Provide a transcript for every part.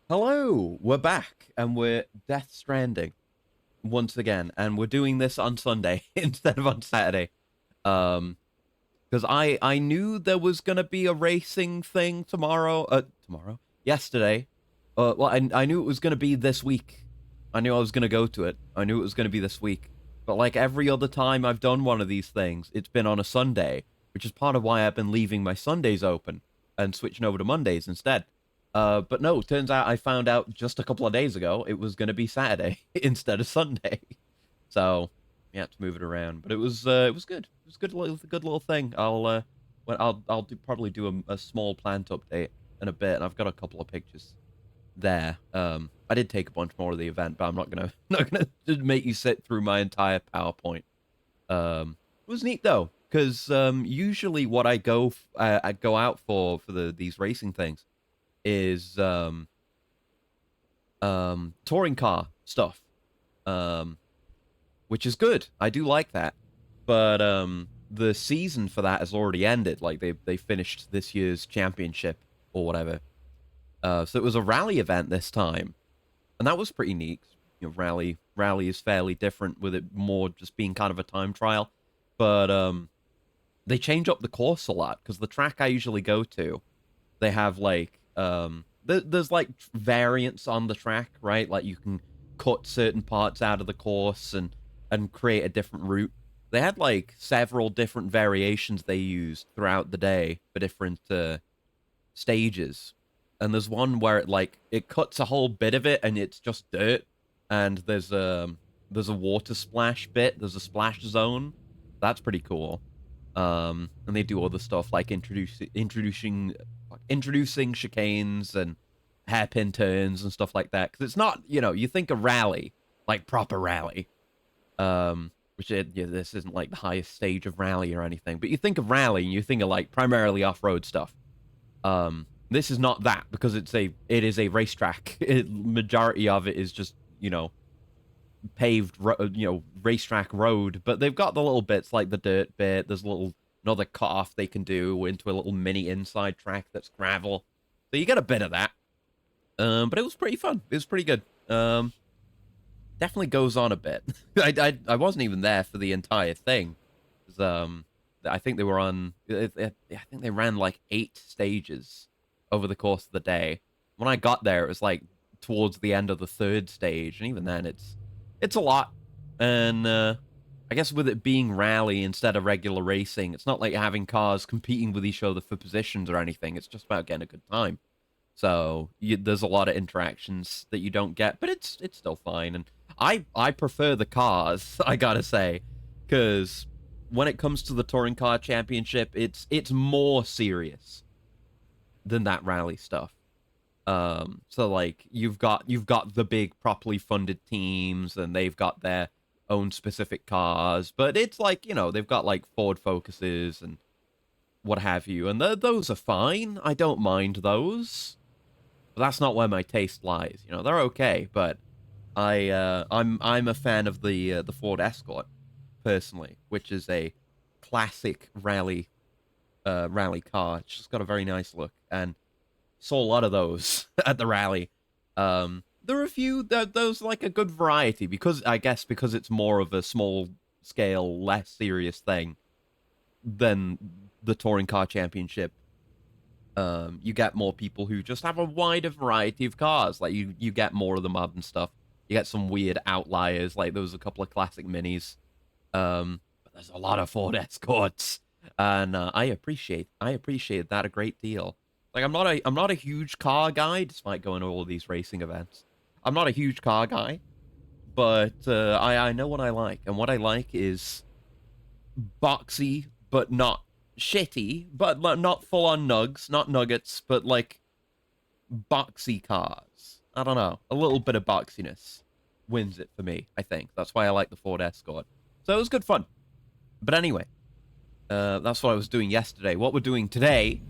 Hello, we're back and we're Death Stranding once again, and we're doing this on Sunday instead of on Saturday. Um, because I knew there was gonna be a racing thing yesterday. Well, I knew it was gonna be this week. I knew I was gonna go to it. I knew it was gonna be this week. But like every other time I've done one of these things, it's been on a Sunday, which is part of why I've been leaving my Sundays open and switching over to Mondays instead. But no, turns out I found out just a couple of days ago it was going to be Saturday instead of Sunday. So we had to move it around, but it was good. It was a good little thing. Probably do a small plant update in a bit, and I've got a couple of pictures there. I did take a bunch more of the event, but I'm not gonna not gonna just make you sit through my entire PowerPoint. It was neat though, because usually what I go out for these racing things is touring car stuff, um, which is good. I do like that, but the season for that has already ended. Like they finished this year's championship or whatever. So it was a rally event this time, and that was pretty neat. You know, rally is fairly different with it more just being kind of a time trial, but they change up the course a lot because the track I usually go to, they have like there's like variants on the track, right? Like you can cut certain parts out of the course and create a different route. They had like several different variations they used throughout the day for different stages. And there's one where it cuts a whole bit of it and it's just dirt, and there's a water splash bit, there's a splash zone. That's pretty cool. And they do other stuff like introducing chicanes and hairpin turns and stuff like that. Because it's not, you think of rally, like proper rally, this isn't like the highest stage of rally or anything, but you think of rally and you think of like primarily off-road stuff. This is not that because it is a racetrack. Majority of it is just, paved, racetrack road, but they've got the little bits like the dirt bit. There's another cut off they can do into a little mini inside track that's gravel. So you get a bit of that. But it was pretty fun. It was pretty good. Definitely goes on a bit. I wasn't even there for the entire thing. I think they were on. I think they ran like 8 stages over the course of the day. When I got there, it was like towards the end of the 3rd stage, and even then, it's a lot. And I guess with it being rally instead of regular racing, it's not like having cars competing with each other for positions or anything. It's just about getting a good time. So there's a lot of interactions that you don't get, but it's still fine. And I prefer the cars, I gotta say, because when it comes to the touring car championship, it's more serious than that rally stuff. So like you've got the big properly funded teams, and they've got their own specific cars, but it's like, they've got like Ford Focuses and what have you, and those are fine. I don't mind those, but that's not where my taste lies. They're okay, but I'm a fan of the Ford Escort personally, which is a classic rally car. It's just got a very nice look, and saw a lot of those at the rally. There are a few those like a good variety because I guess because it's more of a small scale, less serious thing than the touring car championship. You get more people who just have a wider variety of cars. Like you get more of the modern stuff. You get some weird outliers, like there was a couple of classic minis. But there's a lot of Ford Escorts, and I appreciate that a great deal. Like I'm not a huge car guy, despite going to all of these racing events. I'm not a huge car guy, but I know what I like, and what I like is boxy, but not shitty, but not full on nugs, not nuggets, but like boxy cars. I don't know, a little bit of boxiness wins it for me. I think that's why I like the Ford Escort. So it was good fun. But anyway, that's what I was doing yesterday. What we're doing today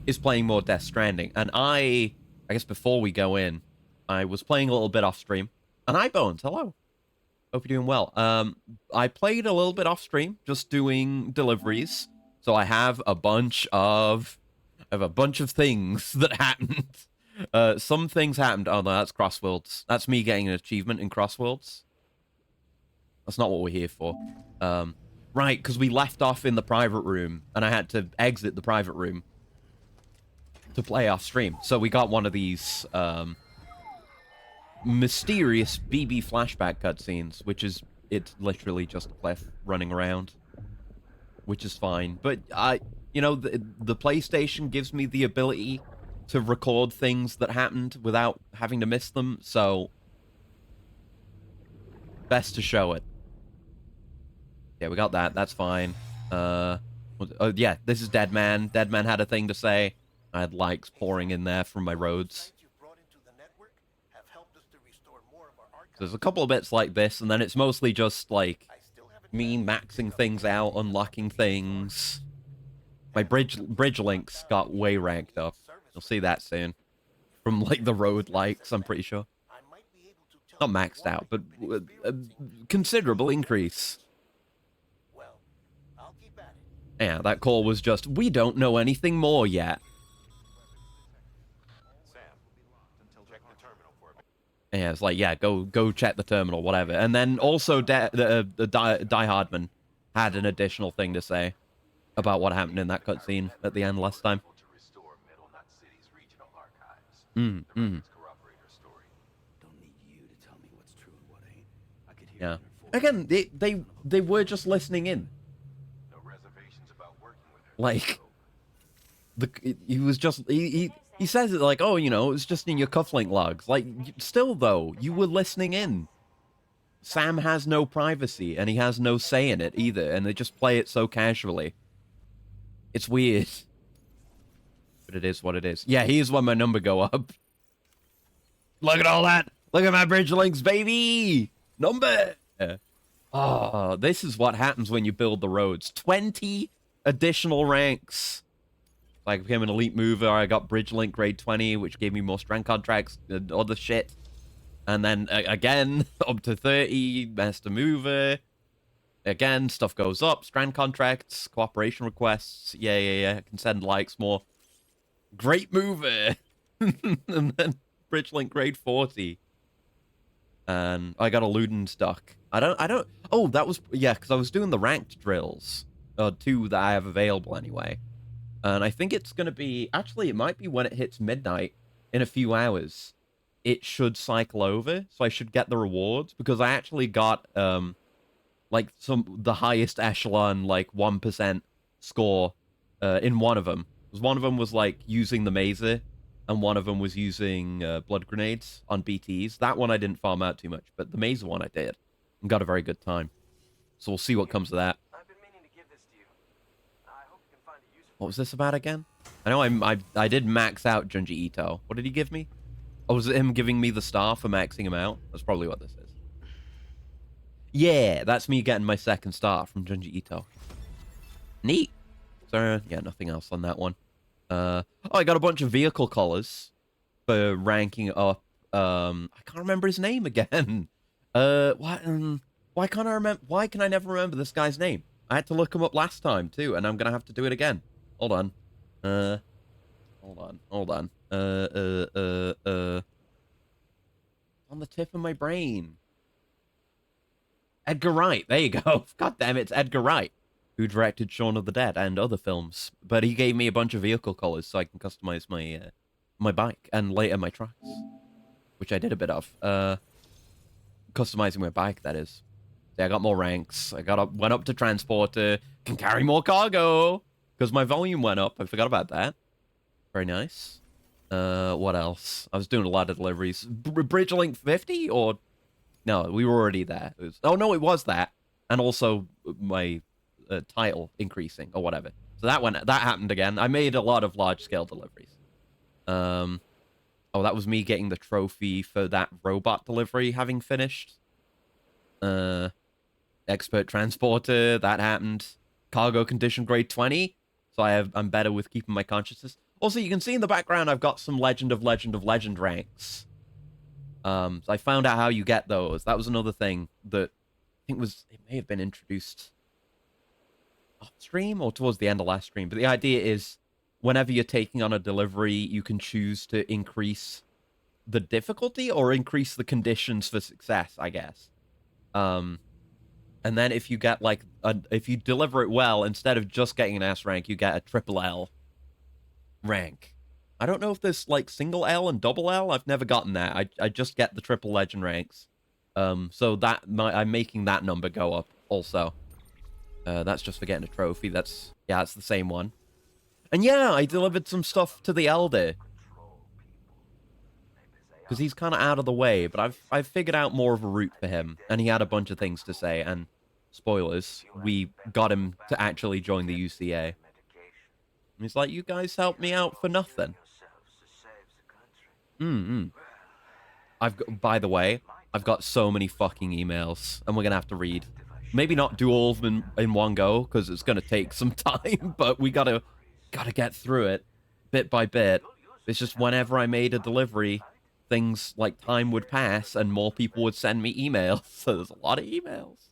is playing more Death Stranding. And I guess before we go in, I was playing a little bit off stream. And hi, Bones. Hello. Hope you're doing well. I played a little bit off stream, just doing deliveries. So I have a bunch of things that happened Some things happened. Oh no, that's Crossworlds. That's me getting an achievement in Crossworlds. That's not what we're here for. Right, because we left off in the private room, and I had to exit the private room to play off stream. So we got one of these mysterious BB flashback cutscenes, which is it's literally just Cliff running around, which is fine. But you know, the PlayStation gives me the ability to record things that happened without having to miss them, so best to show it. Yeah, we got that. That's fine. Oh yeah, this is Dead Man. Dead Man had a thing to say. I had likes pouring in there from my roads. There's a couple of bits like this, and then it's mostly just like me maxing things out, unlocking things. My bridge links got way ranked up. You'll see that soon. From like the road likes, I'm pretty sure. Not maxed out, but a considerable increase. Yeah, that call was just, we don't know anything more yet. Yeah, it's like, yeah, go check the terminal, whatever. And then also, Die Hardman had an additional thing to say about what happened in that cutscene at the end last time. Yeah. Again, they were just listening in. Like, he was just he says it like, oh, you know, it's just in your cufflink logs. Like, still though, you were listening in. Sam has no privacy, and he has no say in it either, and they just play it so casually. It's weird. But it is what it is. Yeah, here's when my number go up. Look at all that! Look at my bridge links, baby! Number! Oh, this is what happens when you build the roads. 20 additional ranks. Like, I became an elite mover, I got bridge link grade 20, which gave me more strand contracts and other shit. And then, again, up to 30, master mover. Again, stuff goes up, strand contracts, cooperation requests. Yeah. Can send likes more. Great mover! And then bridge link grade 40. And I got a Ludens duck. I don't... Oh, that was... Yeah, because I was doing the ranked drills. 2 that I have available anyway. And I think it's going to be... Actually, it might be when it hits midnight in a few hours. It should cycle over, so I should get the rewards. Because I actually got, like, the highest echelon, like, 1% score in one of them. Because one of them was, like, using the mazer. And one of them was using blood grenades on BTs. That one I didn't farm out too much, but the mazer one I did. And got a very good time. So we'll see what comes of that. I've been meaning to give this to you. I hope you can find it useful. What was this about again? I know I did max out Junji Ito. What did he give me? Oh, was it him giving me the star for maxing him out? That's probably what this is. Yeah, that's me getting my second star from Junji Ito. Neat. So, yeah, nothing else on that one. Oh, I got a bunch of vehicle colors for ranking up. I can't remember his name again. Why can't I remember? Why can I never remember this guy's name? I had to look him up last time too, and I'm gonna have to do it again. Hold on. Hold on. On the tip of my brain. Edgar Wright. There you go. God damn it, it's Edgar Wright, who directed Shaun of the Dead and other films. But he gave me a bunch of vehicle colors so I can customize my my bike and later my trucks, which I did a bit of. Customizing my bike, that is. See, I got more ranks. Went up to transporter. Can carry more cargo because my volume went up. I forgot about that. Very nice. What else? I was doing a lot of deliveries. Bridge link 50 or no? We were already there. Oh no, it was that, and also my title increasing or whatever. So that happened again. I made a lot of large scale deliveries. Oh, that was me getting the trophy for that robot delivery having finished. Expert transporter, that happened. Cargo condition grade 20. So I'm better with keeping my consciousness. Also, you can see in the background I've got some Legend of Legend ranks. So I found out how you get those. That was another thing that I think it may have been introduced off stream or towards the end of last stream. But the idea is whenever you're taking on a delivery, you can choose to increase the difficulty or increase the conditions for success, I guess. Um, and then if you get like if you deliver it well, instead of just getting an S rank, you get a triple L rank. I don't know if there's like single L and double L. I've never gotten that. I just get the triple legend ranks. So that I'm making that number go up also. That's just for getting a trophy. That's it's the same one. And yeah, I delivered some stuff to the Elder because he's kind of out of the way. But I've figured out more of a route for him, and he had a bunch of things to say. And spoilers, we got him to actually join the UCA. And he's like, "You guys helped me out for nothing." By the way, I've got so many fucking emails, and we're gonna have to read. Maybe not do all of them in one go, because it's gonna take some time, but we gotta get through it, bit by bit. It's just whenever I made a delivery, things like time would pass, and more people would send me emails, so there's a lot of emails.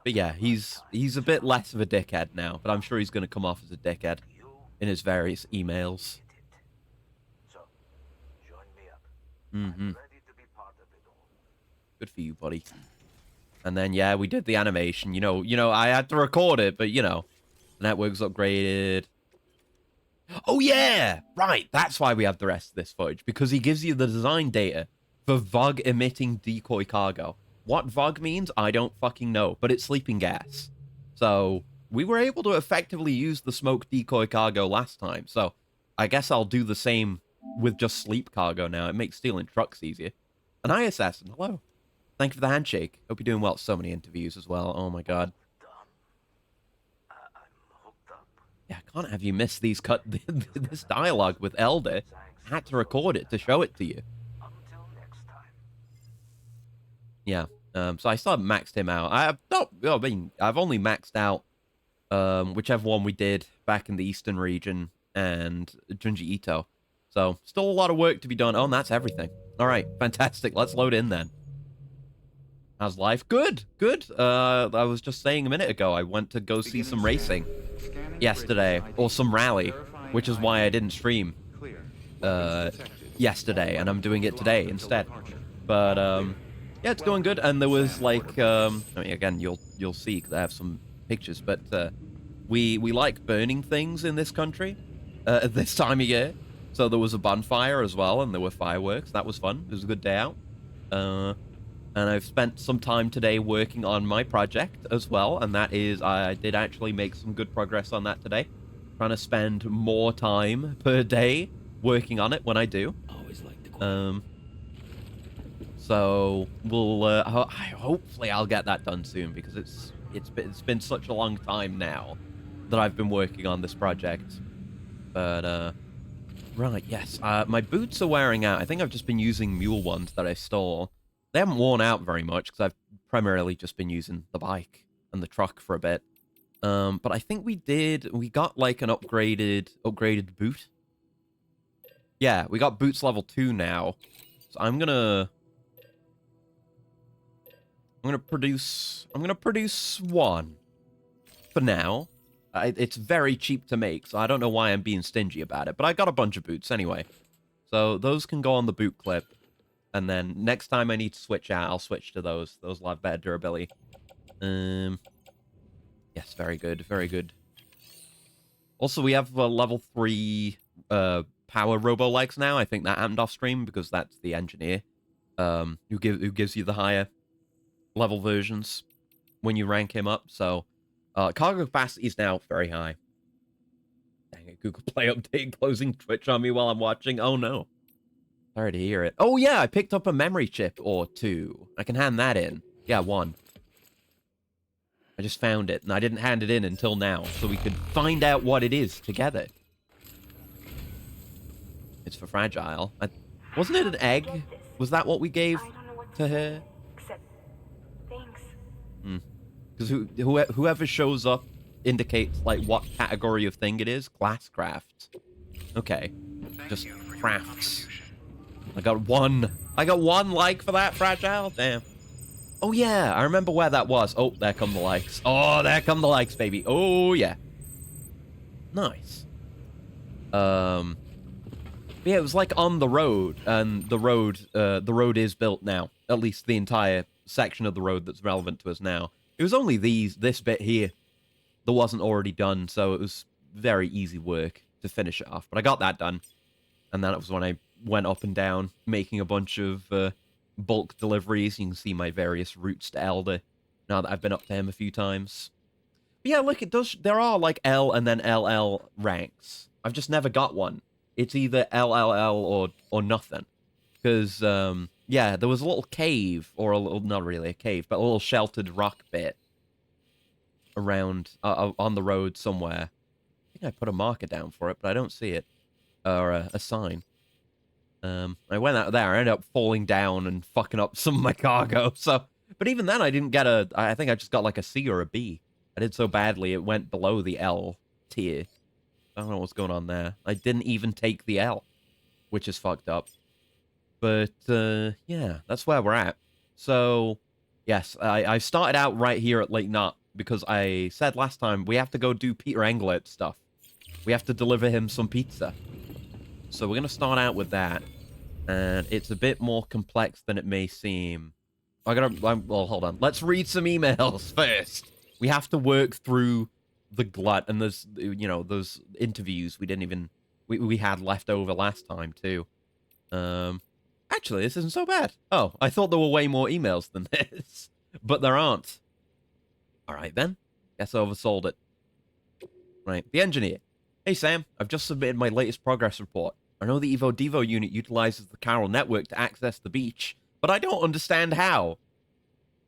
But yeah, he's a bit less of a dickhead now, but I'm sure he's gonna come off as a dickhead in his various emails. Good for you, buddy. And then yeah, we did the animation. You know, I had to record it, but the network's upgraded. Oh yeah, right. That's why we have the rest of this footage, because he gives you the design data for VOG emitting decoy cargo. What VOG means, I don't fucking know, but it's sleeping gas. So we were able to effectively use the smoke decoy cargo last time. So I guess I'll do the same with just sleep cargo now. It makes stealing trucks easier. An ISS, hello. Thank you for the handshake. Hope you're doing well. So many interviews as well. Oh my god. Yeah, I can't have you miss these this dialogue with Elder. I had to record it to show it to you. Yeah. So I still haven't maxed him out. I've only maxed out whichever one we did back in the Eastern region and Junji Ito. So still a lot of work to be done. Oh, and that's everything. All right, fantastic. Let's load in then. How's life? Good, good. I was just saying a minute ago, I went to go see some racing yesterday, or some rally, which is why I didn't stream yesterday, and I'm doing it today instead. But yeah, it's going good. And there was like, I mean, again, you'll see because I have some pictures, but we like burning things in this country at this time of year. So there was a bonfire as well, and there were fireworks. That was fun. It was a good day out. And I've spent some time today working on my project as well, and that is, I did actually make some good progress on that today. Trying to spend more time per day working on it when I do. Always like the so we'll hopefully I'll get that done soon, because it's been such a long time now that I've been working on this project. But right, yes, my boots are wearing out. I think I've just been using mule ones that I stole. They haven't worn out very much because I've primarily just been using the bike and the truck for a bit. But I think we got like an upgraded boot. Yeah, we got boots level 2 now. So I'm gonna produce one for now. It's very cheap to make, so I don't know why I'm being stingy about it, but I got a bunch of boots anyway. So those can go on the boot clip. And then next time I need to switch out, I'll switch to those. Those will have better durability. Yes, very good, very good. Also, we have level 3 power robo-likes now. I think that happened off stream because that's the engineer who gives you the higher level versions when you rank him up. So cargo capacity is now very high. Dang it, Google Play update closing Twitch on me while I'm watching. Oh no. Sorry to hear it. Oh, yeah, I picked up a memory chip or 2. I can hand that in. Yeah, 1. I just found it, and I didn't hand it in until now, so we could find out what it is together. It's for Fragile. Wasn't it an egg? Was that what we gave to her? Because whoever shows up indicates, like, what category of thing it is. Glasscraft. Okay. Just crafts. I got one like for that, Fragile. Damn. Oh, yeah, I remember where that was. Oh, there come the likes. Oh, there come the likes, baby. Oh, yeah. Nice. Yeah, it was like on the road, and the road is built now. At least the entire section of the road that's relevant to us now. It was only this bit here that wasn't already done, so it was very easy work to finish it off. But I got that done, and that was when I went up and down, making a bunch of bulk deliveries. You can see my various routes to Elder, now that I've been up to him a few times. But yeah, look, it does. There are like L and then LL ranks. I've just never got one. It's either LLL or nothing. Because yeah, there was a little cave, or a little, not really a cave, but a little sheltered rock bit around on the road somewhere. I think I put a marker down for it, but I don't see it, or a sign. I went out there. I ended up falling down and fucking up some of my cargo. So, but even then, I didn't get a. I think I just got like a C or a B. I did so badly it went below the L tier. I don't know what's going on there. I didn't even take the L, which is fucked up. But yeah, that's where we're at. So yes, I started out right here at Lake Knot because I said last time we have to go do Peter Englert stuff. We have to deliver him some pizza. So we're gonna start out with that, and it's a bit more complex than it may seem. Well, hold on. Let's read some emails first. We have to work through the glut, and there's, you know, those interviews we had left over last time too. Actually, this isn't so bad. Oh, I thought there were way more emails than this, but there aren't. All right then. Guess I oversold it. Right, the engineer. Hey Sam, I've just submitted my latest progress report. I know the Evo Devo unit utilizes the chiral network to access the beach, but I don't understand how.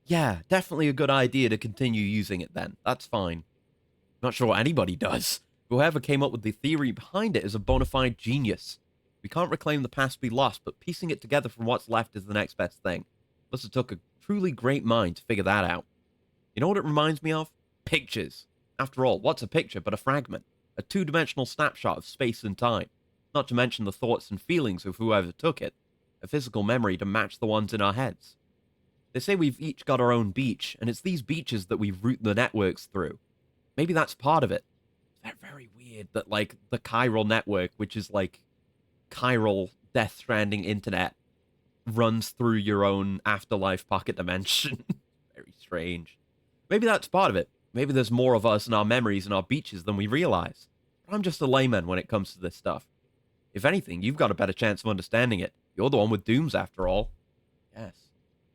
Yeah, definitely a good idea to continue using it then. That's fine. Not sure what anybody does. Whoever came up with the theory behind it is a bona fide genius. We can't reclaim the past we lost, but piecing it together from what's left is the next best thing. Plus, it took a truly great mind to figure that out. You know what it reminds me of? Pictures. After all, what's a picture but a fragment? A two-dimensional snapshot of space and time. Not to mention the thoughts and feelings of whoever took it. A physical memory to match the ones in our heads. They say we've each got our own beach, and it's these beaches that we route the networks through. Maybe that's part of it. It's very weird that, like, the chiral network, which is, like, chiral Death Stranding internet, runs through your own afterlife pocket dimension. Very strange. Maybe that's part of it. Maybe there's more of us and our memories and our beaches than we realize. But I'm just a layman when it comes to this stuff. If anything, you've got a better chance of understanding it. You're the one with dooms, after all. Yes.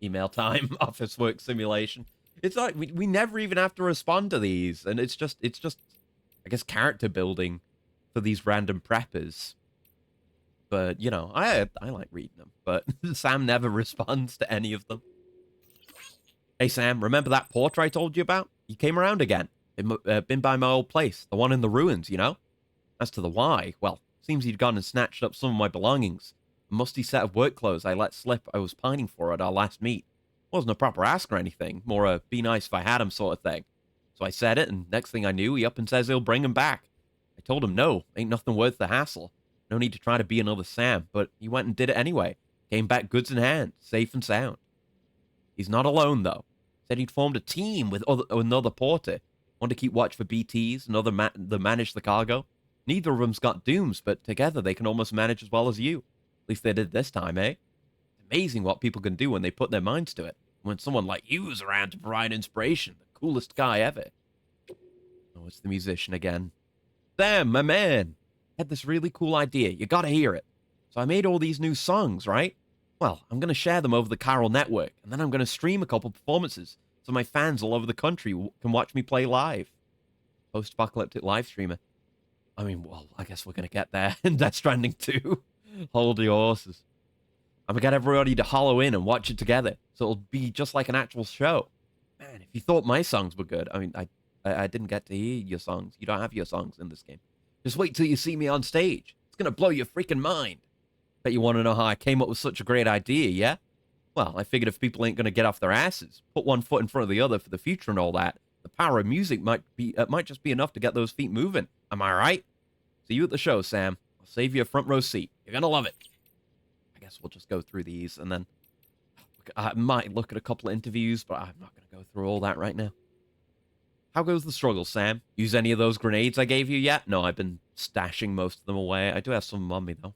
Email time, office work simulation. It's like we never even have to respond to these, and it's just I guess character building for these random preppers. But you know, I like reading them, but Sam never responds to any of them. Hey Sam, remember that porter I told you about? He came around again. Been by my old place, the one in the ruins, you know? As to the why, well, seems he'd gone and snatched up some of my belongings. A musty set of work clothes I let slip I was pining for at our last meet. Wasn't a proper ask or anything, more a be nice if I had him sort of thing. So I said it, and next thing I knew, he up and says he'll bring him back. I told him no, ain't nothing worth the hassle. No need to try to be another Sam, but he went and did it anyway. Came back goods in hand, safe and sound. He's not alone, though. Said he'd formed a team with another porter. Wanted to keep watch for BTs and other that manage the cargo. Neither of them's got dooms, but together they can almost manage as well as you. At least they did this time, eh? It's amazing what people can do when they put their minds to it. When someone like you is around to provide inspiration, the coolest guy ever. Oh, it's the musician again. Sam, my man, I had this really cool idea. You gotta hear it. So I made all these new songs, right? Well, I'm gonna share them over the chiral network, and then I'm gonna stream a couple performances so my fans all over the country can watch me play live. Post-apocalyptic live streamer. I mean, well, I guess we're gonna get there in Death Stranding 2. Hold your horses. I'm gonna get everybody to hollow in and watch it together, so it'll be just like an actual show. Man, if you thought my songs were good, I mean, I didn't get to hear your songs. You don't have your songs in this game. Just wait till you see me on stage. It's gonna blow your freaking mind. Bet you want to know how I came up with such a great idea, yeah? Well, I figured if people ain't gonna get off their asses, put one foot in front of the other for the future and all that, the power of music might just be enough to get those feet moving. Am I right? See you at the show, Sam. I'll save you a front row seat. You're gonna love it. I guess we'll just go through these, and then I might look at a couple of interviews, but I'm not going to go through all that right now. How goes the struggle, Sam? Use any of those grenades I gave you yet? No, I've been stashing most of them away. I do have some on me, though.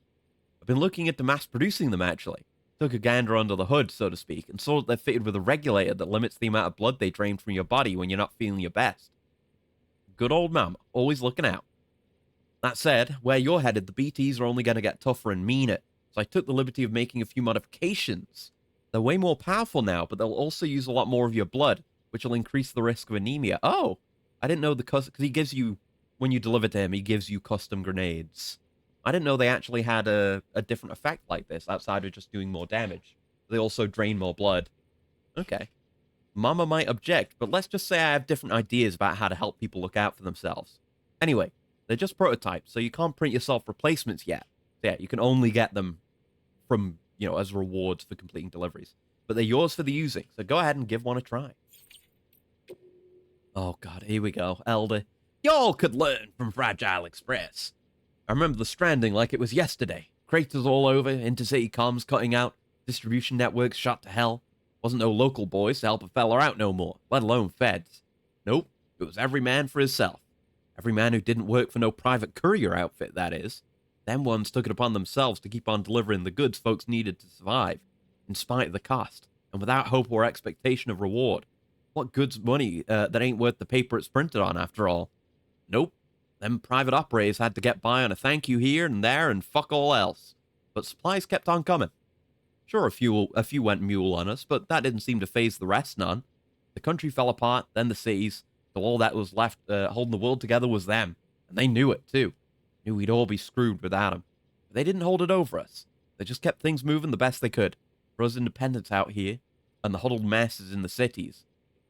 I've been looking into mass-producing them, actually. Took a gander under the hood, so to speak, and saw that they're fitted with a regulator that limits the amount of blood they drain from your body when you're not feeling your best. Good old mama, always looking out. That said, where you're headed, the BTs are only going to get tougher and meaner, so I took the liberty of making a few modifications. They're way more powerful now, but they'll also use a lot more of your blood, which will increase the risk of anemia. Oh, I didn't know because he gives you, when you deliver to him, he gives you custom grenades. I didn't know they actually had a different effect like this, outside of just doing more damage. They also drain more blood. Okay. Mama might object, but let's just say I have different ideas about how to help people look out for themselves. Anyway, they're just prototypes, so you can't print yourself replacements yet. So yeah, you can only get them from, as rewards for completing deliveries. But they're yours for the using, so go ahead and give one a try. Oh god, here we go. Elder. Y'all could learn from Fragile Express. I remember the Stranding like it was yesterday. Craters all over, intercity comms cutting out, distribution networks shot to hell. Wasn't no local boys to help a fella out no more, let alone feds. Nope, it was every man for himself. Every man who didn't work for no private courier outfit, that is. Them ones took it upon themselves to keep on delivering the goods folks needed to survive, in spite of the cost, and without hope or expectation of reward. What good's money that ain't worth the paper it's printed on, after all? Nope. Them private operators had to get by on a thank you here and there and fuck all else. But supplies kept on coming. Sure, a few went mule on us, but that didn't seem to faze the rest none. The country fell apart, then the cities, till all that was left holding the world together was them. And they knew it, too. Knew we'd all be screwed without them. But they didn't hold it over us. They just kept things moving the best they could. For us independents out here, and the huddled masses in the cities.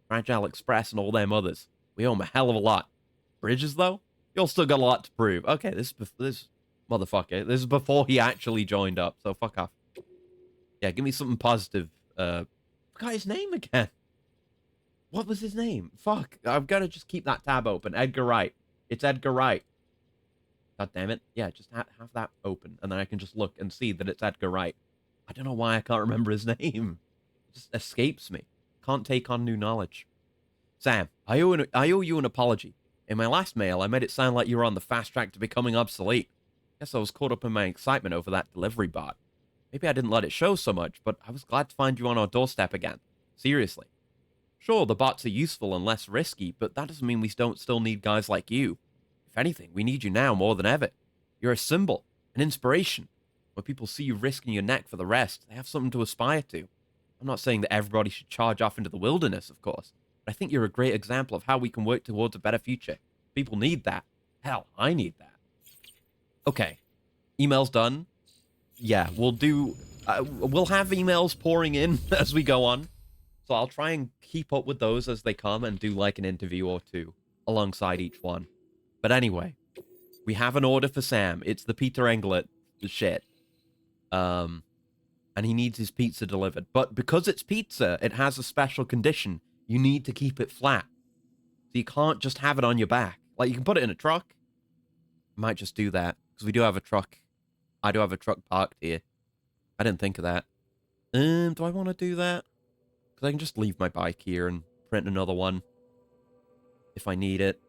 Fragile Express and all them others. We owe them a hell of a lot. Bridges, though? Y'all still got a lot to prove. Okay, this motherfucker. This is before he actually joined up, so fuck off. Yeah, give me something positive. Forgot his name again. What was his name? Fuck. I've got to just keep that tab open. Edgar Wright. It's Edgar Wright. God damn it. Yeah, just have that open, and then I can just look and see that it's Edgar Wright. I don't know why I can't remember his name. It just escapes me. Can't take on new knowledge. Sam, I owe you an apology. In my last mail, I made it sound like you were on the fast track to becoming obsolete. Guess I was caught up in my excitement over that delivery bot. Maybe I didn't let it show so much, but I was glad to find you on our doorstep again. Seriously. Sure, the bots are useful and less risky, but that doesn't mean we don't still need guys like you. If anything, we need you now more than ever. You're a symbol, an inspiration. When people see you risking your neck for the rest, they have something to aspire to. I'm not saying that everybody should charge off into the wilderness, of course, but I think you're a great example of how we can work towards a better future. People need that. Hell, I need that. Okay. Email's done. Yeah, we'll have emails pouring in as we go on. So I'll try and keep up with those as they come and do like an interview or two alongside each one. But anyway, we have an order for Sam. It's the Peter Englert shit. And he needs his pizza delivered. But because it's pizza, it has a special condition. You need to keep it flat. So you can't just have it on your back. Like, you can put it in a truck. I might just do that, because we do have a truck. I do have a truck parked here. I didn't think of that. Do I want to do that? Because I can just leave my bike here and print another one. If I need it.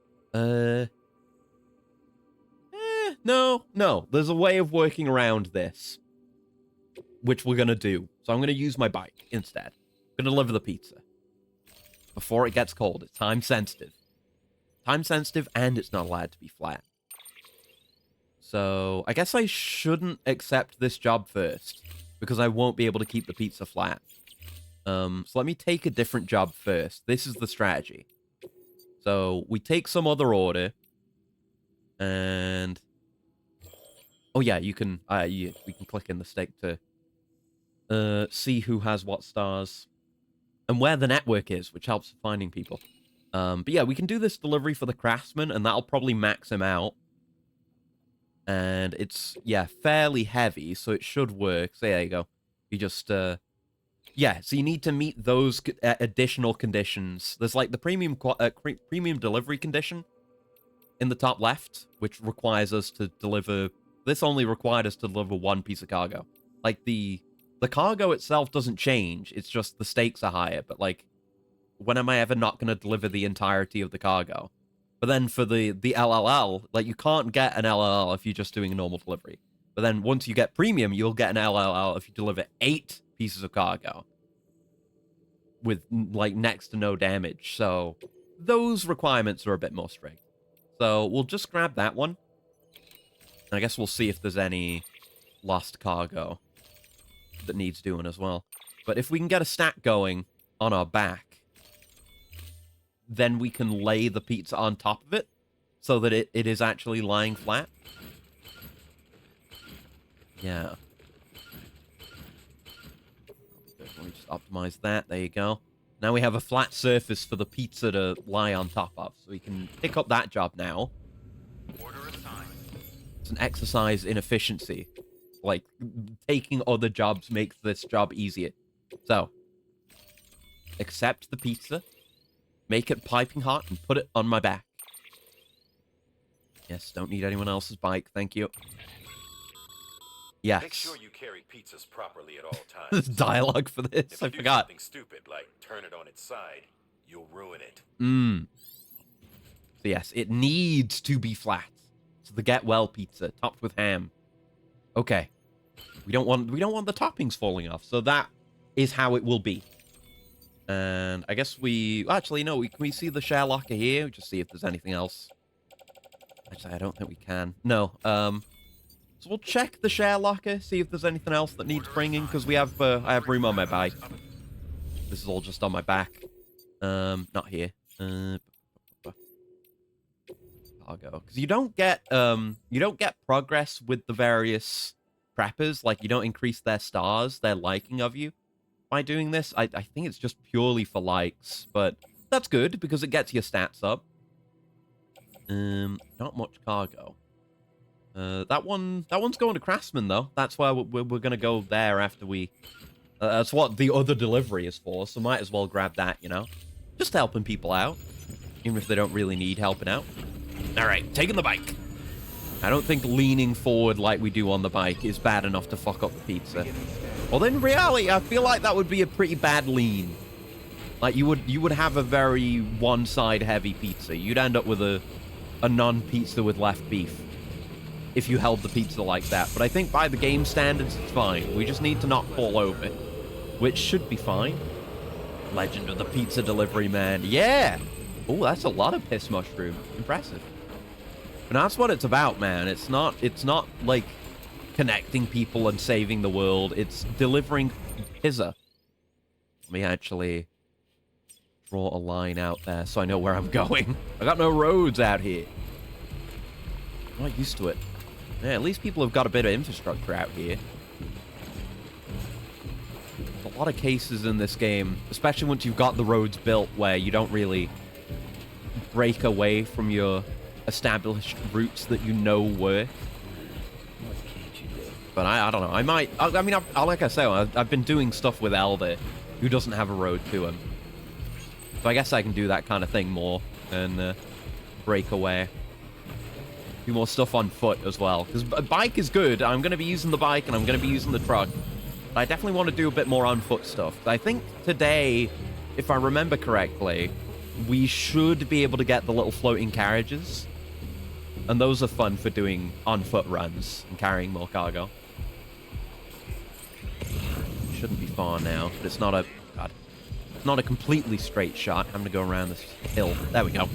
No. There's a way of working around this. Which we're going to do. So I'm going to use my bike instead. I'm going to deliver the pizza. Before it gets cold. It's time sensitive. Time sensitive, and it's not allowed to be flat. So I guess I shouldn't accept this job first. Because I won't be able to keep the pizza flat. So let me take a different job first. This is the strategy. So we take some other order. And... oh yeah, you can... we can click in the stake to... see who has what stars. And where the network is, which helps finding people. But yeah, we can do this delivery for the craftsman, and that'll probably max him out. And it's, yeah, fairly heavy, so it should work. So there you go. You just, yeah, so you need to meet those additional conditions. There's like the premium delivery condition in the top left, which requires us to deliver... this only required us to deliver one piece of cargo. Like the The cargo itself doesn't change. It's just the stakes are higher. But, like, when am I ever not going to deliver the entirety of the cargo? But then for the LLL, like, you can't get an LLL if you're just doing a normal delivery. But then once you get premium, you'll get an LLL if you deliver 8 pieces of cargo with, like, next to no damage. So those requirements are a bit more strict. So we'll just grab that one. And I guess we'll see if there's any lost cargo that needs doing as well. But if we can get a stack going on our back, then we can lay the pizza on top of it so that it is actually lying flat. Yeah. Let me just optimize that. There you go. Now we have a flat surface for the pizza to lie on top of. So we can pick up that job now. Order assigned. It's an exercise in efficiency. Like, taking other jobs makes this job easier. So, accept the pizza. Make it piping hot and put it on my back. Yes, don't need anyone else's bike. Thank you. Yes. Make sure you carry pizzas properly at all times. There's dialogue for this. If I you do forgot. something stupid like turn it on its side, you'll ruin it. So yes, it needs to be flat. So the get well pizza topped with ham. Okay. We don't want the toppings falling off. So that is how it will be. And I guess actually, no, can we see the share locker here? Just see if there's anything else. Actually, I don't think we can. No. So we'll check the share locker, see if there's anything else that needs bringing, because I have room on my bike. This is all just on my back. Not here. Cargo. Because you don't get progress with the various preppers. Like, you don't increase their stars, their liking of you by doing this. I think it's just purely for likes, but that's good because it gets your stats up. Not much cargo. That one's going to Craftsman though. That's why we're gonna go there after we. That's what the other delivery is for. So might as well grab that, you know, just helping people out, even if they don't really need helping out. All right, taking the bike. I don't think leaning forward like we do on the bike is bad enough to fuck up the pizza. Well, in reality, I feel like that would be a pretty bad lean. Like, you would have a very one-side heavy pizza. You'd end up with a non-pizza with left beef if you held the pizza like that. But I think by the game standards, it's fine. We just need to not fall over, which should be fine. Legend of the Pizza Delivery Man. Yeah! Oh, that's a lot of piss mushroom. Impressive. And that's what it's about, man. It's not like connecting people and saving the world. It's delivering pizza. Let me actually draw a line out there so I know where I'm going. I got no roads out here. I'm not used to it. Yeah, at least people have got a bit of infrastructure out here. There's a lot of cases in this game, especially once you've got the roads built, where you don't really break away from your established routes that you know work. But I don't know. I mean, like I say, I've been doing stuff with Elder, who doesn't have a road to him. So I guess I can do that kind of thing more and break away. Do more stuff on foot as well. Because a bike is good. I'm going to be using the bike and I'm going to be using the truck. But I definitely want to do a bit more on foot stuff. I think today, if I remember correctly, we should be able to get the little floating carriages. And those are fun for doing on-foot runs and carrying more cargo. Shouldn't be far now, but it's not a... God. It's not a completely straight shot. I'm going to go around this hill. There we go.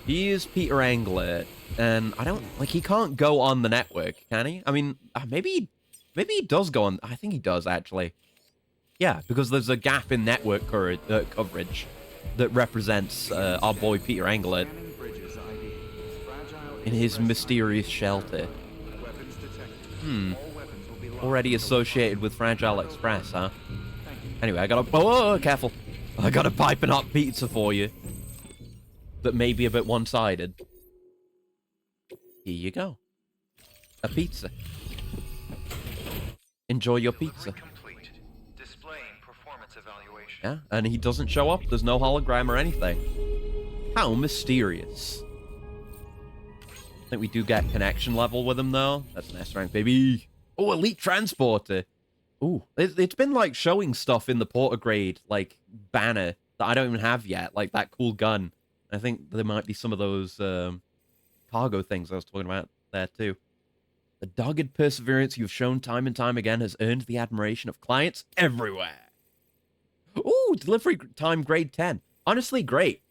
He is Peter Angler, and I don't... Like, he can't go on the network, can he? I mean, maybe he does go on... I think he does, actually. Yeah, because there's a gap in network coverage that represents our boy Peter Angler in his mysterious shelter. Already associated with Fragile Express, huh? Anyway, I got a... Oh, careful. I got a piping hot pizza for you. That may be a bit one-sided. Here you go. A pizza. Enjoy your pizza. Displaying performance evaluation. Yeah, and he doesn't show up. There's no hologram or anything. How mysterious. I think we do get connection level with him, though. That's an S rank, baby. Oh, elite transporter. Ooh, it's been like showing stuff in the porter grade like banner that I don't even have yet, like that cool gun. I think there might be some of those cargo things I was talking about there too. The dogged perseverance you've shown time and time again has earned the admiration of clients everywhere. Ooh, delivery time grade 10. Honestly, great.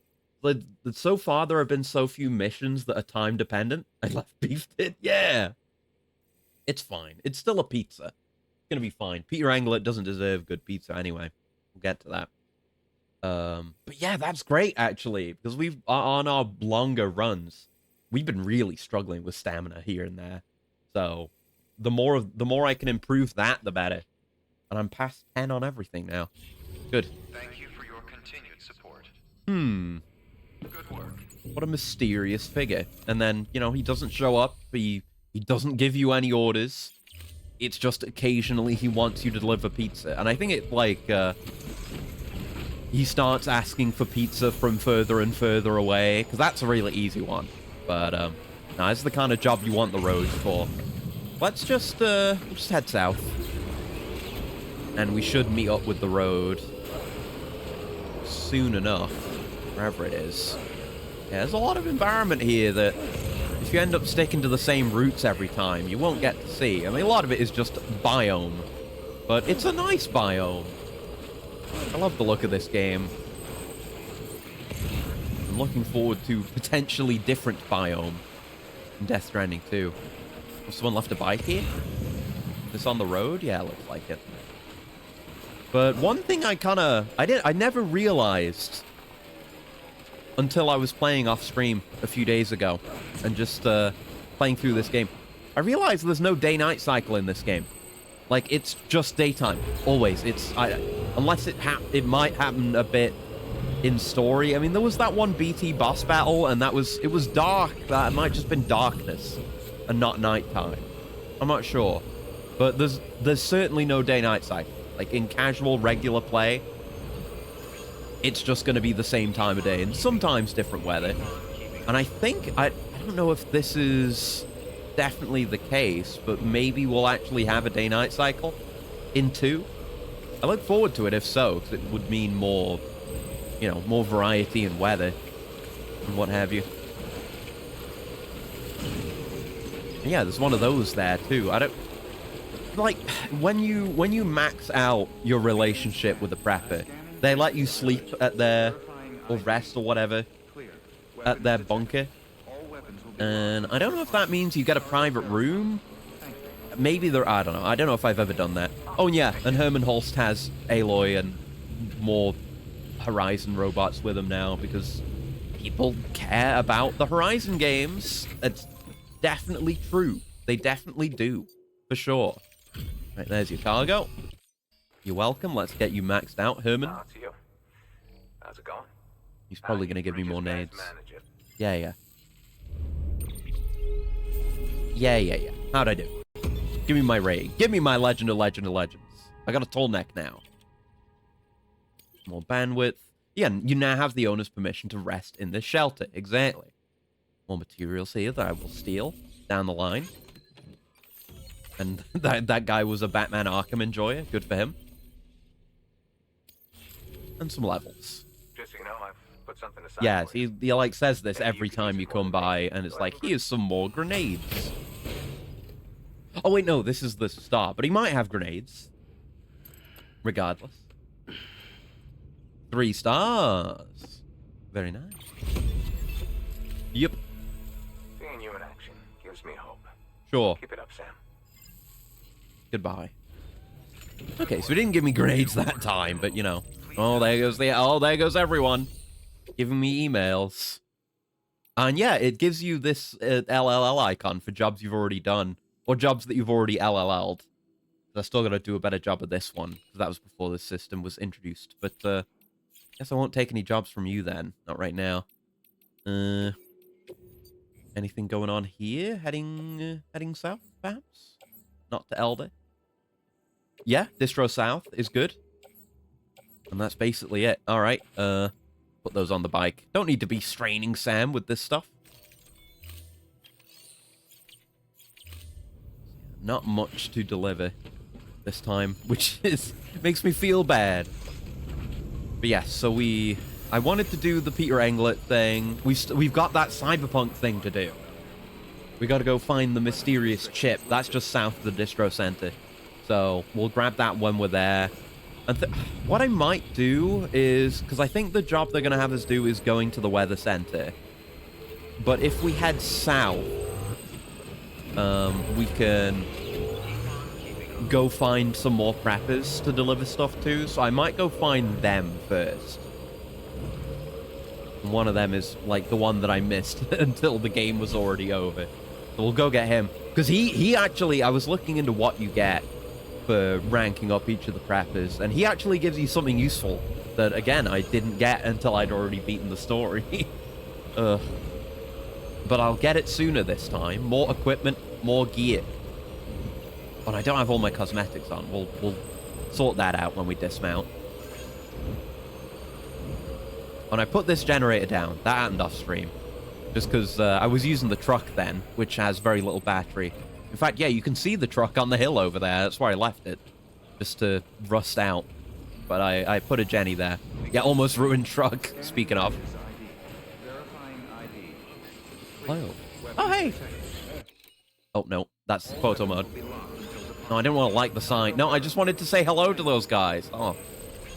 So far, there have been so few missions that are time dependent. I left beefed it. Yeah. It's fine. It's still a pizza. It's gonna be fine. Peter Anglet doesn't deserve good pizza anyway. We'll get to that. But yeah, that's great actually, because we've on our longer runs, we've been really struggling with stamina here and there. So the more I can improve that, the better. And I'm past 10 on everything now. Good. Thank you for your continued support. Good work. What a mysterious figure. And then, you know, he doesn't show up. He doesn't give you any orders. It's just occasionally he wants you to deliver pizza. And I think it, like, he starts asking for pizza from further and further away, because that's a really easy one. But, no, it's the kind of job you want the roads for. Let's just, we'll just head south. And we should meet up with the road soon enough, wherever it is. Yeah, there's a lot of environment here that if you end up sticking to the same routes every time, you won't get to see. I mean, a lot of it is just biome, but it's a nice biome. I love the look of this game. I'm looking forward to potentially different biome in Death Stranding 2. Has someone left a bike here? Is this on the road? Yeah, looks like it. But one thing I never realized until I was playing off stream a few days ago and just playing through this game. I realized there's no day-night cycle in this game. Like, it's just daytime, always. Unless it might happen a bit in story. I mean, there was that one BT boss battle, and it was dark. That might just been darkness and not nighttime. I'm not sure. But there's certainly no day-night cycle. Like, in casual, regular play, it's just going to be the same time of day, and sometimes different weather. And I think, I don't know if this is definitely the case, but maybe we'll actually have a day-night cycle in 2. I look forward to it if so, because it would mean more, you know, more variety in weather and what have you. And yeah, there's one of those there too. I don't... Like, when you max out your relationship with the prepper, they let you sleep at their, or rest or whatever, at their bunker. And I don't know if that means you get a private room. Maybe I don't know. I don't know if I've ever done that. Oh, yeah, and Herman Holst has Aloy and more Horizon robots with him now, because people care about the Horizon games. It's definitely true. They definitely do, for sure. Right, there's your cargo. You're welcome. Let's get you maxed out, Herman. It's you. How's it going? He's probably going to give me more nades. Yeah. Yeah. How'd I do? Give me my raid. Give me my Legend of Legends. I got a tall neck now. More bandwidth. Yeah, you now have the owner's permission to rest in this shelter. Exactly. More materials here that I will steal down the line. And that guy was a Batman Arkham enjoyer. Good for him. And some levels. Just so you know, I've put something aside. Yes, he like says this every time you come by, and it's like, here's some more grenades. Oh wait, no, this is the star, but he might have grenades. Regardless. 3 stars. Very nice. Yep. Seeing you in action gives me hope. Sure. Keep it up, Sam. Goodbye. Okay, so he didn't give me grenades that time, but you know. Oh, there goes everyone. Giving me emails. And yeah, it gives you this LLL icon for jobs you've already done. Or jobs that you've already LLL'd. I still got to do a better job of this one, because that was before this system was introduced. But, guess I won't take any jobs from you then. Not right now. Anything going on here? Heading south, perhaps? Not to Elder. Yeah, Distro South is good. And that's basically it. Alright, put those on the bike. Don't need to be straining Sam with this stuff. Not much to deliver. this time, which makes me feel bad. But yes, so I wanted to do the Peter Englert thing. We've got that cyberpunk thing to do. We got to go find the mysterious chip. That's just south of the distro center. So we'll grab that when we're there. And what I might do is, because I think the job they're going to have us do is going to the weather center. But if we head south, we can go find some more preppers to deliver stuff to. So I might go find them first. And one of them is like the one that I missed until the game was already over. So we'll go get him. Because he actually, I was looking into what you get for ranking up each of the preppers, and he actually gives you something useful that, again, I didn't get until I'd already beaten the story. But I'll get it sooner this time. More equipment, more gear. But I don't have all my cosmetics on. We'll sort that out when we dismount. When I put this generator down, that happened off stream. Just because I was using the truck then, which has very little battery. In fact, yeah, you can see the truck on the hill over there. That's where I left it. Just to rust out. But I put a Jenny there. Yeah, almost ruined truck, speaking of. Hello. Oh, hey! Oh, no. That's photo mode. No, I didn't want to like the sign. No, I just wanted to say hello to those guys. Oh,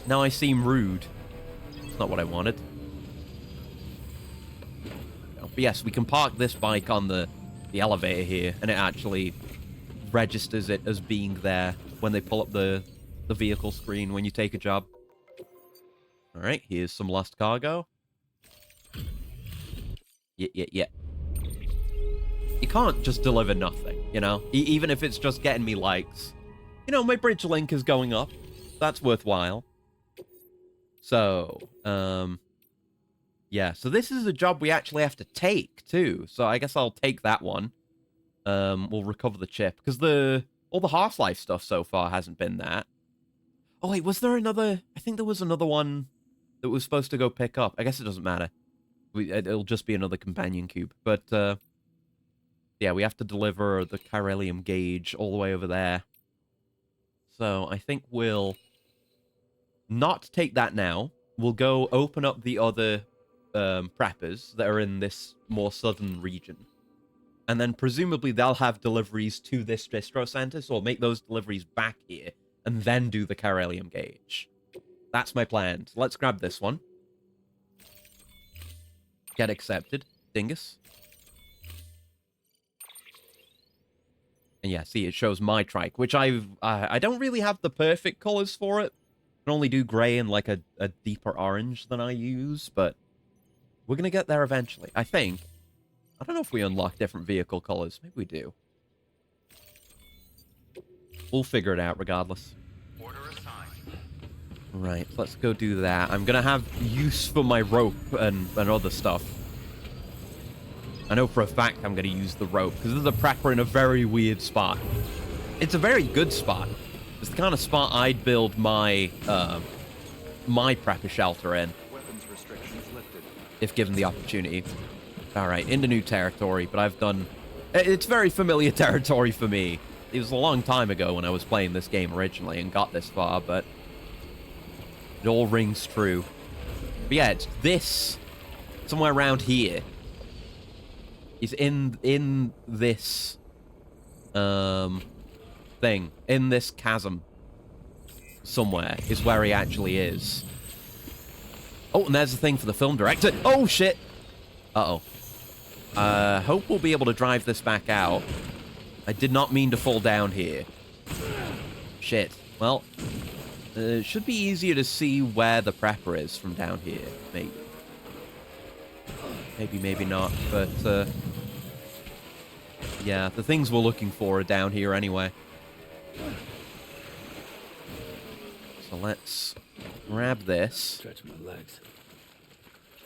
now I seem rude. That's not what I wanted. But yes, we can park this bike on the elevator here, and it actually registers it as being there when they pull up the vehicle screen when you take a job. All right, here's some lost cargo. Yeah. You can't just deliver nothing, you know? Even if it's just getting me likes. You know, my bridge link is going up. That's worthwhile. So, yeah, so this is a job we actually have to take, too. So I guess I'll take that one. We'll recover the chip. Because all the Half-Life stuff so far hasn't been that. Oh, wait, was there another... I think there was another one that was supposed to go pick up. I guess it doesn't matter. It'll just be another companion cube. But, yeah, we have to deliver the chiralium gauge all the way over there. So I think we'll not take that now. We'll go open up the other preppers that are in this more southern region. And then presumably they'll have deliveries to this distro center, so we'll make those deliveries back here and then do the chiralium gauge. That's my plan. So let's grab this one. Get accepted. Dingus. And yeah, see, it shows my trike, which I don't really have the perfect colors for it. I can only do gray and like a deeper orange than I use, but we're going to get there eventually, I think. I don't know if we unlock different vehicle colors. Maybe we do. We'll figure it out regardless. Order assigned. Right, let's go do that. I'm going to have use for my rope and other stuff. I know for a fact I'm going to use the rope, because there's a prepper in a very weird spot. It's a very good spot. It's the kind of spot I'd build my my prepper shelter in. Weapons restrictions lifted. If given the opportunity. Alright, into new territory, but I've done... It's very familiar territory for me. It was a long time ago when I was playing this game originally and got this far, but... it all rings true. But yeah, it's this... somewhere around here. Is in this... thing. In this chasm. Somewhere is where he actually is. Oh, and there's the thing for the film director. Oh, shit! Uh-oh. Hope we'll be able to drive this back out. I did not mean to fall down here. Shit. Well, it should be easier to see where the prepper is from down here. Maybe. Maybe not. But, yeah, the things we're looking for are down here anyway. So let's grab this. Stretch my legs.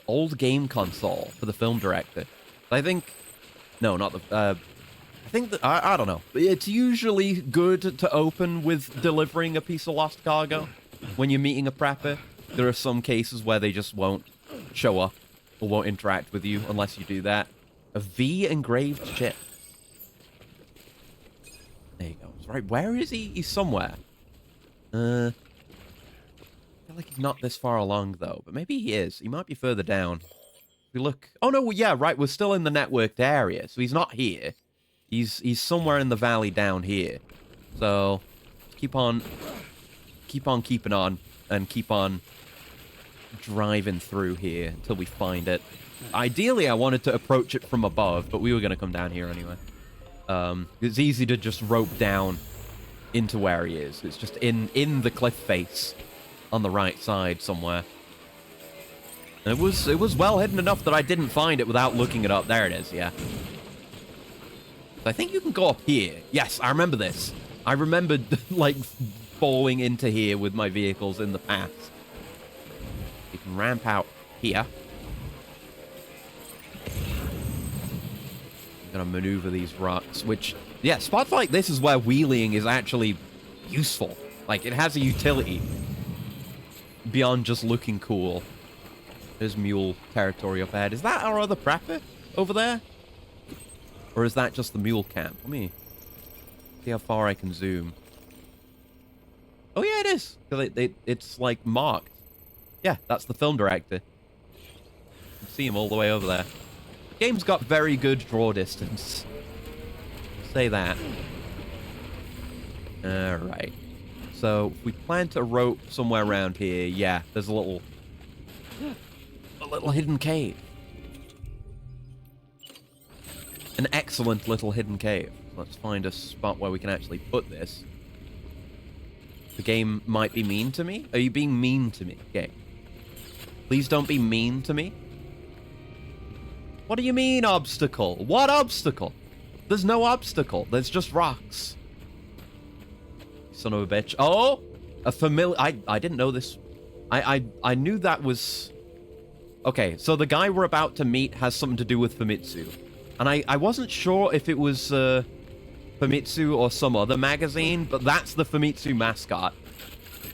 Old game console for the film director. I think... no, not the... I think that... I don't know. It's usually good to open with delivering a piece of lost cargo when you're meeting a prepper. There are some cases where they just won't show up or won't interact with you unless you do that. A V engraved chip. There you go. Right, where is he? He's somewhere. I feel like he's not this far along, though. But maybe he is. He might be further down. If we look... Oh, no, yeah, right. We're still in the networked area. So he's not here. He's somewhere in the valley down here. So keep on keeping on and keep on driving through here until we find it. Ideally, I wanted to approach it from above, but we were going to come down here anyway. It's easy to just rope down into where he is. It's just in the cliff face on the right side somewhere. And it was well hidden enough that I didn't find it without looking it up. There it is, yeah. I think you can go up here. Yes, I remember this. I remembered, like, falling into here with my vehicles in the past. You can ramp out here. I'm gonna maneuver these rocks, which, yeah, spots like this is where wheeling is actually useful. Like, it has a utility beyond just looking cool. There's mule territory up ahead. Is that our other prepper over there? Or is that just the mule camp? Let me see how far I can zoom. Oh, yeah, it is. It's, like, marked. Yeah, that's the film director. You can see him all the way over there. The game's got very good draw distance. I'll say that. Alright. So, if we plant a rope somewhere around here, yeah, there's a little hidden cave. An excellent little hidden cave. Let's find a spot where we can actually put this. The game might be mean to me. Are you being mean to me, game? Please don't be mean to me. What do you mean, obstacle? What obstacle? There's no obstacle. There's just rocks. Son of a bitch. Oh! A familiar... I didn't know this. I knew that was... Okay, so the guy we're about to meet has something to do with Famitsu. And I wasn't sure if it was Famitsu or some other magazine, but that's the Famitsu mascot.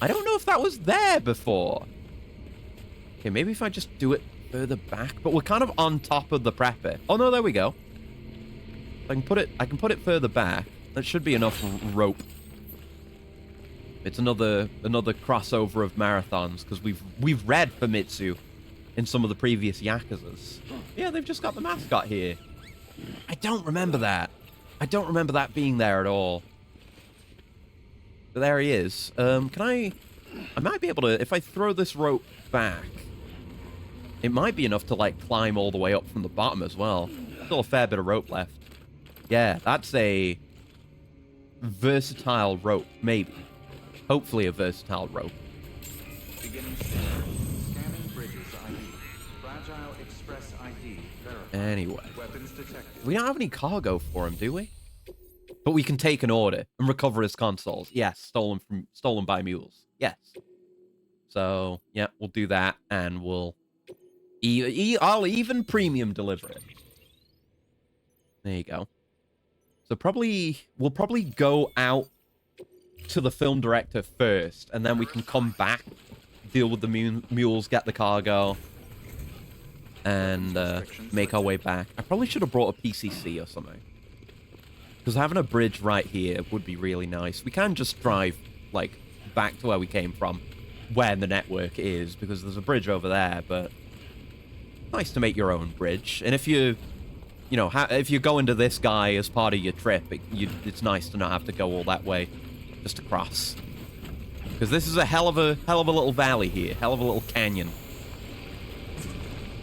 I don't know if that was there before. Okay, maybe if I just do it further back, but we're kind of on top of the prepper. Oh no, there we go. I can put it further back. That should be enough rope. It's another crossover of marathons because we've read Famitsu in some of the previous Yakuzas. Yeah, they've just got the mascot here. I don't remember that. I don't remember that being there at all. But there he is. Can I might be able to, if I throw this rope back, it might be enough to, like, climb all the way up from the bottom as well. Still a fair bit of rope left. Yeah, that's a versatile rope, maybe. Hopefully a versatile rope. Beginning scanning bridges ID. Fragile Express ID verified. Anyway. Weapons detected. We don't have any cargo for him, do we? But we can take an order and recover his consoles. Yes, stolen by mules. Yes. So, yeah, we'll do that, and we'll... I'll even premium deliver it. There you go. So we'll probably go out to the film director first, and then we can come back, deal with the mules, get the cargo, and make our way back. I probably should have brought a PCC or something. Because having a bridge right here would be really nice. We can just drive, like, back to where we came from, where the network is, because there's a bridge over there, but nice to make your own bridge. And if you know, if you go into this guy as part of your trip, it's nice to not have to go all that way just to cross. Because this is a hell of a little valley here, hell of a little canyon.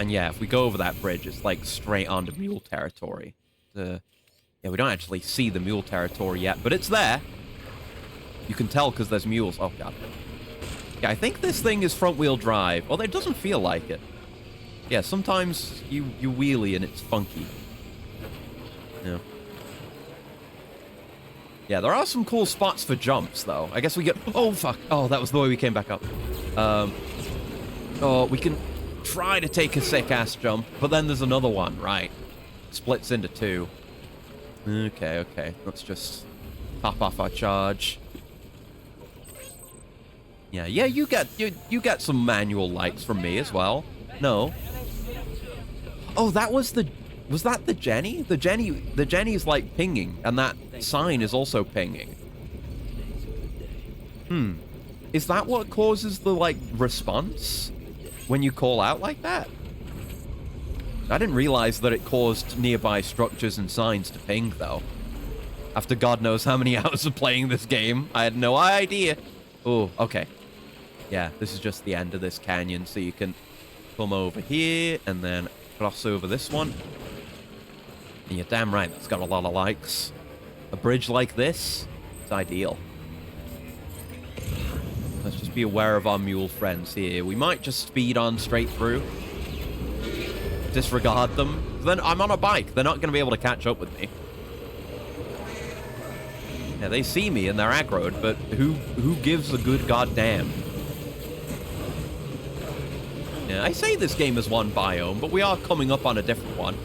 And yeah, if we go over that bridge, it's like straight onto mule territory. Yeah, we don't actually see the mule territory yet, but it's there. You can tell because there's mules. Oh, God. Yeah, I think this thing is front-wheel drive. Although it doesn't feel like it. Yeah, sometimes you wheelie and it's funky. Yeah. Yeah, there are some cool spots for jumps, though. I guess we get... Oh, fuck. Oh, that was the way we came back up. Oh, we can try to take a sick-ass jump, but then there's another one, right? Splits into two. Okay. Let's just top off our charge. Yeah, you get some manual lights from me as well. No. Oh, was that the Jenny? The Jenny's like pinging, and that sign is also pinging. Is that what causes the, like, response when you call out like that? I didn't realize that it caused nearby structures and signs to ping, though. After God knows how many hours of playing this game, I had no idea. Oh, okay. Yeah, this is just the end of this canyon, so you can come over here and then cross over this one. And you're damn right, it's got a lot of likes. A bridge like this, it's ideal. Let's just be aware of our mule friends here. We might just speed on straight through. Disregard them. Then I'm on a bike. They're not going to be able to catch up with me. Yeah, they see me and they're aggroed, but who gives a good goddamn? Yeah, I say this game is one biome, but we are coming up on a different one.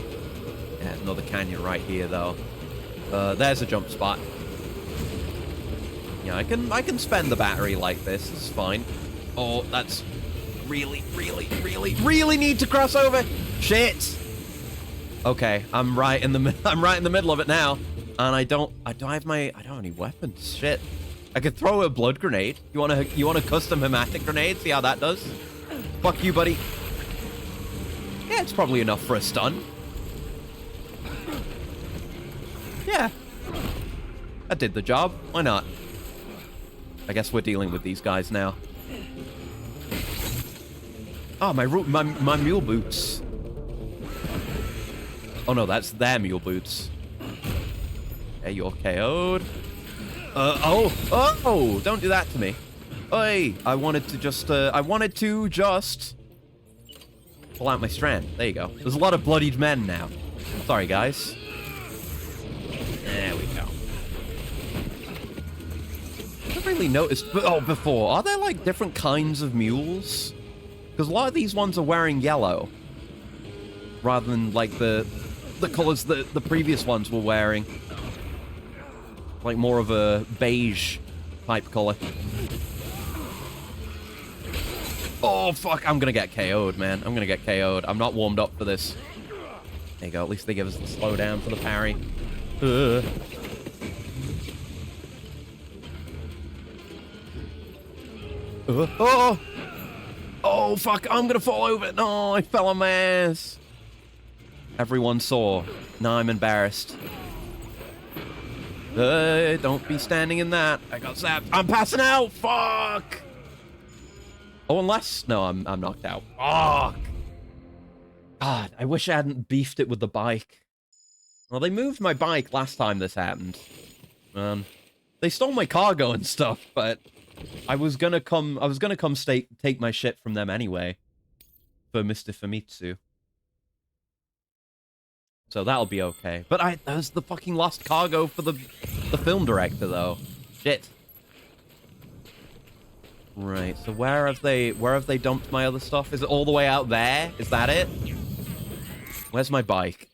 Yeah, there's another canyon right here, though. There's a jump spot. Yeah, I can spend the battery like this. It's fine. Oh, that's really need to cross over. Shit. Okay, I'm right in the middle of it now, and I don't have any weapons. Shit. I could throw a blood grenade. You want a custom hematic grenade? See how that does? Fuck you, buddy. Yeah, it's probably enough for a stun. Yeah. That did the job. Why not? I guess we're dealing with these guys now. Oh, my mule boots. Oh no, that's their mule boots. Yeah, you're KO'd. Oh, don't do that to me. Hey, I wanted to just pull out my strand. There you go. There's a lot of bloodied men now. Sorry, guys. There we go. I haven't really noticed before. Are there, like, different kinds of mules? Because a lot of these ones are wearing yellow. Rather than, like, the colors that the previous ones were wearing. Like, more of a beige type color. Oh, fuck. I'm gonna get KO'd, man. I'm gonna get KO'd. I'm not warmed up for this. There you go. At least they give us the slowdown for the parry. Oh, fuck. I'm gonna fall over. No, I fell on my ass. Everyone saw. Now I'm embarrassed. Don't be standing in that. I got zapped. I'm passing out. Fuck. Oh, unless... No, I'm knocked out. Fuck. God, I wish I hadn't beefed it with the bike. Well, they moved my bike last time this happened. They stole my cargo and stuff, but I was gonna come take my shit from them anyway. For Mr. Famitsu. So that'll be okay. But there's the fucking lost cargo for the film director, though. Shit. Right, so where have they dumped my other stuff? Is it all the way out there? Is that it? Where's my bike?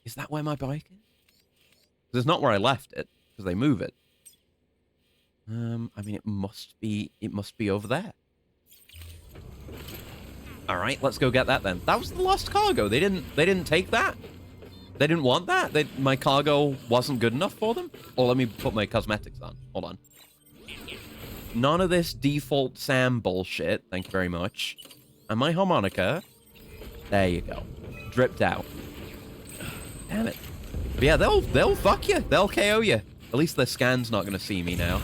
Is that where my bike is? Because it's not where I left it, because they move it. I mean, it must be over there. All right, let's go get that then. That was the lost cargo. They didn't take that. They didn't want that. My cargo wasn't good enough for them. Or let me put my cosmetics on. Hold on. None of this default Sam bullshit. Thank you very much. And my harmonica. There you go. Dripped out. Damn it. But yeah, they'll fuck you. They'll KO you. At least their scan's not gonna see me now.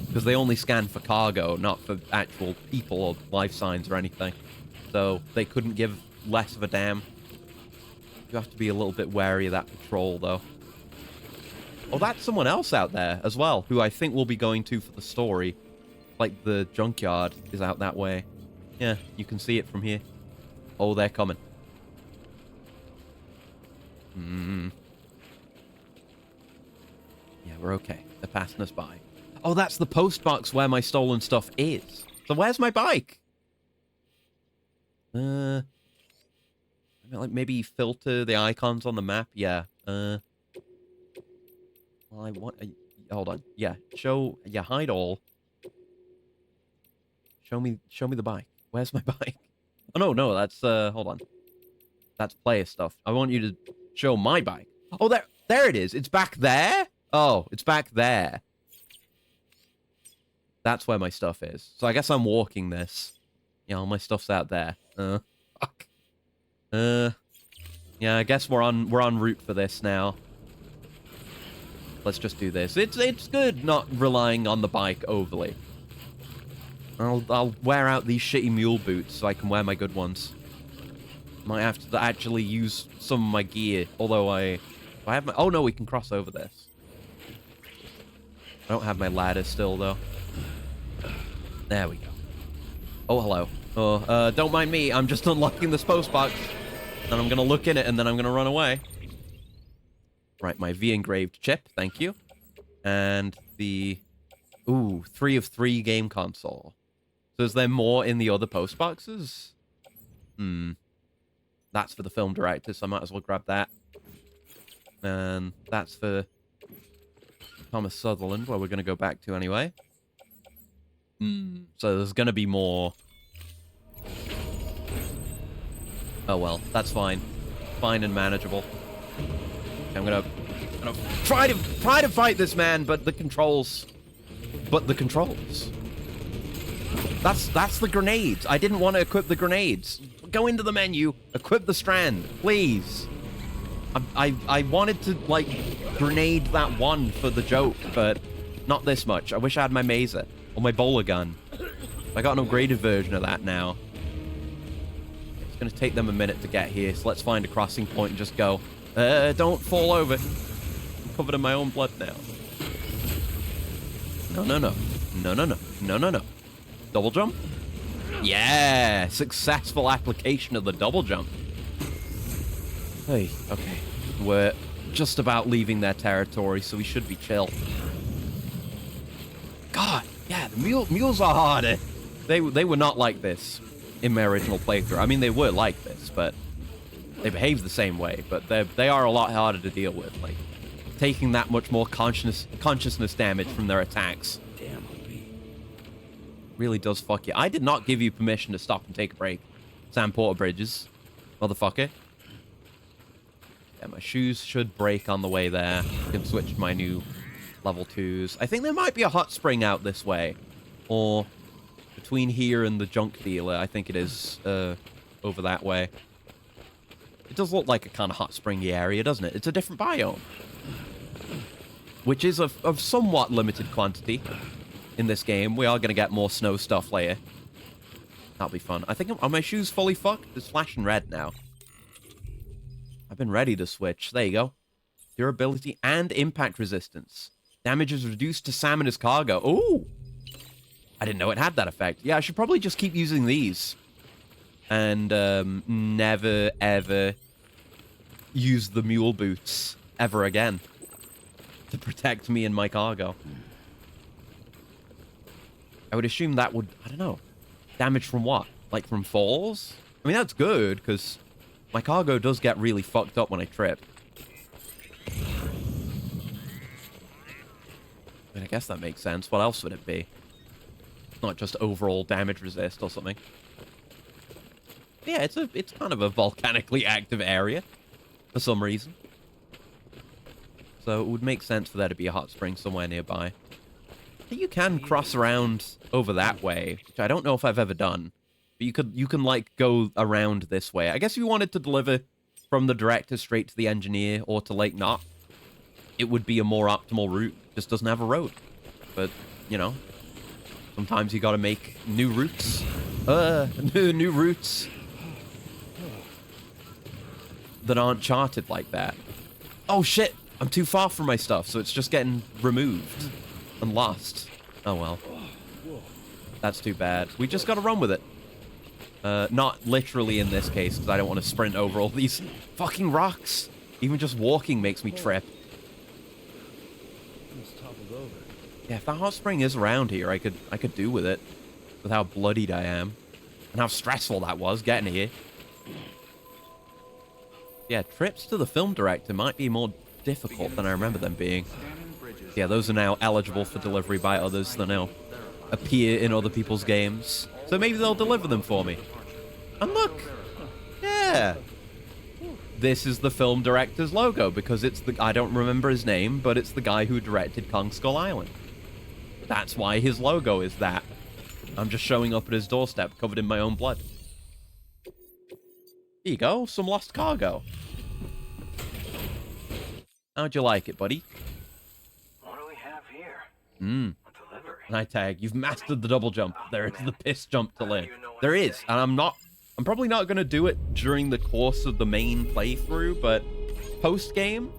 Because they only scan for cargo, not for actual people or life signs or anything. So they couldn't give less of a damn. You have to be a little bit wary of that patrol, though. Oh, that's someone else out there as well, who I think we'll be going to for the story. Like, the junkyard is out that way. Yeah, you can see it from here. Oh, they're coming. Yeah, we're okay. They're passing us by. Oh, that's the post box where my stolen stuff is. So where's my bike? Like maybe filter the icons on the map. Yeah. Well, I want. Hold on. Yeah. Hide all. Show me the bike. Where's my bike? Oh no, that's hold on. That's player stuff. I want you to show my bike. Oh, there it is. It's back there. Oh, it's back there. That's where my stuff is. So I guess I'm walking this. Yeah, all my stuff's out there. Fuck. Yeah, I guess we're on route for this now. Let's just do this. It's good not relying on the bike overly. I'll wear out these shitty mule boots so I can wear my good ones. Might have to actually use some of my gear, although I have my... Oh no, we can cross over this. I don't have my ladder still though. There we go. Oh, hello. Oh, don't mind me. I'm just unlocking this post box. And I'm gonna look in it and then I'm gonna run away. Right, my V-engraved chip, thank you. And the... Ooh, 3 of 3 game console. So is there more in the other post boxes? That's for the film director, so I might as well grab that. And that's for Thomas Sutherland, where we're going to go back to anyway. So there's going to be more. Oh well, that's fine. Fine and manageable. I'm gonna try to fight this man, but the controls. That's the grenades. I didn't want to equip the grenades. Go into the menu, equip the strand, please. I wanted to, like, grenade that one for the joke, but not this much. I wish I had my mazer or my bowler gun. I got an upgraded version of that now. It's going to take them a minute to get here, so let's find a crossing point and just go. Don't fall over. I'm covered in my own blood now. No. Double jump? Yeah! Successful application of the double jump. Hey, okay. We're just about leaving their territory, so we should be chill. God, yeah, the mules are harder. They were not like this in my original playthrough. I mean, they were like this, but they behave the same way. But they are a lot harder to deal with, like taking that much more consciousness damage from their attacks. Really does fuck you. I did not give you permission to stop and take a break. Sam Porter Bridges. Motherfucker. Yeah, my shoes should break on the way there. I can switch to my new level 2s. I think there might be a hot spring out this way. Or between here and the junk dealer. I think it is over that way. It does look like a kind of hot springy area, doesn't it? It's a different biome. Which is of somewhat limited quantity. In this game, we are going to get more snow stuff later. That'll be fun. I think, are my shoes fully fucked? It's flashing red now. I've been ready to switch. There you go. Durability and impact resistance. Damage is reduced to Sam and his cargo. Ooh! I didn't know it had that effect. Yeah, I should probably just keep using these. And never, ever use the mule boots ever again. To protect me and my cargo. I would assume that would, I don't know, damage from what? Like from falls? I mean, that's good, because my cargo does get really fucked up when I trip. I mean, I guess that makes sense. What else would it be? Not just overall damage resist or something. Yeah, it's kind of a volcanically active area, for some reason. So it would make sense for there to be a hot spring somewhere nearby. You can cross around over that way, which I don't know if I've ever done. But you can like go around this way. I guess if you wanted to deliver from the director straight to the engineer or to Lake Knot, it would be a more optimal route. Just doesn't have a road. But, you know, sometimes you gotta make new routes. New routes that aren't charted like that. Oh shit! I'm too far from my stuff, so it's just getting removed. And lost. Oh well. That's too bad. We just gotta run with it. Not literally in this case, because I don't want to sprint over all these fucking rocks. Even just walking makes me trip. Yeah, if that hot spring is around here, I could do with it. With how bloodied I am. And how stressful that was, getting here. Yeah, trips to the film director might be more difficult than I remember them being. Yeah, those are now eligible for delivery by others that now appear in other people's games. So maybe they'll deliver them for me. And look! Yeah! This is the film director's logo, because it's the... I don't remember his name, but it's the guy who directed Kong Skull Island. That's why his logo is that. I'm just showing up at his doorstep covered in my own blood. Here you go, some lost cargo. How'd you like it, buddy? What do we have here? A delivery. Night tag, you've mastered the double jump. There is the piss jump to learn. even know what There to is, say. and I'm probably not going to do it during the course of the main playthrough, but post-game,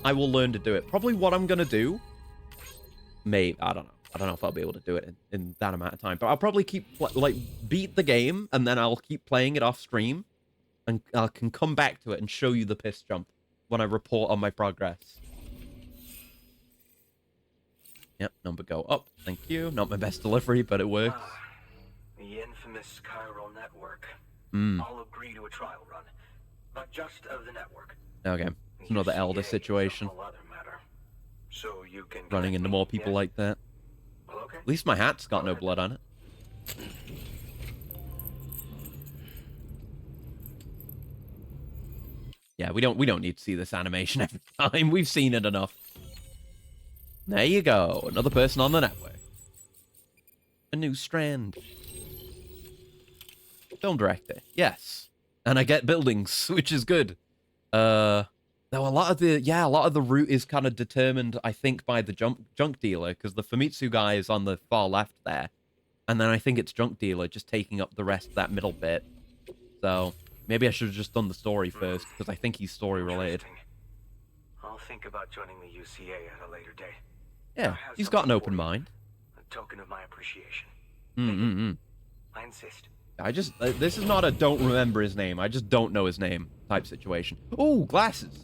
I will learn to do it. Probably what I'm going to do, maybe, I don't know. I don't know if I'll be able to do it in that amount of time, but I'll probably keep, like, beat the game, and then I'll keep playing it off stream, and I can come back to it and show you the piss jump when I report on my progress. Yep, number go up. Thank you. Not my best delivery, but it works. The infamous chiral network. Hmm. I'll agree to a trial run, but just of the network. Okay. It's another UCA Elder is a situation. whole other matter. So you can Running connect into me, more people yes? like that. Well, okay. At least my hat's got no blood on it. Yeah, we don't need to see this animation every time. We've seen it enough. There you go. Another person on the network. A new strand. Film director. Yes. And I get buildings, which is good. Though a lot of the route is kind of determined, I think, by the junk dealer, because the Famitsu guy is on the far left there. And then I think it's junk dealer just taking up the rest of that middle bit. So maybe I should have just done the story first, because I think he's story related. Interesting. I'll think about joining the UCA at a later date. Yeah, he's got an open mind. A token of my appreciation. I insist. I just, this is not a don't remember his name. I just don't know his name type situation. Oh, glasses.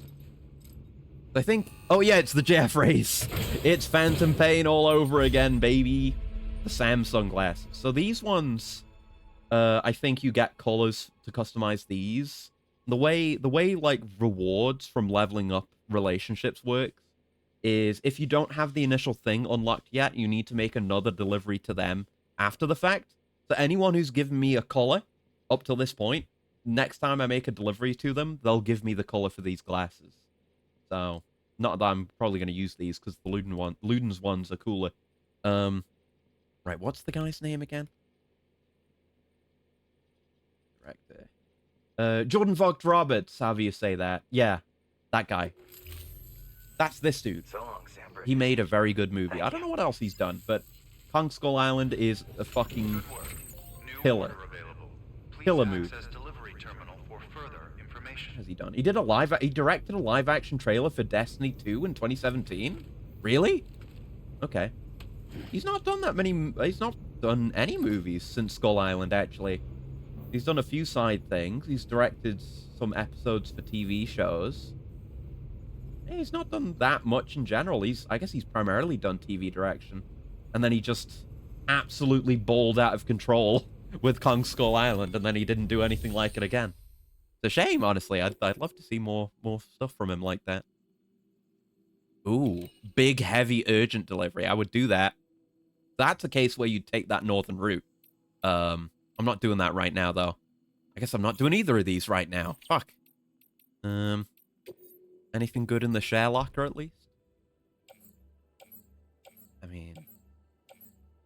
I think, oh yeah, it's the JF race. It's Phantom Pain all over again, baby. The Samsung glasses. So these ones, I think you get colors to customize these. The way like rewards from leveling up relationships works is if you don't have the initial thing unlocked yet, you need to make another delivery to them after the fact. So anyone who's given me a color up till this point, next time I make a delivery to them, they'll give me the color for these glasses. So, not that I'm probably going to use these, because the Luden's ones are cooler. Right, what's the guy's name again? Director. Jordan Vogt Roberts, however you say that. Yeah, that guy. That's this dude. So long, Sandberg. He made a very good movie. I don't know what else he's done, but Kong Skull Island is a fucking Good work. New Killer. order available. Please Killer movie. access delivery terminal for further information. What has he done? He directed a live action trailer for Destiny 2 in 2017? Really? Okay. He's not done that many, he's not done any movies since Skull Island, actually. He's done a few side things. He's directed some episodes for TV shows. He's not done that much in general. I guess he's primarily done TV direction. And then he just absolutely bowled out of control with Kong Skull Island, and then he didn't do anything like it again. It's a shame, honestly. I'd love to see more stuff from him like that. Ooh, big, heavy, urgent delivery. I would do that. That's a case where you take that northern route. I'm not doing that right now, though. I guess I'm not doing either of these right now. Fuck. Anything good in the share locker, at least? I mean...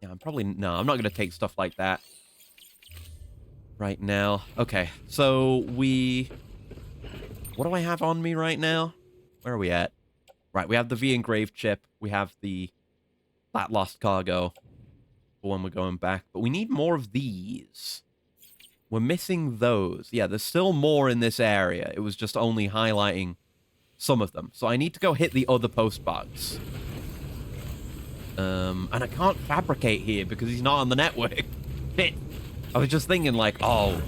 yeah, no, I'm not going to take stuff like that right now. Okay, so what do I have on me right now? Where are we at? Right, we have the V engraved chip. We have that lost cargo for when we're going back. But we need more of these. We're missing those. Yeah, there's still more in this area. It was just only highlighting some of them. So I need to go hit the other postbox. And I can't fabricate here because he's not on the network. Shit. I was just thinking like, oh,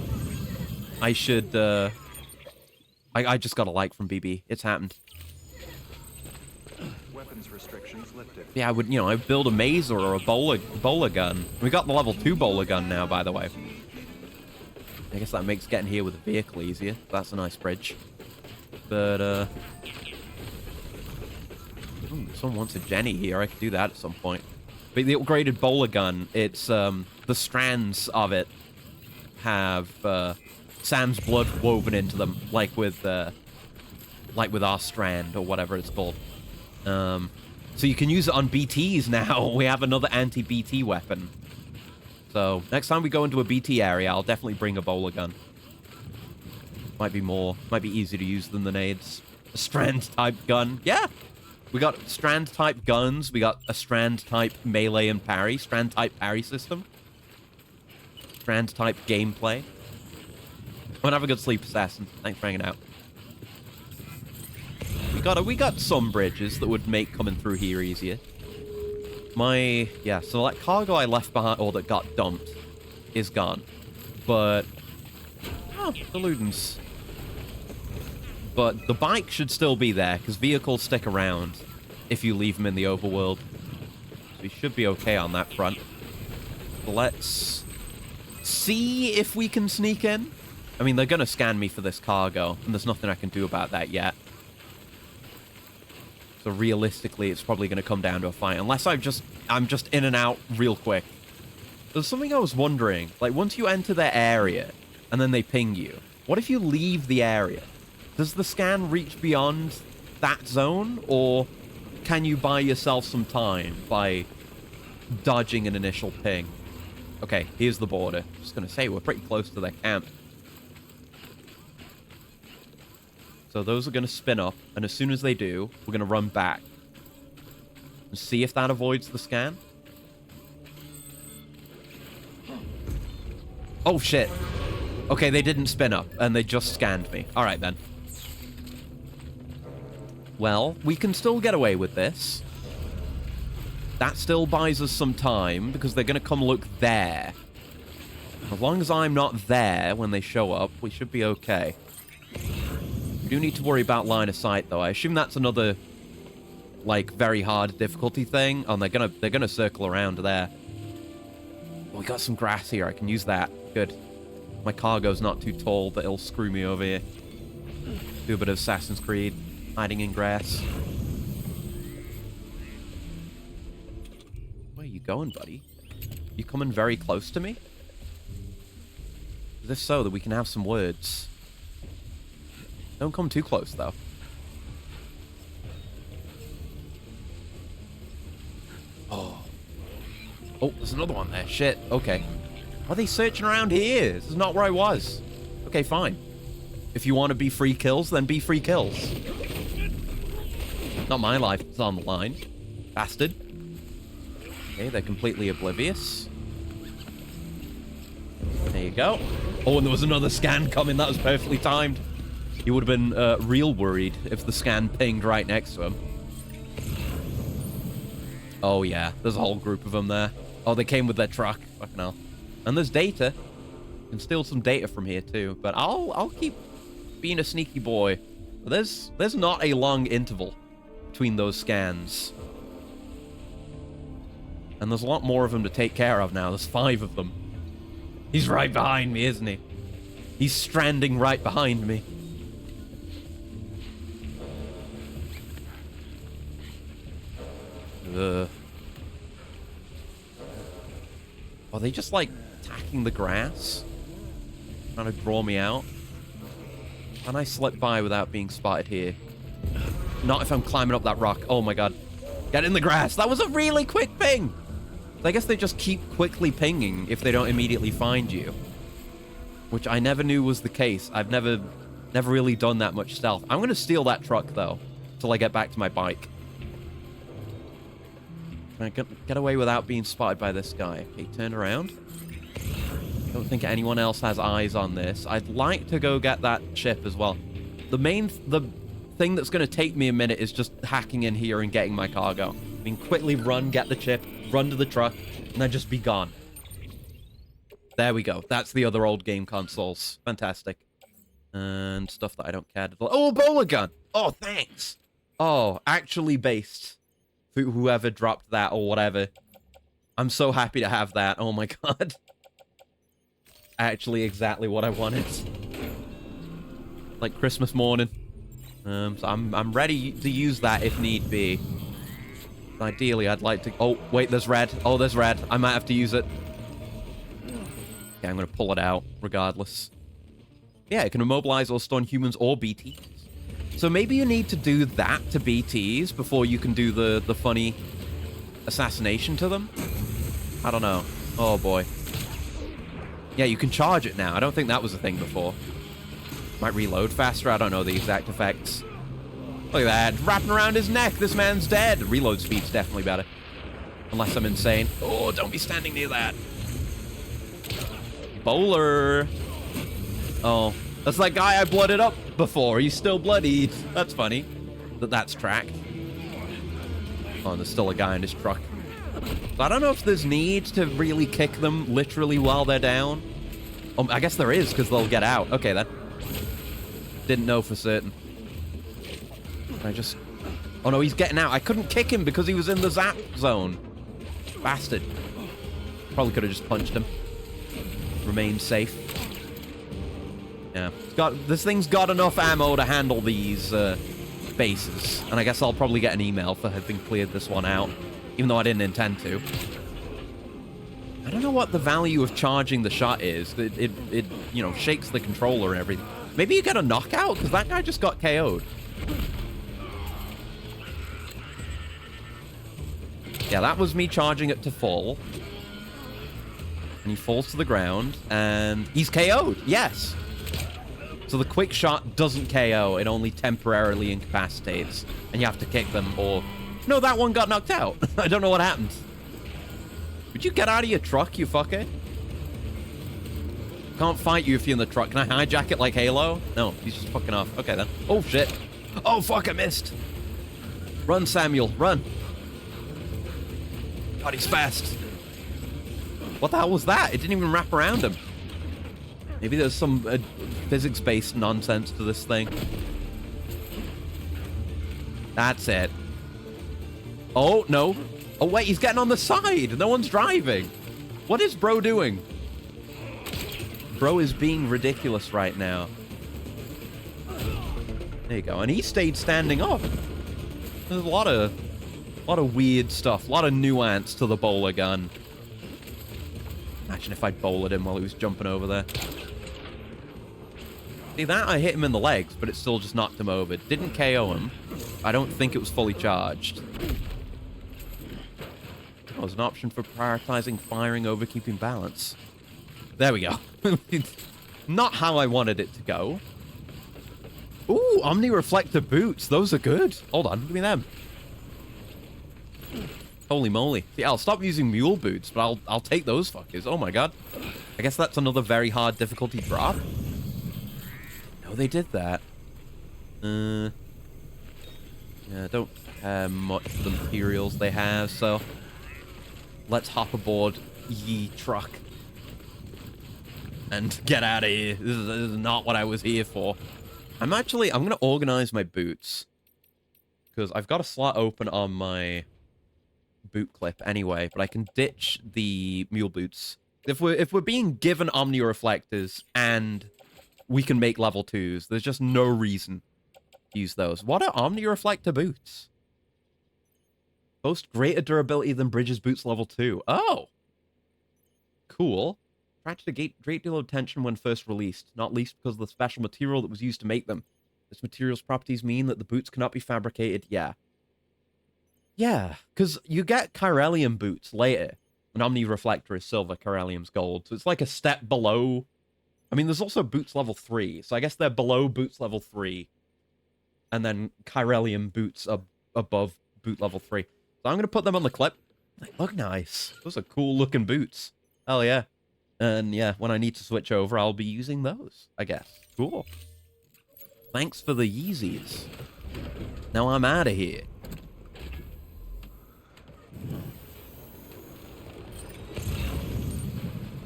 I should, I just got a like from BB. It's happened. Weapons restrictions lifted. Yeah, I'd build a mazer or a bowler gun. We got the level 2 bowler gun now, by the way. I guess that makes getting here with a vehicle easier. That's a nice bridge. But, ooh, someone wants a Jenny here. I could do that at some point. But the upgraded bowler gun, it's, the strands of it have, Sam's blood woven into them, like with our strand, or whatever it's called. So you can use it on BTs now. We have another anti-BT weapon. So next time we go into a BT area, I'll definitely bring a bowler gun. Might be easier to use than the nades. A strand-type gun. Yeah! We got strand-type guns. We got a strand-type melee and parry. Strand-type parry system. Strand-type gameplay. I'm gonna have a good sleep, Assassin. Thanks for hanging out. We got some bridges that would make coming through here easier. So that cargo I left behind, or that got dumped, is gone. But, the Ludens. But the bike should still be there, because vehicles stick around if you leave them in the overworld. So we should be okay on that front. But let's see if we can sneak in. I mean, they're going to scan me for this cargo, and there's nothing I can do about that yet. So realistically, it's probably going to come down to a fight, unless I'm just in and out real quick. There's something I was wondering. Like, once you enter their area, and then they ping you, what if you leave the area? Does the scan reach beyond that zone, or can you buy yourself some time by dodging an initial ping? Okay, here's the border. Just going to say, we're pretty close to their camp. So those are going to spin up, and as soon as they do, we're going to run back. And see if that avoids the scan. Oh, shit. Okay, they didn't spin up, and they just scanned me. Alright, then. Well, we can still get away with this. That still buys us some time, because they're going to come look there. As long as I'm not there when they show up, we should be okay. We do need to worry about line of sight, though. I assume that's another, like, very hard difficulty thing. Oh, and they're gonna circle around there. Oh, we got some grass here. I can use that. Good. My cargo's not too tall that it'll screw me over here. Do a bit of Assassin's Creed, hiding in grass. Where are you going, buddy? You coming very close to me? Is this so that we can have some words? Don't come too close, though. Oh. Oh, there's another one there. Shit. Okay. Are they searching around here? This is not where I was. Okay, fine. If you want to be free kills, then be free kills. Not my life. It's on the line. Bastard. Okay, they're completely oblivious. There you go. Oh, and there was another scan coming. That was perfectly timed. He would have been real worried if the scan pinged right next to him. Oh, yeah. There's a whole group of them there. Oh, they came with their truck. Fucking hell. And there's data. You can steal some data from here, too. But I'll keep being a sneaky boy. There's not a long interval between those scans. And there's a lot more of them to take care of now. There's 5 of them. He's right behind me, isn't he? He's stranding right behind me. Are they just, like, attacking the grass? Trying to draw me out? Can I slip by without being spotted here? Not if I'm climbing up that rock. Oh, my God. Get in the grass. That was a really quick ping. I guess they just keep quickly pinging if they don't immediately find you. Which I never knew was the case. I've never really done that much stealth. I'm going to steal that truck, though, till I get back to my bike. Can I get away without being spotted by this guy? Okay, turn around. Don't think anyone else has eyes on this. I'd like to go get that chip as well. The thing that's going to take me a minute is just hacking in here and getting my cargo. I mean, quickly run, get the chip, run to the truck, and then just be gone. There we go. That's the other old game consoles. Fantastic. And stuff that I don't care to... Oh, a bowler gun! Oh, thanks! Oh, actually based. Whoever dropped that or whatever. I'm so happy to have that. Oh my God. Actually exactly what I wanted. Like Christmas morning. So I'm ready to use that if need be. Ideally, I'd like to... Oh, wait, there's red. Oh, there's red. I might have to use it. Okay, I'm going to pull it out regardless. Yeah, it can immobilize or stun humans or BTs. So maybe you need to do that to BTs before you can do the funny assassination to them? I don't know. Oh, boy. Yeah, you can charge it now. I don't think that was a thing before. Might reload faster. I don't know the exact effects. Look at that. Wrapping around his neck. This man's dead. Reload speed's definitely better. Unless I'm insane. Oh, don't be standing near that. Bowler. Oh, that's that guy I blooded up before. He's still bloodied. That's funny. That's tracked. Oh, and there's still a guy in his truck. So I don't know if there's need to really kick them literally while they're down. Oh, I guess there is, because they'll get out. Okay, then. Didn't know for certain. I just... Oh, no, he's getting out. I couldn't kick him because he was in the zap zone. Bastard. Probably could have just punched him. Remain safe. Yeah. This thing's got enough ammo to handle these bases. And I guess I'll probably get an email for having cleared this one out. Even though I didn't intend to. I don't know what the value of charging the shot is. It you know, shakes the controller and everything. Maybe you get a knockout? Because that guy just got KO'd. Yeah, that was me charging it to full. And he falls to the ground. And he's KO'd. Yes. So the quick shot doesn't KO. It only temporarily incapacitates. And you have to kick them or... No, that one got knocked out. I don't know what happened. Would you get out of your truck, you fucker? Can't fight you if you're in the truck. Can I hijack it like Halo? No, he's just fucking off. Okay, then. Oh, shit. Oh, fuck, I missed. Run, Samuel, run. God, he's fast. What the hell was that? It didn't even wrap around him. Maybe there's some physics-based nonsense to this thing. That's it. Oh, no. Oh, wait, he's getting on the side. No one's driving. What is bro doing? Bro is being ridiculous right now. There you go. And he stayed standing up. There's a lot of weird stuff. A lot of nuance to the bowler gun. Imagine if I'd bowled him while he was jumping over there. See, that I hit him in the legs, but it still just knocked him over. It didn't KO him. I don't think it was fully charged. Oh, there's an option for prioritizing firing over keeping balance. There we go. Not how I wanted it to go. Ooh, Omni-Reflector boots. Those are good. Hold on, give me them. Holy moly. Yeah, I'll stop using mule boots, but I'll take those fuckers. Oh my god. I guess that's another very hard difficulty drop. No, they did that. Yeah, I don't care much for the materials they have, so... Let's hop aboard ye truck. And get out of here. This is not what I was here for. I'm going to organize my boots. Because I've got a slot open on my boot clip anyway, but I can ditch the mule boots. If we're being given Omni Reflectors and we can make level 2s, there's just no reason to use those. What are Omni Reflector boots? Boast greater durability than Bridges boots level 2. Oh! Cool. Attracted a great deal of attention when first released, not least because of the special material that was used to make them. This material's properties mean that the boots cannot be fabricated. Yeah. Yeah, because you get Chiralium boots later. An Omni Reflector is silver, Chiralium's gold. So it's like a step below. I mean, there's also boots level 3, so I guess they're below boots level 3. And then Chiralium boots are above boot level 3. So I'm going to put them on the clip. They look nice. Those are cool looking boots. Hell yeah. And yeah, when I need to switch over, I'll be using those, I guess. Cool. Thanks for the Yeezys. Now I'm out of here.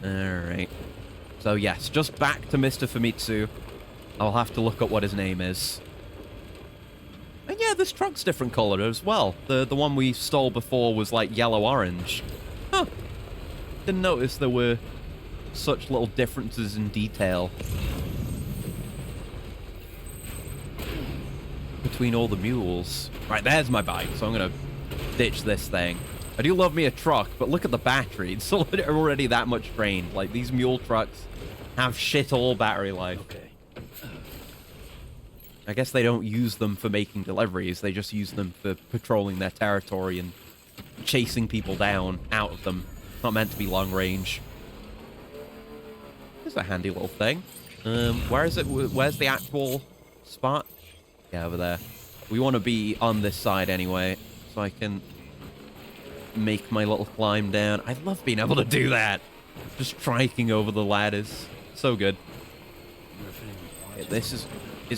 Alright. So yes, just back to Mr. Famitsu. I'll have to look up what his name is. And yeah, this truck's different color as well. The one we stole before was like yellow-orange. Huh. Didn't notice there were such little differences in detail between all the mules. Right, there's my bike, so I'm gonna ditch this thing. I do love me a truck, but look at the battery. It's already that much drained. Like, these mule trucks have shit all battery life. Okay. I guess they don't use them for making deliveries. They just use them for patrolling their territory and chasing people down out of them. It's not meant to be long range. It's a handy little thing. Where is it? Where's the actual spot? Yeah, over there. We want to be on this side anyway, so I can make my little climb down. I love being able to do that. Just striking over the ladders. So good. Okay, this is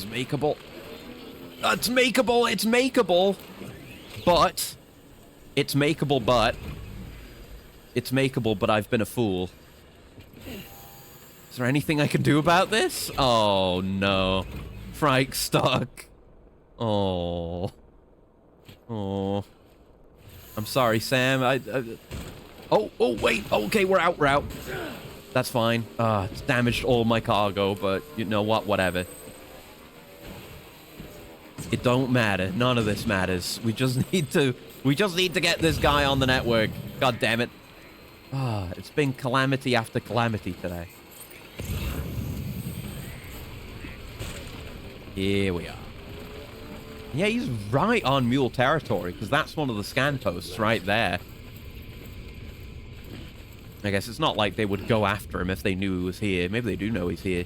makeable. It's makeable. It's makeable. But it's makeable, but it's makeable, but I've been a fool. Is there anything I can do about this? Oh no. Frike stuck. Oh. Oh. I'm sorry, Sam. Oh, wait. Okay, we're out. That's fine. It's damaged all my cargo, but you know what? Whatever. It don't matter. None of this matters. We just need to get this guy on the network. God damn it. It's been calamity after calamity today. Here we are. Yeah, he's right on mule territory, because that's one of the scan posts right there. I guess it's not like they would go after him if they knew he was here. Maybe they do know he's here.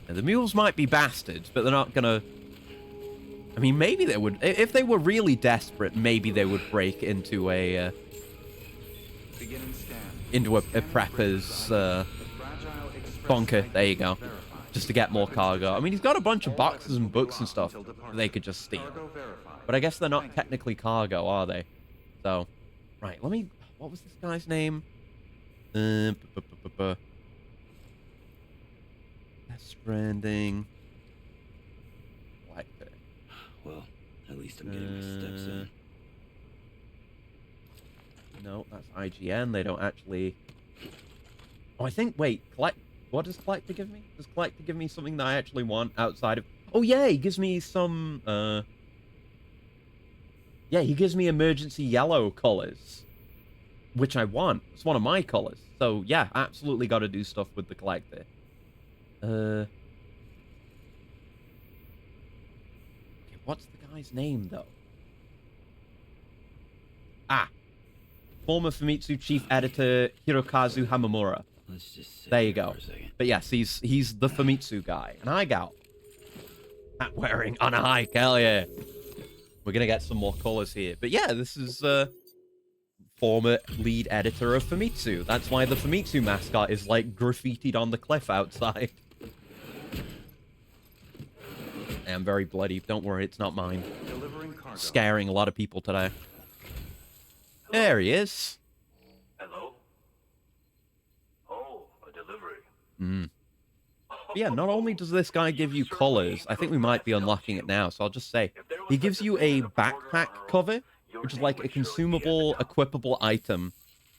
And the mules might be bastards, but they're not gonna... I mean, maybe they would... If they were really desperate, maybe they would break into a... into a prepper's bunker. There you go. Just to get more cargo. I mean, he's got a bunch of boxes and books and stuff they could just steal. But I guess they're not technically cargo, are they? So, right, let me... What was this guy's name? Stranding. Like that. Well, at least I'm getting my steps in. No, that's IGN. They don't actually... Oh, I think... Wait, collect... What does Collector give me? Does Collector give me something that I actually want outside of... Oh, yeah, he gives me some, Yeah, he gives me emergency yellow colors, which I want. It's one of my colors. So, yeah, absolutely got to do stuff with the Collector. Okay, what's the guy's name, though? Ah. Former Famitsu chief editor Hirokazu Hamamura. Let's just sit there you here go. for a second. But yes, he's the Famitsu guy. And I got hat wearing on a hike. Hell yeah. We're gonna get some more colors here. But yeah, this is former lead editor of Famitsu. That's why the Famitsu mascot is like graffitied on the cliff outside. I'm very bloody. Don't worry, it's not mine. Scaring a lot of people today. There he is. Hello? Oh, a delivery. But yeah, not only does this guy give you colors, I think we might be unlocking it now, so I'll just say, he gives you a backpack cover, which is like a consumable, equipable item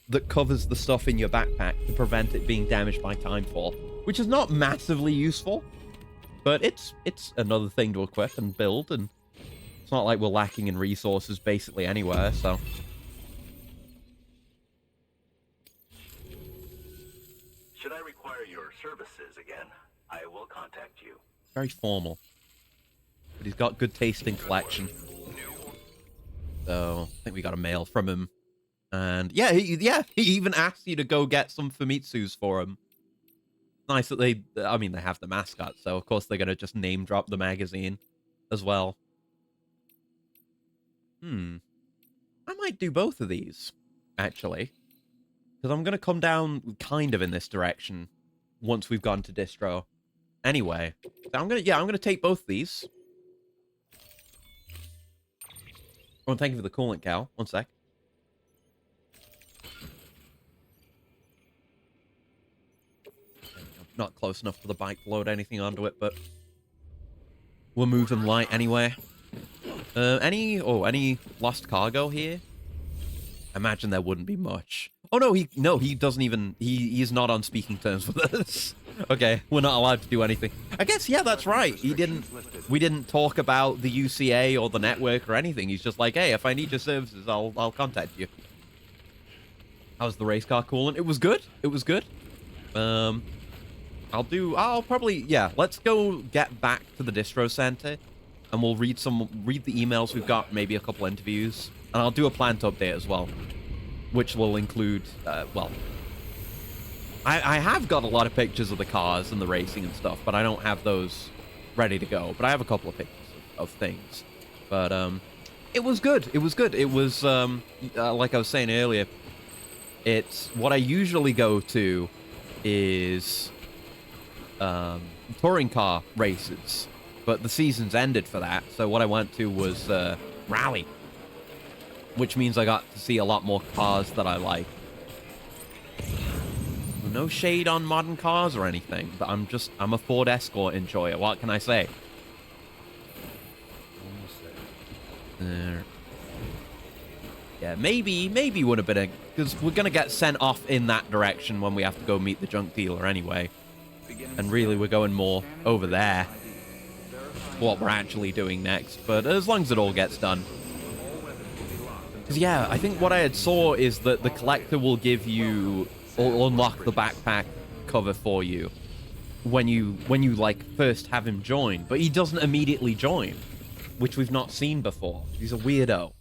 that covers the stuff in your backpack to prevent it being damaged by timefall, which is not massively useful, but it's another thing to equip and build, and it's not like we're lacking in resources basically anywhere, so... Should I require your services again, I will contact you. Very formal. But he's got good taste in collection. So, I think we got a mail from him. And, yeah, he even asked you to go get some Famitsus for him. Nice that they have the mascot, so of course they're going to just name drop the magazine as well. I might do both of these, actually. Because I'm going to come down kind of in this direction once we've gone to distro. Anyway, so I'm going to take both these. Oh, and thank you for the coolant, Cal. One sec. Not close enough for the bike to load anything onto it, but we're moving light anyway. Any lost cargo here? I imagine there wouldn't be much. Oh no, he doesn't even, he's not on speaking terms with us. Okay, we're not allowed to do anything. I guess, yeah, that's right. We didn't talk about the UCA or the network or anything. He's just like, hey, if I need your services, I'll contact you. How's the race car coolant? It was good. It was good. I'll probably, yeah, let's go get back to the distro center and we'll read the emails we've got, maybe a couple interviews, and I'll do a plant update as well, which will include, well, I have got a lot of pictures of the cars and the racing and stuff, but I don't have those ready to go. But I have a couple of pictures of things. But it was good. It was good. It was like I was saying earlier. It's what I usually go to is touring car races, but the season's ended for that. So what I went to was rally, which means I got to see a lot more cars that I like. No shade on modern cars or anything, but I'm a Ford Escort enjoyer. What can I say? Yeah, maybe would have been a... Because we're going to get sent off in that direction when we have to go meet the junk dealer anyway. And really, we're going more over there. What we're actually doing next. But as long as it all gets done. Because, yeah, I think what I had saw is that the collector will give you... or unlock the backpack cover for you when you like first have him join, but he doesn't immediately join, which we've not seen before. He's a weirdo.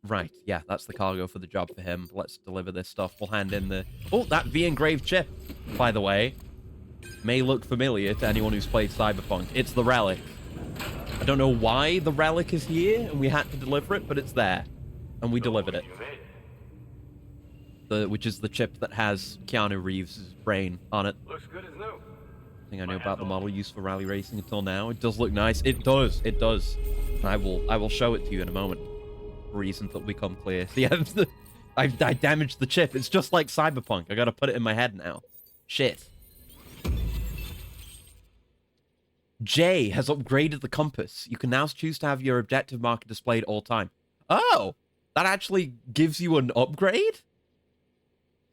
Right, yeah, that's the cargo for the job for him. Let's deliver this stuff. We'll hand in the... Oh, that V-engraved chip, by the way, may look familiar to anyone who's played Cyberpunk. It's the relic. I don't know why the relic is here and we had to deliver it, but it's there. And we delivered it. Which is the chip that has Keanu Reeves' brain on it. Looks good as new. I think I knew about the model used for rally racing until now. It does look nice. It does. It does. And I will show it to you in a moment. Reasons that become clear. So yeah, I damaged the chip. It's just like Cyberpunk. I gotta put it in my head now. Shit. Jay has upgraded the compass. You can now choose to have your objective marker displayed all time. Oh! That actually gives you an upgrade?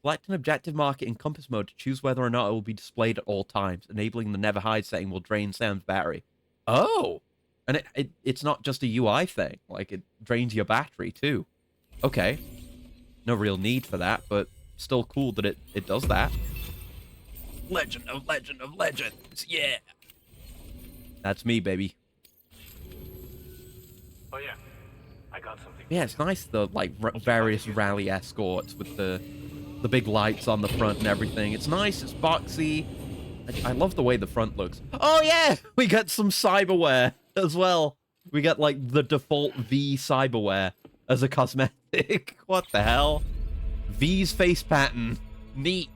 Select an objective marker in compass mode to choose whether or not it will be displayed at all times. Enabling the never hide setting will drain Sam's battery. Oh! And it's not just a UI thing. Like, it drains your battery, too. Okay. No real need for that, but still cool that it does that. Legend of legends. Yeah! That's me, baby. Oh yeah, I got something. Yeah, it's nice, the, like, various rally escorts with the big lights on the front and everything. It's nice, it's boxy. I love the way the front looks. Oh, yeah! We got some cyberware as well. We got, like, the default V cyberware as a cosmetic. What the hell? V's face pattern. Neat.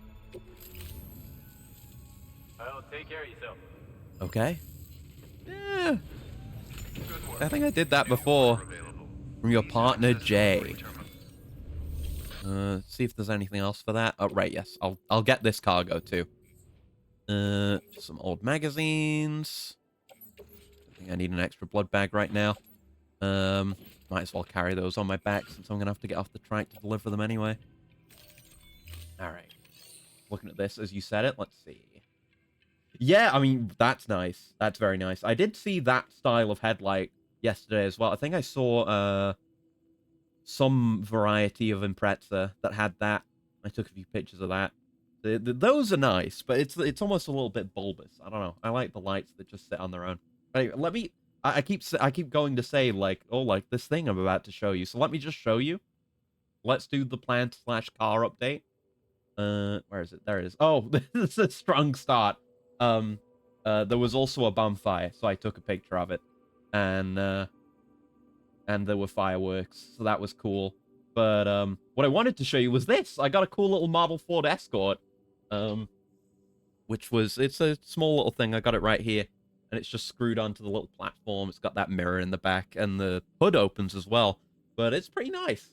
Well, take care of yourself. Okay. Yeah. I think I did that before. From your partner, Jay. See if there's anything else for that. Oh, right, yes. I'll get this cargo, too. Just some old magazines. I think I need an extra blood bag right now. Might as well carry those on my back since I'm going to have to get off the track to deliver them anyway. Alright. Looking at this as you said it, let's see. Yeah, I mean, that's nice. That's very nice. I did see that style of headlight yesterday as well. I think I saw some variety of Impreza that had that. I took a few pictures of that. Those are nice, but it's almost a little bit bulbous. I don't know. I like the lights that just sit on their own. Anyway, let me... I keep going to say, like, oh, like, this thing I'm about to show you. So let me just show you. Let's do the plant/car update. Where is it? There it is. Oh, this is a strong start. There was also a bonfire, so I took a picture of it. And there were fireworks, so that was cool. But, what I wanted to show you was this. I got a cool little Model Ford Escort. Which was... It's a small little thing. I got it right here. And it's just screwed onto the little platform. It's got that mirror in the back, and the hood opens as well. But it's pretty nice.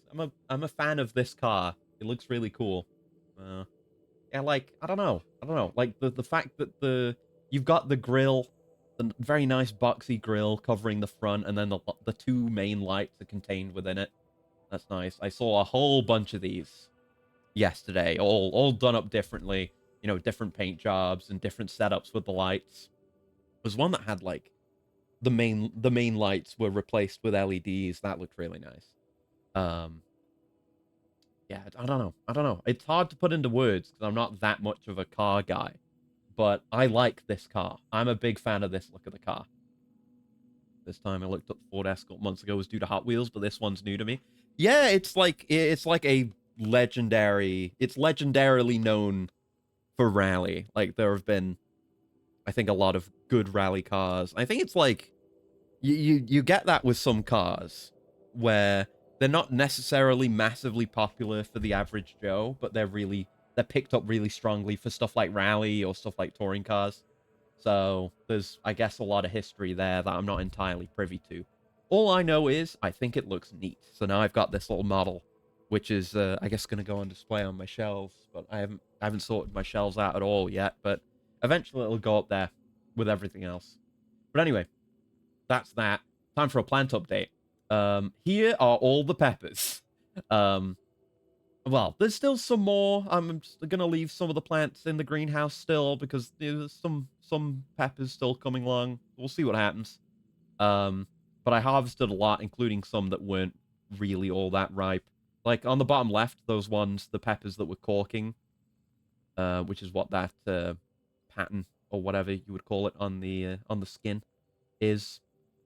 I'm a fan of this car. It looks really cool. Yeah, like, I don't know. Like, the fact that you've got the grill, the very nice boxy grill covering the front, and then the two main lights are contained within it. That's nice. I saw a whole bunch of these yesterday, all done up differently. You know, different paint jobs and different setups with the lights. There was one that had, like, the main lights were replaced with LEDs. That looked really nice. yeah, I don't know. I don't know. It's hard to put into words because I'm not that much of a car guy. But I like this car. I'm a big fan of this look of the car. This time I looked up the Ford Escort months ago was due to Hot Wheels, but this one's new to me. Yeah, it's like a legendary. It's legendarily known for rally. Like there have been, I think, a lot of good rally cars. I think it's like you get that with some cars where they're not necessarily massively popular for the average Joe, but they're picked up really strongly for stuff like rally or stuff like touring cars. So there's, I guess, a lot of history there that I'm not entirely privy to. All I know is I think it looks neat. So now I've got this little model, which is, I guess, going to go on display on my shelves. But I haven't sorted my shelves out at all yet. But eventually it'll go up there with everything else. But anyway, that's that. Time for a plant update. Here are all the peppers. Well, there's still some more. I'm just gonna leave some of the plants in the greenhouse still because there's some peppers still coming along. We'll see what happens. But I harvested a lot, including some that weren't really all that ripe. Like on the bottom left, those ones, the peppers that were corking, which is what that pattern or whatever you would call it on the skin is.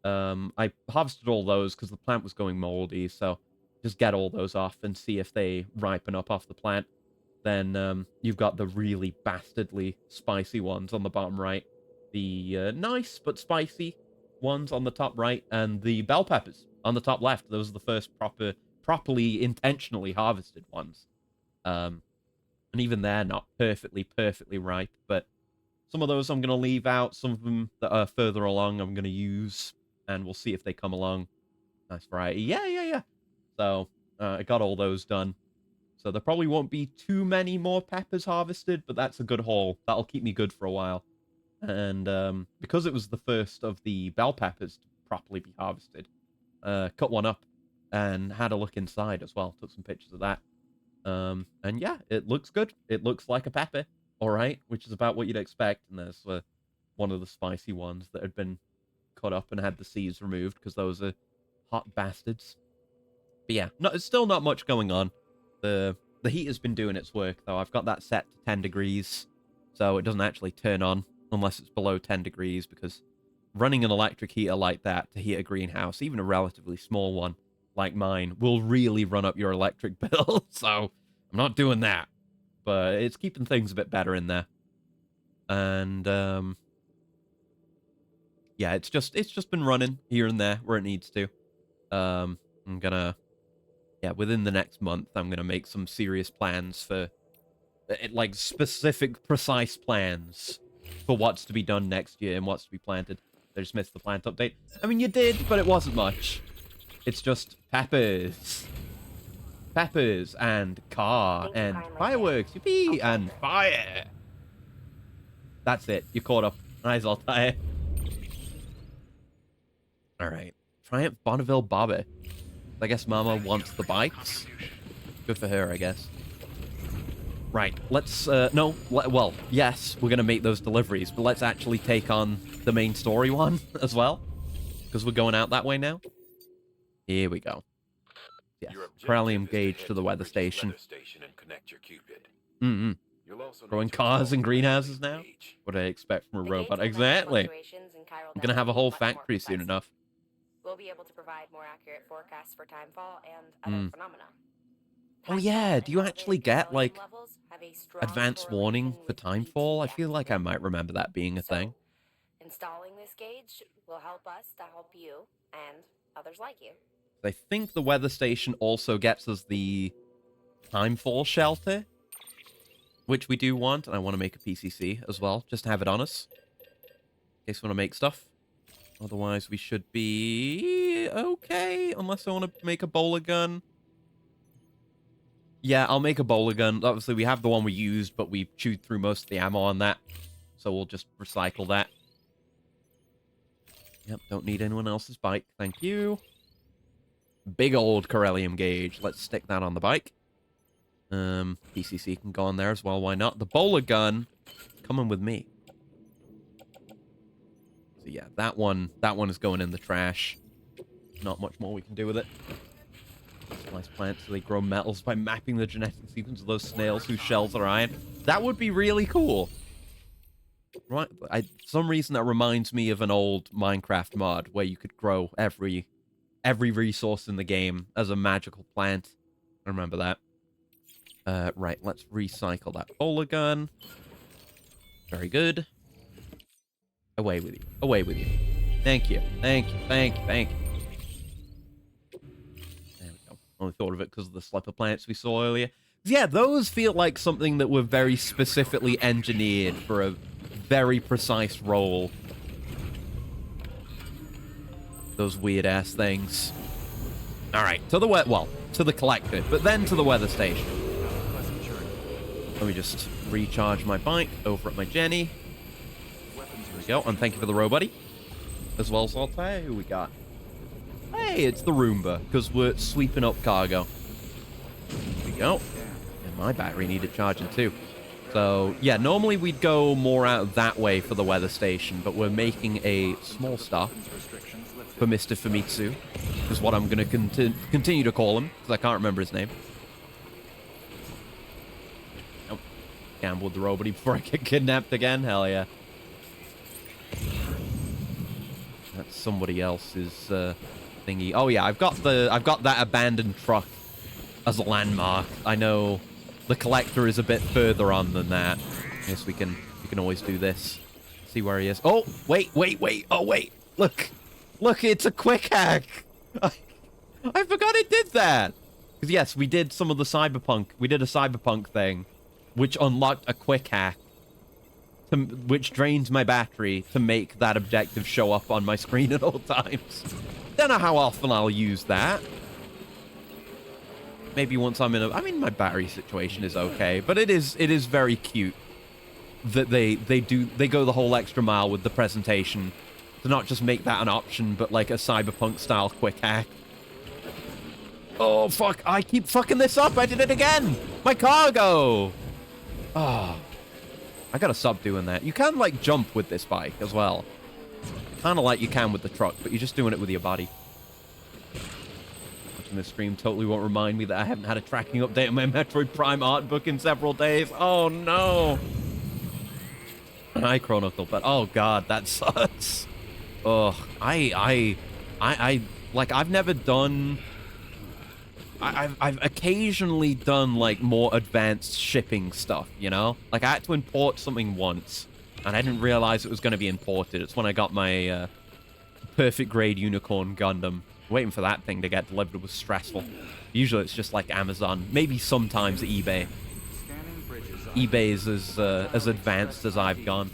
I harvested all those because the plant was going moldy, so just get all those off and see if they ripen up off the plant. Then you've got the really bastardly spicy ones on the bottom right, the nice but spicy ones on the top right, and the bell peppers on the top left. Those are the first properly, intentionally harvested ones. And even they're not perfectly ripe, but some of those I'm going to leave out. Some of them that are further along I'm going to use, and we'll see if they come along. Nice variety. Yeah. So I got all those done. So there probably won't be too many more peppers harvested, but that's a good haul. That'll keep me good for a while. And because it was the first of the bell peppers to properly be harvested, cut one up and had a look inside as well. Took some pictures of that. And yeah, it looks good. It looks like a pepper, all right, which is about what you'd expect. And there's one of the spicy ones that had been cut up and had the seeds removed because those are hot bastards. But yeah, it's still not much going on. The heat has been doing its work, though. I've got that set to 10 degrees, so it doesn't actually turn on unless it's below 10 degrees, because running an electric heater like that to heat a greenhouse, even a relatively small one like mine, will really run up your electric bill. So I'm not doing that. But it's keeping things a bit better in there. And yeah, it's just been running here and there where it needs to. I'm gonna, yeah, within the next month, I'm gonna make some serious plans for, like, specific, precise plans for what's to be done next year and what's to be planted. I just missed the plant update. I mean, you did, but it wasn't much. It's just peppers. Peppers and car and fireworks, yippee, and fire. That's it. You caught up. Eyes all tired. All right. Triumph Bonneville Bobber. I guess Mama wants the bikes. Good for her, I guess. Right. Let's, no. Well, yes, we're going to make those deliveries, but let's actually take on the main story one as well, because we're going out that way now. Here we go. Yes. Corellium gauge to the weather station. Growing cars and greenhouses now? What do I expect from a robot? Exactly. I'm going to have a whole factory soon enough. We'll be able to provide more accurate forecasts for timefall and other phenomena. Oh yeah, do you actually get, like, advanced warning for timefall? I feel like I might remember that being a thing. Installing this gauge will help us to help you and others like you. I think the weather station also gets us the timefall shelter, which we do want, and I want to make a PCC as well, just to have it on us, in case we want to make stuff. Otherwise, we should be okay, unless I want to make a bowler gun. Yeah, I'll make a bowler gun. Obviously, we have the one we used, but we chewed through most of the ammo on that, so we'll just recycle that. Yep, don't need anyone else's bike. Thank you. Big old Corellium gauge. Let's stick that on the bike. PCC can go on there as well. Why not? The bowler gun coming with me. So yeah, that one is going in the trash. Not much more we can do with it. Splice plants so they grow metals by mapping the genetic sequence of those snails whose shells are iron. That would be really cool. Right, for some reason that reminds me of an old Minecraft mod where you could grow every resource in the game as a magical plant. I remember that. Right, let's recycle that bowler gun. Very good. Away with you. Away with you. Thank you. Thank you. Thank you. Thank you. There we go. Only thought of it because of the slipper plants we saw earlier. Yeah, those feel like something that were very specifically engineered for a very precise role. Those weird-ass things. Alright, to the collector, but then to the weather station. Let me just recharge my bike over at my Jenny. There we go, and thank you for the robuddy. As well as I'll tell you who we got. Hey, it's the Roomba, because we're sweeping up cargo. There we go. And my battery needed charging too. So, yeah, normally we'd go more out that way for the weather station, but we're making a small stop for Mr. Famitsu, is what I'm going to continue to call him, because I can't remember his name. Nope. Gambled the robot before I get kidnapped again? Hell yeah. That's somebody else's thingy. Oh yeah, I've got that abandoned truck as a landmark. I know the collector is a bit further on than that. I guess we can always do this. See where he is. Oh, wait. Oh, wait. Look, it's a quick hack. I forgot it did that. Because yes, we did some of the cyberpunk. We did a cyberpunk thing, which unlocked a quick hack, which drains my battery to make that objective show up on my screen at all times. Don't know how often I'll use that. Maybe once I'm in a... I mean, my battery situation is okay, but it is very cute that they go the whole extra mile with the presentation to not just make that an option, but like a cyberpunk-style quick hack. Oh, fuck. I keep fucking this up. I did it again. My cargo. Oh. I gotta stop doing that. You can, like, jump with this bike as well. Kind of like you can with the truck, but you're just doing it with your body. Watching this stream totally won't remind me that I haven't had a tracking update on my Metroid Prime art book in several days. Oh, no. Hi, Chronicle, but oh, God, that sucks. Ugh. I've never done... I've occasionally done, like, more advanced shipping stuff, you know? Like, I had to import something once, and I didn't realize it was going to be imported. It's when I got my perfect grade unicorn Gundam. Waiting for that thing to get delivered was stressful. Usually it's just like Amazon. Maybe sometimes eBay. eBay is as advanced as I've gone.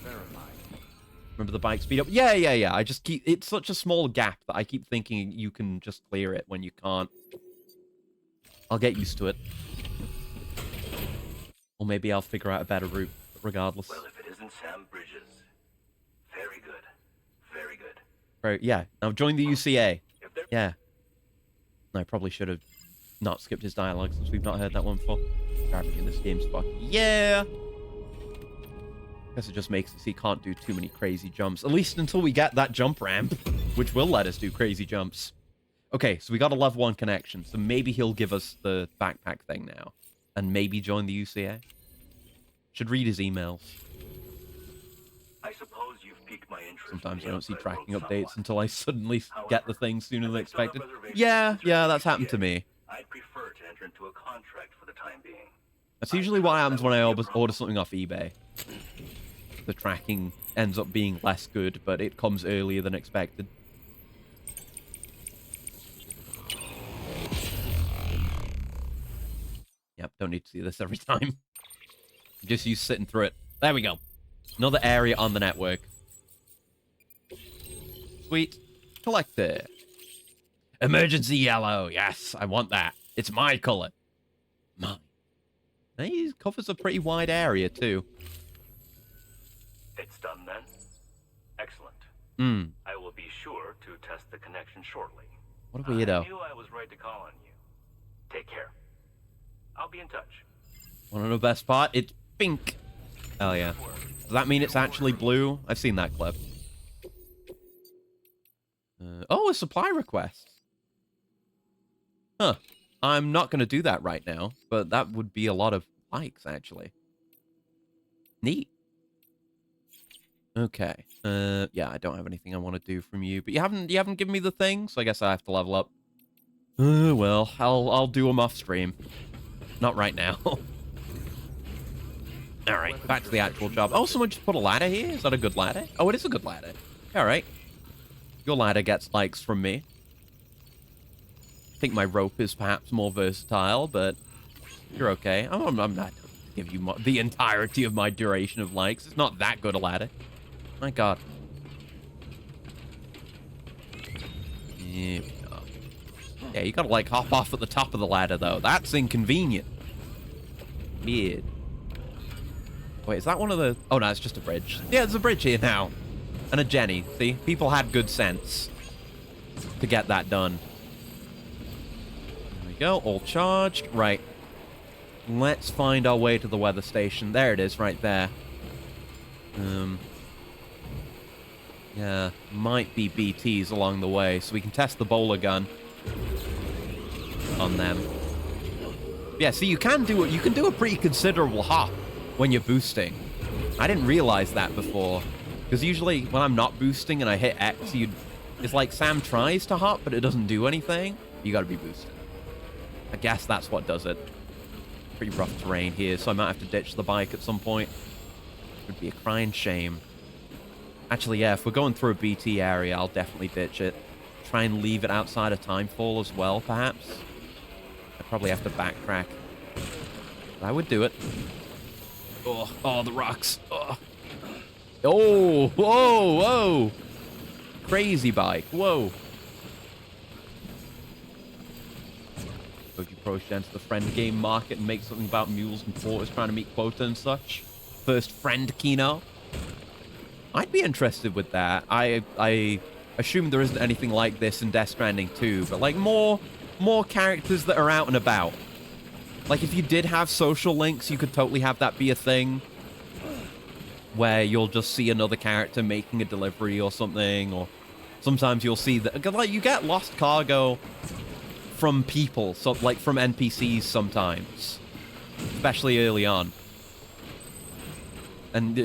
Remember the bike speed up? Yeah. I just keep... It's such a small gap that I keep thinking you can just clear it when you can't. I'll get used to it. Or maybe I'll figure out a better route, regardless. Well, if it isn't Sam Bridges. Very good. Very good. Right, yeah. Now join the UCA. Yeah. I probably should have not skipped his dialogue since we've not heard that one before. Traffic in this game's fuck. Yeah! Guess it just makes it so you can't do too many crazy jumps. At least until we get that jump ramp, which will let us do crazy jumps. Okay, so we got a level 1 connection, so maybe he'll give us the backpack thing now. And maybe join the UCA. Should read his emails. I suppose you've piqued my interest. Sometimes I don't see tracking updates until I suddenly get the thing sooner than expected. Yeah, that's happened to me. I'd prefer to enter into a contract for the time being. That's usually what happens when I order something off eBay. The tracking ends up being less good, but it comes earlier than expected. Yep, don't need to see this every time. Just use sitting through it. There we go. Another area on the network. Sweet. Collector. Emergency yellow. Yes, I want that. It's my color. Mine. He covers a pretty wide area, too. It's done then? Excellent. I will be sure to test the connection shortly. What a weirdo. I knew I was right to call on you. Take care. I'll be in touch. Want to know the best part? It's pink. Hell yeah. Does that mean it's actually blue? I've seen that clip. Oh, a supply request. Huh. I'm not going to do that right now, but that would be a lot of likes, actually. Neat. Okay. Yeah, I don't have anything I want to do from you, but you haven't given me the thing, so I guess I have to level up. Well, I'll do them off stream. Not right now. All right, back to the actual job. Oh, someone just put a ladder here? Is that a good ladder? Oh, it is a good ladder. All right. Your ladder gets likes from me. I think my rope is perhaps more versatile, but you're okay. I'm not going to give you the entirety of my duration of likes. It's not that good a ladder. My God. Here we go. Yeah, you gotta, like, hop off at the top of the ladder, though. That's inconvenient. Weird. Wait, is that one of the... Oh, no, it's just a bridge. Yeah, there's a bridge here now. And a Jenny. See? People had good sense to get that done. There we go. All charged. Right. Let's find our way to the weather station. There it is, right there. Yeah, might be BTs along the way, so we can test the bowler gun on them. Yeah, see, you can do it. You can do a pretty considerable hop when you're boosting. I didn't realize that before, because usually when I'm not boosting and I hit X, it's like Sam tries to hop, but it doesn't do anything. You got to be boosting. I guess that's what does it. Pretty rough terrain here, so I might have to ditch the bike at some point. Would be a crying shame. Actually, yeah, if we're going through a BT area, I'll definitely ditch it. Try and leave it outside of Timefall as well, perhaps. I probably have to backtrack. But I would do it. Oh, the rocks. Oh, whoa, whoa. Crazy bike. Whoa. HAWG approached into the friend game market and make something about mules and porters trying to meet quota and such. First friend Kino. I'd be interested with that. I assume there isn't anything like this in Death Stranding 2, but like more characters that are out and about. Like if you did have social links, you could totally have that be a thing where you'll just see another character making a delivery or something, or sometimes you'll see that, like, you get lost cargo from people, so like from NPCs sometimes, especially early on. And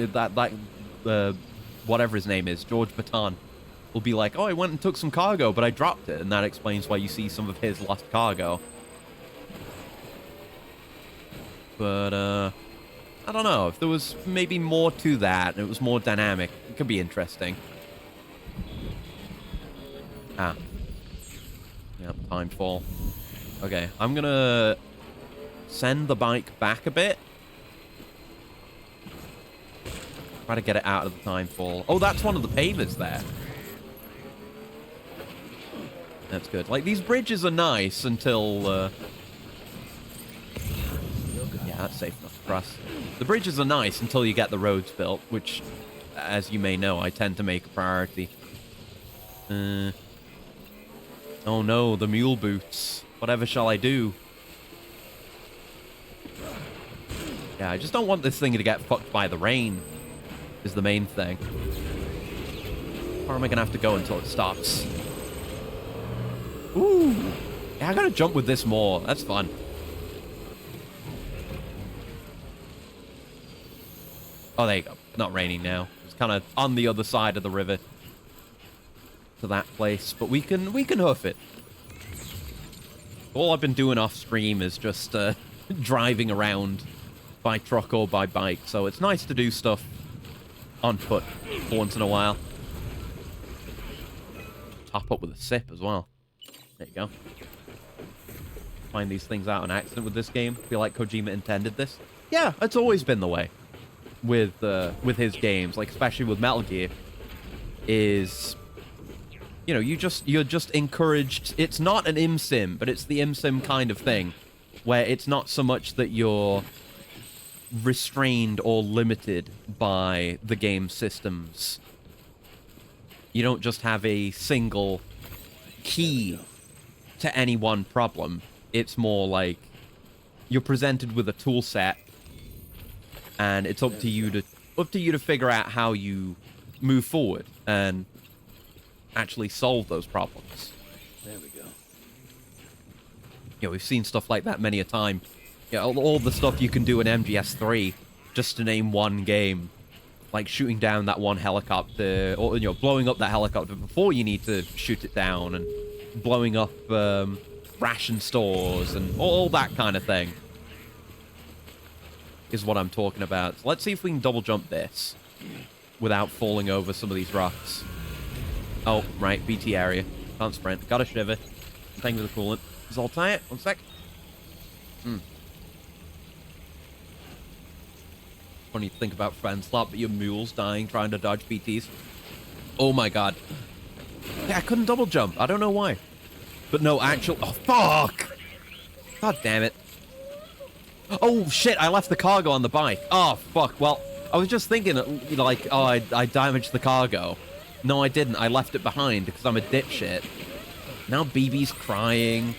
whatever his name is, George Baton, will be like, oh, I went and took some cargo, but I dropped it. And that explains why you see some of his lost cargo. But, I don't know. If there was maybe more to that, and it was more dynamic, it could be interesting. Ah. Yep, Timefall. Okay, I'm gonna send the bike back a bit. Try to get it out of the Timefall. Oh, that's one of the pavers there. That's good. Like, these bridges are nice until, yeah, that's safe enough to cross. The bridges are nice until you get the roads built, which, as you may know, I tend to make a priority. Oh no, the mule boots. Whatever shall I do? Yeah, I just don't want this thing to get fucked by the rain. Is the main thing. Or am I gonna have to go until it stops? Ooh. Yeah, I gotta jump with this more. That's fun. Oh, there you go. Not raining now. It's kind of on the other side of the river to that place, but we can hoof it. All I've been doing off stream is just driving around by truck or by bike, so it's nice to do stuff on foot once in a while. Top up with a sip as well. There you go. Find these things out on accident with this game. Feel like Kojima intended this. Yeah, it's always been the way with his games, like especially with Metal Gear. Is, you know, you're just encouraged. It's not an ImSim, but it's the ImSim kind of thing, where it's not so much that you're restrained or limited by the game systems. You don't just have a single key to any one problem. It's more like you're presented with a tool set, and it's up to you to figure out how you move forward and actually solve those problems. There we go. You know, we've seen stuff like that many a time. You know, all the stuff you can do in MGS3, just to name one game. Like shooting down that one helicopter, or, you know, blowing up that helicopter before you need to shoot it down, and blowing up ration stores, and all that kind of thing. Is what I'm talking about. So let's see if we can double jump this without falling over some of these rocks. Oh, right, BT area. Can't sprint. Gotta shiver. Thank you for the coolant. Is all tight? 1 sec. Funny to think about friend slap, but your mule's dying trying to dodge BTs. Oh my god. Yeah, I couldn't double jump. I don't know why. But no, actual... Oh, fuck! God damn it. Oh, shit, I left the cargo on the bike. Oh, fuck. Well, I was just thinking, like, oh, I damaged the cargo. No, I didn't. I left it behind because I'm a dipshit. Now BB's crying.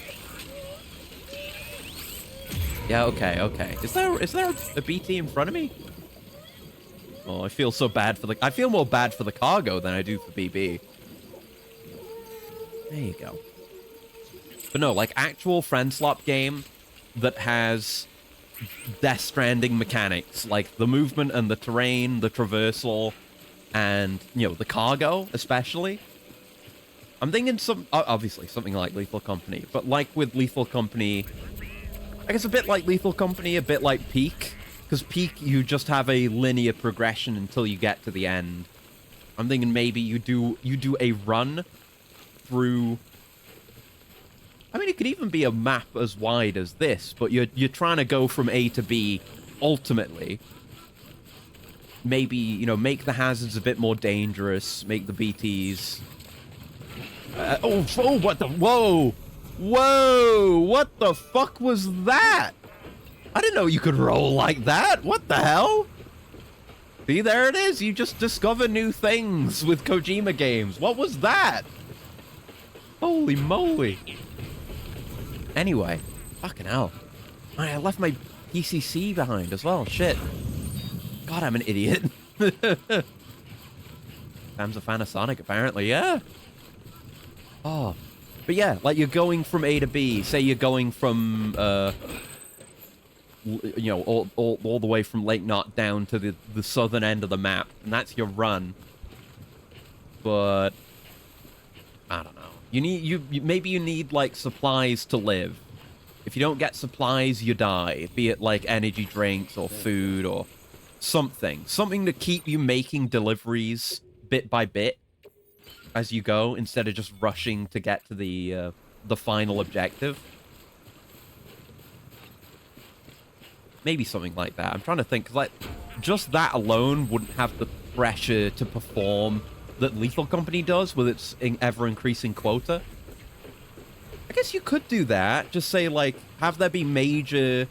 Yeah, okay, okay. Is there a BT in front of me? Oh, I feel so bad for the... I feel more bad for the cargo than I do for BB. There you go. But no, like, actual friend slot game that has Death Stranding mechanics, like the movement and the terrain, the traversal, and, you know, the cargo, especially. I'm thinking obviously something like Lethal Company, but like with Lethal Company, I guess a bit like Lethal Company, a bit like Peak, because Peak, you just have a linear progression until you get to the end. I'm thinking maybe you do a run through... I mean, it could even be a map as wide as this, but you're trying to go from A to B, ultimately. Maybe, you know, make the hazards a bit more dangerous, make the BTs... oh, what the... Whoa! Whoa! What the fuck was that? I didn't know you could roll like that. What the hell? See, there it is. You just discover new things with Kojima games. What was that? Holy moly. Anyway, fucking hell. I left my PCC behind as well. Shit. God, I'm an idiot. Sam's a fan of Sonic, apparently. Yeah. Oh. But yeah, like you're going from A to B. Say you're going from, you know, all the way from Lake Knot down to the southern end of the map. And that's your run. But... I don't know. Maybe you need, like, supplies to live. If you don't get supplies, you die. Be it, like, energy drinks or food or something. Something to keep you making deliveries bit by bit as you go, instead of just rushing to get to the final objective. Maybe something like that. I'm trying to think, 'cause, like, just that alone wouldn't have the pressure to perform that Lethal Company does with its ever-increasing quota. I guess you could do that. Just say, like, have there be major...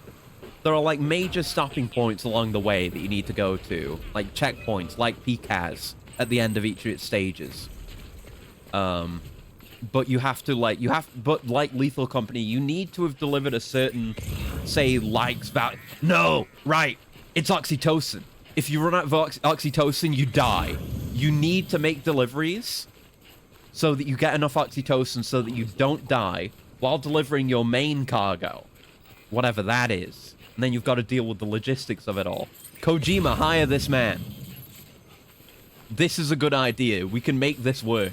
There are, like, major stopping points along the way that you need to go to. Like, checkpoints, like Peak has, at the end of each of its stages. But you have to, like... But, like Lethal Company, you need to have delivered a certain, say, likes value. No! Right! It's oxytocin. If you run out of oxytocin, you die. You need to make deliveries so that you get enough oxytocin so that you don't die while delivering your main cargo. Whatever that is. And then you've got to deal with the logistics of it all. Kojima, hire this man. This is a good idea. We can make this work.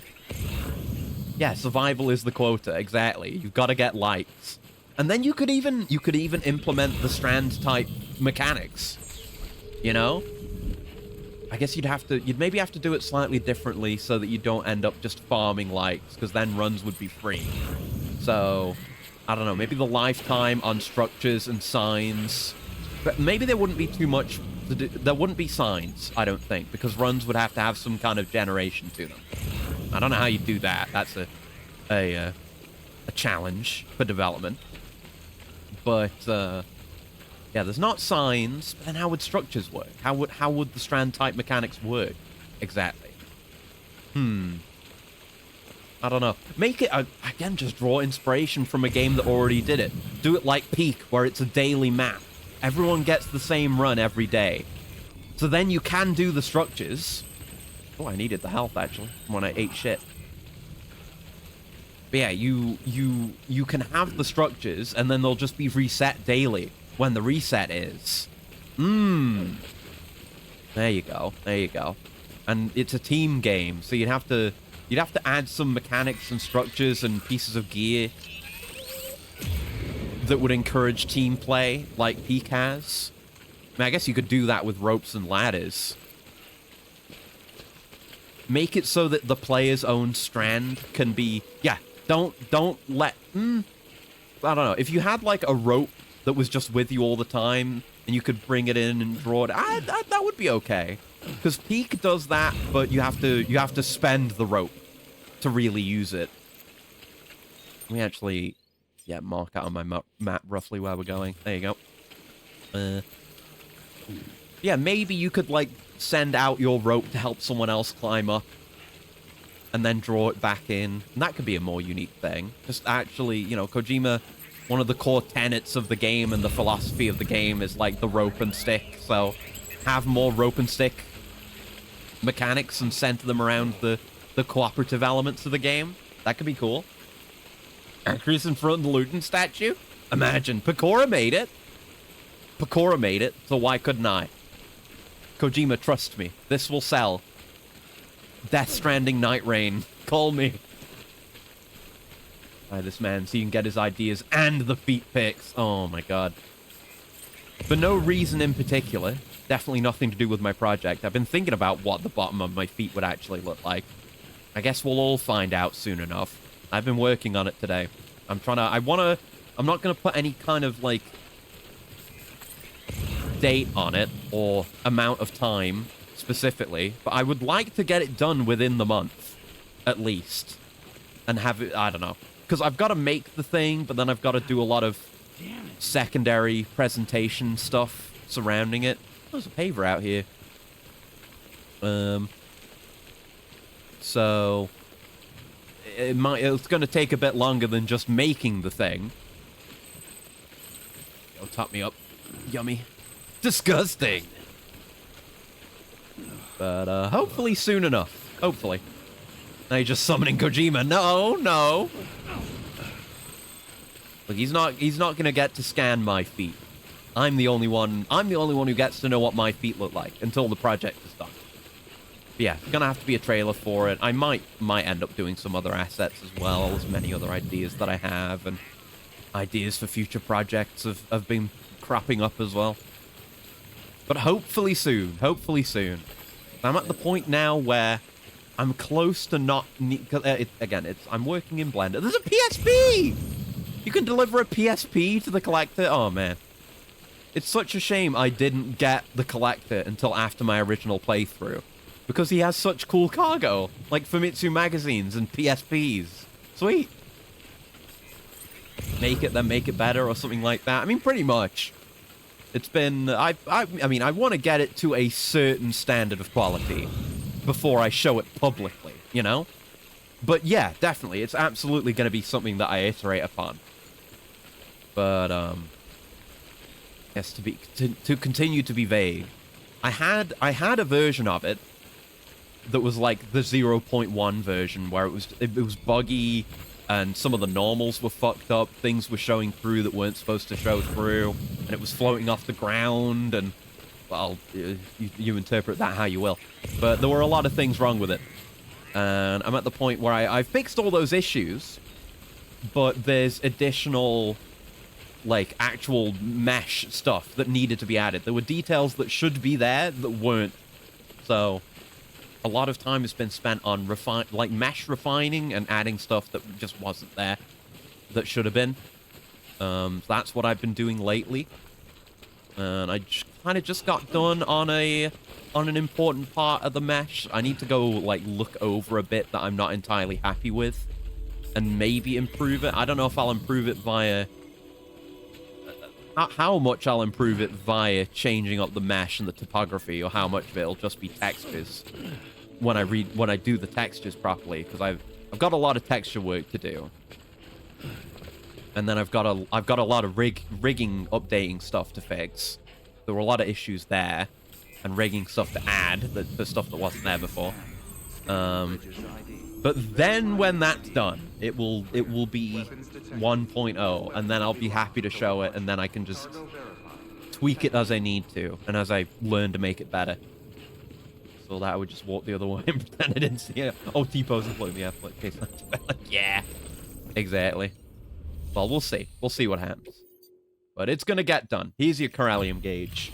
Yeah, survival is the quota, exactly. You've got to get likes. And then you could even implement the Strand type mechanics. You know? I guess you'd maybe have to do it slightly differently so that you don't end up just farming likes, because then runs would be free. So, I don't know, maybe the lifetime on structures and signs. But maybe there wouldn't be too much to do. There wouldn't be signs, I don't think, because runs would have to have some kind of generation to them. I don't know how you do that. That's a challenge for development. But, yeah, there's not signs, but then how would structures work? How would the Strand-type mechanics work? Exactly. I don't know. Make it, again, just draw inspiration from a game that already did it. Do it like Peak, where it's a daily map. Everyone gets the same run every day. So then you can do the structures. Oh, I needed the health, actually, when I ate shit. But yeah, you can have the structures, and then they'll just be reset daily when the reset is. There you go. There you go. And it's a team game, so you'd have to add some mechanics and structures and pieces of gear that would encourage team play, like Peak has. I mean, I guess you could do that with ropes and ladders. Make it so that the player's own strand can be... Yeah, don't let... I don't know. If you had, like, a rope that was just with you all the time, and you could bring it in and draw it, that would be okay. Because Peak does that, but you have to spend the rope to really use it. Let me actually, yeah, mark out on my map roughly where we're going. There you go. Yeah, maybe you could, like, send out your rope to help someone else climb up, and then draw it back in. And that could be a more unique thing. Just actually, you know, Kojima, one of the core tenets of the game and the philosophy of the game is, like, the rope and stick. So have more rope and stick mechanics and center them around the cooperative elements of the game. That could be cool. Anchors in front of the Luton statue? Imagine. Pecora made it. Pecora made it, so why couldn't I? Kojima, trust me. This will sell. Death Stranding Night Rain. Call me. This man, so you can get his ideas and the feet pics. Oh my god. For no reason in particular. Definitely nothing to do with my project. I've been thinking about what the bottom of my feet would actually look like. I guess we'll all find out soon enough. I've been working on it today. I'm not gonna put any kind of, like, date on it or amount of time specifically, but I would like to get it done within the month, at least. And have it, I don't know. Because I've got to make the thing, but then I've got to do a lot of secondary presentation stuff surrounding it. There's a paver out here. So it's going to take a bit longer than just making the thing. It'll top me up. Yummy. Disgusting. But hopefully soon enough. Hopefully. Now you're just summoning Kojima. No, no. Look, he's not gonna get to scan my feet. I'm the only one who gets to know what my feet look like until the project is done. But yeah, it's gonna have to be a trailer for it. I might end up doing some other assets as well. There's many other ideas that I have, and ideas for future projects have been cropping up as well. But hopefully soon. Hopefully soon. I'm at the point now where I'm close to not... I'm working in Blender. There's a PSP! You can deliver a PSP to the collector? Oh, man. It's such a shame I didn't get the collector until after my original playthrough. Because he has such cool cargo. Like Famitsu magazines and PSPs. Sweet. Make it, then make it better or something like that. I mean, pretty much. It's been... I mean, I want to get it to a certain standard of quality before I show it publicly, you know? But yeah, definitely, it's absolutely going to be something that I iterate upon. But, yes, to continue to be vague, I had a version of it that was like the 0.1 version where it was buggy and some of the normals were fucked up, things were showing through that weren't supposed to show through, and it was floating off the ground, and, well, you interpret that how you will. But there were a lot of things wrong with it. And I'm at the point where I fixed all those issues, but there's additional, like, actual mesh stuff that needed to be added. There were details that should be there that weren't. So a lot of time has been spent on mesh refining and adding stuff that just wasn't there that should have been. So that's what I've been doing lately. And I kind of just got done on an important part of the mesh. I need to go, like, look over a bit that I'm not entirely happy with and maybe improve it. I don't know if I'll improve it via... how much I'll improve it via changing up the mesh and the topography, or how much of it'll just be textures when I do the textures properly, because I've got a lot of texture work to do. And then I've got a lot of rigging updating stuff to fix. There were a lot of issues there, and rigging stuff to add, the stuff that wasn't there before. But then when that's done, it will be 1.0, and then I'll be happy to show it, and then I can just tweak it as I need to, and as I learn to make it better. So that I would just walk the other way and pretend I didn't see it. Oh, T-pose and float in the air. Okay, yeah, exactly. Well, we'll see. We'll see what happens. But it's gonna get done. Here's your Corellium gauge.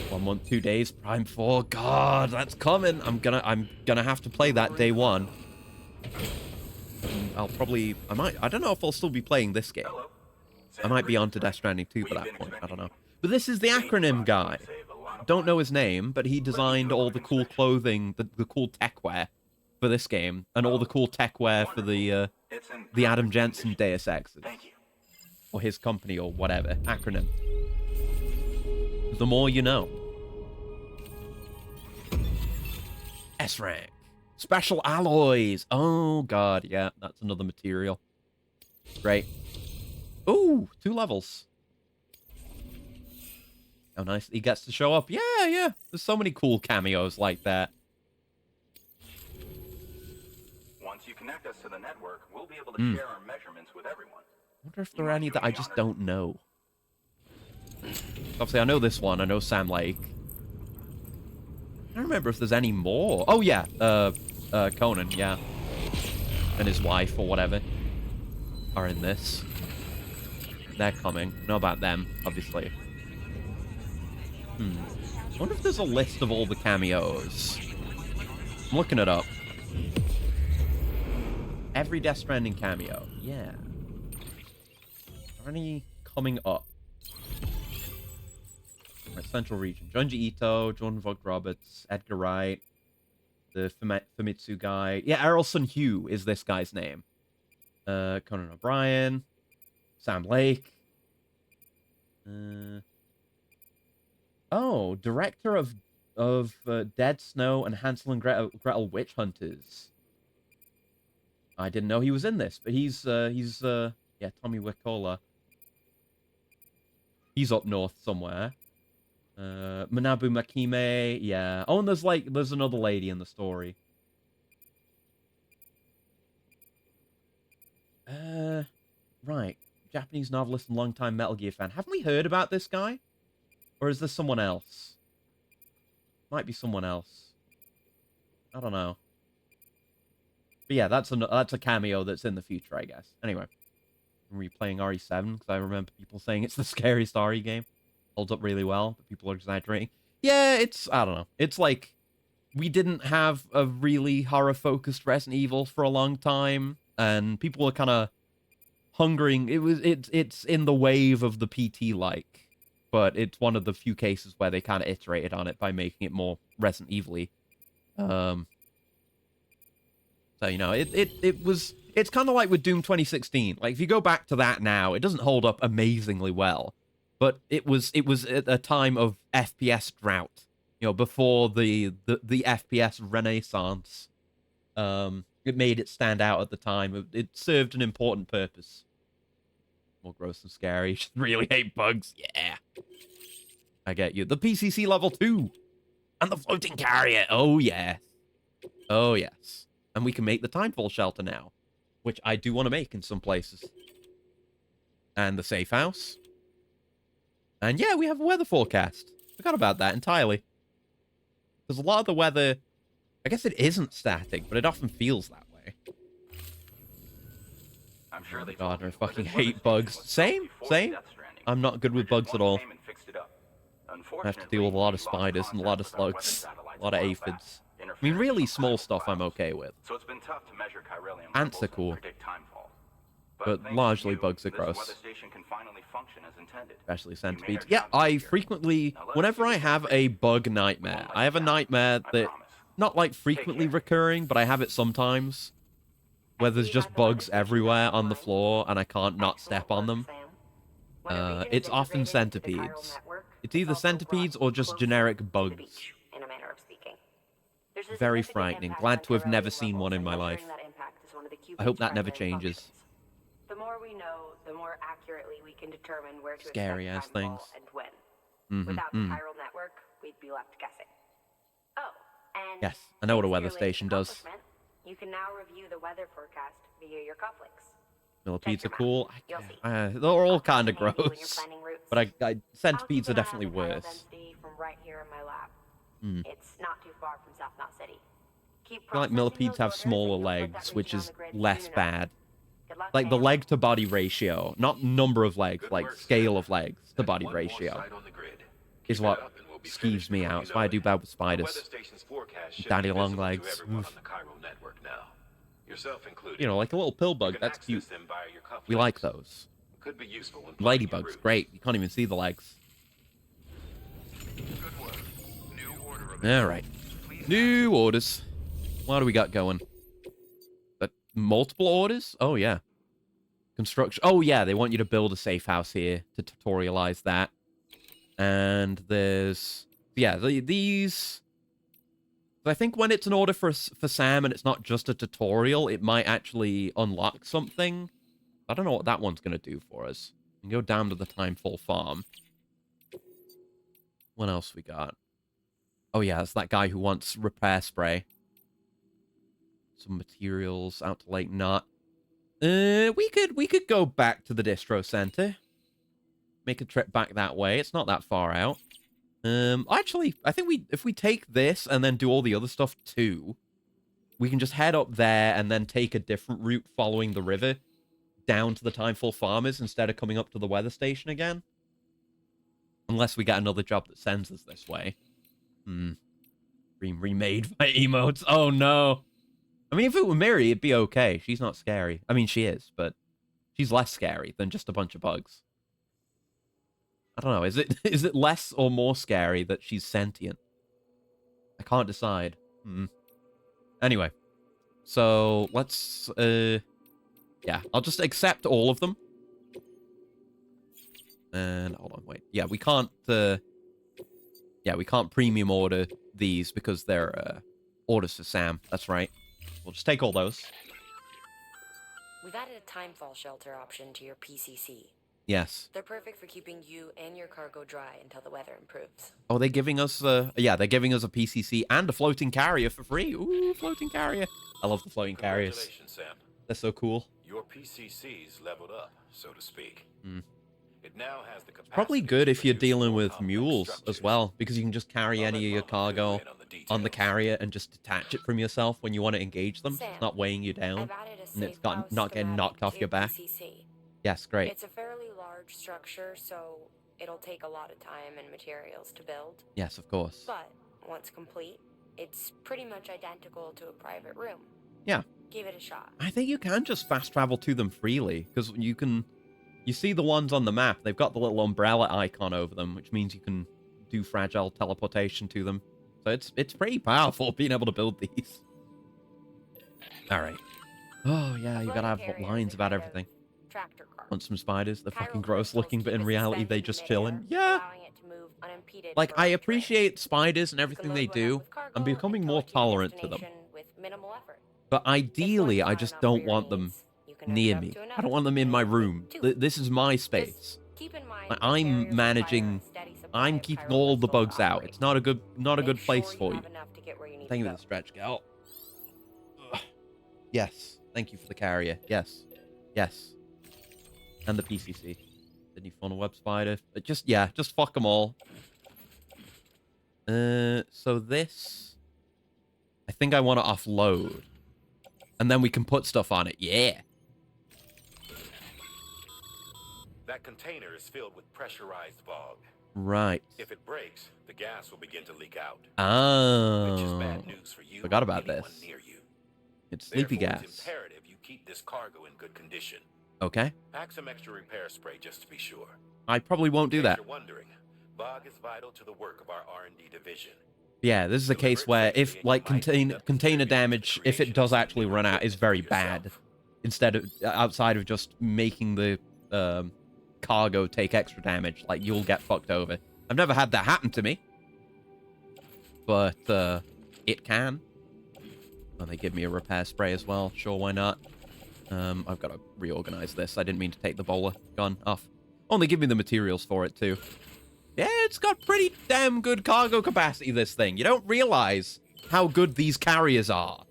1 month, 2 days, Prime 4. God, that's coming. I'm gonna have to play that day one. And I don't know if I'll still be playing this game. I might be on to Death Stranding 2 by that point. I don't know. But this is the acronym guy. Don't know his name, but he designed all the cool clothing, the cool techwear for this game, and all the cool techwear for the Adam Jensen Deus Exes. Or his company, or whatever. Acronym. The more you know. S-Rank. Special alloys. Oh, God. Yeah, that's another material. Great. Ooh, 2 levels. How nice he gets to show up. Yeah, yeah. There's so many cool cameos like that. Once you connect us to the network, we'll be able to share our measurements with everyone. I wonder if there are any that I just don't know. Obviously, I know this one. I know Sam Lake. I don't remember if there's any more. Oh, yeah. Conan, yeah. And his wife, or whatever, are in this. They're coming. Know about them, obviously. I wonder if there's a list of all the cameos. I'm looking it up. Every Death Stranding cameo. Yeah. Are any coming up? Right, Central Region. Junji Ito, Jordan Vogt Roberts, Edgar Wright, the Famitsu guy. Yeah, Errolson Hugh is this guy's name. Conan O'Brien, Sam Lake. Oh, director of Dead Snow and Hansel and Gretel Witch Hunters. I didn't know he was in this, but he's yeah, Tommy Wirkola. He's up north somewhere. Manabu Makime, yeah. Oh, and there's another lady in the story. Right. Japanese novelist and longtime Metal Gear fan. Haven't we heard about this guy? Or is this someone else? Might be someone else. I don't know. But yeah, that's a cameo that's in the future, I guess. Anyway. I'm replaying RE7, because I remember people saying it's the scariest RE game. Holds up really well, but people are exaggerating. Yeah, I don't know. It's like, we didn't have a really horror-focused Resident Evil for a long time, and people were kind of hungering. It's in the wave of the PT-like, but it's one of the few cases where they kind of iterated on it by making it more Resident Evil-y. So, you know, it's kind of like with Doom 2016. Like, if you go back to that now, it doesn't hold up amazingly well. But it was at a time of FPS drought, you know, before the FPS renaissance. It made it stand out at the time. It served an important purpose. More gross and scary. Just really hate bugs. Yeah. I get you. The PCC level 2. And the floating carrier. Oh, yes. Oh, yes. And we can make the Timefall shelter now. Which I do want to make in some places. And the safe house. And yeah, we have a weather forecast. Forgot about that entirely. Because a lot of the weather, I guess it isn't static, but it often feels that way. I'm sure they God, I fucking hate bugs. Same. I'm not good with bugs at all. I have to deal with a lot of spiders and a lot of slugs, a lot of aphids. I mean, really small stuff I'm okay with. So it's been tough to measure chiralium Ants are levels and cool. predict timefall. But largely bugs are this gross. weather station can finally function as intended. Especially centipedes. Yeah, I frequently, whenever I have a bug nightmare, I have a nightmare that, not like frequently recurring, but I have it sometimes, where there's just bugs everywhere on the floor and I can't not step on them. It's often centipedes. It's either centipedes or just generic bugs. Very frightening. Glad to have never seen one in my life. I hope that never changes. The more we know, the more accurately we can determine where to Scary ass expect timefall things. and when. Without the chiral network, we'd be left guessing. Oh, And Yes, I know what a thanks to weather your latest station does. accomplishment, you can now review the weather forecast via your cufflinks. Millipedes are Check your cool. map. You'll see. They're all I'll toss kind of them handy when you're gross. planning routes. But I'll keep centipedes are an eye on definitely the tidal worse. density from right here in my lab. Hmm. It's not too far from South Knot City. Keep I feel like processing millipedes those have orders smaller and you'll put that legs, which region on is the grid less soon enough. bad. Good luck, Like the Sam. leg to body ratio, not number of legs, Good like work, scale Sam. of legs to That's body one more ratio site on the grid. is Keep it what up and we'll be skeeves finished me before out. you That's know why I it. do bad with The spiders. weather station's forecast should Daddy be long visible legs. to everyone Oof. on the Cairo network now. Yourself included. You know, like a little pill You bug. can That's access cute. them via your We like cufflinks. those. Could be useful when plotting your Ladybugs, routes. great. You can't even see the legs. Good work. New order of All right. Please New orders. What do we got going? Multiple orders? Oh, yeah. Construction. Oh, yeah. They want you to build a safe house here to tutorialize that. And there's... Yeah, these... I think when it's an order for Sam and it's not just a tutorial, it might actually unlock something. I don't know what that one's going to do for us. We can go down to the Timefall Farm. What else we got? Oh, yeah, it's that guy who wants repair spray. Some materials out to Lake Knot. We could go back to the distro center. Make a trip back that way. It's not that far out. Actually, I think if we take this and then do all the other stuff too, we can just head up there and then take a different route following the river down to the Timefall Farmers instead of coming up to the weather station again. Unless we get another job that sends us this way. Remade by emotes. Oh no. I mean, if it were Miri, it'd be okay. She's not scary. I mean, she is, but she's less scary than just a bunch of bugs. I don't know. Is it less or more scary that she's sentient? I can't decide. Anyway, so let's yeah, I'll just accept all of them. And hold on, wait. Yeah, we can't premium order these because they're orders for Sam. That's right. We'll just take all those. We've added a timefall shelter option to your PCC. Yes. They're perfect for keeping you and your cargo dry until the weather improves. Oh, they're giving us yeah, they're giving us a PCC and a floating carrier for free. Ooh, floating carrier. I love the floating carriers. Congratulations, Sam. They're so cool. Your PCC's leveled up, so to speak. It now has the capacity Probably good to if you're produce dealing more with complex mules structures. as well, because you can just carry I'll any let of your Mama cargo fill in on the details. carrier and just detach it from yourself when you want to engage them. Sam, It's not weighing you down, I've added a and it's safe house not getting schematic knocked off to your back. PCC. Yes, great. It's a fairly large structure, so it'll take a lot of time and materials to build. Yes, of course. But once complete, it's pretty much identical to a private room. Yeah. Give it a shot. I think you can just fast travel to them freely, because you see the ones on the map, they've got the little umbrella icon over them, which means you can do fragile teleportation to them. So it's pretty powerful being able to build these. All right. Oh, yeah, you gotta have lines about everything. Tractor car. Want some spiders? They're Chiral fucking gross looking, but in crystals keep it reality, they suspended just in chilling. midair, Yeah. allowing it to move unimpeded Like, for I a trip. appreciate spiders and You everything can they load one up do. with cargo I'm becoming and tow more it to your tolerant to them. destination with minimal effort. But If ideally, one's I not just enough don't for your want them needs, you can hook it near up me. to I don't another. want them in my room. Two. This is my Just space. keep in mind Like, that carriers I'm require managing. a steady supply I'm of keeping chiral all the crystal to bugs out. operate. It's not a good Make place sure for you. have enough to get where you need Thank you to for go. the stretch, gal. Ugh. Yes. Thank you for the carrier. Yes. Yes. And the PCC. Didn't you web spider? Just fuck them all. So this, I think I want to offload, and then we can put stuff on it. Yeah. That container is filled with pressurized HAWG. Right. If it breaks, the gas will begin to leak out. Which is Oh. bad news for you Forgot or about anyone this. near you. It's sleepy Therefore, gas. It's imperative you keep this cargo in good condition. Okay. Pack some extra repair spray just to be sure. I probably won't do In case that. you're wondering, HAWG is vital to the work of our R&D division. Yeah, this is a case where if like container damage, if it does actually run out, is very bad. Instead of outside of just making the cargo take extra damage, like you'll get fucked over. I've never had that happen to me, but it can. And they give me a repair spray as well. Sure, why not? I've got to reorganize this. I didn't mean to take the bowler gun off. Oh, and they give me the materials for it too. Yeah, it's got pretty damn good cargo capacity, this thing. You don't realize how good these carriers are.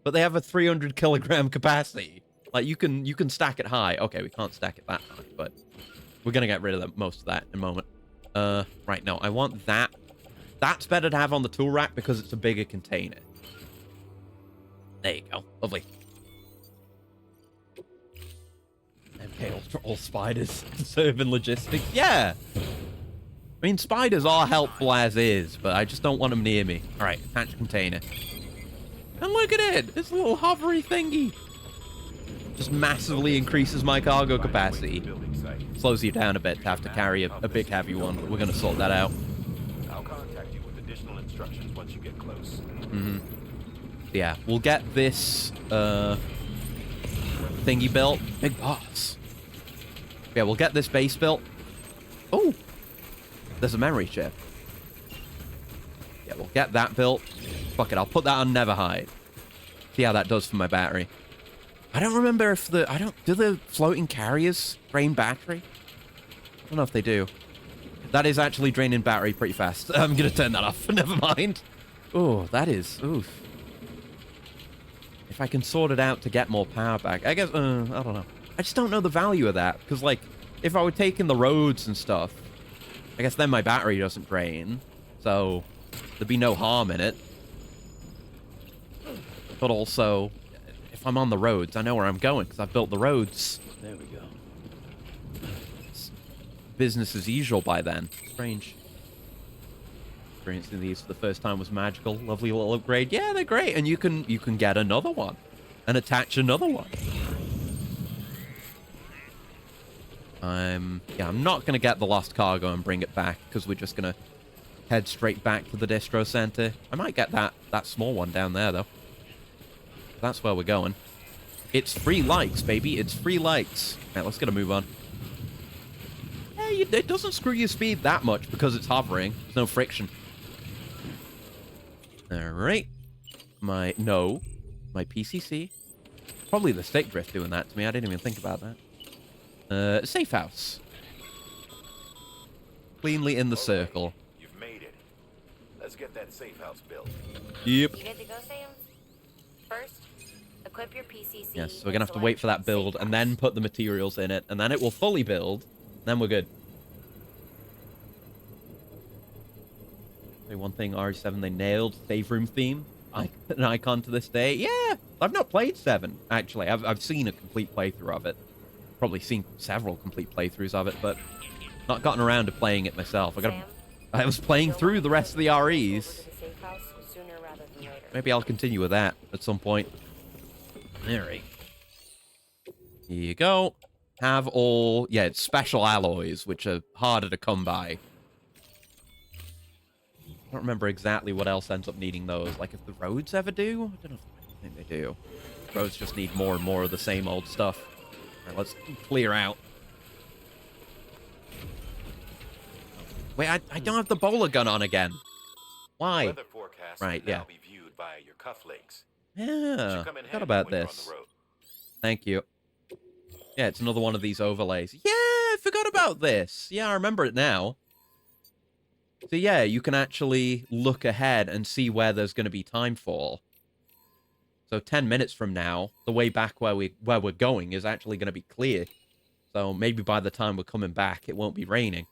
But they have a 300 kilogram capacity. Like, you can stack it high. Okay, we can't stack it that high, but we're gonna get rid of most of that in a moment. Right, no, I want that. That's better to have on the tool rack because it's a bigger container. There you go. Lovely. Okay, all spiders serving logistics. Yeah! I mean, spiders are helpful as is, but I just don't want them near me. Alright, attach container. And look at it! This little hovery thingy. Just massively increases my cargo capacity. Slows you down a bit to have to carry a big heavy one, but we're going to sort that out. I'll contact you with additional instructions once you get close. Mm-hmm. Yeah, we'll get this thingy built. Big boss. Yeah, we'll get this base built. Oh! There's a memory chip. Yeah, we'll get that built. Fuck it, I'll put that on Never Hide. See how that does for my battery. I don't remember if do the floating carriers drain battery? I don't know if they do. That is actually draining battery pretty fast. I'm gonna turn that off. Never mind. Oh, that is... Oof. If I can sort it out to get more power back. I guess... I don't know. I just don't know the value of that. Because, like, if I were taking the roads and stuff, I guess then my battery doesn't drain. So, there'd be no harm in it. But also, if I'm on the roads, I know where I'm going because I've built the roads. There we go. It's business as usual by then. Strange. Experiencing these for the first time was magical. Lovely little upgrade. Yeah, they're great. And you can get another one and attach another one. I'm not going to get the lost cargo and bring it back because we're just going to head straight back to the distro center. I might get that small one down there, though. That's where we're going. It's free likes, baby. It's free likes. Right, let's get a move on. Yeah, it doesn't screw your speed that much because it's hovering. There's no friction. All right. My PCC. Probably the stick drift doing that to me. I didn't even think about that. Safe house. Cleanly in the circle. You've made it. Let's get that safe house built. Yep. You good to go, Sam? First, equip your PCC. Yes, so we're gonna have to wait for that build and then put the materials in it, and then it will fully build. Then we're good. Say one thing, RE7, they nailed save room theme. An icon to this day. Yeah, I've not played 7 actually. I've seen a complete playthrough of it. Probably seen several complete playthroughs of it, but not gotten around to playing it myself. I was playing through the rest of the REs. Maybe I'll continue with that at some point. Alright. Here you go. Have all... Yeah, it's special alloys, which are harder to come by. I don't remember exactly what else ends up needing those. Like, if the roads ever do? I don't know if I think they do. Roads just need more and more of the same old stuff. Alright, let's clear out. Wait, I don't have the bowler gun on again. Why? Weather forecast Right, can yeah. now be viewed via your cufflinks. Yeah, forgot about this. Thank you. Yeah, it's another one of these overlays. Yeah, I forgot about this. Yeah, I remember it now. So yeah, you can actually look ahead and see where there's going to be timefall. So 10 minutes from now, the way back where we're going is actually going to be clear. So maybe by the time we're coming back, it won't be raining.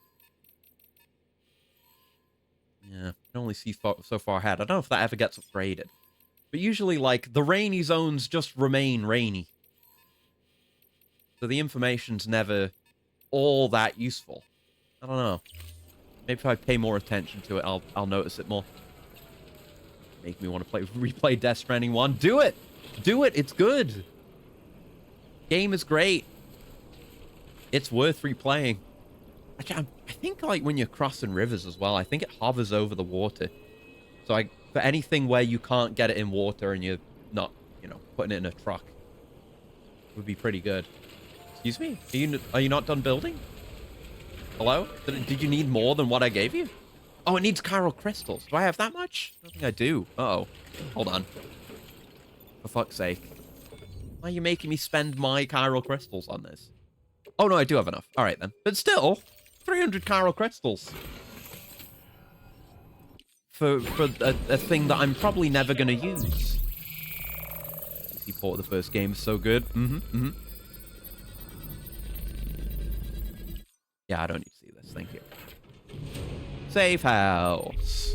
Yeah, I can only see so far ahead. I don't know if that ever gets upgraded. But usually, like, the rainy zones just remain rainy. So the information's never all that useful. I don't know. Maybe if I pay more attention to it, I'll notice it more. Make me want to replay Death Stranding 1. Do it! Do it! It's good! Game is great. It's worth replaying. Actually, I think, like, when you're crossing rivers as well, I think it hovers over the water. So, for anything where you can't get it in water and you're not, you know, putting it in a truck, would be pretty good. Excuse me? Are you not done building? Hello? Did you need more than what I gave you? Oh, it needs chiral crystals. Do I have that much? I don't think I do. Uh-oh. Hold on. For fuck's sake. Why are you making me spend my chiral crystals on this? Oh, no, I do have enough. All right, then. But still, 300 chiral crystals. for a thing that I'm probably never going to use. PC port of the first game is so good. Yeah, I don't need to see this. Thank you. Safe house.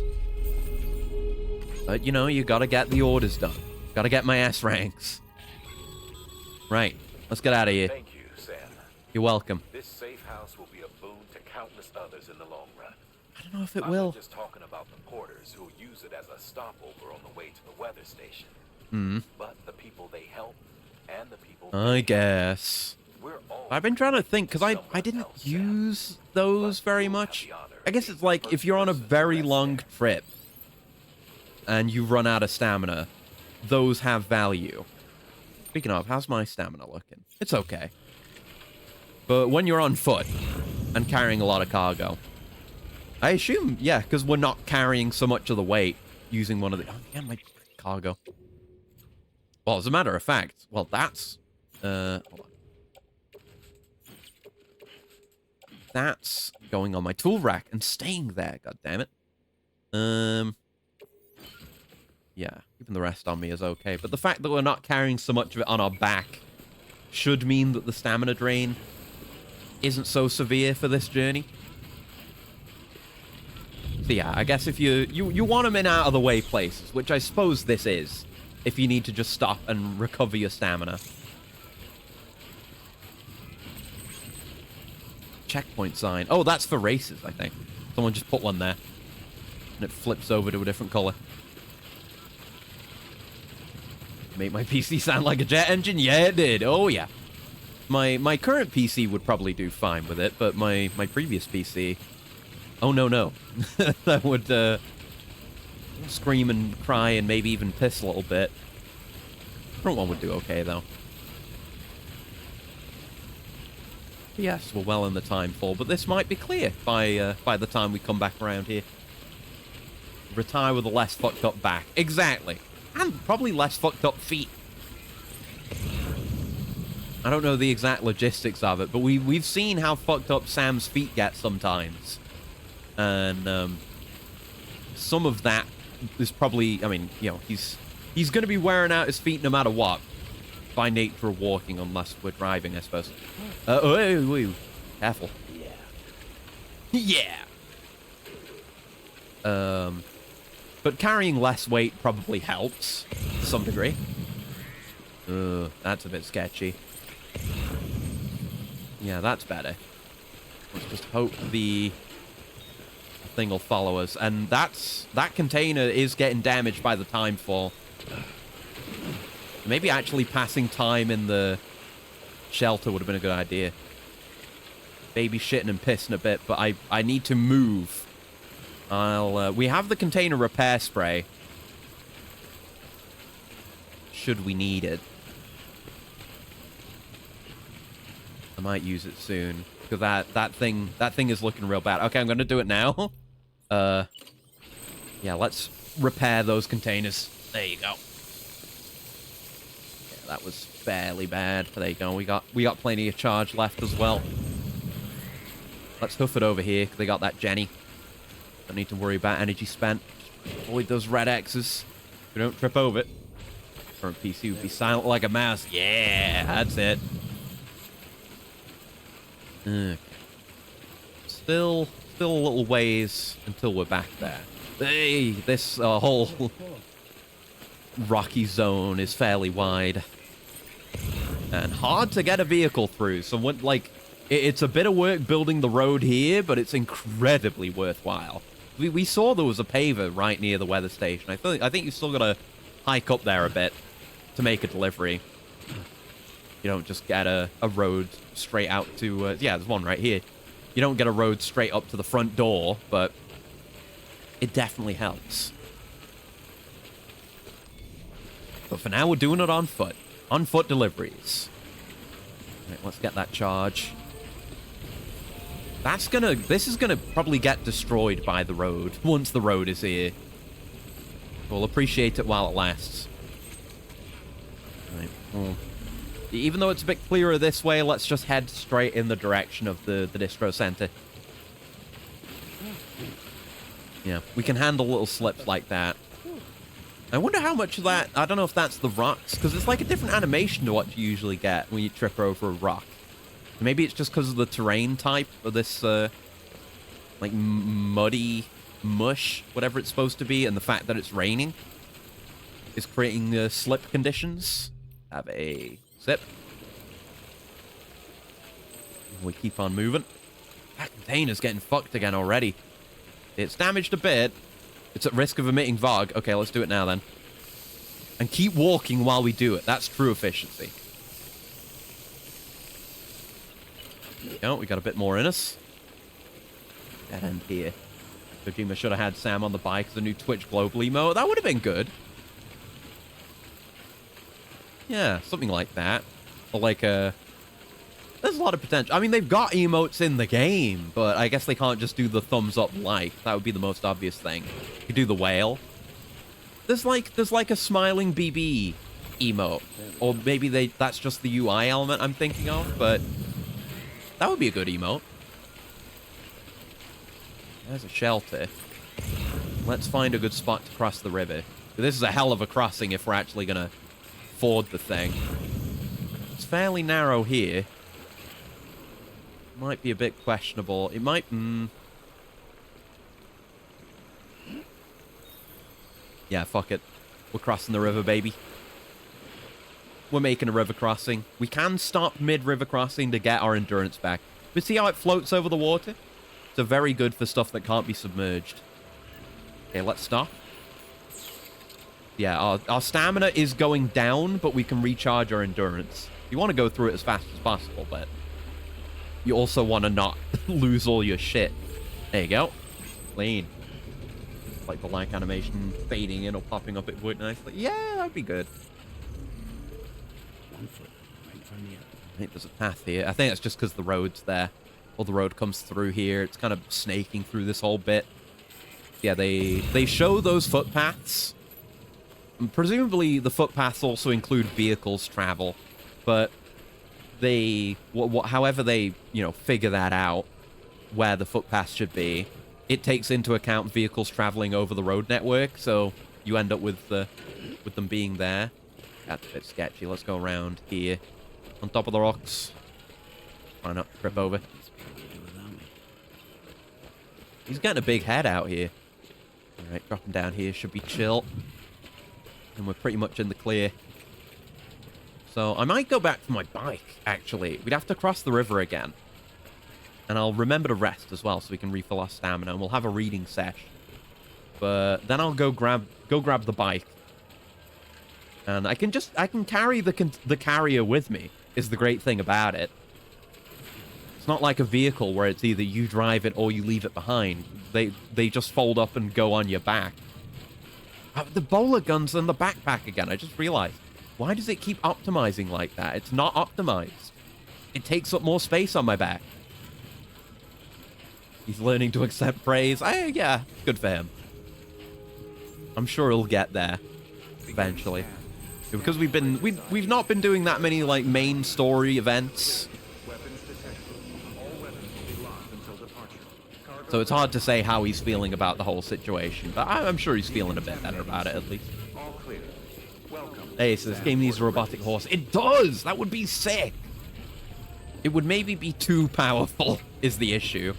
But, you know, you gotta get the orders done. Gotta get my S ranks. Right. Let's get out of here. Thank you, Sam. You're welcome. This safe house will be a boon to countless others in the long run. I don't know if it I'm will. not just talking about the porters who use it as a stopover on the way to the weather station. But the people they help and the people I guess. we're all I've been trying to think, because I didn't use those very much. I guess it's like, if you're on a very long trip, and you run out of stamina, those have value. Speaking of, how's my stamina looking? It's okay. But when you're on foot and carrying a lot of cargo, I assume, yeah, because we're not carrying so much of the weight using one of the... Oh, yeah, my cargo. Well, as a matter of fact, well, that's... hold on. That's going on my tool rack and staying there, God damn it. Yeah, keeping the rest on me is okay. But the fact that we're not carrying so much of it on our back should mean that the stamina drain isn't so severe for this journey. So yeah, I guess if you want them in out of the way places, which I suppose this is, if you need to just stop and recover your stamina. Checkpoint sign. Oh, that's for races, I think. Someone just put one there. And it flips over to a different color. Make my PC sound like a jet engine? Yeah, it did. Oh, yeah. My current PC would probably do fine with it, but my previous PC... Oh, no. That would scream and cry and maybe even piss a little bit. Front one would do okay, though. Yes, we're well in the time for, but this might be clear by the time we come back around here. Retire with a less fucked up back. Exactly. And probably less fucked up feet. I don't know the exact logistics of it, but we've seen how fucked up Sam's feet get sometimes. And some of that is probably, I mean, you know, he's going to be wearing out his feet no matter what. By nature of walking, unless we're driving, I suppose. Wait. Careful. Yeah. But carrying less weight probably helps to some degree. That's a bit sketchy. Yeah, that's better. Let's just hope the thing will follow us. And that container is getting damaged by the time fall. Maybe actually passing time in the shelter would have been a good idea. Baby shitting and pissing a bit, but I need to move. We have the container repair spray. Should we need it. I might use it soon. Because that thing is looking real bad. Okay, I'm going to do it now. Yeah, let's repair those containers. There you go. That was fairly bad. There you go. We got plenty of charge left as well. Let's hoof it over here, because they got that Jenny. Don't need to worry about energy spent. Avoid those red X's. We don't trip over it. Current PC would be silent like a mouse. Yeah, that's it. Okay. Still a little ways until we're back there. Hey, this whole rocky zone is fairly wide. And hard to get a vehicle through. So, it's a bit of work building the road here, but it's incredibly worthwhile. We saw there was a paver right near the weather station. I think you still got to hike up there a bit to make a delivery. You don't just get a road straight out to... yeah, there's one right here. You don't get a road straight up to the front door, but it definitely helps. But for now, we're doing it on foot. On foot deliveries. Right, let's get that charge. This is gonna probably get destroyed by the road once the road is here. We'll appreciate it while it lasts. Right, well, even though it's a bit clearer this way, let's just head straight in the direction of the distro center. Yeah, we can handle little slips like that. I wonder how much of that... I don't know if that's the rocks, because it's like a different animation to what you usually get when you trip over a rock. Maybe it's just because of the terrain type of this, like, muddy mush, whatever it's supposed to be, and the fact that it's raining is creating slip conditions. Have a sip. We keep on moving. That container's getting fucked again already. It's damaged a bit. It's at risk of emitting VOG. Okay, let's do it now then. And keep walking while we do it. That's true efficiency. There we go. We got a bit more in us. Dead end here. Kojima should have had Sam on the bike as a new Twitch Global emote. That would have been good. Yeah, something like that. Or like a... There's a lot of potential. I mean, they've got emotes in the game, but I guess they can't just do the thumbs up like. That would be the most obvious thing. You could do the whale. There's like a smiling BB emote. Or maybe that's just the UI element I'm thinking of, but that would be a good emote. There's a shelter. Let's find a good spot to cross the river. This is a hell of a crossing if we're actually gonna ford the thing. It's fairly narrow here. Might be a bit questionable. It might... Yeah, fuck it. We're crossing the river, baby. We're making a river crossing. We can stop mid-river crossing to get our endurance back. But see how it floats over the water? So very good for stuff that can't be submerged. Okay, let's stop. Yeah, our stamina is going down, but we can recharge our endurance. You want to go through it as fast as possible, but... You also want to not lose all your shit. There you go. Clean. Like the like animation fading in or popping up, it would nicely. Yeah, that'd be good. 1 foot right in front of the other. I think there's a path here. I think it's just because the road's there. Or the road comes through here. It's kind of snaking through this whole bit. Yeah, they show those footpaths. And presumably the footpaths also include vehicles travel. But... however they, you know, figure that out, where the footpath should be, it takes into account vehicles traveling over the road network, so you end up with them being there. That's a bit sketchy. Let's go around here, on top of the rocks. Try not to trip over. He's getting a big head out here. Alright, dropping down here should be chill. And we're pretty much in the clear. So, I might go back for my bike, actually. We'd have to cross the river again. And I'll remember to rest as well, so we can refill our stamina, and we'll have a reading sesh. But then I'll go grab the bike. And I can carry the carrier with me, is the great thing about it. It's not like a vehicle where it's either you drive it or you leave it behind. They just fold up and go on your back. The bowler gun's in the backpack again, I just realized. Why does it keep optimizing like that? It's not optimized. It takes up more space on my back. He's learning to accept praise. Yeah, good for him. I'm sure he'll get there eventually. Because we've not been doing that many like main story events. So it's hard to say how he's feeling about the whole situation, but I'm sure he's feeling a bit better about it at least. All clear. Welcome. Hey, so this game needs a robotic horse. It does! That would be sick! It would maybe be too powerful, is the issue.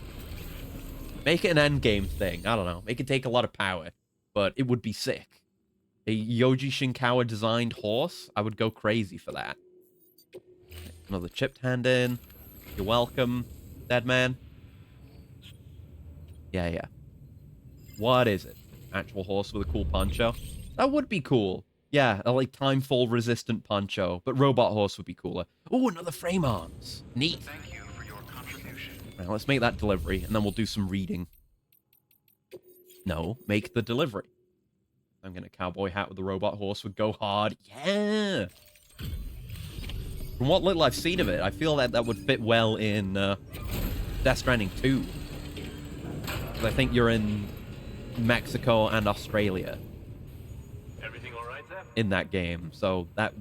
Make it an endgame thing. I don't know. Make it take a lot of power. But it would be sick. A Yoji Shinkawa designed horse? I would go crazy for that. Another chipped hand in. You're welcome, dead man. Yeah. What is it? Actual horse with a cool poncho? That would be cool. Yeah, a like timefall resistant poncho, but robot horse would be cooler. Oh, another frame arms. Neat. Thank you for your contribution. Right, let's make that delivery, and then we'll do some reading. No, make the delivery. I'm gonna cowboy hat with the robot horse would go hard. Yeah! From what little I've seen of it, I feel that that would fit well in Death Stranding 2. I think you're in Mexico and Australia. Everything all right, Zeb? In that game, so that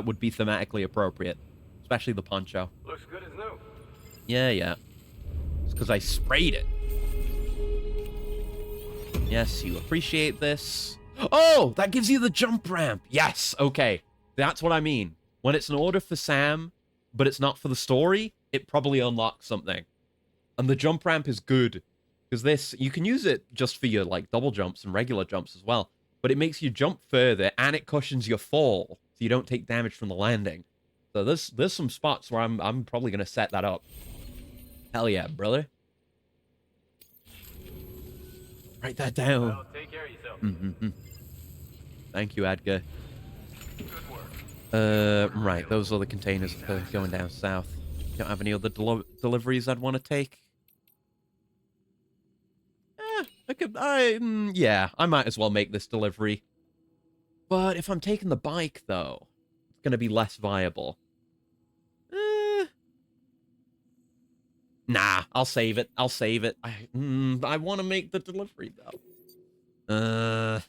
would be thematically appropriate, especially the poncho. Looks good as new. Yeah. It's because I sprayed it. Yes, you appreciate this. Oh, that gives you the jump ramp. Yes, okay. That's what I mean. When it's an order for Sam, but it's not for the story, it probably unlocks something. And the jump ramp is good. Because this, you can use it just for your, like, double jumps and regular jumps as well. But it makes you jump further, and it cushions your fall, so you don't take damage from the landing. So there's some spots where I'm probably going to set that up. Hell yeah, brother. Write that down. Well, take care of yourself. Thank you, Edgar. Good work. Right, those are the containers for going down south. Don't have any other deliveries I'd want to take. Yeah, I might as well make this delivery. But if I'm taking the bike, though, it's going to be less viable. Nah, I'll save it. I'll save it. I want to make the delivery, though.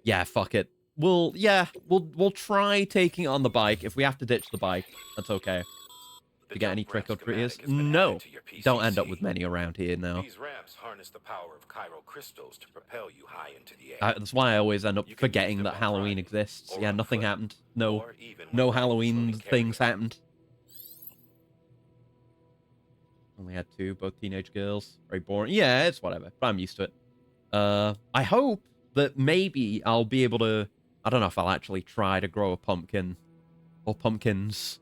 Yeah, fuck it. We'll try taking it on the bike. If we have to ditch the bike, that's okay. The You get any jump ramp trick-or-treaters? schematic has been No. added to your Don't end up PCC. with many around here, no. These ramps harness the power of chiral crystals to propel you high into the air. That's why I always end up You can forgetting use them that on Halloween riding, exists. or Yeah, on nothing foot, happened. No, or even no when Halloween fully things carried. happened. Only had two, both teenage girls. Very boring. Yeah, it's whatever. But I'm used to it. I hope that maybe I'll be able to... I don't know if I'll actually try to grow a pumpkin or pumpkins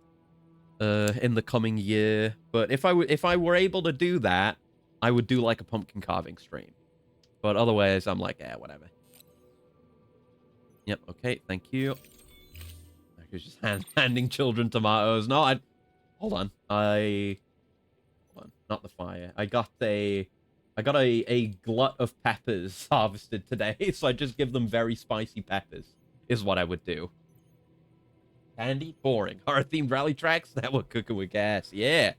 in the coming year. But if I were able to do that, I would do like a pumpkin carving stream. But otherwise, I'm like, yeah, whatever. Yep, okay, thank you. I was just handing children tomatoes. No, hold on. Hold on, not the fire. I got a glut of peppers harvested today, so I just give them very spicy peppers, is what I would do. Candy? Boring. Horror-themed rally tracks? That we're cooking with gas. Yeah.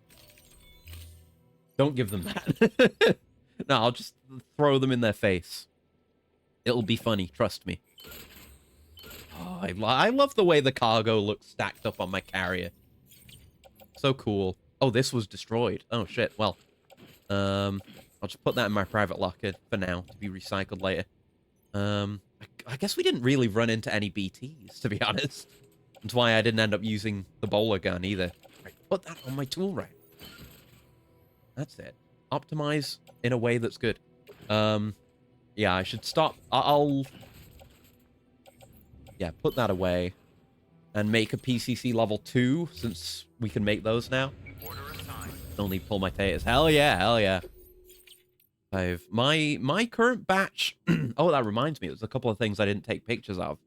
Don't give them that. No, I'll just throw them in their face. It'll be funny, trust me. Oh, I love the way the cargo looks stacked up on my carrier. So cool. Oh, this was destroyed. Oh, shit. Well, I'll just put that in my private locker for now to be recycled later. I guess we didn't really run into any BTs, to be honest. That's why I didn't end up using the bowler gun either. Right, put that on my tool rack. That's it. Optimize in a way that's good. Yeah, I should stop. I'll yeah, put that away and make a PCC level 2 since we can make those now. Order assigned. Don't need to pull my taters. Hell yeah, hell yeah. My current batch. Oh, that reminds me. There's a couple of things I didn't take pictures of.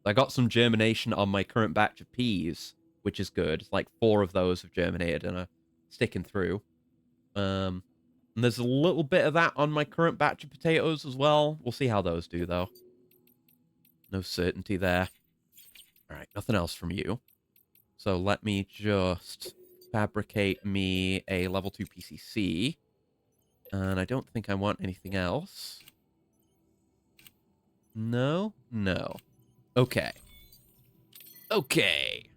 I got some germination on my current batch of peas, which is good. Like 4 of those have germinated and are sticking through. And there's a little bit of that on my current batch of potatoes as well. We'll see how those do, though. No certainty there. All right, nothing else from you. So let me just fabricate me a level 2 PCC. And I don't think I want anything else. No? No. Okay. Okay. I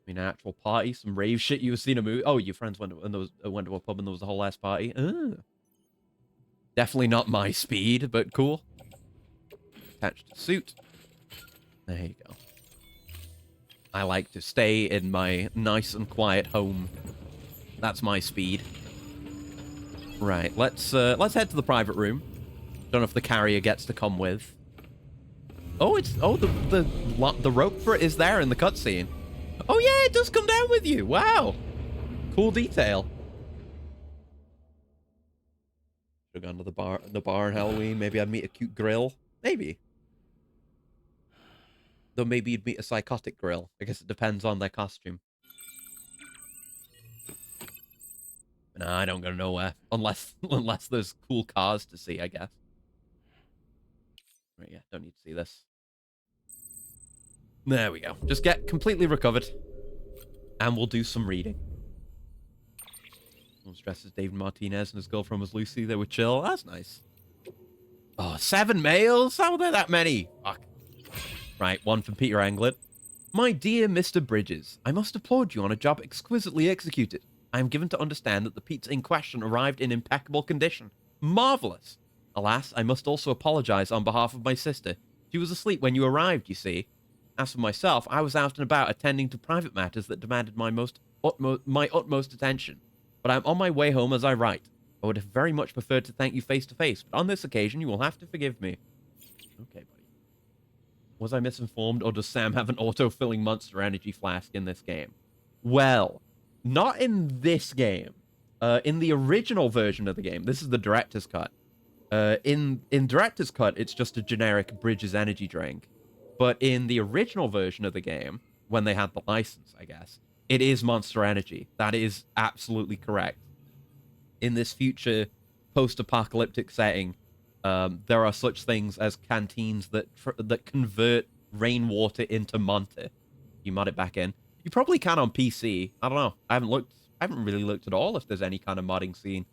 mean, an actual party, some rave shit you've seen a movie. Oh, your friends went to a pub and there was a whole ass party. Definitely not my speed, but cool. Attached to suit. There you go. I like to stay in my nice and quiet home. That's my speed. Right, let's head to the private room. Don't know if the carrier gets to come with. Oh, the rope for it is there in the cutscene. Oh yeah, it does come down with you. Wow, cool detail. Should have gone to the bar on Halloween. Maybe I'd meet a cute grill. Maybe. Though maybe you'd meet a psychotic grill. I guess it depends on their costume. No, I don't go nowhere unless there's cool cars to see, I guess. Right, yeah, don't need to see this. There we go. Just get completely recovered, and we'll do some reading. I was dressed as David Martinez and his girlfriend was Lucy. They were chill. That's nice. Oh, 7 males? How are there that many? Fuck. Right, one from Peter Anglet. My dear Mr. Bridges, I must applaud you on a job exquisitely executed. I am given to understand that the pizza in question arrived in impeccable condition. Marvelous! Alas, I must also apologize on behalf of my sister. She was asleep when you arrived, you see. As for myself, I was out and about attending to private matters that demanded my utmost attention. But I am on my way home as I write. I would have very much preferred to thank you face to face, but on this occasion you will have to forgive me. Okay, buddy. Was I misinformed, or does Sam have an auto-filling Monster Energy flask in this game? Well, not in this game. In the original version of the game, this is the director's cut. In director's cut, it's just a generic Bridges energy drink. But in the original version of the game, when they had the license, I guess, it is Monster Energy. That is absolutely correct. In this future post-apocalyptic setting, there are such things as canteens that convert rainwater into Monster. You mod it back in. You probably can on PC. I don't know. I haven't really looked at all if there's any kind of modding scene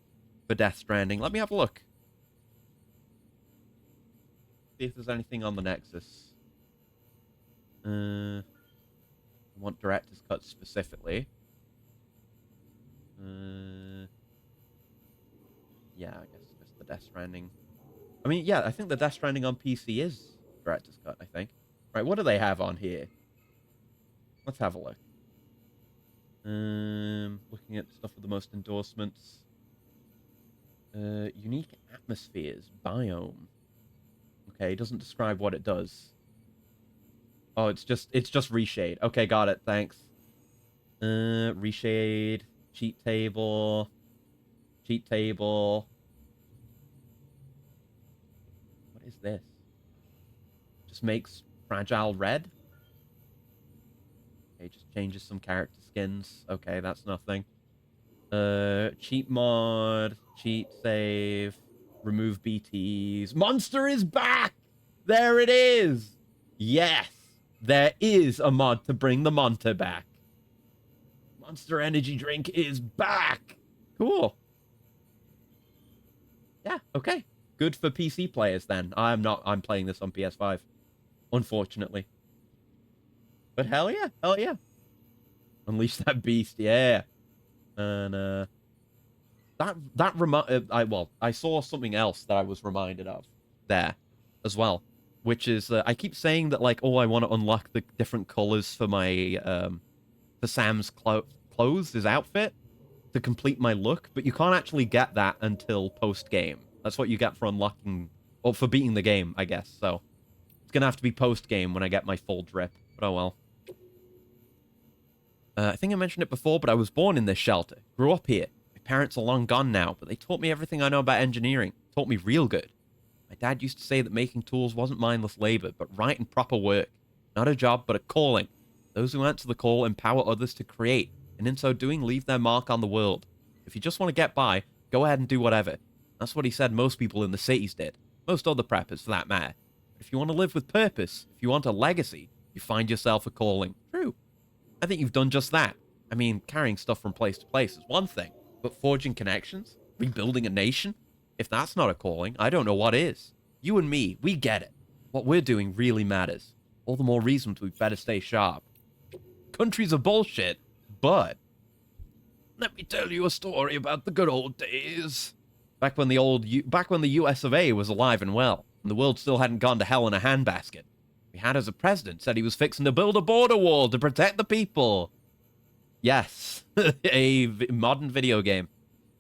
for Death Stranding. Let me have a look. See if there's anything on the Nexus. I want director's cut specifically. Yeah, I guess just the Death Stranding. I mean, yeah, I think the Death Stranding on PC is director's cut, I think. Right, what do they have on here? Let's have a look. Looking at stuff with the most endorsements. Unique atmospheres, biome. Okay, it doesn't describe what it does. Oh, it's just reshade. Okay, got it. Thanks. Reshade, cheat table. What is this? Just makes fragile red. Okay, just changes some character skins. Okay, that's nothing. Cheat mod, cheat save, remove BTs. Monster is back! There it is! Yes! There is a mod to bring the Monster back. Monster Energy Drink is back! Cool. Yeah, okay. Good for PC players then. I'm playing this on PS5. Unfortunately. But hell yeah, hell yeah. Unleash that beast, yeah. And I saw something else that I was reminded of there as well, which is I keep saying that, like, oh, I want to unlock the different colors for my for Sam's clothes, his outfit, to complete my look, but you can't actually get that until post game. That's what you get for unlocking, or for beating the game, I guess. So it's gonna have to be post game when I get my full drip. But oh well. I think I mentioned it before, but I was born in this shelter. Grew up here. My parents are long gone now, but they taught me everything I know about engineering. Taught me real good. My dad used to say that making tools wasn't mindless labor, but right and proper work. Not a job, but a calling. Those who answer the call empower others to create, and in so doing, leave their mark on the world. If you just want to get by, go ahead and do whatever. That's what he said most people in the cities did. Most other preppers, for that matter. But if you want to live with purpose, if you want a legacy, you find yourself a calling. True. I think you've done just that. I mean, carrying stuff from place to place is one thing, but forging connections? Rebuilding a nation? If that's not a calling, I don't know what is. You and me, we get it. What we're doing really matters. All the more reason we'd better stay sharp. Countries are bullshit, but let me tell you a story about the good old days. Back when the US of A was alive and well, and the world still hadn't gone to hell in a handbasket. We had as a president said he was fixing to build a border wall to protect the people. Yes, a modern video game.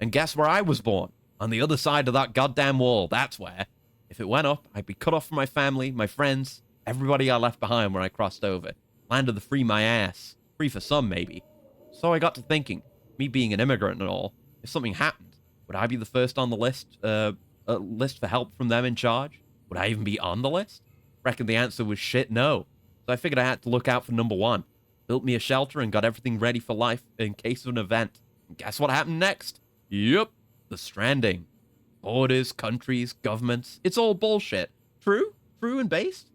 And guess where I was born? On the other side of that goddamn wall, that's where. If it went up, I'd be cut off from my family, my friends, everybody I left behind when I crossed over. Land of the free my ass. Free for some, maybe. So I got to thinking, me being an immigrant and all, if something happened, would I be the first on the list for help from them in charge? Would I even be on the list? Reckon the answer was shit no. So I figured I had to look out for number one. Built me a shelter and got everything ready for life in case of an event. And guess what happened next? Yep, the Stranding. Borders, countries, governments, it's all bullshit. True? True and based?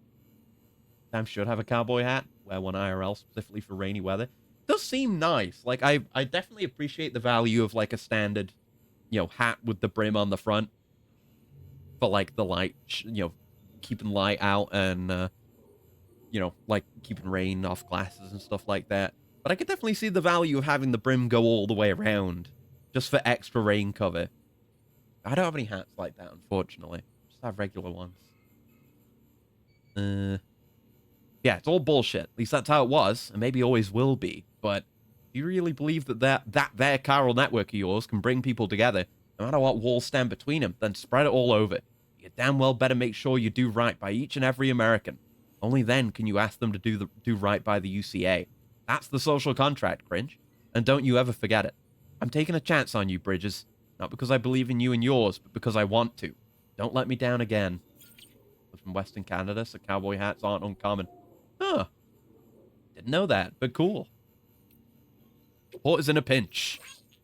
Sam should have a cowboy hat. Wear one IRL specifically for rainy weather. Does seem nice. Like, I definitely appreciate the value of, like, a standard, hat with the brim on the front. For, like, the light, keeping light out and, like, keeping rain off glasses and stuff like that. But I could definitely see the value of having the brim go all the way around, just for extra rain cover. I don't have any hats like that, unfortunately. Just have regular ones. Yeah, it's all bullshit. At least that's how it was, and maybe always will be. But do you really believe that their chiral network of yours can bring people together, no matter what walls stand between them, then spread it all over? You damn well better make sure you do right by each and every American. Only then can you ask them to do right by the UCA. That's the social contract, Cringe. And don't you ever forget it. I'm taking a chance on you, Bridges. Not because I believe in you and yours, but because I want to. Don't let me down again. From Western Canada, so cowboy hats aren't uncommon. Huh. Didn't know that, but cool. Porter's in a pinch.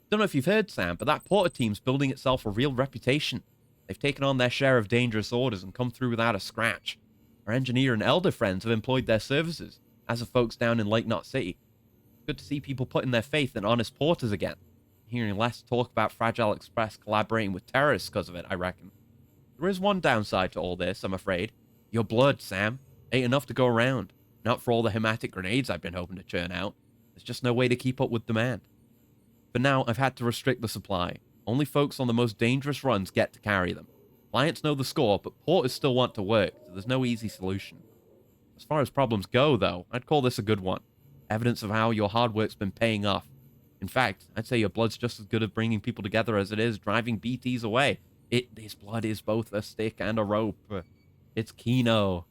Don't know if you've heard, Sam, but that Porter team's building itself a real reputation. They've taken on their share of dangerous orders and come through without a scratch. Our engineer and elder friends have employed their services, as have folks down in Lake Knot City. Good to see people putting their faith in honest porters again. Hearing less talk about Fragile Express collaborating with terrorists because of it, I reckon. There is one downside to all this, I'm afraid. Your blood, Sam. Ain't enough to go around. Not for all the hematic grenades I've been hoping to churn out. There's just no way to keep up with demand. For now, I've had to restrict the supply. Only folks on the most dangerous runs get to carry them. Clients know the score, but porters still want to work, so there's no easy solution. As far as problems go, though, I'd call this a good one. Evidence of how your hard work's been paying off. In fact, I'd say your blood's just as good at bringing people together as it is driving BTs away. His blood is both a stick and a rope. It's Kino.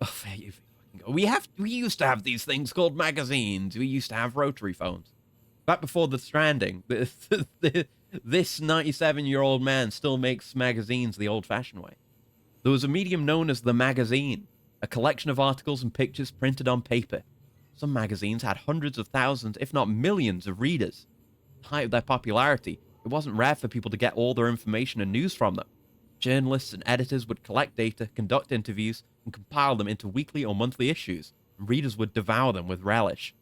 Oh, there you fucking go. We used to have these things called magazines. We used to have rotary phones. Back before the Stranding, this 97-year-old man still makes magazines the old-fashioned way. There was a medium known as the magazine, a collection of articles and pictures printed on paper. Some magazines had hundreds of thousands, if not millions, of readers. At the height of their popularity, it wasn't rare for people to get all their information and news from them. Journalists and editors would collect data, conduct interviews, and compile them into weekly or monthly issues, and readers would devour them with relish.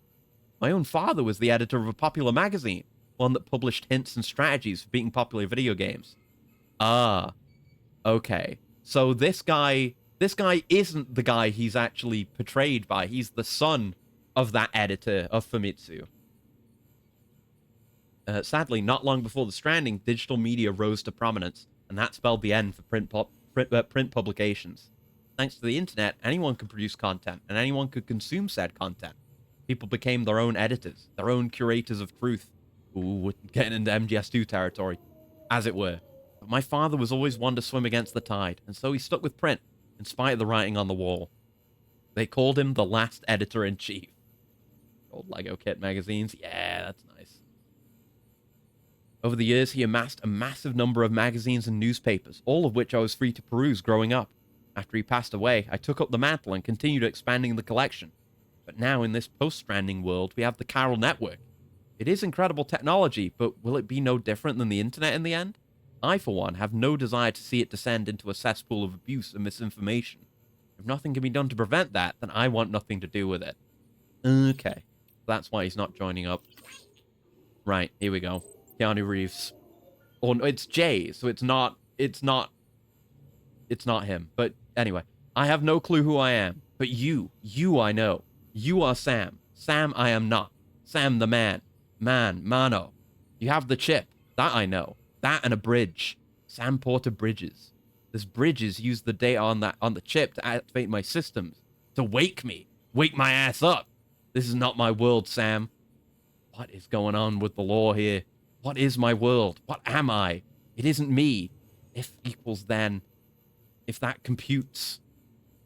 My own father was the editor of a popular magazine, one that published hints and strategies for beating popular video games. Ah, okay. So this guy isn't the guy he's actually portrayed by. He's the son of that editor of Famitsu. Sadly, not long before the Stranding, digital media rose to prominence, and that spelled the end for print publications. Thanks to the internet, anyone could produce content, and anyone could consume said content. People became their own editors, their own curators of truth. Ooh, we're getting into MGS2 territory, as it were. But my father was always one to swim against the tide, and so he stuck with print, in spite of the writing on the wall. They called him the last editor-in-chief. Old Lego Kit magazines, yeah, that's nice. Over the years, he amassed a massive number of magazines and newspapers, all of which I was free to peruse growing up. After he passed away, I took up the mantle and continued expanding the collection. But now, in this post-Stranding world, we have the chiral network. It is incredible technology, but will it be no different than the internet in the end? I, for one, have no desire to see it descend into a cesspool of abuse and misinformation. If nothing can be done to prevent that, then I want nothing to do with it. Okay. That's why he's not joining up. Right, here we go. Keanu Reeves. Or no, it's Jay, so it's not him. But anyway, I have no clue who I am. But you I know. You are Sam. Sam I am not. Sam the man. Mano. You have the chip. That I know. That and a bridge. Sam Porter Bridges. This bridges use the data on the chip to activate my systems. To wake me. Wake my ass up. This is not my world, Sam. What is going on with the law here? What is my world? What am I? It isn't me. If equals then. If that computes.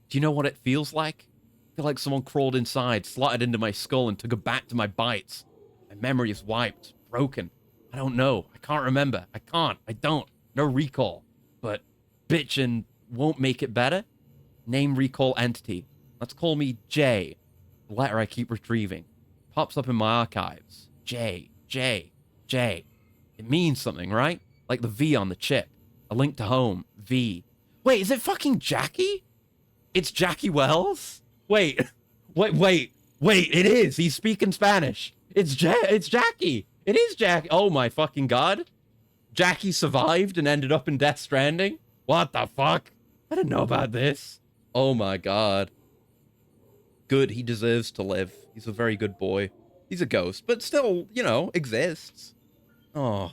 Do you know what it feels like? I feel like someone crawled inside, slotted into my skull, and took a bat to my bites. My memory is wiped, broken. I don't know. I can't remember. I can't. I don't. No recall. But bitchin' won't make it better. Name recall entity. Let's call me J. The letter I keep retrieving. Pops up in my archives. J. It means something, right? Like the V on the chip. A link to home. V. Wait, is it fucking Jackie? It's Jackie Wells? Wait, it is. He's speaking Spanish. It's Jackie. It is Jackie. Oh my fucking god. Jackie survived and ended up in Death Stranding? What the fuck? I didn't know about this. Oh my god. good. He deserves to live. He's a very good boy. He's a ghost, but still, you know, exists. Oh.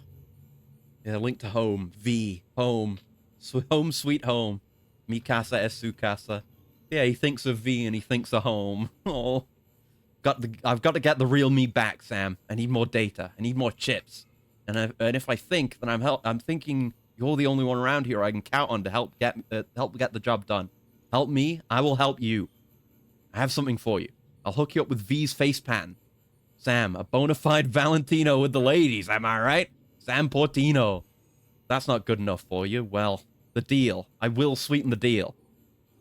Yeah, link to home. V. Home. Home sweet home. Mi casa es su casa. Yeah, he thinks of V and he thinks of home. Oh. I've got to get the real me back, Sam. I need more data. I need more chips. And if I think, then I'm thinking you're the only one around here I can count on to help get the job done. Help me, I will help you. I have something for you. I'll hook you up with V's face pattern. Sam, a bona fide Valentino with the ladies, am I right? Sam Portino. That's not good enough for you. Well, the deal. I will sweeten the deal.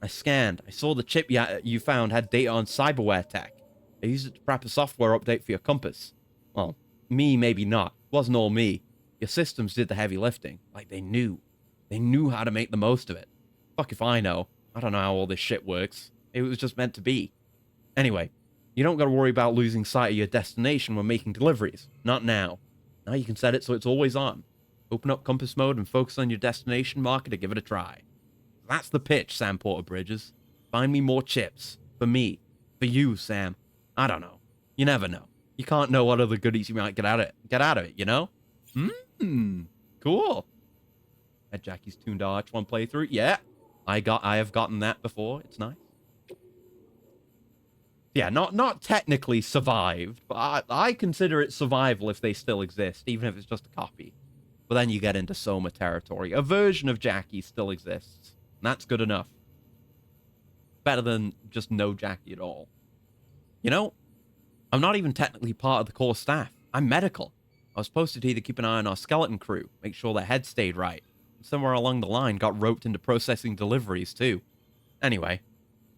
I scanned. I saw the chip you found had data on cyberware tech. I used it to prep a software update for your compass. Well, me, maybe not. It wasn't all me. Your systems did the heavy lifting. Like, they knew. They knew how to make the most of it. Fuck if I know. I don't know how all this shit works. It was just meant to be. Anyway, you don't gotta worry about losing sight of your destination when making deliveries. Not now. Now you can set it so it's always on. Open up compass mode and focus on your destination marker to give it a try. That's the pitch, Sam Porter Bridges. Find me more chips. For me. For you, Sam. I don't know. You never know. You can't know what other goodies you might get out of it, you know? Cool. Had Jackie's tuned Arch1 playthrough. Yeah. I have gotten that before. It's nice. Yeah, not technically survived, but I consider it survival if they still exist, even if it's just a copy. But then you get into Soma territory. A version of Jackie still exists. And that's good enough. Better than just no Jackie at all. You know, I'm not even technically part of the core staff. I'm medical. I was posted here to keep an eye on our skeleton crew, make sure their heads stayed right. And somewhere along the line got roped into processing deliveries too. Anyway,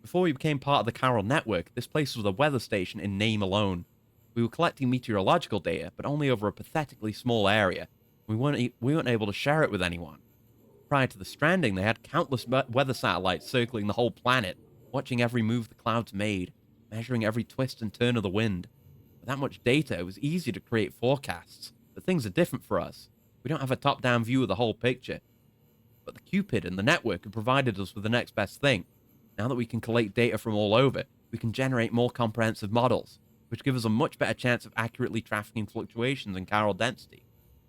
before we became part of the Carol network, this place was a weather station in name alone. We were collecting meteorological data, but only over a pathetically small area. We weren't able to share it with anyone. Prior to the Stranding, they had countless weather satellites circling the whole planet, watching every move the clouds made, measuring every twist and turn of the wind. With that much data, it was easy to create forecasts, but things are different for us. We don't have a top-down view of the whole picture. But the Cupid and the network have provided us with the next best thing. Now that we can collate data from all over, we can generate more comprehensive models, which give us a much better chance of accurately tracking fluctuations in chiral density.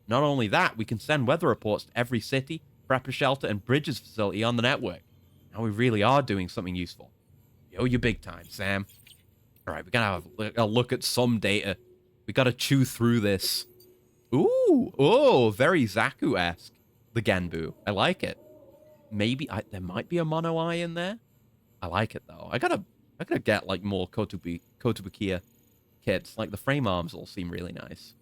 Not only that, we can send weather reports to every city, prepper shelter, and bridges facility on the network. Now we really are doing something useful. Yo, you big time, Sam. Alright, we gotta have a look at some data. We gotta chew through this. Ooh, oh, very Zaku-esque. The Genbu. I like it. Maybe, there might be a mono eye in there. I like it, though. I gotta get, like, more Kotobukiya kits. Like, the frame arms all seem really nice.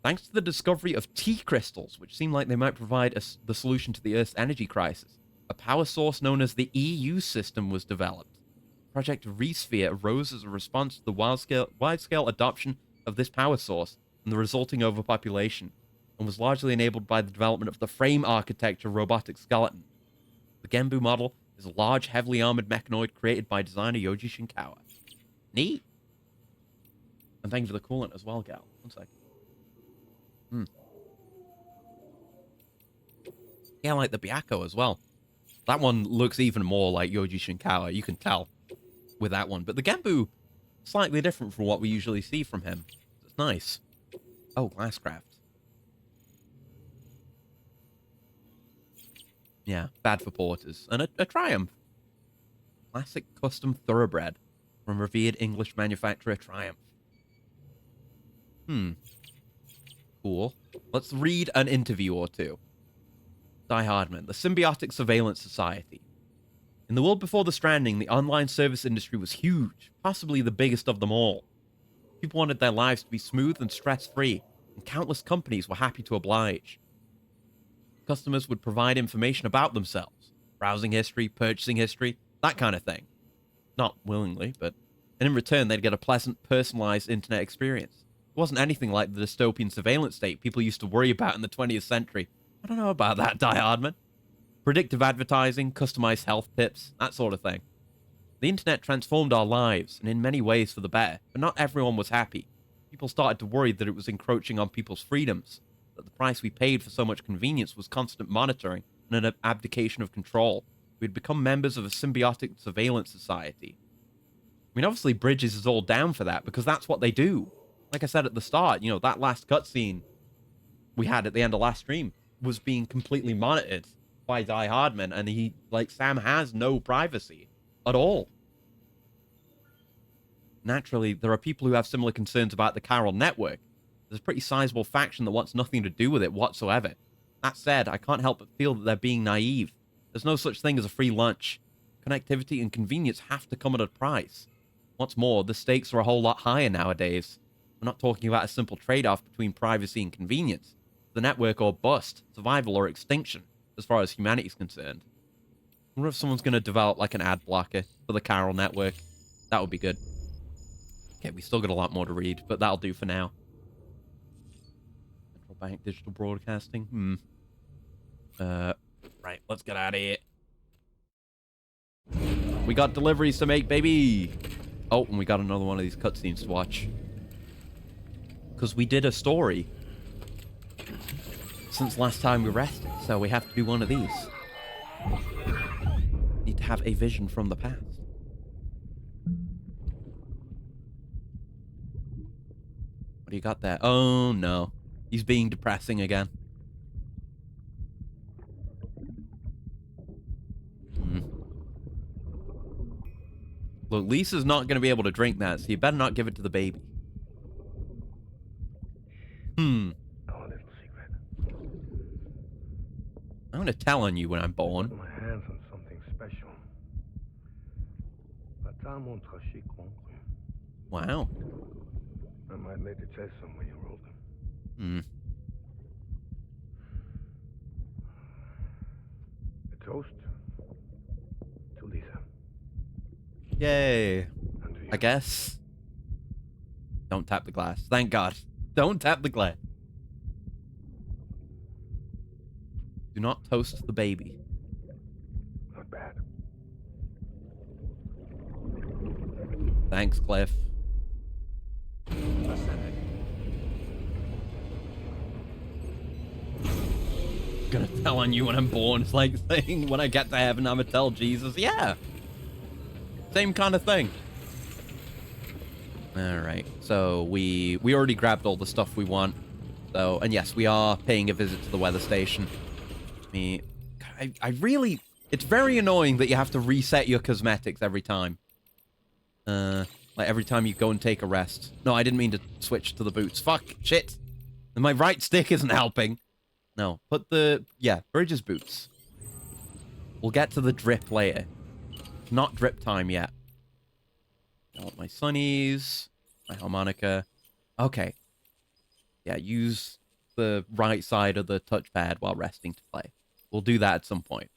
Thanks to the discovery of T-crystals, which seem like they might provide the solution to the Earth's energy crisis, a power source known as the EU system was developed. Project Resphere arose as a response to the wide-scale adoption of this power source and the resulting overpopulation, and was largely enabled by the development of the frame architecture robotic skeleton. The Genbu model is a large, heavily armored mechanoid created by designer Yoji Shinkawa. Neat. And thank you for the coolant as well, Gal. 1 second. Yeah, I like the Byakko as well. That one looks even more like Yoji Shinkawa, you can tell with that one. But the Genbu, slightly different from what we usually see from him. It's nice. Oh, Glasscraft. Yeah, bad for porters. And a Triumph. Classic custom thoroughbred from revered English manufacturer Triumph. Cool. Let's read an interview or two. Die Hardman, the Symbiotic Surveillance Society. In the world before the Stranding, the online service industry was huge, possibly the biggest of them all. People wanted their lives to be smooth and stress-free, and countless companies were happy to oblige. Customers would provide information about themselves, browsing history, purchasing history, that kind of thing. Not willingly, but and in return they'd get a pleasant, personalized internet experience. It wasn't anything like the dystopian surveillance state people used to worry about in the 20th century. I don't know about that, Die Hardman. Predictive advertising, customized health tips, that sort of thing. The internet transformed our lives, and in many ways for the better, but not everyone was happy. People started to worry that it was encroaching on people's freedoms, that the price we paid for so much convenience was constant monitoring and an abdication of control. We had become members of a symbiotic surveillance society. mean, obviously, Bridges is all down for that because that's what they do. Like I said at the start, you know, that last cutscene we had at the end of last stream was being completely monitored by Die Hardman, and he, like, Sam has no privacy at all. Naturally, there are people who have similar concerns about the Chiral network. There's a pretty sizable faction that wants nothing to do with it whatsoever. That said, I can't help but feel that they're being naive. There's no such thing as a free lunch. Connectivity and convenience have to come at a price. What's more, the stakes are a whole lot higher nowadays. We're not talking about a simple trade-off between privacy and convenience. The network or bust, survival or extinction, as far as humanity is concerned. I wonder if someone's going to develop like an ad blocker for the Chiral network. That would be good. Okay, we still got a lot more to read, but that'll do for now. Central Bank Digital Broadcasting. Right, let's get out of here. We got deliveries to make, baby! Oh, and we got another one of these cutscenes to watch. Because we did a story since last time we rested, so we have to do one of these. Need to have a vision from the past. What do you got there? Oh, no. He's being depressing again. Look, Lisa's not going to be able to drink that, so you better not give it to the baby. Our little secret. I'm going to tell on you when I'm born. Put my hands on something special. Papa mon traché concru. Wow. I might later test some when you're older. A toast to Lisa. Yay. And to you. I guess. Don't tap the glass. Thank God. Don't tap the glass. Do not toast the baby. Not bad. Thanks, Cliff. Gonna tell on you when I'm born. It's like saying when I get to heaven, I'm gonna tell Jesus. Yeah. Same kind of thing. Alright. So we already grabbed all the stuff we want. So, and yes, we are paying a visit to the weather station. I really... It's very annoying that you have to reset your cosmetics every time. Like every time you go and take a rest. No, I didn't mean to switch to the boots. Fuck. Shit. And my right stick isn't helping. No. Put the... Yeah, Bridges boots. We'll get to the drip later. Not drip time yet. I want my sunnies. My harmonica. Okay. Yeah, use the right side of the touchpad while resting to play. We'll do that at some point.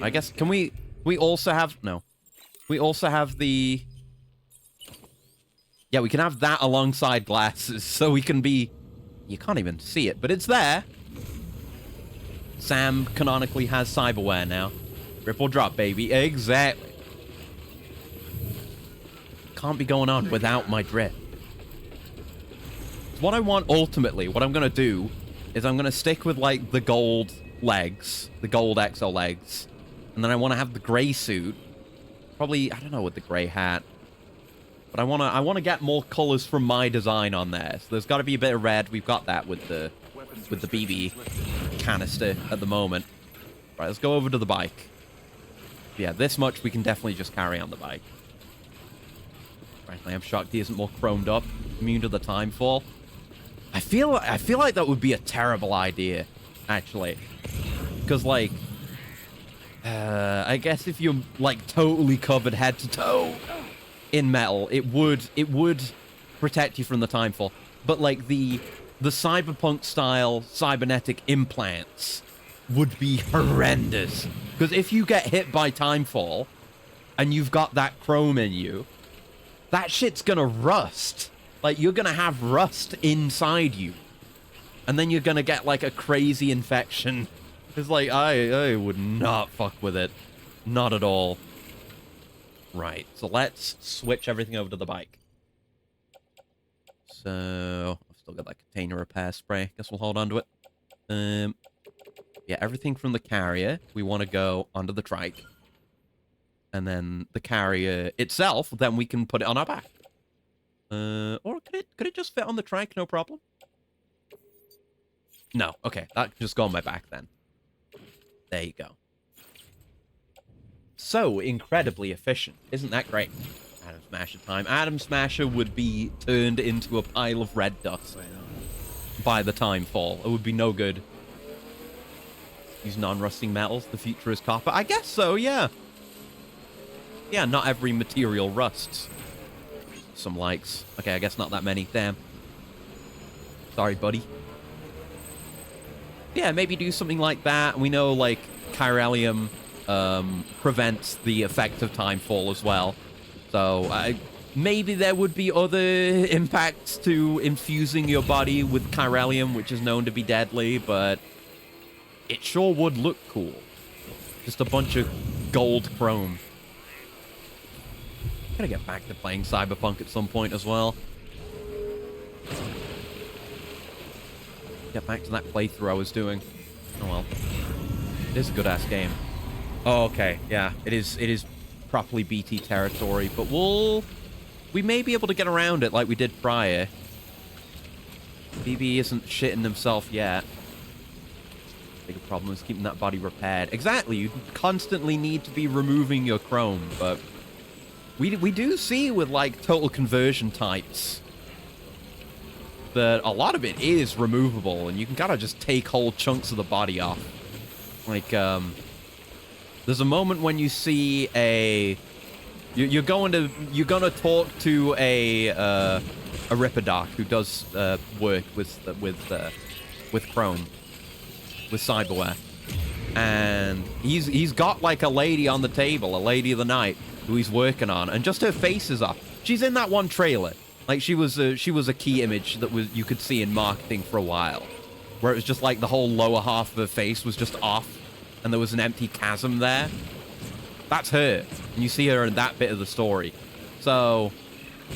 I guess, can we also have... No. We also have the... Yeah, we can have that alongside glasses, so we can be... You can't even see it, but it's there. Sam canonically has cyberware now. Rip or drop, baby. Exactly. Can't be going on without my drip. What I want ultimately, what I'm going to do, is I'm going to stick with, like, the gold legs. The gold exo legs. And then I want to have the gray suit. Probably, I don't know, with the gray hat. But I want to get more colors from my design on there. So there's got to be a bit of red. We've got that with the BB canister at the moment. Right, let's go over to the bike. Yeah, this much we can definitely just carry on the bike. Frankly, I'm shocked he isn't more chromed up, immune to the time fall. I feel like that would be a terrible idea, actually. Because, like, I guess if you're, like, totally covered head to toe in metal, it would protect you from the time fall. But, like, the cyberpunk style cybernetic implants would be horrendous. Because if you get hit by timefall and you've got that chrome in you, that shit's gonna rust. Like, you're gonna have rust inside you. And then you're gonna get, like, a crazy infection. It's like, I would not fuck with it. Not at all. Right, so let's switch everything over to the bike. So, I've still got that container repair spray. Guess we'll hold on to it. Yeah, everything from the carrier, we want to go onto the trike. And then the carrier itself, then we can put it on our back. Or could it just fit on the trike? No problem. No. Okay, that can just go on my back then. There you go. So incredibly efficient. Isn't that great? Atom Smasher time. Atom Smasher would be turned into a pile of red dust by the time fall. It would be no good. Use non-rusting metals. The future is copper. I guess so, yeah. Yeah, not every material rusts. Some likes. Okay, I guess not that many. Damn. Sorry, buddy. Yeah, maybe do something like that. We know, like, chiralium prevents the effect of timefall as well. So, maybe there would be other impacts to infusing your body with chiralium, which is known to be deadly, but it sure would look cool. Just a bunch of gold chrome. Gotta get back to playing Cyberpunk at some point as well. Get back to that playthrough I was doing. Oh well. It is a good-ass game. Oh, okay. Yeah, it is properly BT territory, but we may be able to get around it like we did prior. BB isn't shitting himself yet. Bigger problem is keeping that body repaired. Exactly, you constantly need to be removing your chrome, but we do see with, like, total conversion types that a lot of it is removable, and you can kind of just take whole chunks of the body off. Like, there's a moment when you see you're gonna talk to a Ripperdoc who does work with chrome, with cyberware, and he's got, like, a lady on the table, a lady of the night who he's working on, and just her face is off. She's in that one trailer. Like, she was a key image that you could see in marketing for a while, where it was just like the whole lower half of her face was just off, and there was an empty chasm there. That's her, and you see her in that bit of the story. So,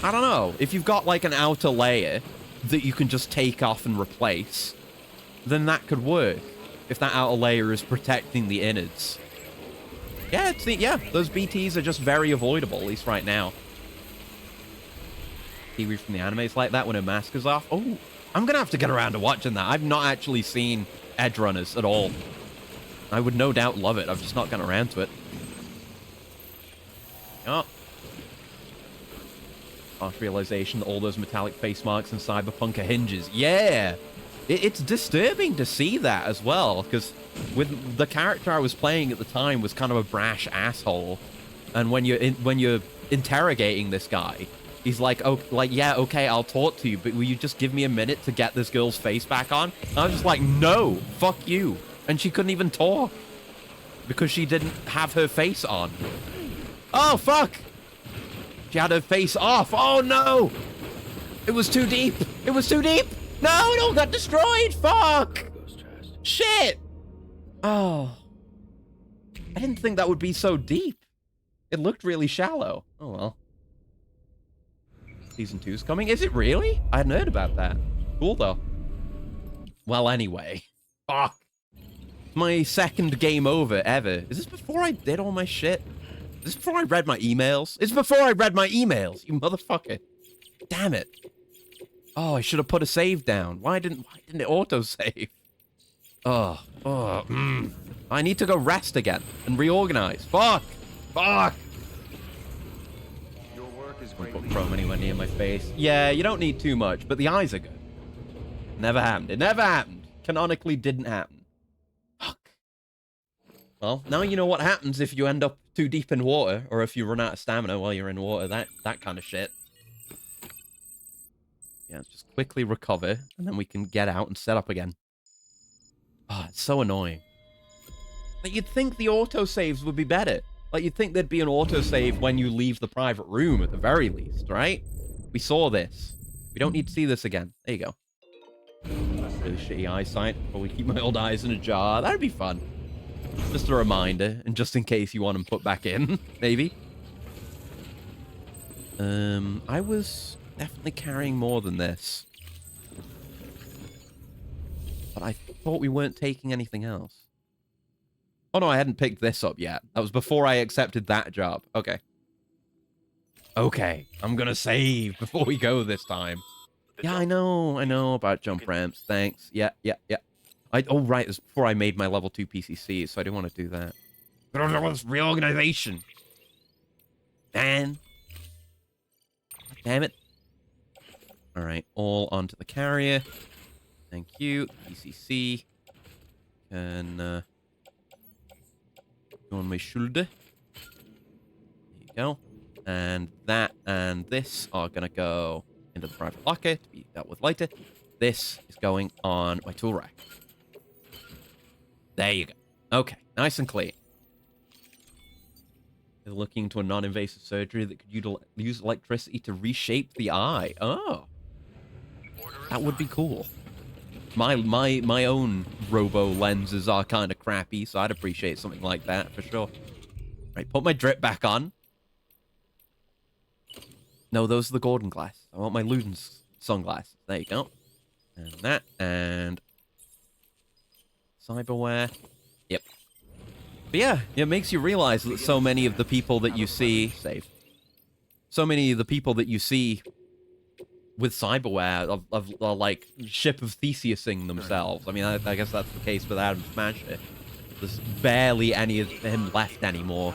I don't know. If you've got, like, an outer layer that you can just take off and replace, then that could work. If that outer layer is protecting the innards. Yeah, those BTs are just very avoidable, at least right now. Kiwi from the animes like that when her mask is off. Oh, I'm gonna have to get around to watching that. I've not actually seen Edge Runners at all. I would no doubt love it. I've just not gotten around to it. Oh. Harsh realization that all those metallic face marks in Cyberpunk are hinges. Yeah! It's disturbing to see that as well, because with the character I was playing at the time was kind of a brash asshole, and when you're interrogating this guy, he's like, oh, like, yeah, okay, I'll talk to you, but will you just give me a minute to get this girl's face back on? And I was just like, no, fuck you. And she couldn't even talk because she didn't have her face on. Oh, fuck! She had her face off. Oh, no! It was too deep. It was too deep! No, it all got destroyed! Fuck! Shit! Oh. I didn't think that would be so deep. It looked really shallow. Oh, well. Season 2's coming? Is it really? I hadn't heard about that. Cool, though. Well, anyway. Fuck. My second game over ever. Is this before I did all my shit? Is this before I read my emails? It's before I read my emails, you motherfucker. Damn it. Oh, I should have put a save down. Why didn't it auto-save? I need to go rest again and reorganize. Fuck! Fuck! Your work is Don't greatly put chrome anywhere near my face. Yeah, you don't need too much, but the eyes are good. Never happened. It never happened. Canonically didn't happen. Fuck. Well, now you know what happens if you end up too deep in water, or if you run out of stamina while you're in water. That kind of shit. Yeah, let's just quickly recover, and then we can get out and set up again. Oh, it's so annoying. Like, you'd think the autosaves would be better. Like, you'd think there'd be an autosave when you leave the private room, at the very least, right? We saw this. We don't need to see this again. There you go. Really shitty eyesight. Probably keep my old eyes in a jar. That'd be fun. Just a reminder, and just in case you want them put back in, maybe. I was definitely carrying more than this. But I thought we weren't taking anything else. Oh, no, I hadn't picked this up yet. That was before I accepted that job. Okay. Okay, I'm gonna save before we go this time. Yeah, I know about jump ramps. Thanks. Yeah. Oh, right, it was before I made my level 2 PCC, so I didn't want to do that. This reorganization. Man. Damn it. All right, all onto the carrier. Thank you. PCC. Can go on my shoulder. There you go. And that and this are going to go into the private locker to be dealt with later. This is going on my tool rack. There you go. Okay, nice and clean. They're looking into a non-invasive surgery that could use electricity to reshape the eye. Oh. That would be cool. My own robo lenses are kind of crappy, so I'd appreciate something like that for sure. Right, put my drip back on. No, those are the Gordon glasses. I want my Ludens sunglasses. There you go. And that, and cyberware. Yep. But yeah, it makes you realize that so many of the people that you see... Save. So many of the people that you see with cyberware are like Ship of Theseusing themselves. I mean, I guess that's the case with Adam Smasher. There's barely any of him left anymore.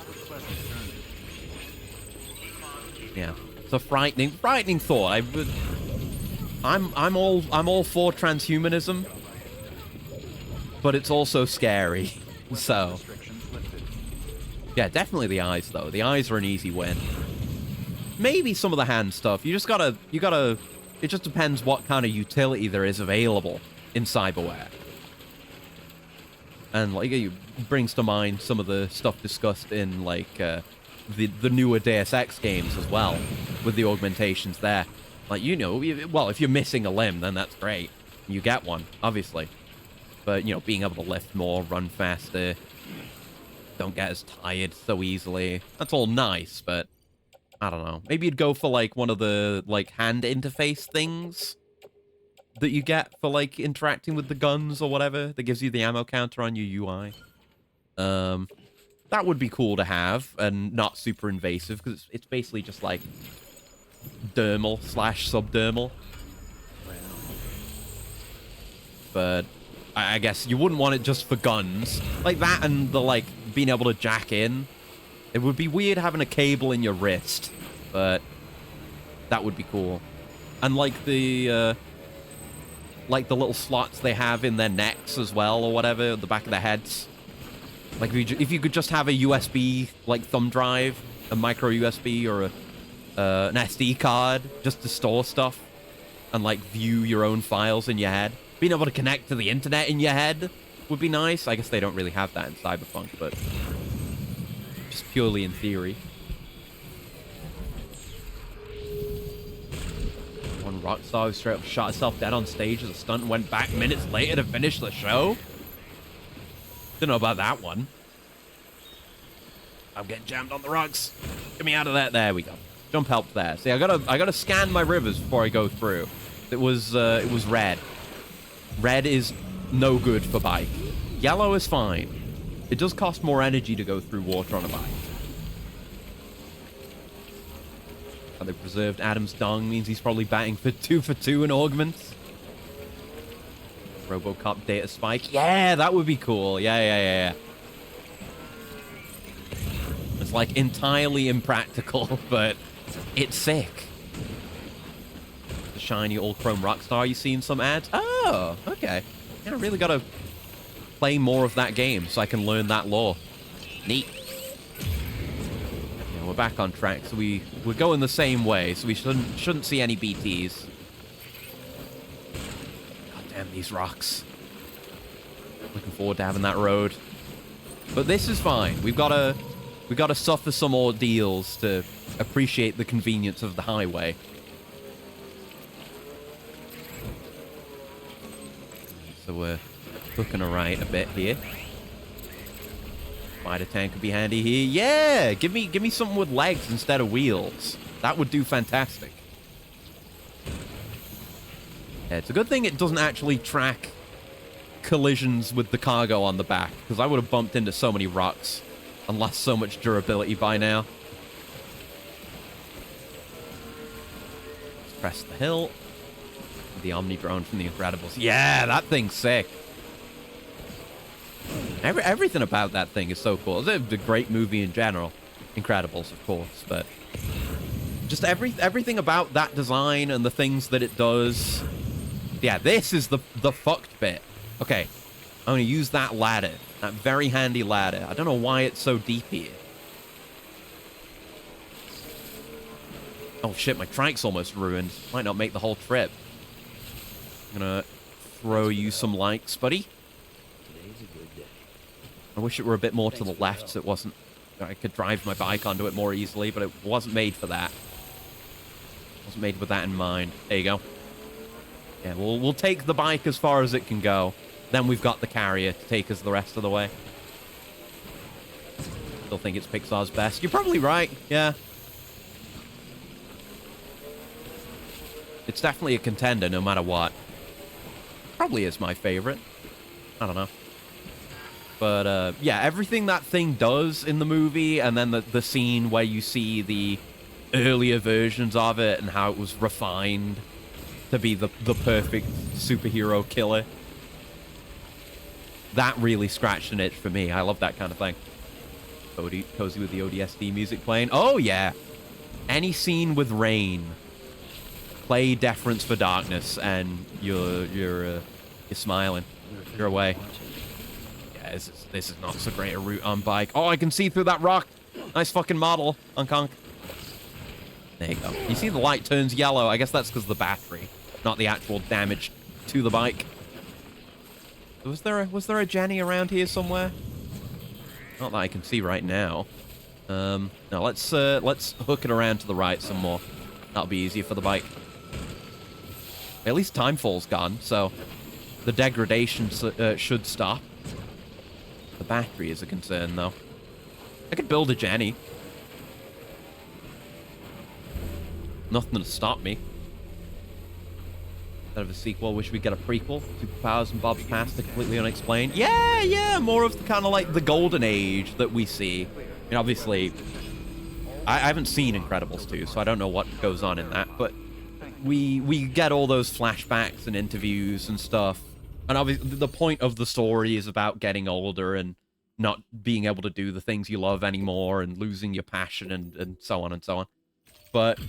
Yeah. It's a frightening thought. I'm all for transhumanism, but it's also scary. So, yeah, definitely the eyes though. The eyes are an easy win. Maybe some of the hand stuff. You gotta. It just depends what kind of utility there is available in cyberware. And like, it brings to mind some of the stuff discussed in like the newer Deus Ex games as well, with the augmentations there. Like, you know, well, if you're missing a limb, then that's great. You get one, obviously. But, you know, being able to lift more, run faster, don't get as tired so easily. That's all nice, but I don't know. Maybe you'd go for, like, one of the, like, hand interface things that you get for, like, interacting with the guns or whatever that gives you the ammo counter on your UI. That would be cool to have, and not super invasive, because it's basically just, like, dermal / subdermal. But I guess you wouldn't want it just for guns. Like that and the, like, being able to jack in. It would be weird having a cable in your wrist, but that would be cool. And, like, the little slots they have in their necks as well, or whatever, at the back of their heads. Like, if you could just have a USB, like, thumb drive, a micro USB, or an SD card, just to store stuff, and, like, view your own files in your head. Being able to connect to the internet in your head would be nice. I guess they don't really have that in Cyberpunk, but just purely in theory. One rock star who straight up shot herself dead on stage as a stunt and went back minutes later to finish the show. Don't know about that one. I'm getting jammed on the rocks. Get me out of that. There we go. Jump help there. See, I gotta scan my rivers before I go through. It was red. Red is no good for bike. Yellow is fine. It does cost more energy to go through water on a bike. How they preserved Adam's dong means he's probably batting for 2 for 2 in augments. RoboCop data spike. Yeah, that would be cool. Yeah. It's like entirely impractical, but it's sick. The shiny all chrome Rockstar you see in some ads. Oh, okay. Yeah, I really gotta play more of that game so I can learn that lore. Neat. Yeah, we're back on track, so we're going the same way, so we shouldn't see any BTs. Damn these rocks. Looking forward to having that road. But this is fine. We've got to suffer some ordeals to appreciate the convenience of the highway. So we're hooking a right a bit here. Spider tank could be handy here. Yeah, give me something with legs instead of wheels. That would do fantastic. Yeah, it's a good thing it doesn't actually track collisions with the cargo on the back, because I would have bumped into so many rocks and lost so much durability by now. Let's press the hill. The Omni drone from The Incredibles. Yeah, that thing's sick. Everything about that thing is so cool. It's a great movie in general. Incredibles, of course, but just everything about that design and the things that it does. Yeah, this is the fucked bit. Okay, I'm gonna use that ladder, that very handy ladder. I don't know why it's so deep here. Oh shit, my trike's almost ruined. Might not make the whole trip. I'm gonna throw you some likes, buddy. Today's a good day. I wish it were a bit more to the left so it wasn't... I could drive my bike onto it more easily, but it wasn't made for that. It wasn't made with that in mind. There you go. Yeah, we'll take the bike as far as it can go. Then we've got the carrier to take us the rest of the way. Still think it's Pixar's best. You're probably right, yeah. It's definitely a contender no matter what. Probably is my favorite. I don't know. But, yeah, everything that thing does in the movie, and then the scene where you see the earlier versions of it and how it was refined to be the perfect superhero killer. That really scratched an itch for me. I love that kind of thing. Cozy with the ODST music playing. Oh, yeah. Any scene with rain. Play Deference for Darkness, and you're smiling. You're away. Yeah, this is not so great a route on bike. Oh, I can see through that rock. Nice fucking model on Conk. There you go. You see the light turns yellow. I guess that's because of the battery, not the actual damage to the bike. Was there a Jenny around here somewhere? Not that I can see right now. No, let's hook it around to the right some more. That'll be easier for the bike. At least Timefall's gone, so the degradation should stop. The battery is a concern, though. I could build a Jenny. Nothing to stop me. Instead of a sequel, wish we'd get a prequel. Superpowers and Bob's Past are completely unexplained. Yeah, more of the kind of like the golden age that we see. I mean, obviously, I haven't seen Incredibles 2, so I don't know what goes on in that, but we get all those flashbacks and interviews and stuff. And obviously, the point of the story is about getting older and not being able to do the things you love anymore and losing your passion and so on and so on. But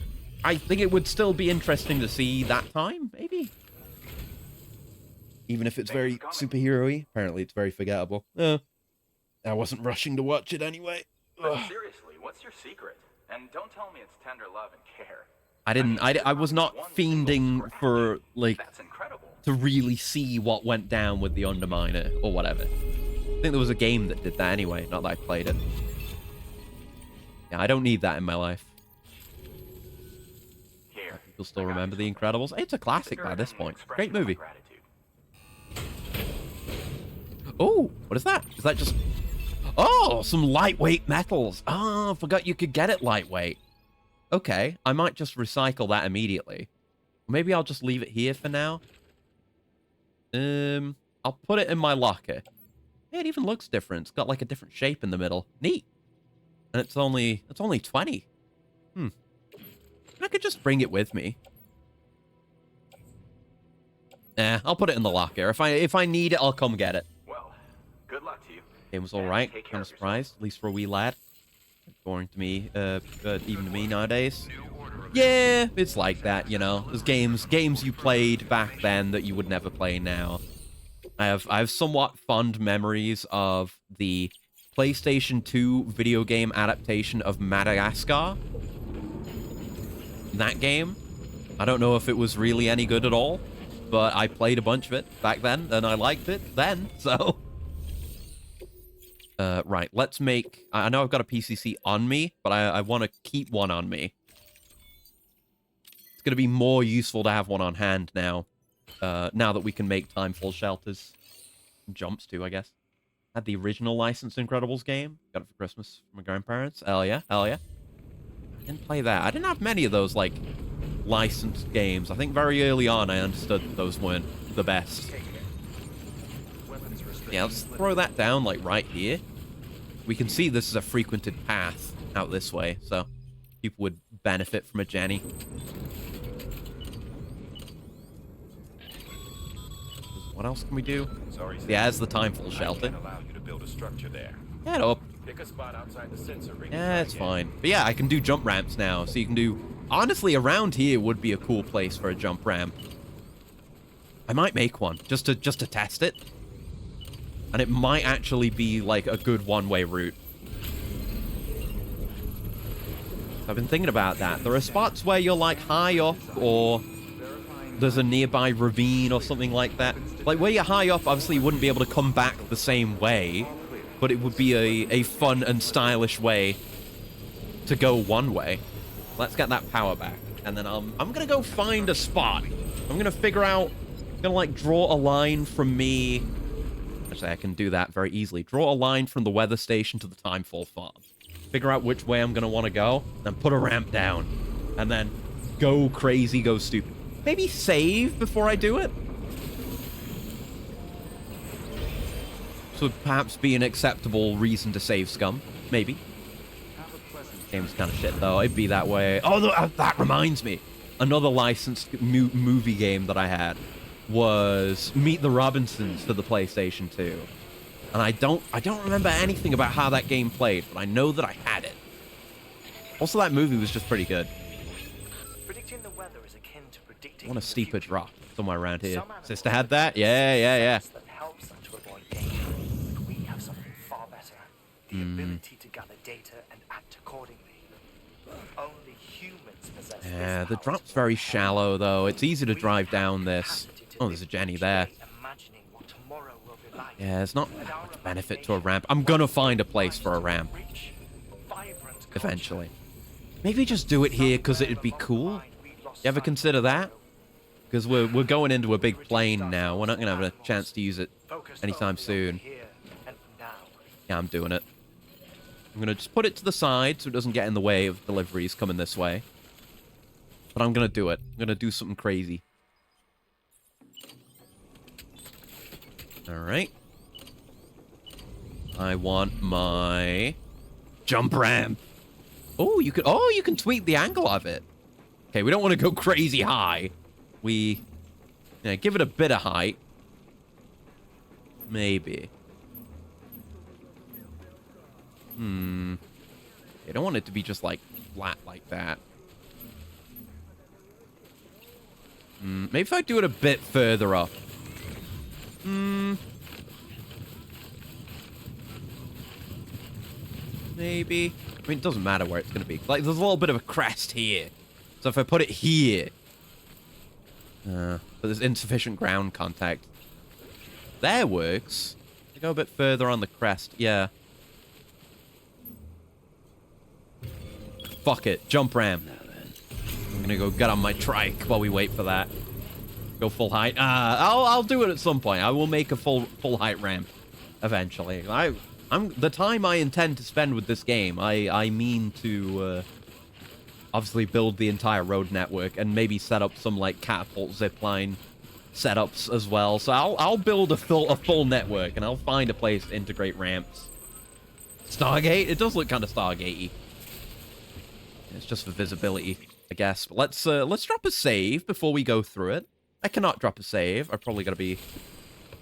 I think it would still be interesting to see that time, maybe. Even if it's very superhero-y. Apparently, it's very forgettable. I wasn't rushing to watch it anyway. But seriously, what's your secret? And don't tell me it's tender love and care. I was not fiending for, like, That's incredible. to really see what went down with the Underminer or whatever. I think there was a game that did that anyway, not that I played it. Yeah, I don't need that in my life. Here. You'll still remember The Incredibles. It's a classic by this point. Great movie. Oh, what is that? Is that just... Oh, some lightweight metals. Oh, forgot you could get it lightweight. Okay, I might just recycle that immediately. Maybe I'll just leave it here for now. I'll put it in my locker. Yeah, it even looks different. It's got like a different shape in the middle. Neat. And it's only 20. I could just bring it with me. I'll put it in the locker. If I need it, I'll come get it. Well, good luck to you. Game was alright. Kind of surprised, at least for a wee lad. Boring to me, even to me nowadays. Yeah, it's like that, you know. There's games you played back then that you would never play now. I have somewhat fond memories of the PlayStation 2 video game adaptation of Madagascar. That game, I don't know if it was really any good at all, but I played a bunch of it back then, and I liked it then, so... right, let's make... I know I've got a PCC on me, but I want to keep one on me. It's going to be more useful to have one on hand now. Now that we can make Timefall shelters. Jumps too, I guess. Had the original licensed Incredibles game. Got it for Christmas from my grandparents. Hell yeah, hell yeah. Didn't play that. I didn't have many of those, like, licensed games. I think very early on I understood that those weren't the best. Yeah, let's throw that down, like, right here. We can see this is a frequented path out this way, so people would benefit from a Jenny. What else can we do? Sorry, Yeah, there's the Timefall shelter. I can't allow you to build a structure there. Get up. Pick a spot outside the sensor ring. Yeah, it's fine. But yeah, I can do jump ramps now, so you can do... Honestly, around here would be a cool place for a jump ramp. I might make one, just to test it. And it might actually be, like, a good one-way route. I've been thinking about that. There are spots where you're, like, high up, or there's a nearby ravine or something like that. Like, where you're high up, obviously you wouldn't be able to come back the same way, but it would be a fun and stylish way to go one way. Let's get that power back. And then I'm gonna go find a spot. I'm gonna figure out... I'm gonna, like, draw a line from me... Actually, I can do that very easily. Draw a line from the weather station to the Timefall farm. Figure out which way I'm gonna want to go, then put a ramp down. And then go crazy, go stupid. Maybe save before I do it? This would perhaps be an acceptable reason to save scum. Maybe. Game's kind of shit, though. It'd be that way. Oh, that reminds me. Another licensed movie game that I had was Meet the Robinsons for the PlayStation 2. And I don't remember anything about how that game played, but I know that I had it. Also, that movie was just pretty good. Predicting the weather is akin to predicting I want a steeper drop somewhere around here. Some Sister had that? Yeah. that helps us to avoid danger. But we have something far better. The ability to gather data and act accordingly. Only humans possess this Yeah, the power drop's to very prepare. shallow, though. It's easy to We drive have down the this. capacity to Oh, there's a Jenny there. literally imagining what tomorrow will be like. Yeah, it's not And our much benefit to a ramp. imagination I'm gonna find a place for a ramp rich, vibrant culture. eventually. Maybe just do it here because it'd be cool. You ever consider that? Because we're going into a big plane now. We're not gonna have a chance to use it anytime soon. Yeah, I'm doing it. I'm gonna just put it to the side so it doesn't get in the way of deliveries coming this way. But I'm gonna do it. I'm gonna do something crazy. Alright. I want my jump ramp. Oh, you can tweak the angle of it. Okay, we don't want to go crazy high. Yeah, give it a bit of height. Maybe. I don't want it to be just, like, flat like that. Maybe if I do it a bit further up. Maybe. I mean, it doesn't matter where it's going to be. Like, there's a little bit of a crest here. So if I put it here... but there's insufficient ground contact. There works. I go a bit further on the crest. Yeah. Fuck it. Jump ramp. I'm gonna go get on my trike while we wait for that. Go full height. I'll do it at some point. I will make a full height ramp eventually. The time I intend to spend with this game, I mean to obviously build the entire road network and maybe set up some like catapult zipline setups as well. So I'll build a full network and I'll find a place to integrate ramps. Stargate? It does look kind of Stargate-y. It's just for visibility, I guess. But let's drop a save before we go through it. I cannot drop a save. I'm probably gonna be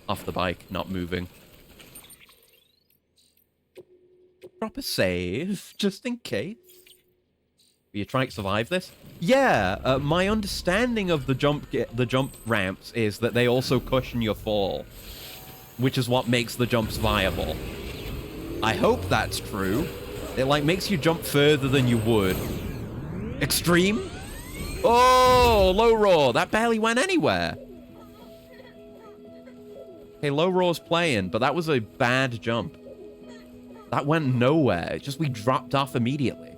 off the bike, not moving. Drop a save, just in case. Are you trying to survive this? Yeah, my understanding of the jump ramps is that they also cushion your fall, which is what makes the jumps viable. I hope that's true. It, like, makes you jump further than you would. Extreme? Oh, low roar. That barely went anywhere. Okay, low roar's playing, but that was a bad jump. That went nowhere. It's just we dropped off immediately.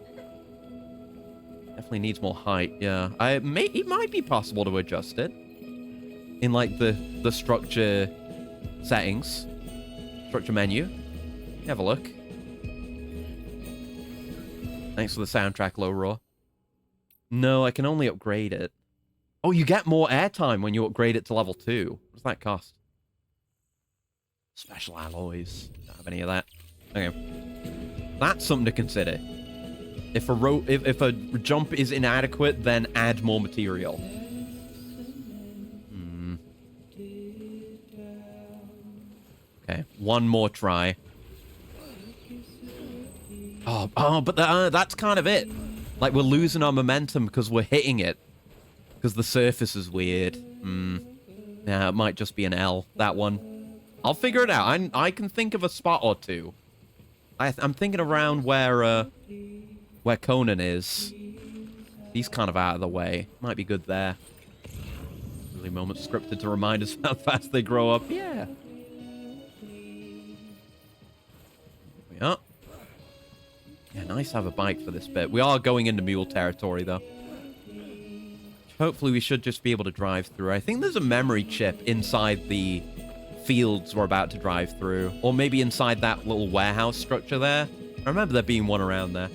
Definitely needs more height, yeah. It might be possible to adjust it. In, like, the structure settings. Structure menu. Have a look. Thanks for the soundtrack, low roar. No, I can only upgrade it. Oh, you get more airtime when you upgrade it to level 2. What does that cost? Special alloys. Don't have any of that. Okay. That's something to consider. If a jump is inadequate, then add more material. Okay, one more try. But that's kind of it. Like, we're losing our momentum because we're hitting it. Because the surface is weird. Yeah, it might just be an L, that one. I'll figure it out. I can think of a spot or two. I'm thinking around where Conan is. He's kind of out of the way. Might be good there. Really moment scripted to remind us how fast they grow up. Yeah. Yeah. Yeah, nice to have a bike for this bit. We are going into mule territory, though. Hopefully we should just be able to drive through. I think there's a memory chip inside the fields we're about to drive through. Or maybe inside that little warehouse structure there. I remember there being one around there.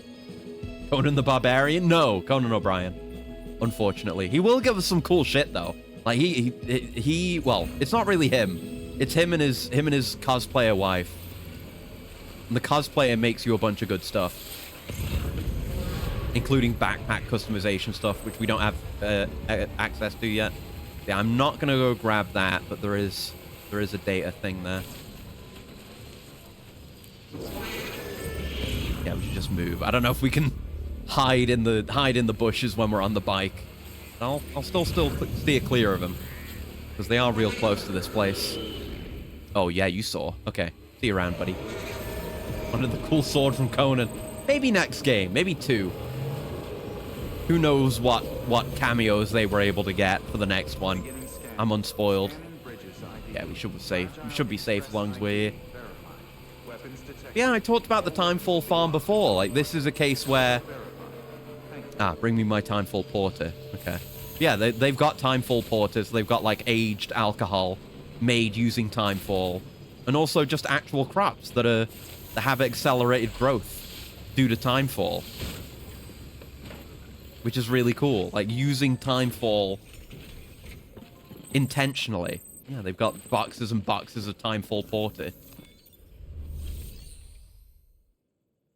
Conan the Barbarian? No, Conan O'Brien. Unfortunately. He will give us some cool shit, though. Like, well, it's not really him. It's him and his cosplayer wife. And the cosplayer makes you a bunch of good stuff. Including backpack customization stuff, which we don't have access to yet. Yeah, I'm not going to go grab that, but there is a data thing there. Yeah, we should just move. I don't know if we can hide in the bushes when we're on the bike. I'll still steer clear of them. Because they are real close to this place. Oh, yeah, you saw. Okay. See you around, buddy. Wanted the cool sword from Conan. Maybe next game. Maybe 2. Who knows what cameos they were able to get for the next one. I'm unspoiled. Yeah, we should be safe. We should be safe as long as we're here. Yeah, I talked about the Timefall farm before. Like, this is a case where... bring me my Timefall porter. Okay. Yeah, they've got Timefall porters. They've got, like, aged alcohol made using Timefall. And also just actual crops that have accelerated growth due to Timefall. Which is really cool. Like, using Timefall intentionally. Yeah, they've got boxes and boxes of Timefall porter.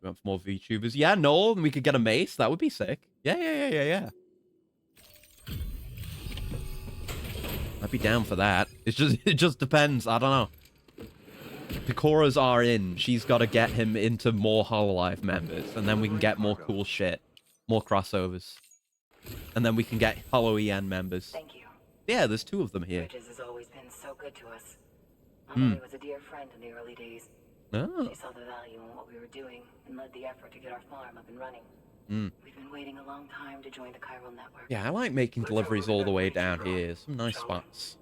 We want more VTubers. Yeah, no, we could get a mace. That would be sick. Yeah. I'd be down for that. It just depends. I don't know. Pikora's are in. She's got to get him into more Hololive members, and then we can get more cool shit. More crossovers. And then we can get Hollow EN members. Thank you. Yeah, there's 2 of them here. Bridges has always been so good to us. Emily was a dear friend in the early days. Oh. She saw the value in what we were doing and led the effort to get our farm up and running. We've been waiting a long time to join the chiral network. Yeah, I like making deliveries all the way down here. Some nice spots.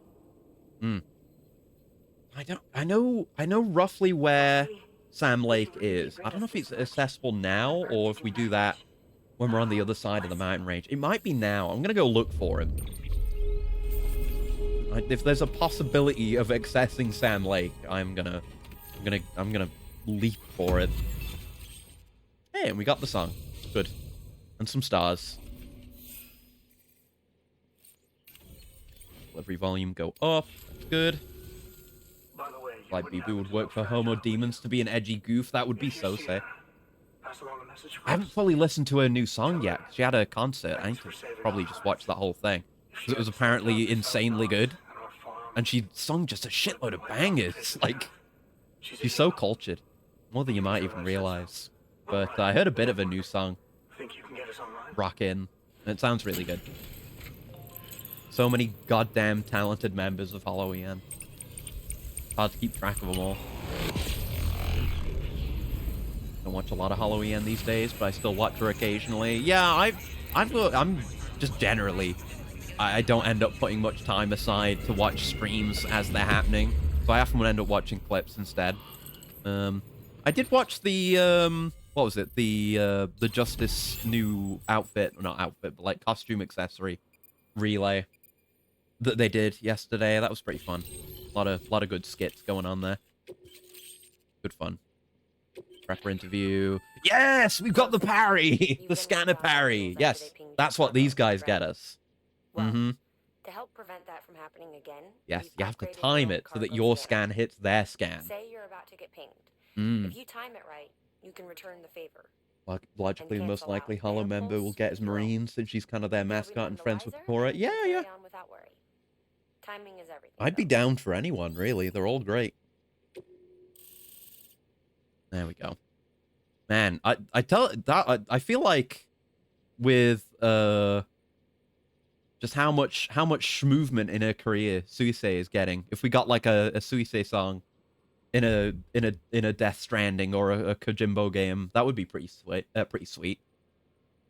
I know roughly where Sam Lake is. I don't know if it's accessible now or if we do that when we're on the other side of the mountain range. It might be now. I'm gonna go look for him. If there's a possibility of accessing Sam Lake, I'm gonna leap for it. Hey, and we got the song. Good. And some stars. Delivery volume go up. Good. By the way, Like BB would work for Homo Demons to be an edgy goof. That would be so sick. pass along a message I haven't fully listened to her new song yet. She had a concert. I need to probably just watch that whole thing. Because it was apparently insanely good. And she sung just a shitload of bangers. Like, she's so cultured. More than you might even realize. But I heard a bit of a new song. Think you can get us online? Rockin'. And it sounds really good. So many goddamn talented members of Hollow EN. Hard to keep track of them all. Don't watch a lot of Hollow EN these days, but I still watch her occasionally. Yeah, I'm just generally... I don't end up putting much time aside to watch streams as they're happening. So I often would end up watching clips instead. I did watch the, what was it? The Justice new outfit, not outfit, but like costume accessory relay that they did yesterday. That was pretty fun. A lot of good skits going on there. Good fun. Prepper interview. Yes, we've got the parry! The scanner parry. Yes, that's what these guys get us. Well, To help prevent that from happening again, Yes, we've you have to upgraded time our it so that cargo your scanner. scan hits their scan. Say you're about to get pinged. If you time it right, you can return the favor. Logically, the And most cancel likely out Hollow their member will pulse get his with your own. Marines, since she's kind of their You'll be mascot none and the friends with wiser, Cora. and Yeah, you can yeah. carry on without worry. Timing is everything. I'd be though. down for anyone, really. They're all great. There we go. Man, I feel like with just how much movement in her career Suise is getting. If we got like a Suise song in a Death Stranding or a Kojimbo game, that would be pretty sweet. Pretty sweet.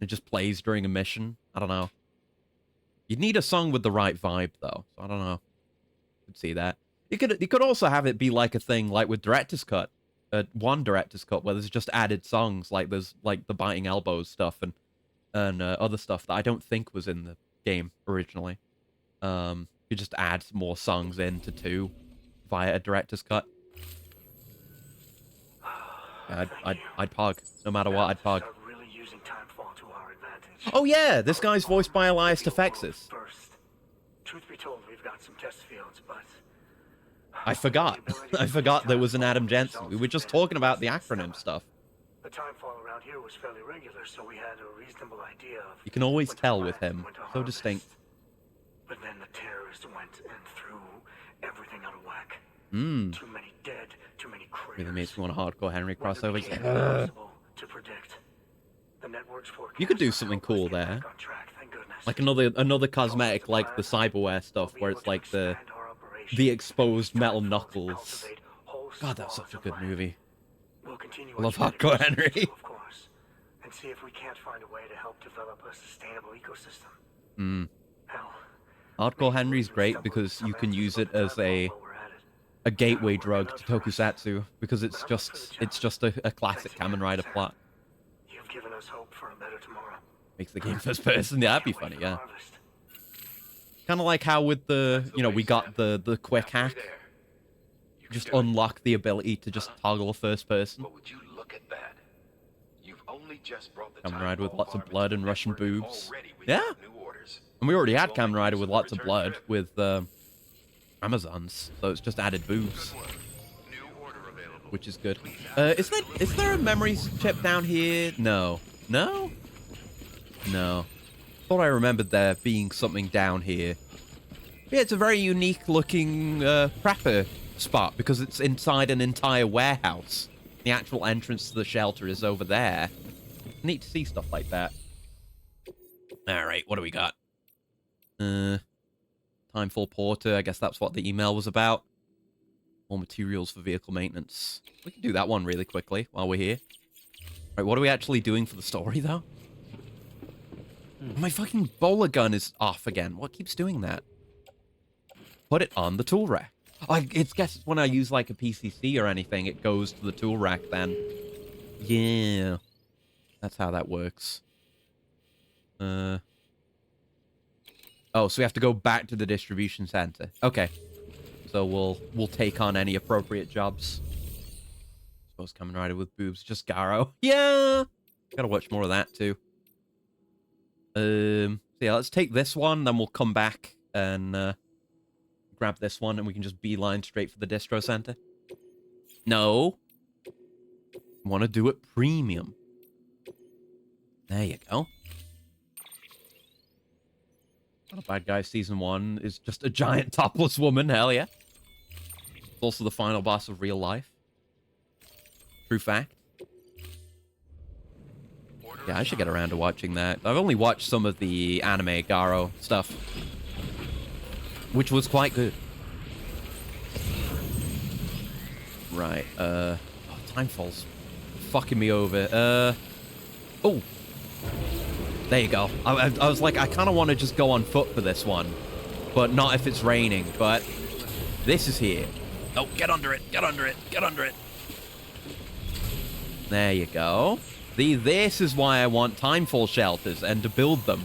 It just plays during a mission. I don't know. You'd need a song with the right vibe though. So I don't know. Could see that. You could also have it be like a thing like with Director's Cut. One Director's Cut where there's just added songs, like there's like the biting elbows stuff and other stuff that I don't think was in the game originally. You just add more songs into 2 via a Director's Cut. Yeah, I'd pog. No matter what, I'd pog. Really using timefall to our advantage. Oh yeah, this guy's voiced by Elias Tefexis. First, truth be told, we've got some test fields, but I forgot. I forgot there was an Adam Jensen. We were just talking about the acronym stuff. the timefall around here was fairly regular, so we had a reasonable idea of. You can always when to tell with plant, him. when to So harvest. distinct. But then the terrorists went and threw everything out of whack. Mmm. Too many dead, too many craters. Really makes me want a hardcore Henry Weather crossover. became impossible to predict. The network's You could do forecast something helped us cool get there. back on track, thank goodness. Like another cosmetic like the cyberware stuff where it's like the exposed metal knuckles. God, that's such a good movie. We'll continue I love our Hardcore study Henry. of course, and see if we can't find a way to help develop a sustainable ecosystem. Mm. Hell, Hardcore Henry's great because you can use it as a gateway drug to Tokusatsu because it's just a classic Kamen Rider plot. You've given us hope for a better tomorrow. Makes the game first person. Yeah, that'd be funny. Yeah. Kind of like how with the we got the quick hack. Just unlock the ability to just toggle first person. But would you look at that? You've only just brought the Kamen Rider with timefall lots of varmint blood to and the Russian network boobs. already Yeah. without new orders. And we already had It's all Kamen Rider with lots of return blood trip. with Amazons, so it's just added boobs, New order available. which is good. Is there a memory chip down here? No. No? No. Thought I remembered there being something down here. Yeah, it's a very unique looking prepper spot because it's inside an entire warehouse. The actual entrance to the shelter is over there. Neat to see stuff like that. Alright, what do we got? Timefall Porter, I guess that's what the email was about. More materials for vehicle maintenance. We can do that one really quickly while we're here. Right, what are we actually doing for the story, though? My fucking bowler gun is off again. What keeps doing that? Put it on the tool rack. It's guess when I use like a PCC or anything, it goes to the tool rack then. Yeah. That's how that works. Oh, so we have to go back to the distribution center. Okay. So we'll take on any appropriate jobs. Suppose Kamen Rider with boobs, just Garo. Yeah. Gotta watch more of that too. So yeah, let's take this one, then we'll come back and grab this one, and we can just beeline straight for the distro center. No. Want to do it premium. There you go. Not a Bad Guy Season 1 is just a giant topless woman, hell yeah. It's also the final boss of real life. True fact. Yeah, I should get around to watching that. I've only watched some of the anime Garo stuff, which was quite good. Right, oh, Timefall's fucking me over. Oh. There you go. I was like, I kind of want to just go on foot for this one, but not if it's raining, but this is here. Oh, get under it, get under it, get under it. There you go. This is why I want timefall shelters and to build them.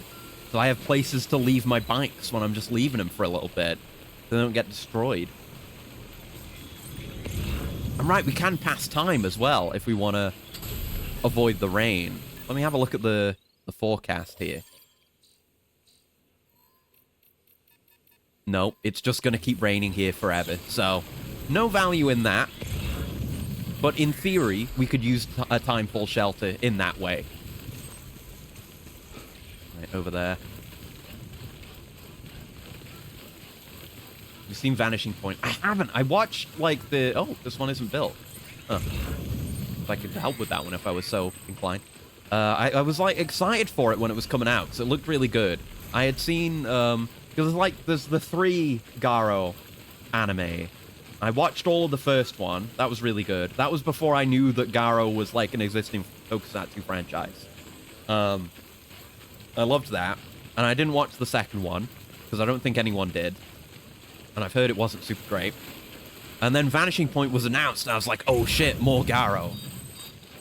So I have places to leave my bikes when I'm just leaving them for a little bit. So they don't get destroyed. And right, we can pass time as well if we want to avoid the rain. Let me have a look at the forecast here. No, it's just going to keep raining here forever. So, no value in that. But in theory, we could use a timefall shelter in that way. Right, over there. You've seen Vanishing Point. I haven't. I watched, like, the... Oh, this one isn't built. Huh. If I could help with that one if I was so inclined. I was, like, excited for it when it was coming out, because it looked really good. I had seen... Because, like, there's the 3 Garo anime. I watched all of the first one. That was really good. That was before I knew that Garo was, like, an existing Tokusatsu franchise. I loved that. And I didn't watch the second one, because I don't think anyone did. And I've heard it wasn't super great. And then Vanishing Point was announced, and I was like, oh shit, more Garo.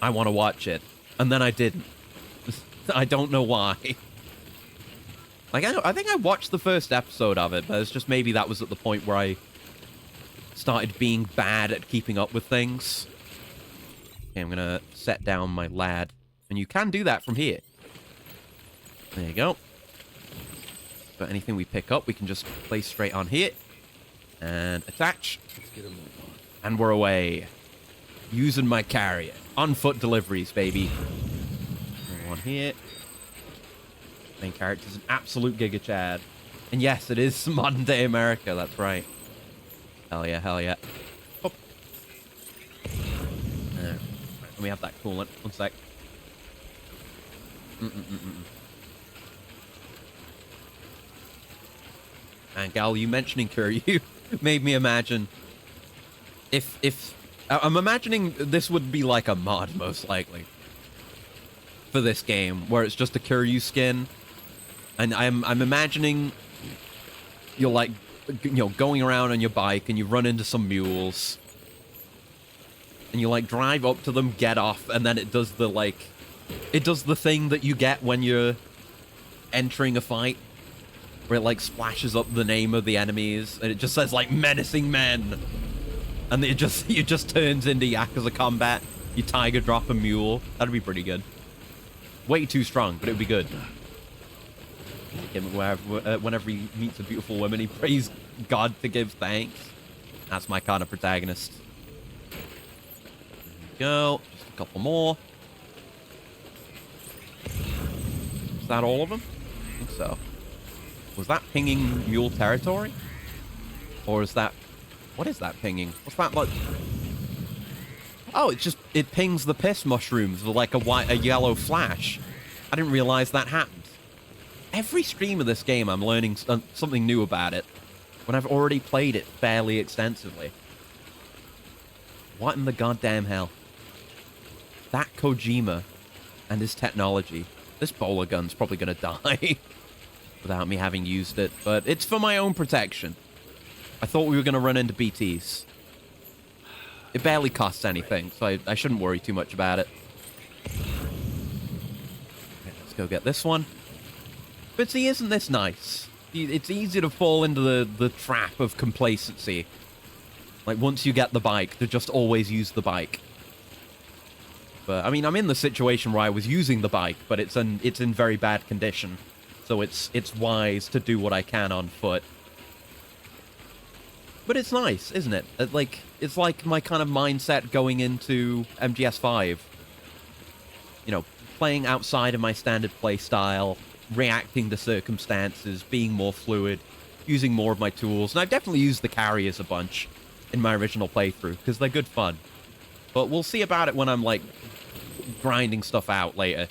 I want to watch it. And then I didn't. I don't know why. Like, I think I watched the first episode of it, but it's just maybe that was at the point where I started being bad at keeping up with things. Okay, I'm gonna set down my lad. And you can do that from here. There you go. But anything we pick up, we can just place straight on here. And attach. Let's get a move on. And we're away. Using my carrier. On foot deliveries, baby. One here. Main character's an absolute Giga Chad. And yes, it is modern day America, that's right. Hell yeah, hell yeah. Oh. Let me have that coolant. One sec. And Gal, you mentioning Kiryu made me imagine if I'm imagining this would be like a mod, most likely, for this game, where it's just a Kiryu skin. And I'm imagining you're like, you know, going around on your bike and you run into some mules. And you like drive up to them, get off, and then it does the like, it does the thing that you get when you're entering a fight. Where it like splashes up the name of the enemies and it just says like menacing men. And it just turns into Yakuza combat. You tiger drop a mule. That'd be pretty good. Way too strong, but it'd be good. Whenever he meets a beautiful woman, he prays God to give thanks. That's my kind of protagonist. There we go. Just a couple more. Is that all of them? I think so. Was that pinging mule territory? Or is that... What is that pinging? What's that like? Oh, it pings the piss mushrooms with like a yellow flash. I didn't realize that happened. Every stream of this game, I'm learning something new about it, when I've already played it fairly extensively. What in the goddamn hell? That Kojima and his technology. This bowler gun's probably gonna die without me having used it, but it's for my own protection. I thought we were gonna run into BTs. It barely costs anything, so I shouldn't worry too much about it. Okay, let's go get this one. But see, isn't this nice? It's easy to fall into the trap of complacency. Like, once you get the bike, to just always use the bike. But, I mean, I'm in the situation where I was using the bike, but it's in very bad condition. So it's wise to do what I can on foot. But it's nice, isn't it? It's like my kind of mindset going into MGS5. You know, playing outside of my standard play style, reacting to circumstances, being more fluid, using more of my tools. And I've definitely used the carriers a bunch in my original playthrough, because they're good fun. But we'll see about it when I'm, like, grinding stuff out later.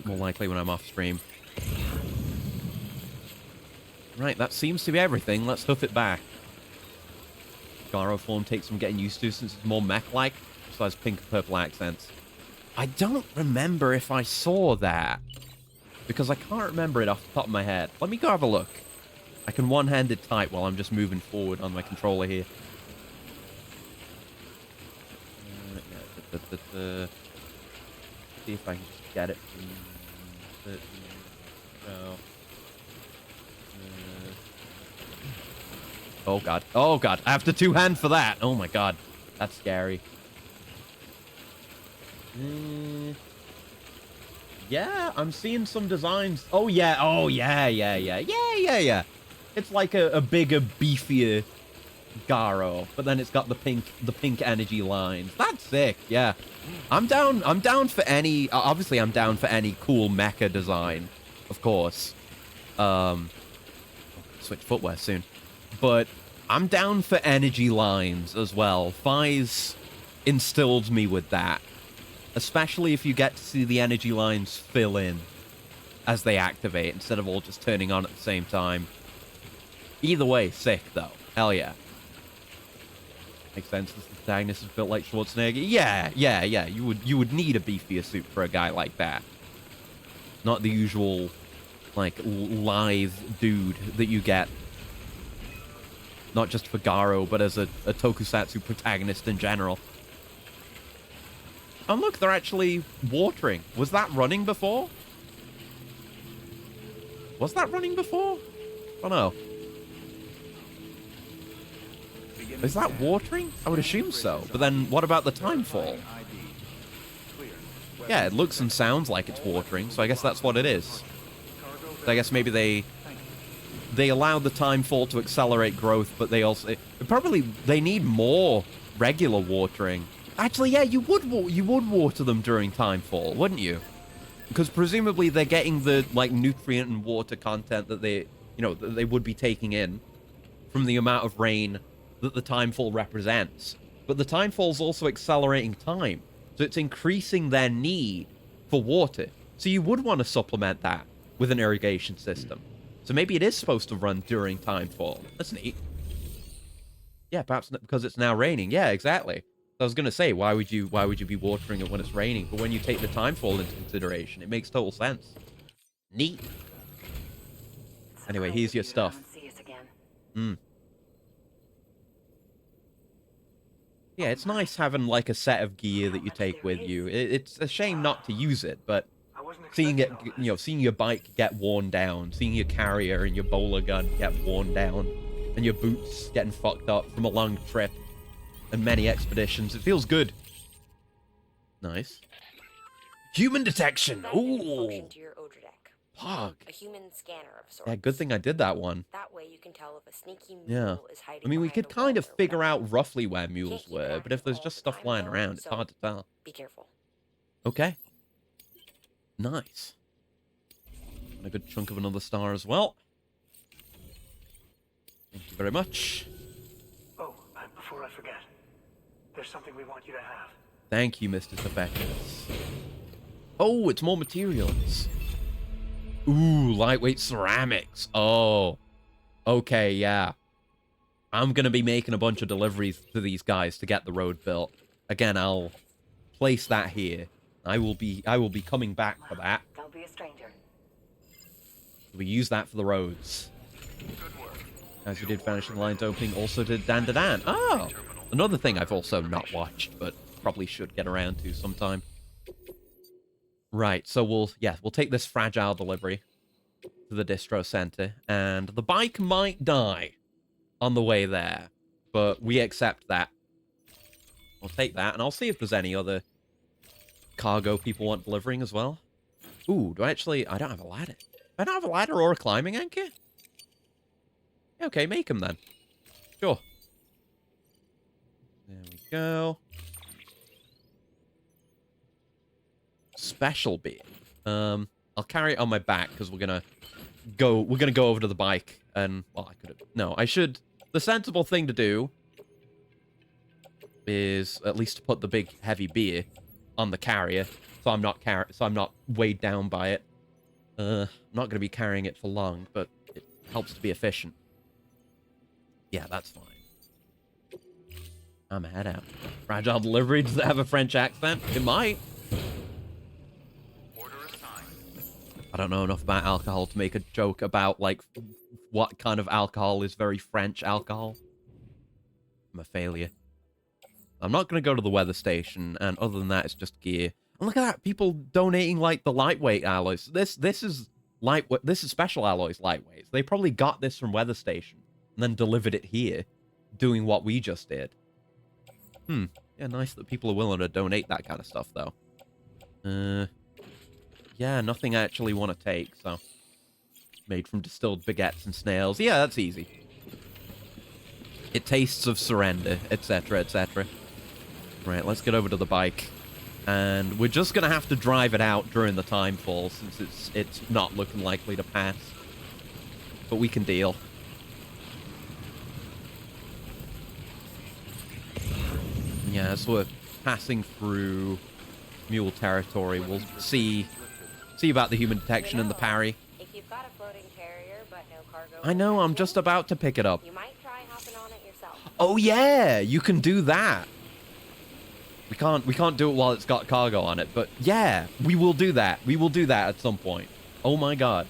More likely when I'm off stream. Right, that seems to be everything. Let's hoof it back. Garo form takes some getting used to since it's more mech-like, so has pink and purple accents. I don't remember if I saw that, because I can't remember it off the top of my head. Let me go have a look. I can one-handed type while I'm just moving forward on my controller here. See if I can just get it. Oh god. Oh god. I have to two-hand for that. Oh my god. That's scary. Yeah, I'm seeing some designs. Oh yeah. Oh yeah. it's like a bigger, beefier Garo, but then it's got the pink energy lines. That's sick. Yeah, I'm down for any. Obviously, I'm down for any cool mecha design, of course. Switch footwear soon, but I'm down for energy lines as well. Fi's instilled me with that, especially if you get to see the energy lines fill in as they activate instead of all just turning on at the same time. Either way, sick though. Hell yeah. Makes sense. This protagonist is built like Schwarzenegger. Yeah. You would need a beefier suit for a guy like that. Not the usual, like, lithe dude that you get. Not just for Garo, but as a tokusatsu protagonist in general. Oh look, they're actually watering. Was that running before? Was that running before? Oh no. Is that watering? I would assume so. But then what about the time fall? Yeah, it looks and sounds like it's watering, so I guess that's what it is. So I guess maybe they allow the time fall to accelerate growth, but they also they need more regular watering. Actually, yeah, you would water them during time fall, wouldn't you? Because presumably they're getting the like nutrient and water content that they would be taking in from the amount of rain that the timefall represents. But the timefall's also accelerating time, so it's increasing their need for water. So you would want to supplement that with an irrigation system. So maybe it is supposed to run during timefall. That's neat. Yeah, perhaps because it's now raining. Yeah, exactly. I was gonna say, why would you be watering it when it's raining? But when you take the timefall into consideration, it makes total sense. Neat. Anyway, here's your stuff. Yeah, it's nice having like a set of gear that you take with you. It's a shame not to use it, but seeing your bike get worn down, seeing your carrier and your bowler gun get worn down, and your boots getting fucked up from a long trip and many expeditions, it feels good. Nice. Human detection. Ooh. HAWG. A human scanner of sorts. Yeah, good thing I did that one. That way you can tell if a sneaky mule is hiding. I mean, we behind could a kind of wall or figure whatever. out roughly where mules Can't keep were, an but if eye there's all just the stuff time, flying though, around, it's so hard to tell. Be careful. Okay. Nice. And a good chunk of another star as well. Thank you very much. Oh, and before I forget, there's something we want you to have. Thank you, Mr. Tefekis. Oh, it's more materials. Ooh, lightweight ceramics. Oh. Okay, yeah. I'm going to be making a bunch of deliveries to these guys to get the road built. Again, I'll place that here. I will be coming back for that. Don't be a stranger. We use that for the roads. As you did Vanishing Lines opening, also did Dan Da Dan. Oh! Another thing I've also not watched, but probably should get around to sometime. Right, so we'll take this fragile delivery to the distro center, and the bike might die on the way there, but we accept that. I'll take that, and I'll see if there's any other cargo people want delivering as well. Ooh, I don't have a ladder. I don't have a ladder or a climbing anchor? Okay, make them then. Sure. There we go. Special beam. I'll carry it on my back because we're gonna go over to the bike and the sensible thing to do is at least to put the big heavy beer on the carrier so I'm not weighed down by it. I'm not gonna be carrying it for long, but it helps to be efficient. Yeah, that's fine. I'm a head out. Fragile delivery, does it have a French accent? It might. I don't know enough about alcohol to make a joke about, like, what kind of alcohol is very French alcohol. I'm a failure. I'm not going to go to the weather station, and other than that, it's just gear. And look at that, people donating, like, the lightweight alloys. This is lightweight. This is special alloys lightweights. They probably got this from weather station and then delivered it here, doing what we just did. Yeah, nice that people are willing to donate that kind of stuff, though. Yeah, nothing I actually want to take, so made from distilled baguettes and snails. Yeah, that's easy. It tastes of surrender, etc., etc. Right, let's get over to the bike. And we're just going to have to drive it out during the time fall, since it's not looking likely to pass. But we can deal. Yeah, as we're passing through mule territory, we'll see about the human detection and the parry. If you've got a floating carrier but no cargo, I know, I'm just about to pick it up. you might try hopping on it yourself. Oh yeah, you can do that. We can't do it while it's got cargo on it, but yeah, we will do that. We will do that at some point. Oh my god.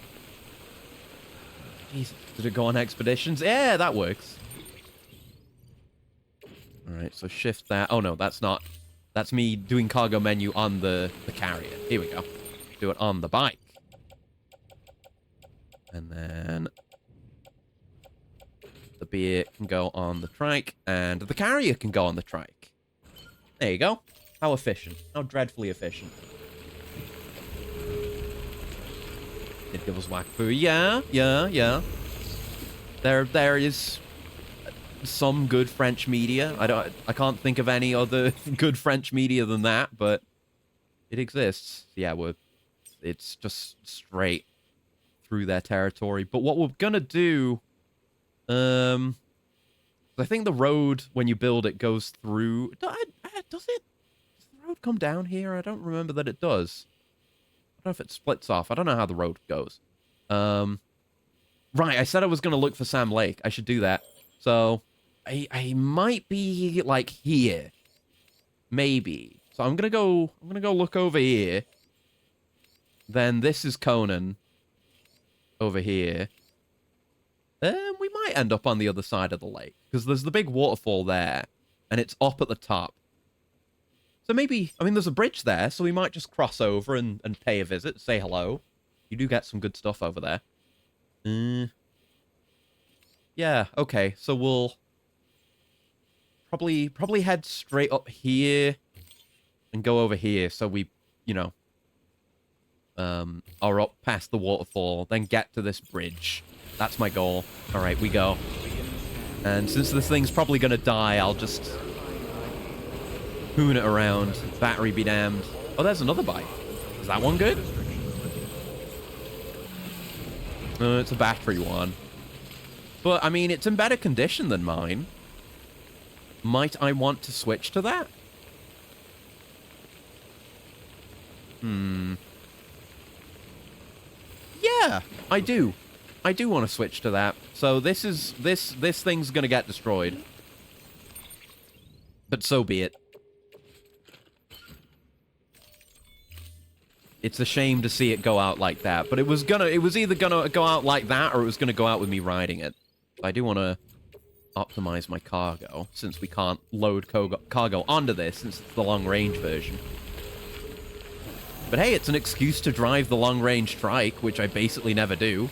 Jesus, did it go on expeditions? Yeah, that works. Alright, so shift that. Oh no, that's not. That's me doing cargo menu on the carrier. Here we go. Do it on the bike. And then the beer can go on the trike, and the carrier can go on the trike. There you go. How efficient. How dreadfully efficient. Did give us whack foo. Yeah. There is some good French media. I can't think of any other good French media than that, but it exists. Yeah, it's just straight through their territory. But what we're gonna do, I think the road, when you build it, goes through. Does it? Does the road come down here? I don't remember that it does. I don't know if it splits off. I don't know how the road goes. Right, I said I was going to look for Sam Lake. I should do that. So, I might be, like, here. Maybe. So I'm going to go look over here. Then this is Conan. Over here. We might end up on the other side of the lake. Because there's the big waterfall there. And it's up at the top. So maybe, I mean, there's a bridge there, so we might just cross over and pay a visit, say hello. You do get some good stuff over there. Yeah, okay, so we'll probably head straight up here and go over here, so we, you know, are up past the waterfall, then get to this bridge. That's my goal. All right, we go. And since this thing's probably gonna die, I'll just hoon it around. Battery be damned. Oh, there's another bike. Is that one good? It's a battery one. But, I mean, it's in better condition than mine. Might I want to switch to that? Yeah, I do. I do want to switch to that. So this thing's gonna get destroyed. But so be it. It's a shame to see it go out like that, but it was either gonna go out like that or it was gonna go out with me riding it. I do want to optimize my cargo, since we can't load cargo onto this, since it's the long-range version. But hey, it's an excuse to drive the long-range trike, which I basically never do.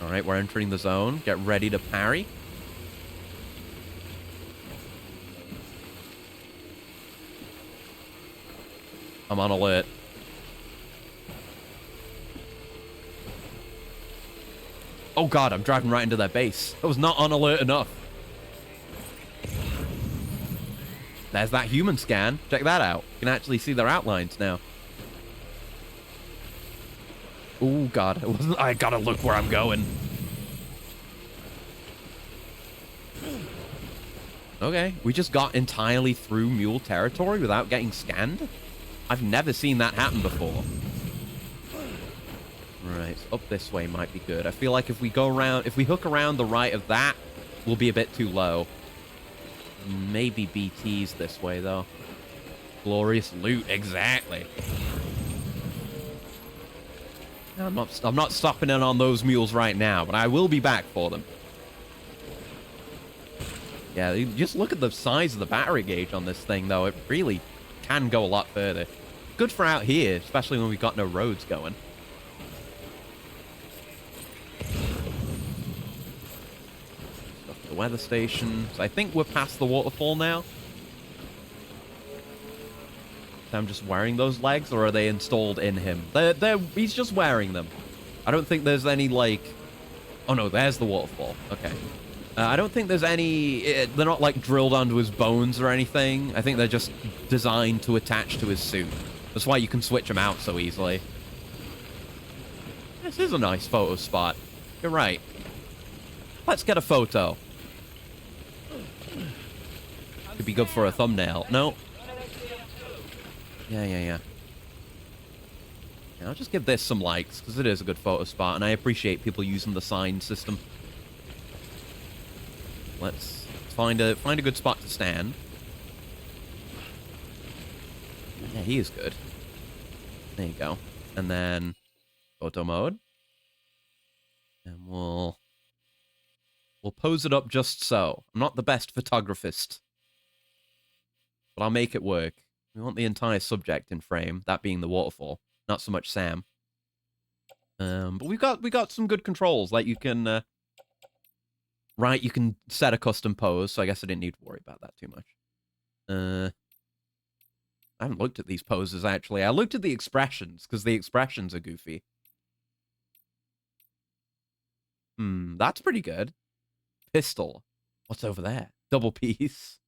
Alright, we're entering the zone. Get ready to parry. I'm on alert. Oh god, I'm driving right into their base. I was not on alert enough. There's that human scan. Check that out. You can actually see their outlines now. Oh god, I gotta look where I'm going. Okay, we just got entirely through mule territory without getting scanned? I've never seen that happen before. Right, up this way might be good. I feel like if we hook around the right of that, we'll be a bit too low. Maybe BT's this way, though. Glorious loot, exactly. I'm not stopping in on those mules right now, but I will be back for them. Yeah, just look at the size of the battery gauge on this thing, though. It really can go a lot further. Good for out here, especially when we've got no roads going. Stuff at the weather station. So I think we're past the waterfall now. I'm just wearing those legs, or are they installed in him? He's just wearing them. I don't think there's any, like... Oh, no, there's the waterfall. Okay. I don't think there's any... they're not, like, drilled onto his bones or anything. I think they're just designed to attach to his suit. That's why you can switch them out so easily. This is a nice photo spot. You're right. Let's get a photo. Could be good for a thumbnail. No. Yeah. I'll just give this some likes, because it is a good photo spot, and I appreciate people using the sign system. Let's find a good spot to stand. Yeah, he is good. There you go. And then photo mode. And we'll pose it up just so. I'm not the best photographist, but I'll make it work. We want the entire subject in frame, that being the waterfall, not so much Sam. But we got some good controls. Like you can, right, you can set a custom pose. So I guess I didn't need to worry about that too much. I haven't looked at these poses actually. I looked at the expressions because the expressions are goofy. That's pretty good. Pistol. What's over there? Double piece.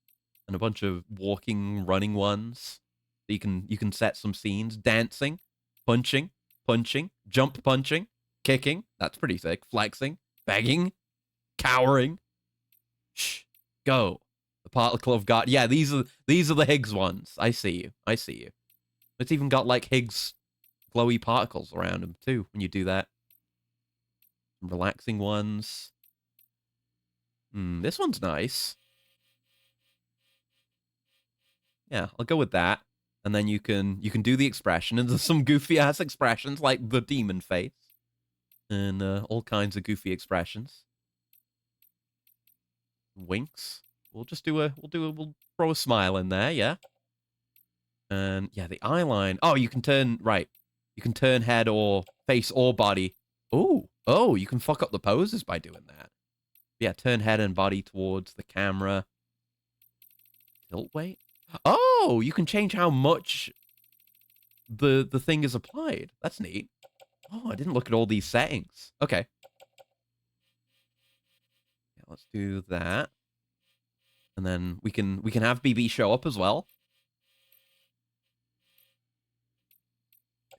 And a bunch of walking, running ones. You can set some scenes. Dancing. Punching. Jump punching. Kicking. That's pretty sick. Flexing. Begging. Cowering. Shh. Go. The particle of God. Yeah, these are the Higgs ones. I see you. It's even got like Higgs glowy particles around them too when you do that. Some relaxing ones. This one's nice. Yeah, I'll go with that. And then you can do the expression, and there's some goofy ass expressions like the demon face, and all kinds of goofy expressions. Winks. We'll throw a smile in there, yeah. And yeah, the eye line. Oh, you can turn right. You can turn head or face or body. Oh, you can fuck up the poses by doing that. Yeah, turn head and body towards the camera. Tilt weight. Oh, you can change how much the thing is applied. That's neat. Oh, I didn't look at all these settings. Okay. Yeah, let's do that. And then we can have BB show up as well.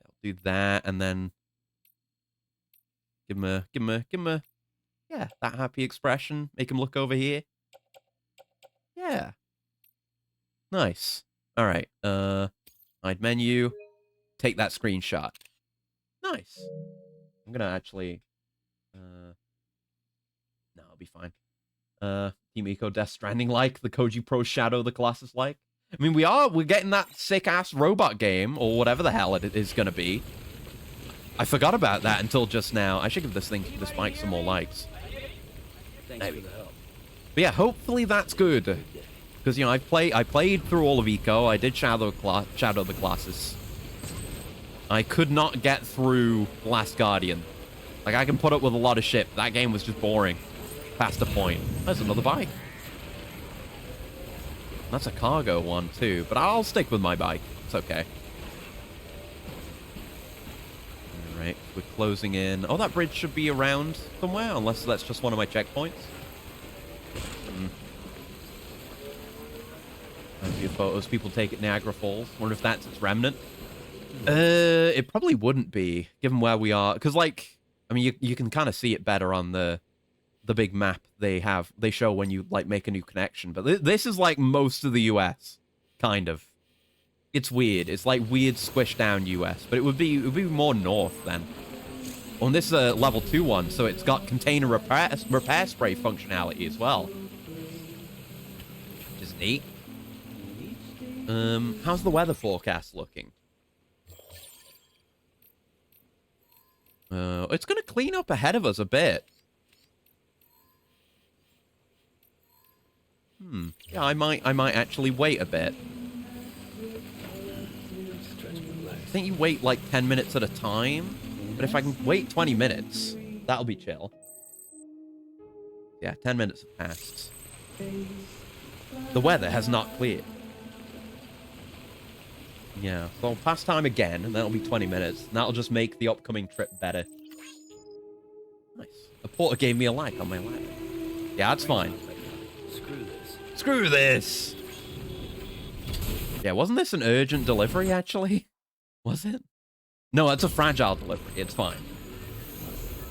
I'll do that, and then give him a yeah, that happy expression. Make him look over here. Yeah. Nice. All right. Hide menu. Take that screenshot. Nice. I'm gonna actually. No, I'll be fine. Team Eco Death Stranding like the Koji Pro Shadow the class is like. I mean, we're getting that sick ass robot game or whatever the hell it is gonna be. I forgot about that until just now. I should give this mic some more likes. Thanks for the help. But yeah, hopefully that's good. Because, you know, I played through all of Eco. I did Shadow the classes. I could not get through Last Guardian. Like, I can put up with a lot of shit. That game was just boring. Past a point. There's another bike. That's a cargo one, too. But I'll stick with my bike. It's okay. Alright, we're closing in. Oh, that bridge should be around somewhere. Unless that's just one of my checkpoints. A few photos people take at Niagara Falls. Wonder if that's its remnant. It probably wouldn't be, given where we are. Because, like, I mean, you can kind of see it better on the big map they show when you, like, make a new connection. But this is, like, most of the US. Kind of. It's weird. It's, like, weird squished down US. But it would be more north, then. Well, and this is a level 2 one, so it's got container repair spray functionality as well. Which is neat. How's the weather forecast looking? It's gonna clean up ahead of us a bit. Yeah, I might actually wait a bit. I think you wait like 10 minutes at a time, but if I can wait 20 minutes, that'll be chill. Yeah, 10 minutes have passed. The weather has not cleared. Yeah, so I'll pass time again, and that'll be 20 minutes. And that'll just make the upcoming trip better. Nice. The porter gave me a like on my lap. Yeah, that's fine. Screw this. Screw this! Yeah, wasn't this an urgent delivery, actually? Was it? No, it's a fragile delivery. It's fine.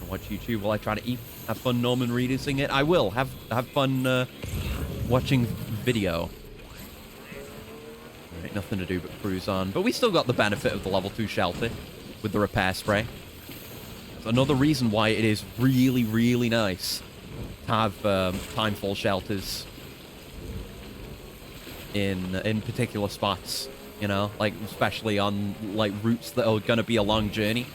I'll watch YouTube while I try to eat. Have fun Norman reading it. I will. Have fun watching video. Right, nothing to do but cruise on. But we still got the benefit of the level 2 shelter with the repair spray. It's another reason why it is really, really nice to have timefall shelters in particular spots, you know, like especially on like routes that are gonna be a long journey.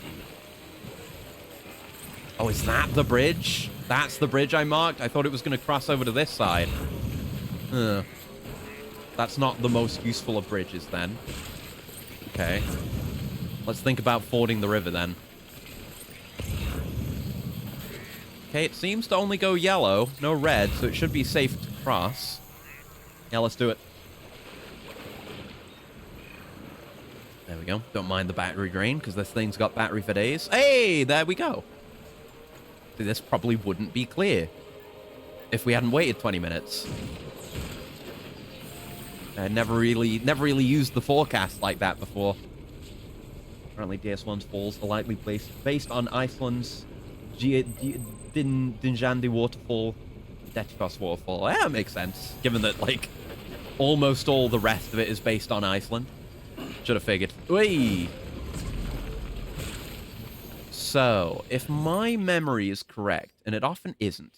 Oh, is that the bridge? That's the bridge I marked? I thought it was gonna cross over to this side. That's not the most useful of bridges then. Okay. Let's think about fording the river then. Okay, it seems to only go yellow, no red, so it should be safe to cross. Yeah, let's do it. There we go. Don't mind the battery drain, because this thing's got battery for days. Hey, there we go. See, this probably wouldn't be clear if we hadn't waited 20 minutes. I never really used the forecast like that before. Apparently, DS1's falls are likely based on Iceland's Dinjandi waterfall, Dettifoss waterfall. Yeah, that makes sense, given that, like, almost all the rest of it is based on Iceland. Should have figured. Whee! So, if my memory is correct, and it often isn't,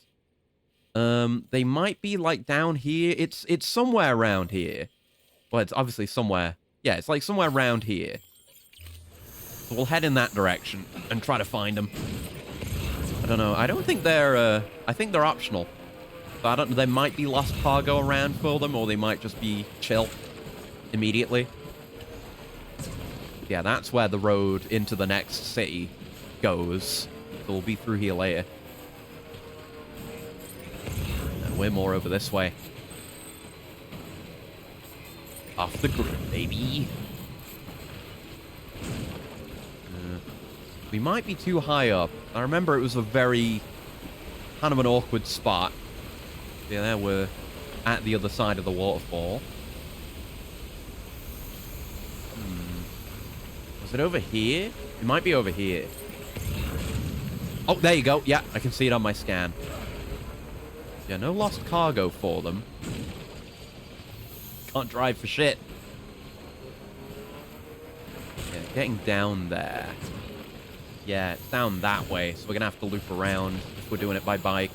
they might be, like, down here. It's somewhere around here. Well, it's obviously somewhere. Yeah, it's, like, somewhere around here. So we'll head in that direction and try to find them. I don't know. I don't think they're, I think they're optional. But I don't know. There might be lost cargo around for them, or they might just be chill immediately. Yeah, that's where the road into the next city goes. So we'll be through here later. And we're more over this way. Off the grid, baby. We might be too high up. I remember it was a very kind of an awkward spot. Yeah, there we're at the other side of the waterfall. Is it over here? It might be over here. Oh, there you go. Yeah, I can see it on my scan. Yeah, no lost cargo for them. Can't drive for shit. Yeah, getting down there. Yeah, it's down that way, so we're gonna have to loop around if we're doing it by bike.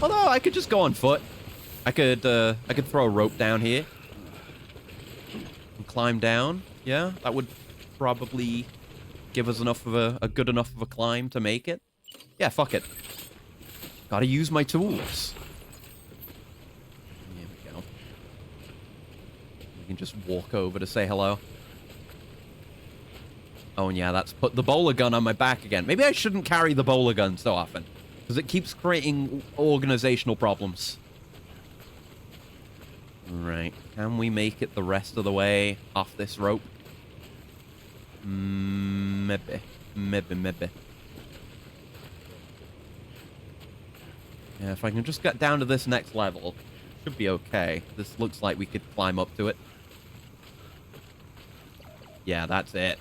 Although, I could just go on foot. I could throw a rope down here. And climb down. Yeah, that would probably give us enough of a good enough of a climb to make it. Yeah, fuck it. Gotta use my tools. Here we go. We can just walk over to say hello. Oh, and yeah, that's put the bowler gun on my back again. Maybe I shouldn't carry the bowler gun so often, because it keeps creating organizational problems. Right. Can we make it the rest of the way off this rope? Maybe. Yeah, if I can just get down to this next level, should be okay. This looks like we could climb up to it. Yeah, that's it.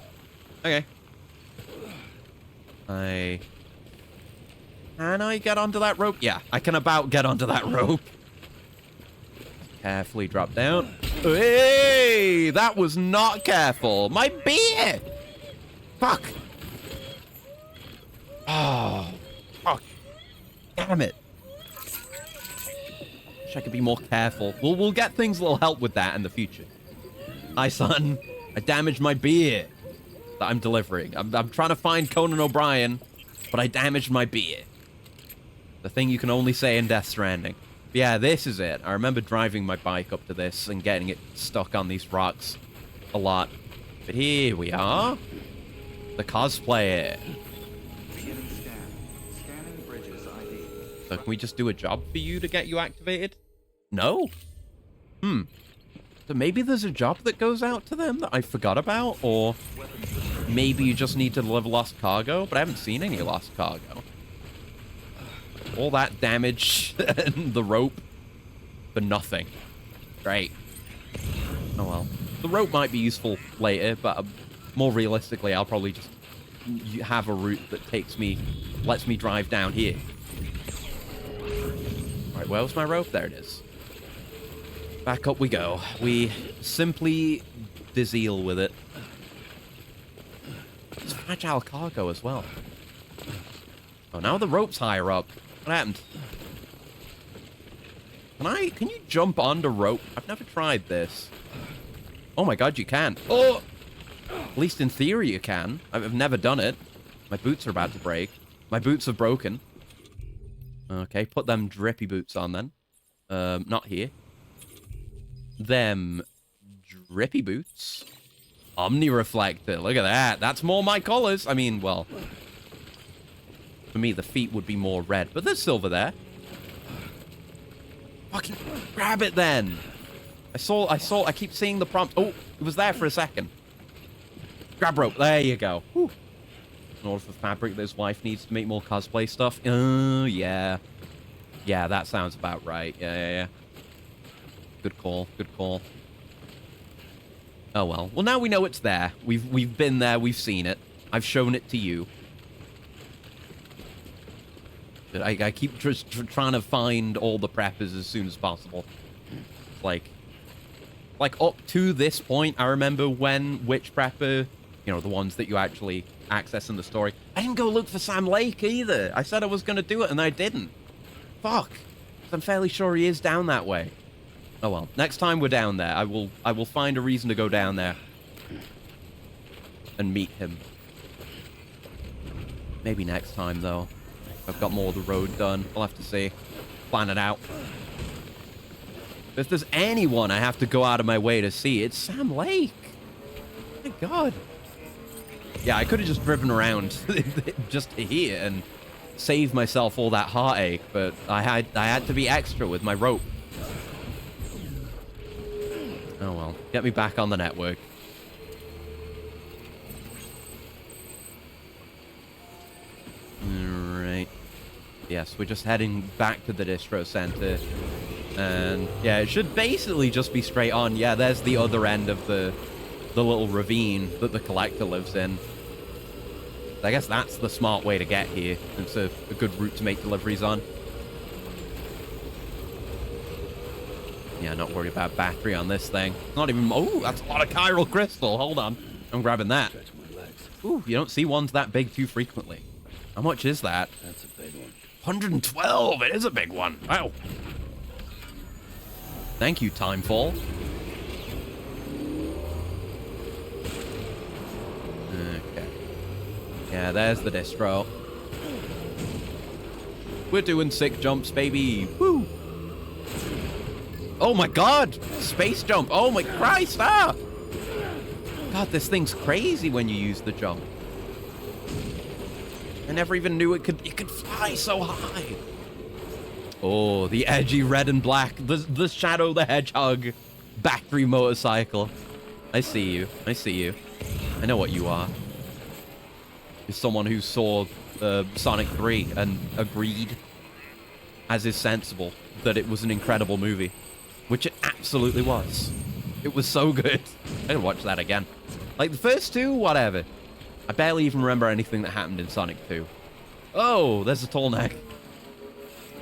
Okay. Can I get onto that rope? Yeah, I can about get onto that rope. Carefully drop down. Hey, that was not careful. My beer! Fuck. Oh, fuck. Damn it. Wish I could be more careful. We'll get things that'll help with that in the future. Hi, son. I damaged my beer that I'm delivering. I'm trying to find Conan O'Brien, but I damaged my beer. The thing you can only say in Death Stranding. But yeah, this is it. I remember driving my bike up to this and getting it stuck on these rocks a lot. But here we are. The cosplayer. Scanning bridges ID. So can we just do a job for you to get you activated? No? So maybe there's a job that goes out to them that I forgot about, or maybe you just need to deliver lost cargo, but I haven't seen any lost cargo. All that damage and the rope for nothing. Great. Oh well. The rope might be useful later, but more realistically, I'll probably just have a route that lets me drive down here. Alright, where's my rope? There it is. Back up we go. We simply deal with it. It's fragile cargo as well. Oh, now the rope's higher up. What happened? Can you jump onto rope? I've never tried this. Oh my god, you can. Oh! At least in theory you can. I've never done it. My boots are about to break. My boots have broken. Okay, put them drippy boots on then. Not here. Them drippy boots. Omni reflector. Look at that. That's more my colors. I mean, well, for me, the feet would be more red, but there's silver there. Fucking grab it then. I keep seeing the prompt. Oh, it was there for a second. Grab rope. There you go. Whew. In order for fabric that his wife needs to make more cosplay stuff. Yeah. Yeah, that sounds about right. Yeah. Good call. Good call. Oh, well. Well, now we know it's there. We've been there. We've seen it. I've shown it to you. I keep just trying to find all the preppers as soon as possible. Like up to this point, I remember which prepper, you know, the ones that you actually access in the story. I didn't go look for Sam Lake either. I said I was going to do it, and I didn't. Fuck. I'm fairly sure he is down that way. Oh well. Next time we're down there, I will find a reason to go down there and meet him. Maybe next time, though. I've got more of the road done. We'll have to see. Plan it out. If there's anyone I have to go out of my way to see, it's Sam Lake. My god. Yeah, I could have just driven around just here and saved myself all that heartache, but I had to be extra with my rope. Oh well. Get me back on the network. Alright. Yes, we're just heading back to the distro center. And yeah, it should basically just be straight on. Yeah, there's the other end of the little ravine that the collector lives in. I guess that's the smart way to get here. It's a good route to make deliveries on. Yeah, not worried about battery on this thing. Not even... Oh, that's a lot of chiral crystal. Hold on. I'm grabbing that. Ooh, you don't see ones that big too frequently. How much is that? That's a big one. 112. It is a big one. Wow. Thank you, Timefall. Okay. Yeah, there's the distro. We're doing sick jumps, baby. Woo! Oh my god! Space jump! Oh my Christ! Ah! God, this thing's crazy when you use the jump. I never even knew it could fly so high. Oh, the edgy red and black. The Shadow the Hedgehog battery motorcycle. I see you. I see you. I know what you are. You're someone who saw Sonic 3 and agreed, as is sensible, that it was an incredible movie. Which it absolutely was. It was so good. I gotta watch that again. Like, the first two, whatever. I barely even remember anything that happened in Sonic 2. Oh, there's a tall neck.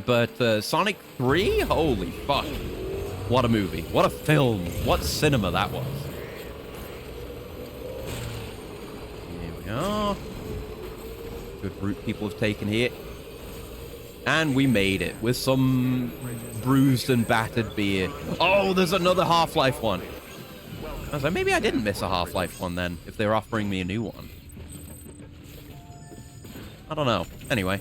But Sonic 3? Holy fuck. What a movie. What a film. What cinema that was. Here we are. Good route people have taken here. And we made it with some bruised and battered beer. Oh, there's another Half-Life one. I was like, maybe I didn't miss a Half-Life one then, if they're offering me a new one. I don't know. Anyway.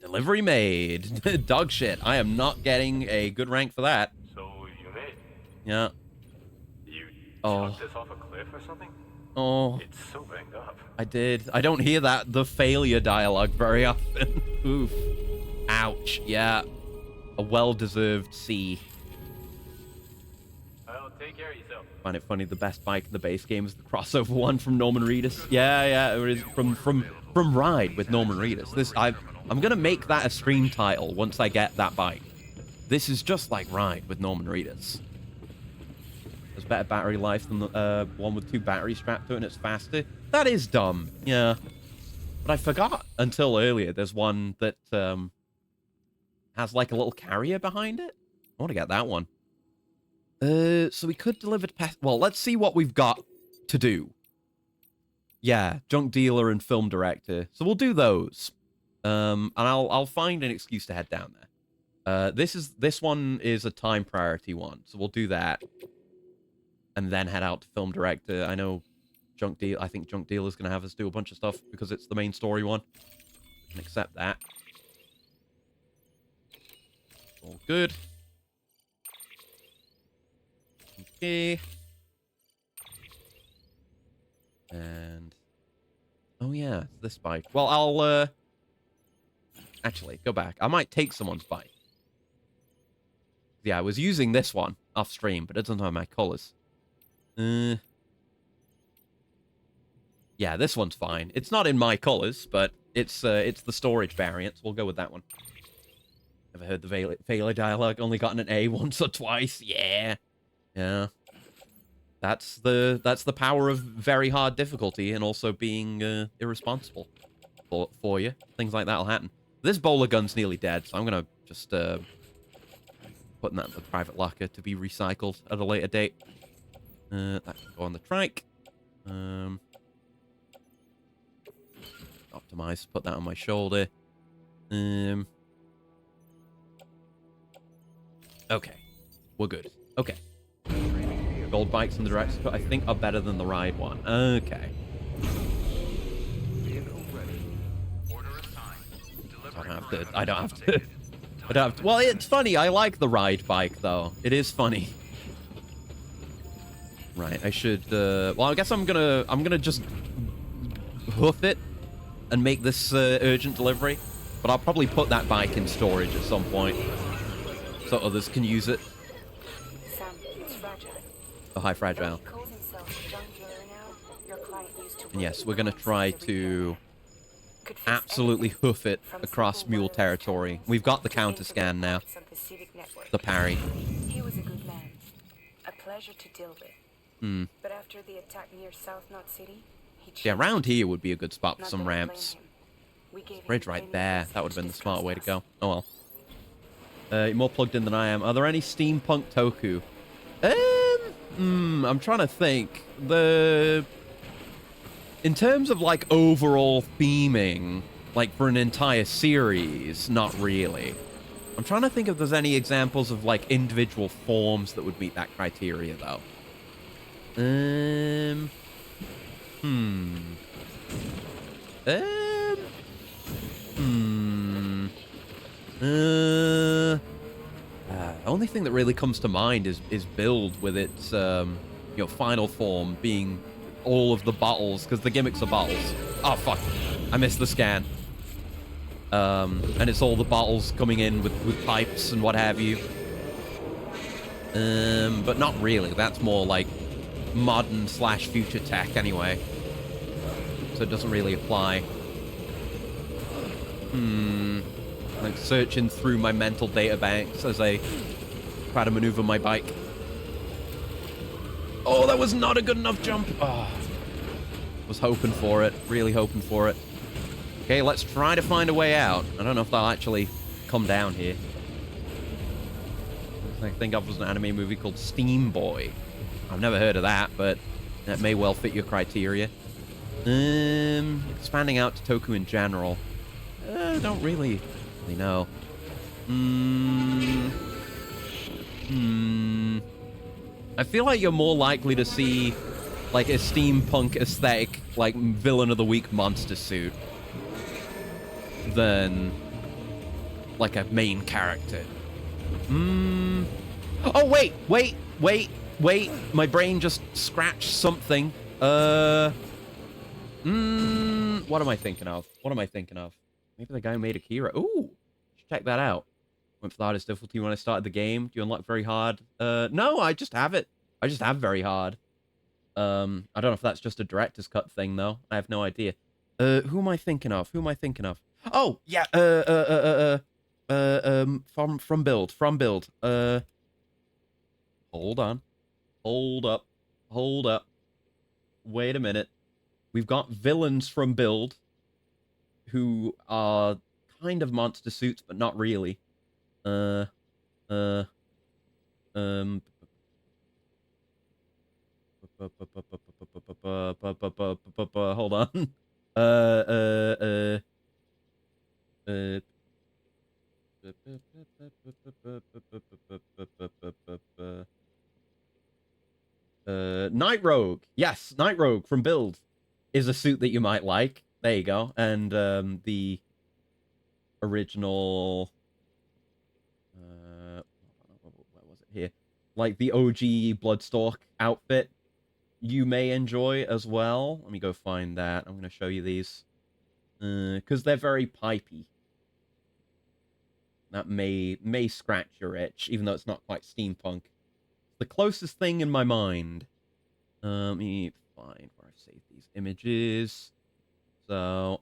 Delivery made. Dog shit. I am not getting a good rank for that. So you made? Yeah. You chucked this off a cliff or something? Oh. It's so banged up. I did. I don't hear the failure dialogue very often. Oof. Ouch. Yeah. A well-deserved C. I'll Take care of yourself. Find it funny, the best bike in the base game is the crossover one from Norman Reedus. Yeah, it is from Ride with Norman Reedus. I'm gonna make that a stream title once I get that bike. This is just like Ride with Norman Reedus. There's better battery life than the one with 2 batteries strapped to it, and it's faster. That is dumb, yeah. But I forgot until earlier there's one that has like a little carrier behind it. I want to get that one. So we could deliver to past... Well, let's see what we've got to do. Yeah, junk dealer and film director. So we'll do those. And I'll find an excuse to head down there. This one is a time priority one, so we'll do that. And then head out to film director. I know I think junk dealer's gonna have us do a bunch of stuff because it's the main story one. I can accept that. All good. Okay. And oh yeah, this bike. Well, I'll actually go back. I might take someone's bike. Yeah, I was using this one off stream, but it doesn't have my colors. Yeah, this one's fine. It's not in my colors, but it's the storage variant. So we'll go with that one. Never heard the Vela dialogue. Only gotten an A once or twice. Yeah. Yeah. That's the power of very hard difficulty and also being irresponsible for you. Things like that'll happen. This bowler gun's nearly dead, so I'm gonna just putting that in the private locker to be recycled at a later date. That can go on the trike. Optimize. Put that on my shoulder. Okay, we're good. Okay. Gold bikes and the direct I think are better than the ride one. Okay. I don't have to. Well, it's funny. I like the ride bike though. It is funny. Right. I should. Well, I guess I'm gonna just hoof it and make this urgent delivery. But I'll probably put that bike in storage at some point so others can use it. Sam, it's fragile. Oh, hi, fragile. And yes, we're gonna try to absolutely hoof it across mule territory. We've got the counter scan now. The parry. He was a good man. A pleasure to deal with. Hmm. But after the attack near South Knot City, he changed. Yeah, around here would be a good spot for Not some that I blame ramps. him. We gave him Bridge right training there. for That would have been the just smart way to trust go. Oh well. You're more plugged in than I am. Are there any steampunk toku? I'm trying to think. In terms of like overall theming, like for an entire series, not really. I'm trying to think if there's any examples of like individual forms that would meet that criteria though. Only thing that really comes to mind is build with its final form being all of the bottles, because the gimmicks are bottles. Oh fuck, I missed the scan. And it's all the bottles coming in with pipes and what have you. But not really. That's more like modern / future tech anyway. So it doesn't really apply. Like searching through my mental data banks as I try to maneuver my bike. Oh, that was not a good enough jump. Oh, was hoping for it. Really hoping for it. Okay, let's try to find a way out. I don't know if they'll actually come down here. I think of was an anime movie called Steam Boy. I've never heard of that, but that may well fit your criteria. Expanding out to Toku in general. Don't really know. I feel like you're more likely to see like a steampunk aesthetic, like villain of the week monster suit than like a main character. Oh wait! My brain just scratched something. What am I thinking of? Maybe the guy who made Akira. Ooh, check that out. Went for the hardest difficulty when I started the game. Do you unlock very hard? No, I just have it. I just have very hard. I don't know if that's just a director's cut thing, though. I have no idea. Who am I thinking of? Who am I thinking of? Oh, yeah, from Build. Hold on. Hold up. Hold up. Wait a minute. We've got villains from Build who are kind of monster suits, but not really. Hold on. Night Rogue. Yes, Night Rogue from Build is a suit that you might like. There you go. And the original where was it here? Like the OG Bloodstalk outfit you may enjoy as well. Let me go find that. I'm going to show you these. Because they're very pipey. That may scratch your itch, even though it's not quite steampunk. The closest thing in my mind. Let me find where I saved these images. So,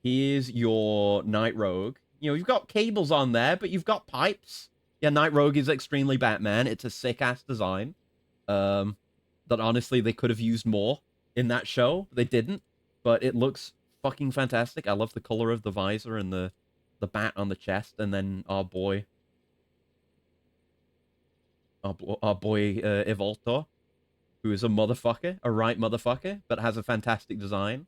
here's your Night Rogue. You know, you've got cables on there, but you've got pipes. Yeah, Night Rogue is extremely Batman. It's a sick-ass design. That honestly, they could have used more in that show. They didn't. But it looks fucking fantastic. I love the color of the visor and the bat on the chest. And then our boy... Our boy, Evoltor, who is a motherfucker, a right motherfucker, but has a fantastic design.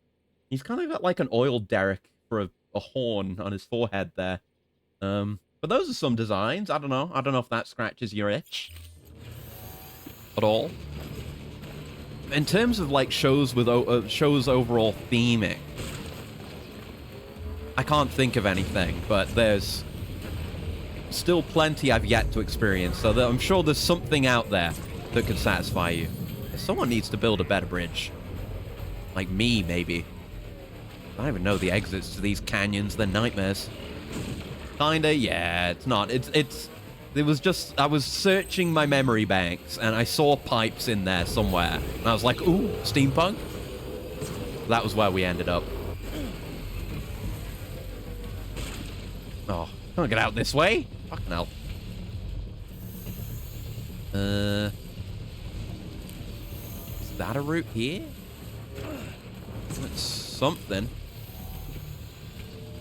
He's kind of got like an oil derrick for a horn on his forehead there. But those are some designs. I don't know. I don't know if that scratches your itch at all. In terms of like shows with shows overall theming, I can't think of anything, but there's still plenty I've yet to experience, so I'm sure there's something out there that could satisfy you. Someone needs to build a better bridge. Like me, maybe. I don't even know the exits to these canyons. They're nightmares. Kinda, yeah, it's not. It was just, I was searching my memory banks, and I saw pipes in there somewhere. And I was like, ooh, steampunk? That was where we ended up. Oh, can't get out this way. Fucking hell. Is that a route here? That's something.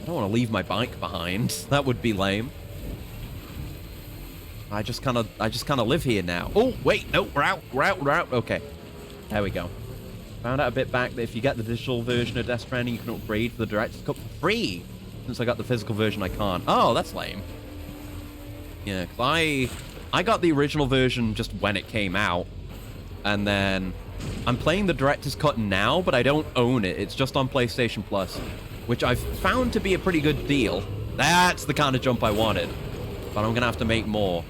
I don't want to leave my bike behind. That would be lame. I just kind of live here now. Oh, wait, no, we're out. Okay. There we go. Found out a bit back that if you get the digital version of Death Stranding, you can upgrade for the Director's Cut for free. Since I got the physical version, I can't. Oh, that's lame. Yeah, because I got the original version just when it came out. And then I'm playing the Director's Cut now, but I don't own it. It's just on PlayStation Plus, which I've found to be a pretty good deal. That's the kind of jump I wanted. But I'm going to have to make more.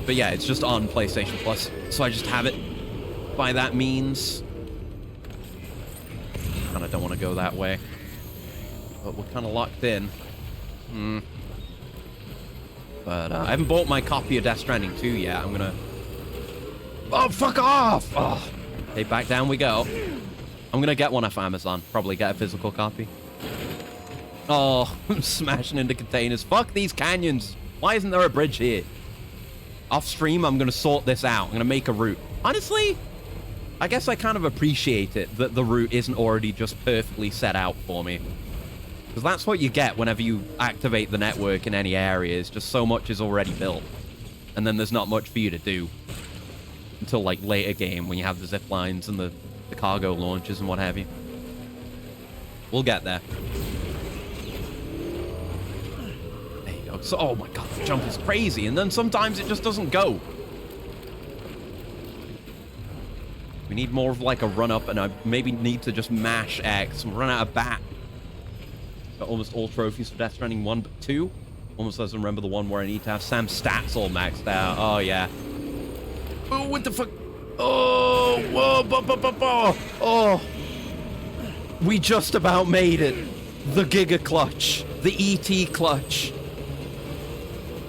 But yeah, it's just on PlayStation Plus, so I just have it by that means. Kind of don't want to go that way. But we're kind of locked in. But I haven't bought my copy of Death Stranding 2 yet. I'm going to... Oh, fuck off! Oh. Okay, back down we go. I'm going to get one off Amazon. Probably get a physical copy. Oh, I'm smashing into containers. Fuck these canyons. Why isn't there a bridge here? Off stream, I'm going to sort this out. I'm going to make a route. Honestly, I guess I kind of appreciate it that the route isn't already just perfectly set out for me. Because that's what you get whenever you activate the network in any area. It's just so much is already built. And then there's not much for you to do. Until, like, later game when you have the zip lines and the cargo launches and what have you. We'll get there. So, oh my god, the jump is crazy, and then sometimes it just doesn't go. We need more of like a run-up, and I maybe need to just mash X and run out of bat. Got almost all trophies for Death Stranding 1, but 2. Almost doesn't remember the one where I need to have Sam's stats all maxed out. Oh, yeah. Oh, what the fuck? Oh, whoa, oh. We just about made it. The Giga Clutch. The ET Clutch.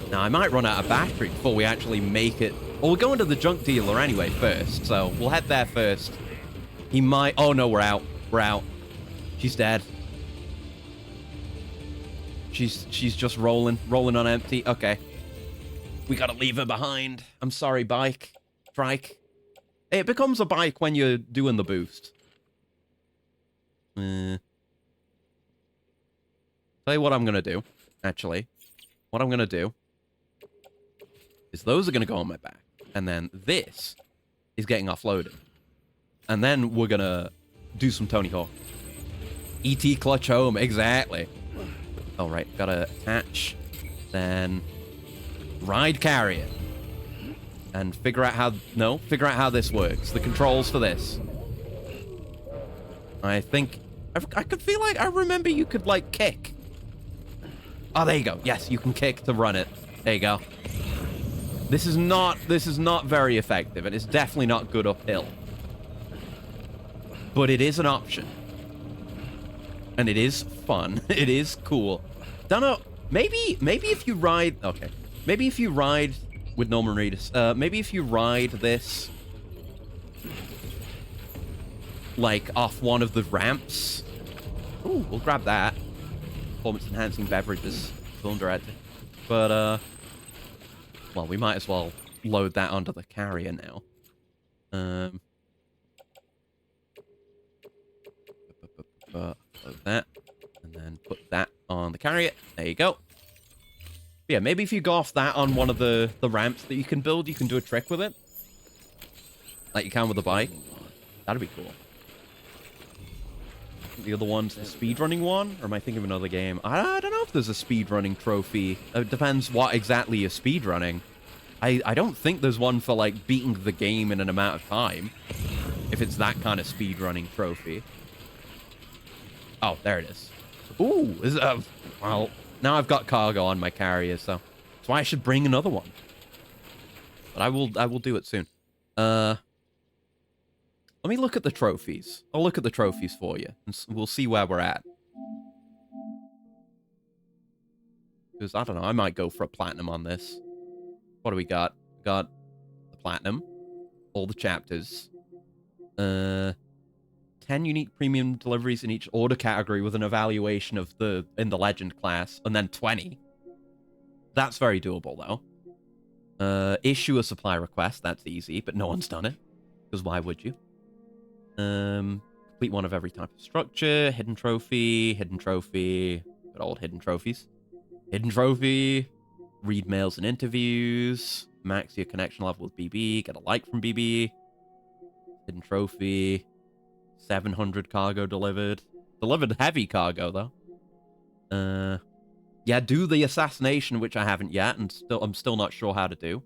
Now, I might run out of battery before we actually make it. Well, we're going to the junk dealer anyway first, so we'll head there first. He might... Oh, no, we're out. We're out. She's dead. She's just rolling on empty. Okay. We gotta leave her behind. I'm sorry, bike. Trike. It becomes a bike when you're doing the boost. Tell you what I'm gonna do, actually. What I'm gonna do is those are gonna go on my back. And then this is getting offloaded. And then we're gonna do some Tony Hawk. E.T. clutch home, exactly. All right, gotta attach, then ride carrier, and figure out how this works. The controls for this. I think I could feel like I remember you could like kick. Oh, there you go. Yes, you can kick to run it. There you go. This is not very effective, and it's definitely not good uphill. But it is an option. And it is fun. It is cool. Don't know. Maybe if you ride... Okay. Maybe if you ride with Norman Reedus. Maybe if you ride this... like, off one of the ramps. Ooh, we'll grab that. Performance-enhancing beverages. Film director. But, well, we might as well load that onto the carrier now. Load that, and then put that on the carrier. There you go. Yeah, maybe if you go off that on one of the ramps that you can build, you can do a trick with it. Like you can with the bike. That'd be cool. The other one's the speedrunning one? Or am I thinking of another game? I don't know if there's a speedrunning trophy. It depends what exactly you're speedrunning. I don't think there's one for, like, beating the game in an amount of time. If it's that kind of speedrunning trophy. Oh, there it is. Ooh, well, now I've got cargo on my carrier, so that's why I should bring another one. But I will do it soon. Let me look at the trophies. I'll look at the trophies for you, and we'll see where we're at. Because, I don't know, I might go for a platinum on this. What do we got? We got the platinum, all the chapters, 10 unique premium deliveries in each order category with an evaluation of in the legend class, and then 20. That's very doable, though. Issue a supply request. That's easy, but no one's done it. Because why would you? Complete one of every type of structure. Hidden trophy. Good old hidden trophies. Hidden trophy. Read mails and interviews. Max your connection level with BB. Get a like from BB. Hidden trophy. 700 cargo delivered. Delivered heavy cargo, though. Yeah, do the assassination, which I haven't yet, and I'm still not sure how to do.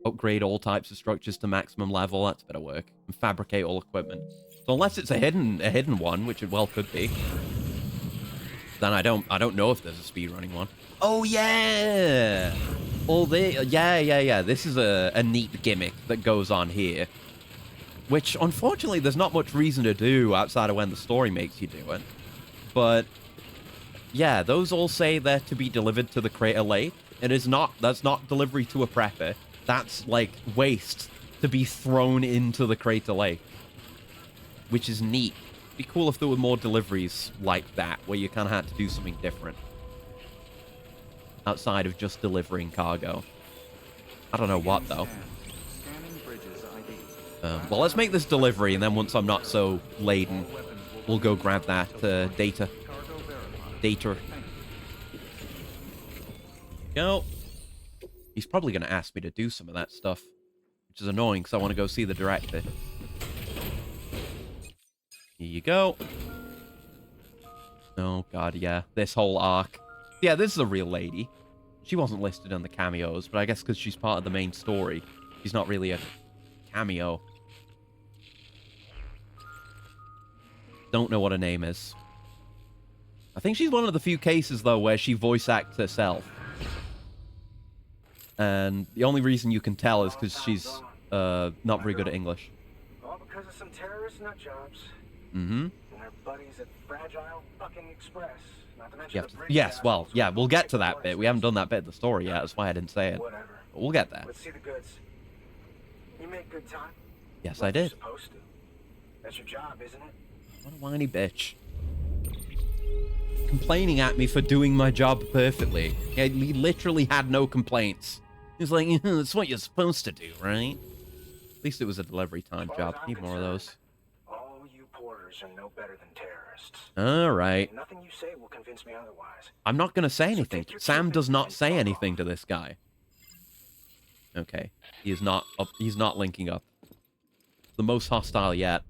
Upgrade all types of structures to maximum level. That's a bit of work. And fabricate all equipment. So unless it's a hidden one, which it well could be, then I don't know if there's a speedrunning one. Oh yeah! Yeah. This is a neat gimmick that goes on here. Which, unfortunately, there's not much reason to do outside of when the story makes you do it. But, yeah, those all say they're to be delivered to the crater lake. That's not delivery to a prepper. That's, like, waste to be thrown into the crater lake. Which is neat. It'd be cool if there were more deliveries like that, where you kind of had to do something different. Outside of just delivering cargo. I don't know what, though. Well, let's make this delivery, and then once I'm not so laden, we'll go grab that data. Go. He's probably going to ask me to do some of that stuff, which is annoying, because I want to go see the director. Here you go. Oh, God, yeah. This whole arc. Yeah, this is a real lady. She wasn't listed on the cameos, but I guess because she's part of the main story, she's not really a cameo. Don't know what her name is. I think she's one of the few cases, though, where she voice acts herself. And the only reason you can tell is because she's not very good at English. All because of some terrorist nut jobs. Mm-hmm. And our buddies at Fragile fucking Express. Not to mention Yeah, the bridge yes, well, assholes yeah, who we'll get take to the that warning bit. We haven't done that bit of the story yet. Yeah. That's why I didn't say it. Whatever. But we'll get there. Let's see the goods. You make good time. Yes, Like I did. You're supposed to. That's your job, isn't it? What a whiny bitch. Complaining at me for doing my job perfectly. Yeah, he literally had no complaints. He was like, that's what you're supposed to do, right? At least it was a delivery time job. Need more of those. All you porters are no better than terrorists. All right. Nothing you say will convince me otherwise. I'm not going to say anything. take your Sam cue does not and say fuck anything off. to this guy. Okay. He is not up. He's not linking up. The most hostile yet.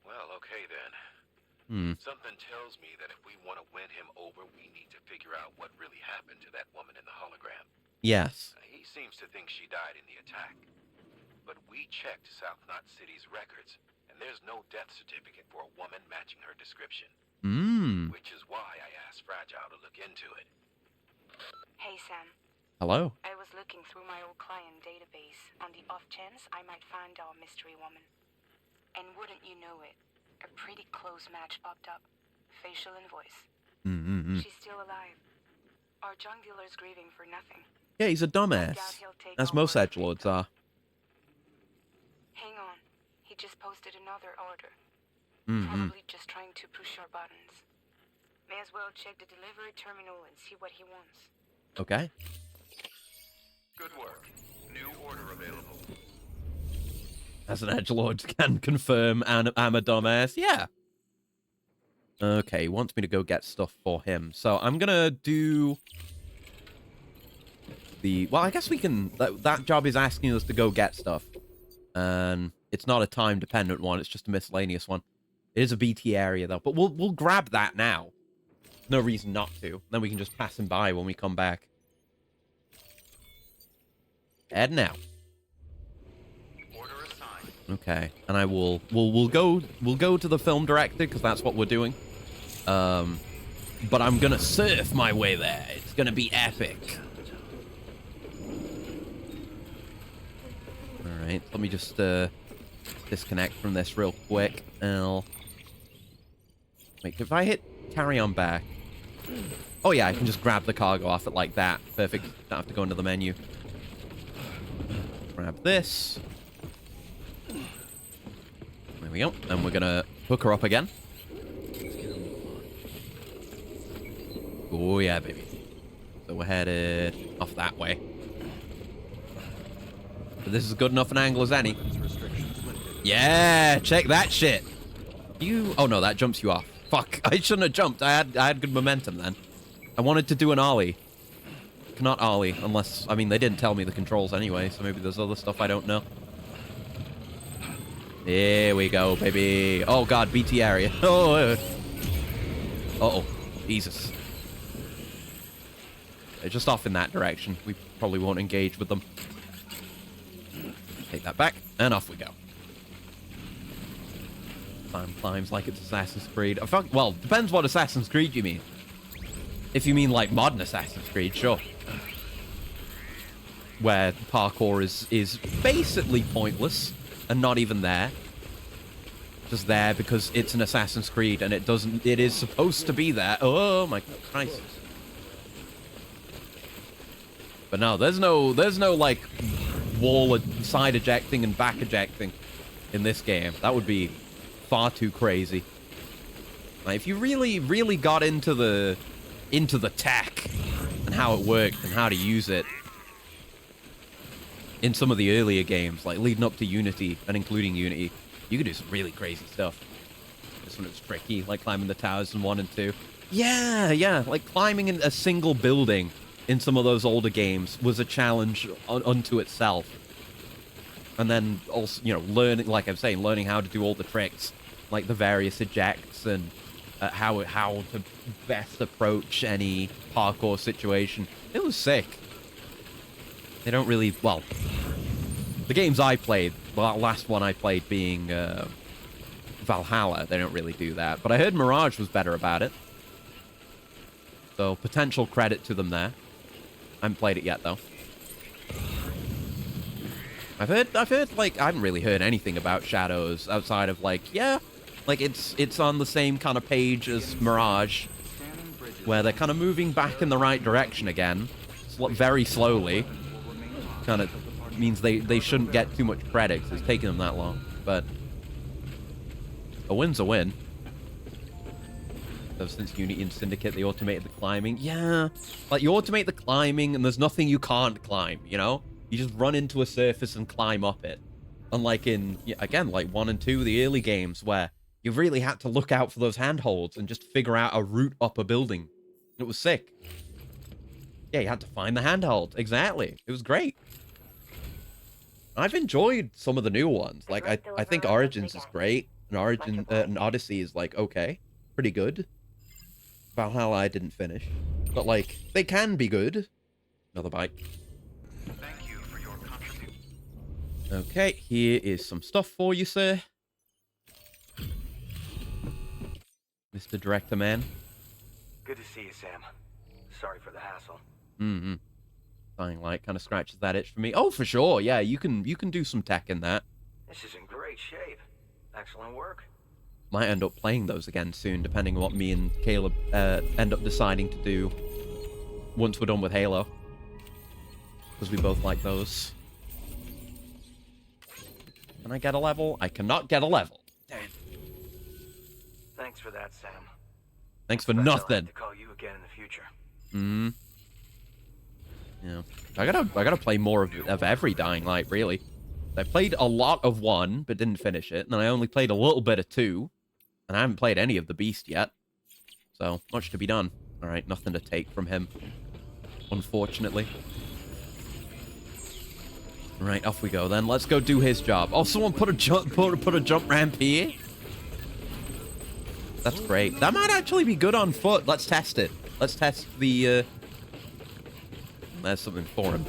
Well, okay then. Something tells me that if we want to win him over, we need to figure out what really happened to that woman in the hologram. Yes. He seems to think she died in the attack. But we checked South Knot City's records, and there's no death certificate for a woman matching her description. Which is why I asked Fragile to look into it. Hey, Sam. Hello. I was looking through my old client database on the off chance I might find our mystery woman. And wouldn't you know it, a pretty close match popped up. Facial and voice. She's still alive. Our junk dealer's grieving for nothing. Yeah, he's a dumbass. As most edgelords are. Hang on. He just posted another order. Mm-hmm. Probably just trying to push our buttons. May as well check the delivery terminal and see what he wants. Okay. Good work. New order available. As an edgelord can confirm, and I'm a dumbass. Yeah. Okay, he wants me to go get stuff for him. So I'm gonna do the... Well, I guess we can... That job is asking us to go get stuff. And it's not a time-dependent one. It's just a miscellaneous one. It is a BT area, though. But we'll grab that now. No reason not to. Then we can just pass him by when we come back. Head now. Order assigned. Okay, and I will we'll go to the film director because that's what we're doing. But I'm gonna surf my way there. It's gonna be epic. All right, let me just disconnect from this real quick. Wait, if I hit carry on back. Oh yeah, I can just grab the cargo off it like that. Perfect. Don't have to go into the menu. Grab this. There we go. And we're gonna hook her up again. Oh yeah, baby. So we're headed off that way. So this is good enough an angle as any. Yeah, check that shit. Oh no, that jumps you off. Fuck, I shouldn't have jumped. I had good momentum then. I wanted to do an ollie. Cannot ollie unless, I mean, they didn't tell me the controls anyway, so maybe there's other stuff I don't know. Here we go, baby. Oh god, BT area. Oh, uh-oh. Jesus. They're just off in that direction. We probably won't engage with them. Take that back, and off we go. Time climbs like it's Assassin's Creed. Well, depends what Assassin's Creed you mean. If you mean like modern Assassin's Creed, sure. Where parkour is basically pointless and not even there. Just there because it's an Assassin's Creed and it is supposed to be there. Oh my Christ. But no, there's no like wall side ejecting and back ejecting in this game. That would be far too crazy. Like, if you really got into the tech and how it worked and how to use it in some of the earlier games, like leading up to Unity and including Unity, you could do some really crazy stuff. This one was tricky, like climbing the towers in 1 and 2. Yeah, like climbing in a single building in some of those older games was a challenge unto itself. And then also, you know, learning, like I'm saying, learning how to do all the tricks, like the various ejects and how to best approach any parkour situation. It was sick. They don't really, well, the games I played, the last one I played being Valhalla, they don't really do that. But I heard Mirage was better about it. So potential credit to them there. I haven't played it yet though. I've heard, like, I haven't really heard anything about Shadows outside of, like, yeah, Like, it's on the same kind of page as Mirage, where they're kind of moving back in the right direction again, very slowly. Kind of means they shouldn't get too much credit, 'cause it's taking them that long. But a win's a win. So since Unity and Syndicate, they automated the climbing. Yeah, like, you automate the climbing, and there's nothing you can't climb, you know? You just run into a surface and climb up it. Unlike in, again, like 1 and 2, the early games, where you really had to look out for those handholds and just figure out a route up a building. It was sick. Yeah, you had to find the handhold. Exactly. It was great. I've enjoyed some of the new ones. Like, I think Origins is great, and Odyssey is, like, okay. Pretty good. Valhalla I didn't finish. But, like, they can be good. Another bite. Thank you for your contribution. Okay, here is some stuff for you, sir. Mr. Director Man. Good to see you, Sam. Sorry for the hassle. Mm-hmm. Dying Light kind of scratches that itch for me. Oh, for sure. Yeah, you can do some tech in that. This is in great shape. Excellent work. Might end up playing those again soon, depending on what me and Caleb end up deciding to do once we're done with Halo. Because we both like those. Can I get a level? I cannot get a level. Damn. Thanks for that, Sam. Thanks for I'll have nothing. to call you again in the future. Mm-hmm. Yeah. I gotta play more of every Dying Light, really. I played a lot of 1, but didn't finish it. And then I only played a little bit of 2. And I haven't played any of the Beast yet. So, much to be done. Alright, nothing to take from him. Unfortunately. Right, off we go then. Let's go do his job. Oh, someone put a jump ramp here? That's great. That might actually be good on foot. Let's test it. Let's test the, There's something for him.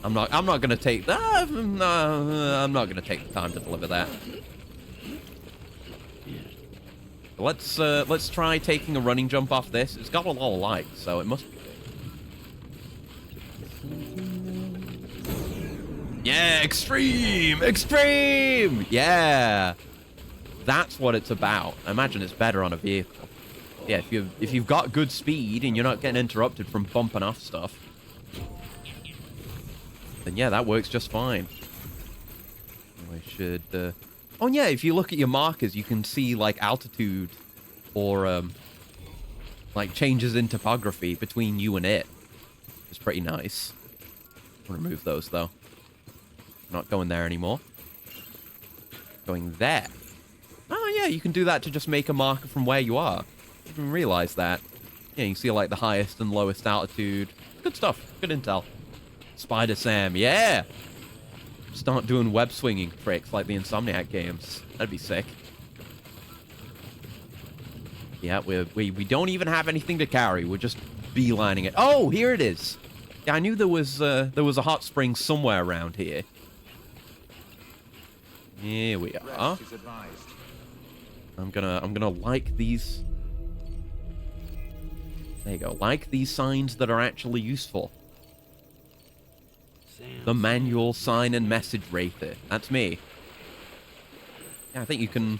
I'm not gonna take that. I'm not gonna take the time to deliver that. Let's try taking a running jump off this. It's got a lot of light, so it must be good. Yeah, extreme! Extreme! Yeah! That's what it's about. I imagine it's better on a vehicle. Yeah, if you've got good speed and you're not getting interrupted from bumping off stuff, then yeah, that works just fine. I should, Oh yeah, if you look at your markers, you can see, like, altitude or, like, changes in topography between you and it. It's pretty nice. I'll remove those, though. Not going there anymore. Going there. Oh yeah, you can do that to just make a marker from where you are. I didn't realize that. Yeah, you can see, like, the highest and lowest altitude. Good stuff. Good intel. Spider Sam, yeah! Start doing web swinging tricks like the Insomniac games. That'd be sick. Yeah, we don't even have anything to carry. We're just beelining it. Oh, here it is. Yeah, I knew there was a hot spring somewhere around here. Here we are. I'm gonna like these. There you go. Like these signs that are actually useful. The manual sign and message rater. That's me. Yeah, I think you can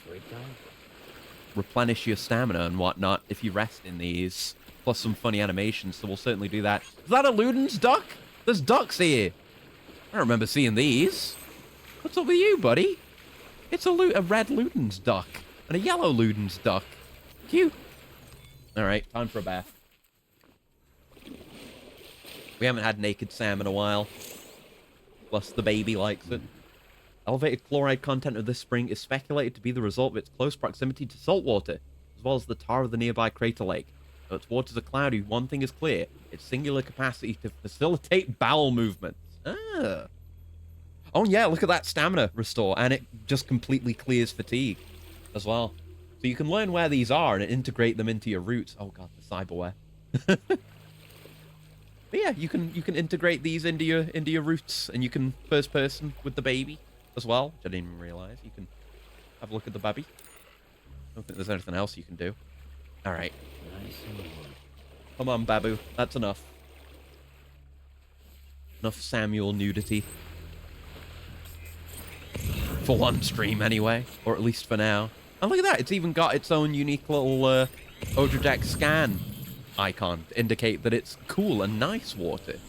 replenish your stamina and whatnot if you rest in these. Plus some funny animations, so we'll certainly do that. Is that a Luden's duck? There's ducks here. I don't remember seeing these. What's up with you, buddy? It's a red Luden's duck and a yellow Luden's duck. Cute. All right, time for a bath. We haven't had naked Sam in a while. Plus, the baby likes it. Elevated chloride content of this spring is speculated to be the result of its close proximity to salt water, as well as the tar of the nearby crater lake. Though its waters are cloudy, one thing is clear: its singular capacity to facilitate bowel movements. Ah. Oh yeah, look at that stamina restore, and it just completely clears fatigue as well. So you can learn where these are and integrate them into your routes. Oh god, the cyberware. But yeah, you can integrate these into your routes, and you can first person with the baby as well, which I didn't even realize. You can have a look at the baby. I don't think there's anything else you can do. All right. Come on, Babu. That's enough. Enough Samuel nudity. For one stream, anyway. Or at least for now. And look at that. It's even got its own unique little Odradek scan icon to indicate that it's cool and nice water.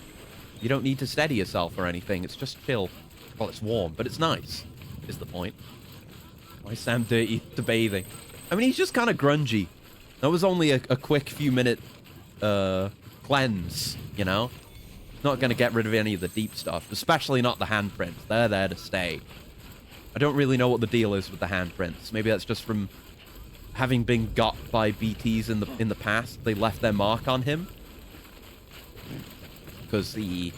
You don't need to steady yourself or anything. It's just chill. Well, it's warm, but it's nice, is the point. Why is Sam dirty to bathing? I mean, he's just kind of grungy. That was only a quick few minute cleanse, you know? Not going to get rid of any of the deep stuff, especially not the handprints. They're there to stay. I don't really know what the deal is with the handprints. Maybe that's just from having been got by BTs in the past. They left their mark on him. Because he...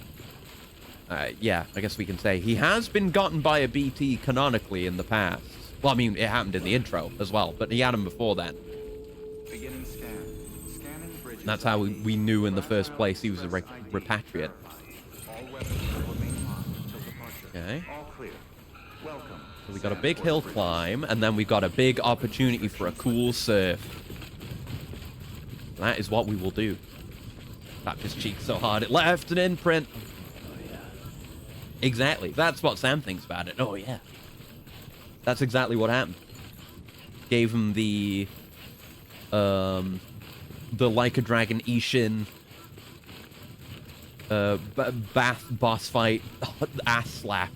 yeah, I guess we can say he has been gotten by a BT canonically in the past. Well, I mean, it happened in the intro as well, but he had him before then. Beginning scan. Scanning bridges. And that's how we knew in the first place he was a repatriate. All weapons will remain locked until departure. Okay. All clear. Welcome. So we got a big hill climb, and then we've got a big opportunity for a cool surf. That is what we will do. Tapped his cheek so hard it left an imprint. Oh, yeah. Exactly. That's what Sam thinks about it. Oh, yeah. That's exactly what happened. Gave him the Like a Dragon Ishin bath boss fight ass slap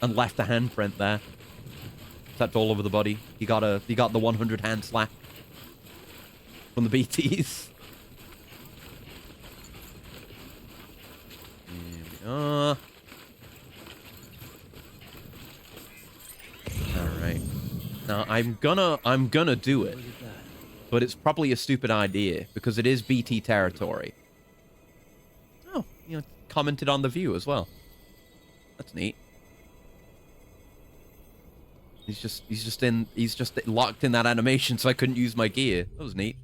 and left a handprint there. Except all over the body. He got the 100 hand slap from the BTs. Here we are. Alright. Now I'm gonna do it. But it's probably a stupid idea because it is BT territory. Oh, you know, commented on the view as well. That's neat. He's just locked in that animation, so I couldn't use my gear. That was neat.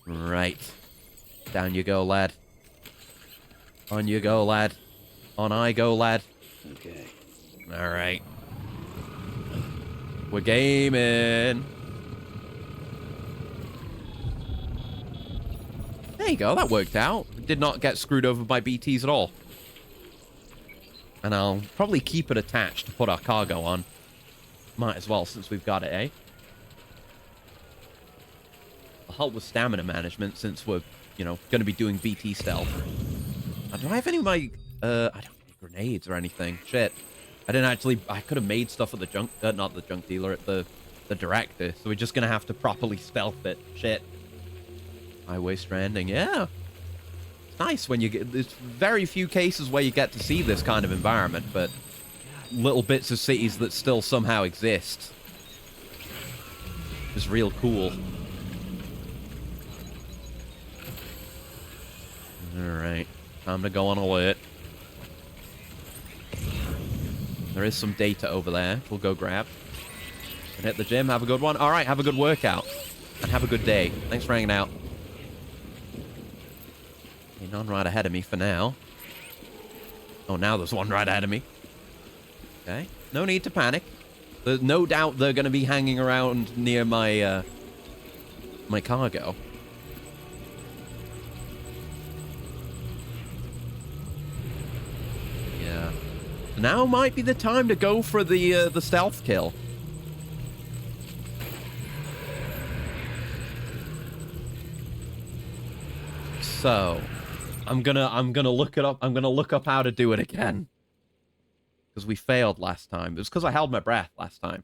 Right. Down you go, lad. On you go, lad. On I go, lad. Okay. Alright. We're gaming. There you go, that worked out. Did not get screwed over by BTs at all. And I'll probably keep it attached to put our cargo on. Might as well, since we've got it, eh? I'll help with stamina management, since we're, you know, going to be doing BT stealth. Do I have any of my... I don't have any grenades or anything. Shit. I didn't actually... I could have made stuff at the junk... not the junk dealer, at the director. So we're just going to have to properly stealth it. Shit. Highway Stranding, yeah. It's nice when you get... There's very few cases where you get to see this kind of environment, but... little bits of cities that still somehow exist. It's real cool. Alright. Time to go on alert. There is some data over there. We'll go grab. And hit the gym. Have a good one. Alright, have a good workout. And have a good day. Thanks for hanging out. Okay, none right ahead of me for now. Oh, now there's one right ahead of me. Okay. No need to panic. There's no doubt they're going to be hanging around near my my cargo. Yeah. Now might be the time to go for the stealth kill. So, I'm gonna look it up. I'm gonna look up how to do it again. Because we failed last time. It was because I held my breath last time.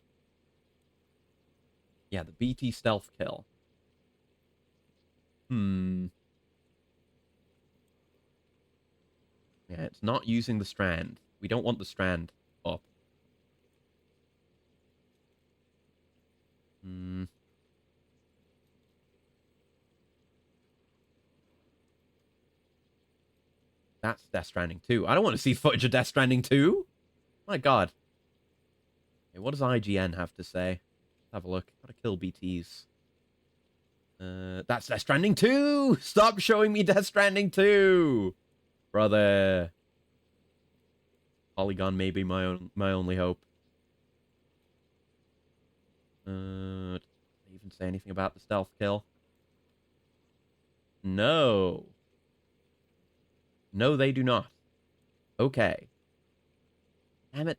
Yeah, the BT stealth kill. Yeah, it's not using the strand. We don't want the strand up. That's Death Stranding 2. I don't want to see footage of Death Stranding 2. My god. Okay, what does IGN have to say? Let's have a look. Gotta kill BTs. That's Death Stranding 2! Stop showing me Death Stranding 2! Brother. Polygon may be my only hope. Did they even say anything about the stealth kill? No. No, they do not. Okay. Damn it.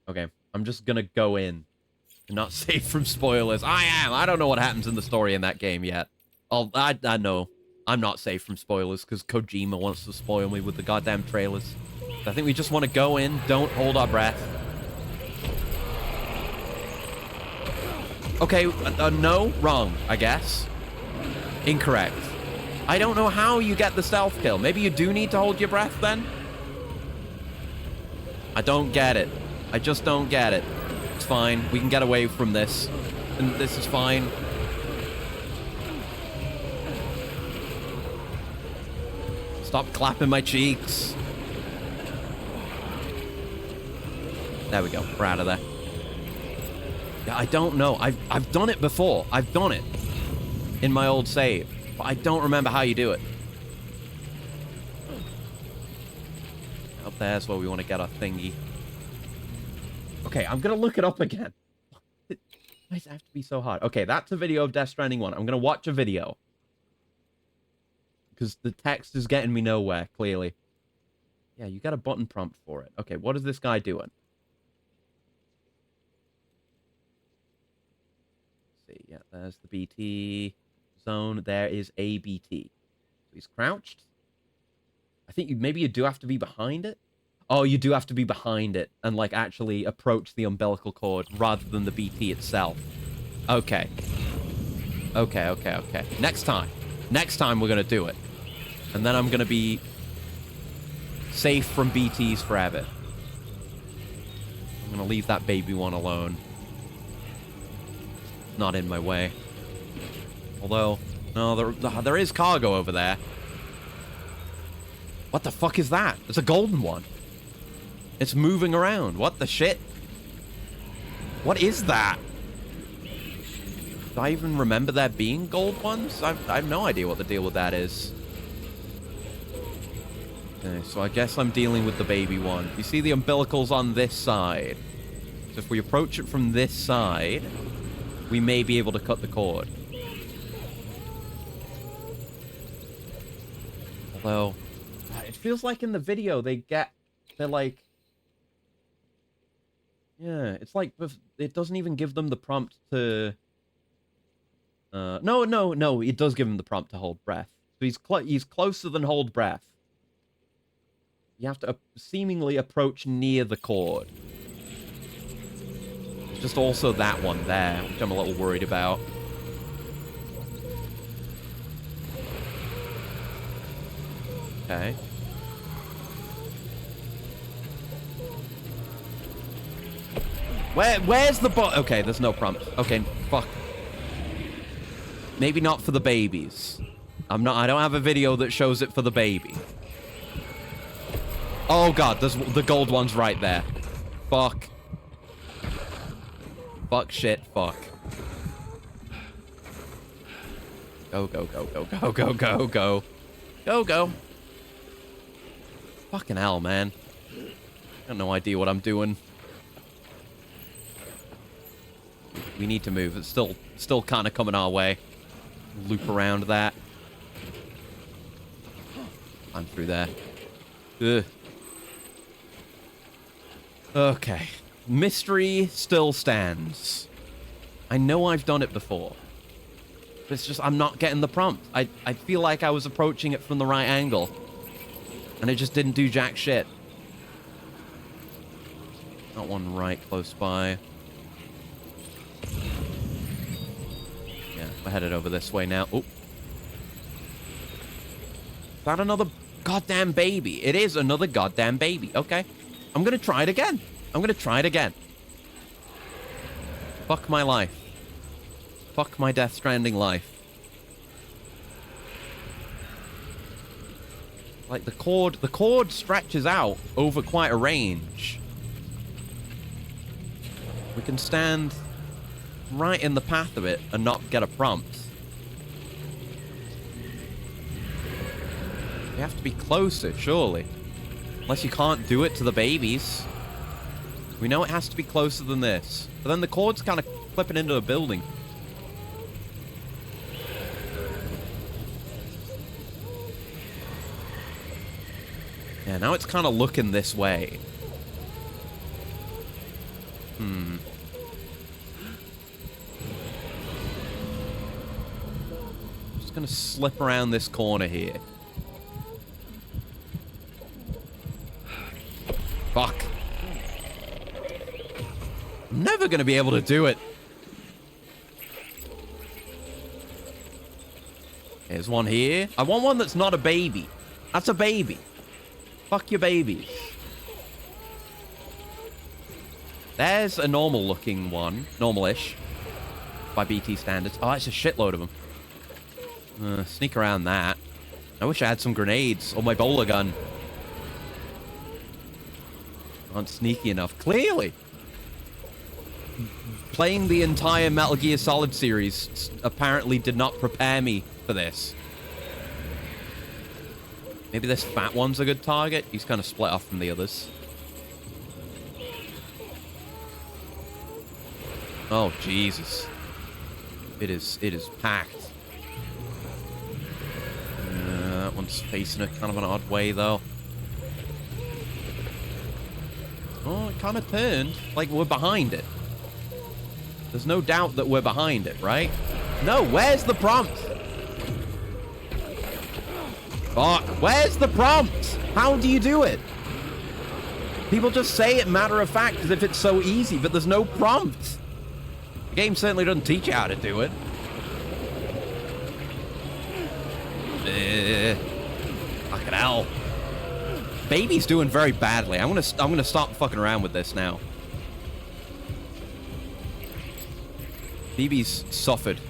Okay, I'm just gonna go in. Not safe from spoilers. I am. I don't know what happens in the story in that game yet. I know. I'm not safe from spoilers because Kojima wants to spoil me with the goddamn trailers. I think we just want to go in, don't hold our breath. Okay, no, wrong, I guess. Incorrect. I don't know how you get the stealth kill. Maybe you do need to hold your breath then? I don't get it. I just don't get it. It's fine. We can get away from this. And this is fine. Stop clapping my cheeks. There we go. We're out of there. Yeah, I don't know. I've done it before. I've done it in my old save. But I don't remember how you do it. Up there's where we want to get our thingy. Okay, I'm going to look it up again. Why does it have to be so hard? Okay, that's a video of Death Stranding 1. I'm going to watch a video. Because the text is getting me nowhere, clearly. Yeah, you got a button prompt for it. Okay, what is this guy doing? Let's see, yeah, there's the BT zone. There is a BT. So he's crouched. I think maybe you do have to be behind it. Oh, you do have to be behind it and, like, actually approach the umbilical cord rather than the BT itself. Okay. Okay. Next time we're going to do it. And then I'm going to be safe from BTs forever. I'm going to leave that baby one alone. Not in my way. Although, no, there is cargo over there. What the fuck is that? It's a golden one. It's moving around. What the shit? What is that? Do I even remember there being gold ones? I have no idea what the deal with that is. Okay, so I guess I'm dealing with the baby one. You see the umbilical's on this side. So if we approach it from this side, we may be able to cut the cord. Although, it feels like in the video they're like... Yeah, it's like it doesn't even give them the prompt to... No, it does give him the prompt to hold breath. So he's closer than hold breath. You have to seemingly approach near the cord. It's just also that one there, which I'm a little worried about. Okay. Where's the bot? Okay, there's no prompt. Okay, fuck. Maybe not for the babies. I don't have a video that shows it for the baby. Oh god, there's the gold one's right there. Fuck. Fuck shit, fuck. Go. Go. Fucking hell, man. I got no idea what I'm doing. We need to move. It's still kind of coming our way. Loop around that. I'm through there. Ugh. Okay. Mystery still stands. I know I've done it before. But it's just, I'm not getting the prompt. I feel like I was approaching it from the right angle. And it just didn't do jack shit. Not one right close by. Yeah, we're headed over this way now. Oh. Is that another goddamn baby? It is another goddamn baby. Okay. I'm gonna try it again. Fuck my life. Fuck my Death Stranding life. Like, the cord stretches out over quite a range. We can stand right in the path of it and not get a prompt. We have to be closer, surely. Unless you can't do it to the babies. We know it has to be closer than this. But then the cord's kind of clipping into a building. Yeah, now it's kind of looking this way. gonna slip around this corner here. Fuck. I'm never gonna be able to do it. There's one here. I want one that's not a baby. That's a baby. Fuck your babies. There's a normal-looking one. Normal-ish. By BT standards. Oh, it's a shitload of them. Sneak around that. I wish I had some grenades. Or my bowler gun. Aren't sneaky enough. Clearly. Playing the entire Metal Gear Solid series apparently did not prepare me for this. Maybe this fat one's a good target. He's kind of split off from the others. Oh, Jesus. It is packed. That one's facing it kind of an odd way, though. Oh, it kind of turned. Like, we're behind it. There's no doubt that we're behind it, right? No, where's the prompt? Fuck, where's the prompt? How do you do it? People just say it matter of fact as if it's so easy, but there's no prompt. The game certainly doesn't teach you how to do it. Fucking hell. Baby's doing very badly. I'm gonna stop fucking around with this now. BB's suffered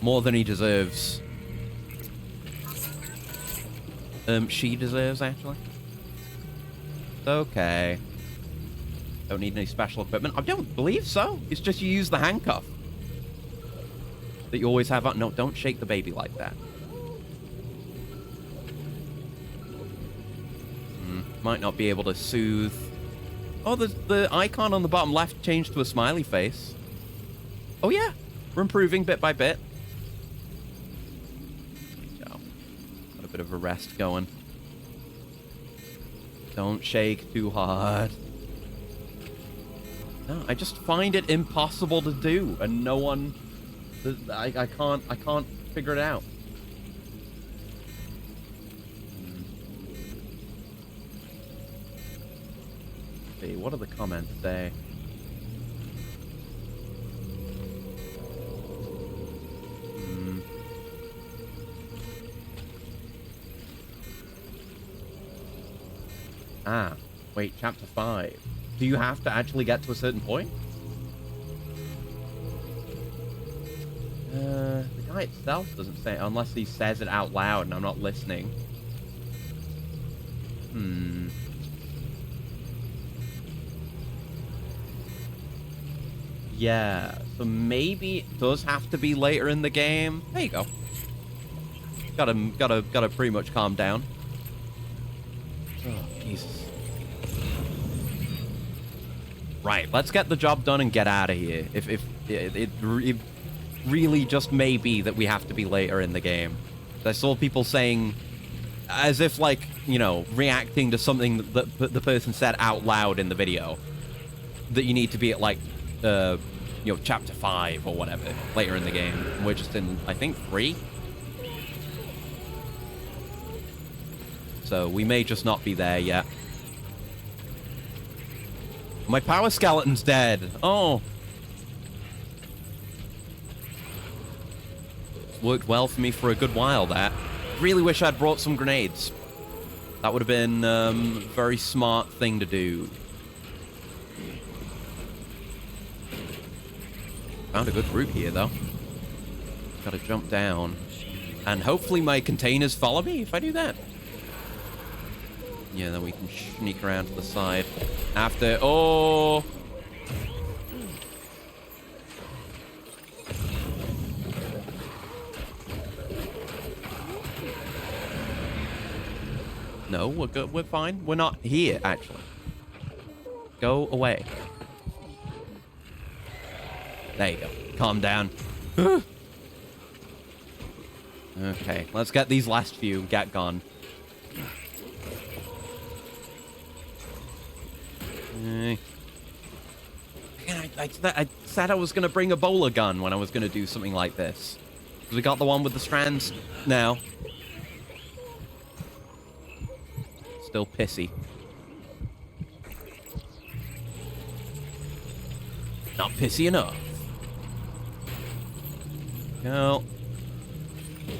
more than he deserves. She deserves, actually. Okay. Don't need any special equipment. I don't believe so. It's just you use the handcuff that you always have on. No, don't shake the baby like that. Might not be able to soothe. Oh, the icon on the bottom left changed to a smiley face. Oh, yeah. We're improving bit by bit. Go. Got a bit of a rest going. Don't shake too hard. No, I just find it impossible to do, and no one... I can't figure it out. Let's see, what do the comments say? Ah, wait, chapter 5. Do you have to actually get to a certain point? The guy itself doesn't say it, unless he says it out loud and I'm not listening. Yeah, so maybe it does have to be later in the game. There you go. Gotta pretty much calm down. Oh, Jesus. Right, let's get the job done and get out of here. If it really just may be that we have to be later in the game. I saw people saying, as if, like, you know, reacting to something that the person said out loud in the video, that you need to be at, like, you know, chapter 5 or whatever, later in the game. We're just in, I think, 3? So we may just not be there yet. My power skeleton's dead. Oh. It's worked well for me for a good while, that. Really wish I'd brought some grenades. That would have been a very smart thing to do. Found a good route here, though. Gotta jump down. And hopefully my containers follow me if I do that. Yeah, then we can sneak around to the side. After... Oh! No, we're good. We're fine. We're not here, actually. Go away. There you go. Calm down. Okay, let's get these last few. Get gone. I said I was going to bring a bowler gun when I was going to do something like this. We got the one with the strands now. Still pissy. Not pissy enough. No.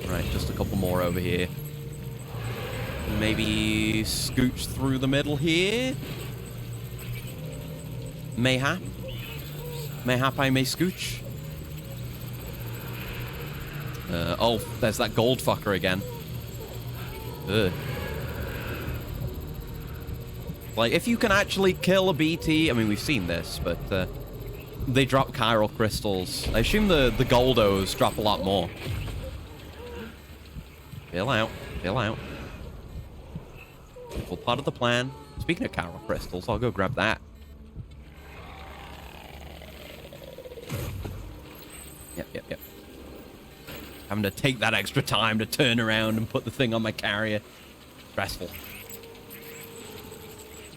Right, just a couple more over here. Maybe scooch through the middle here. Mayhap. Mayhap I may scooch. Oh, there's that gold fucker again. Ugh. Like, if you can actually kill a BT, I mean, we've seen this, but they drop chiral crystals. I assume the goldos drop a lot more. Chill out. Chill out. Well, part of the plan. Speaking of chiral crystals, I'll go grab that. Yep. Having to take that extra time to turn around and put the thing on my carrier. Stressful.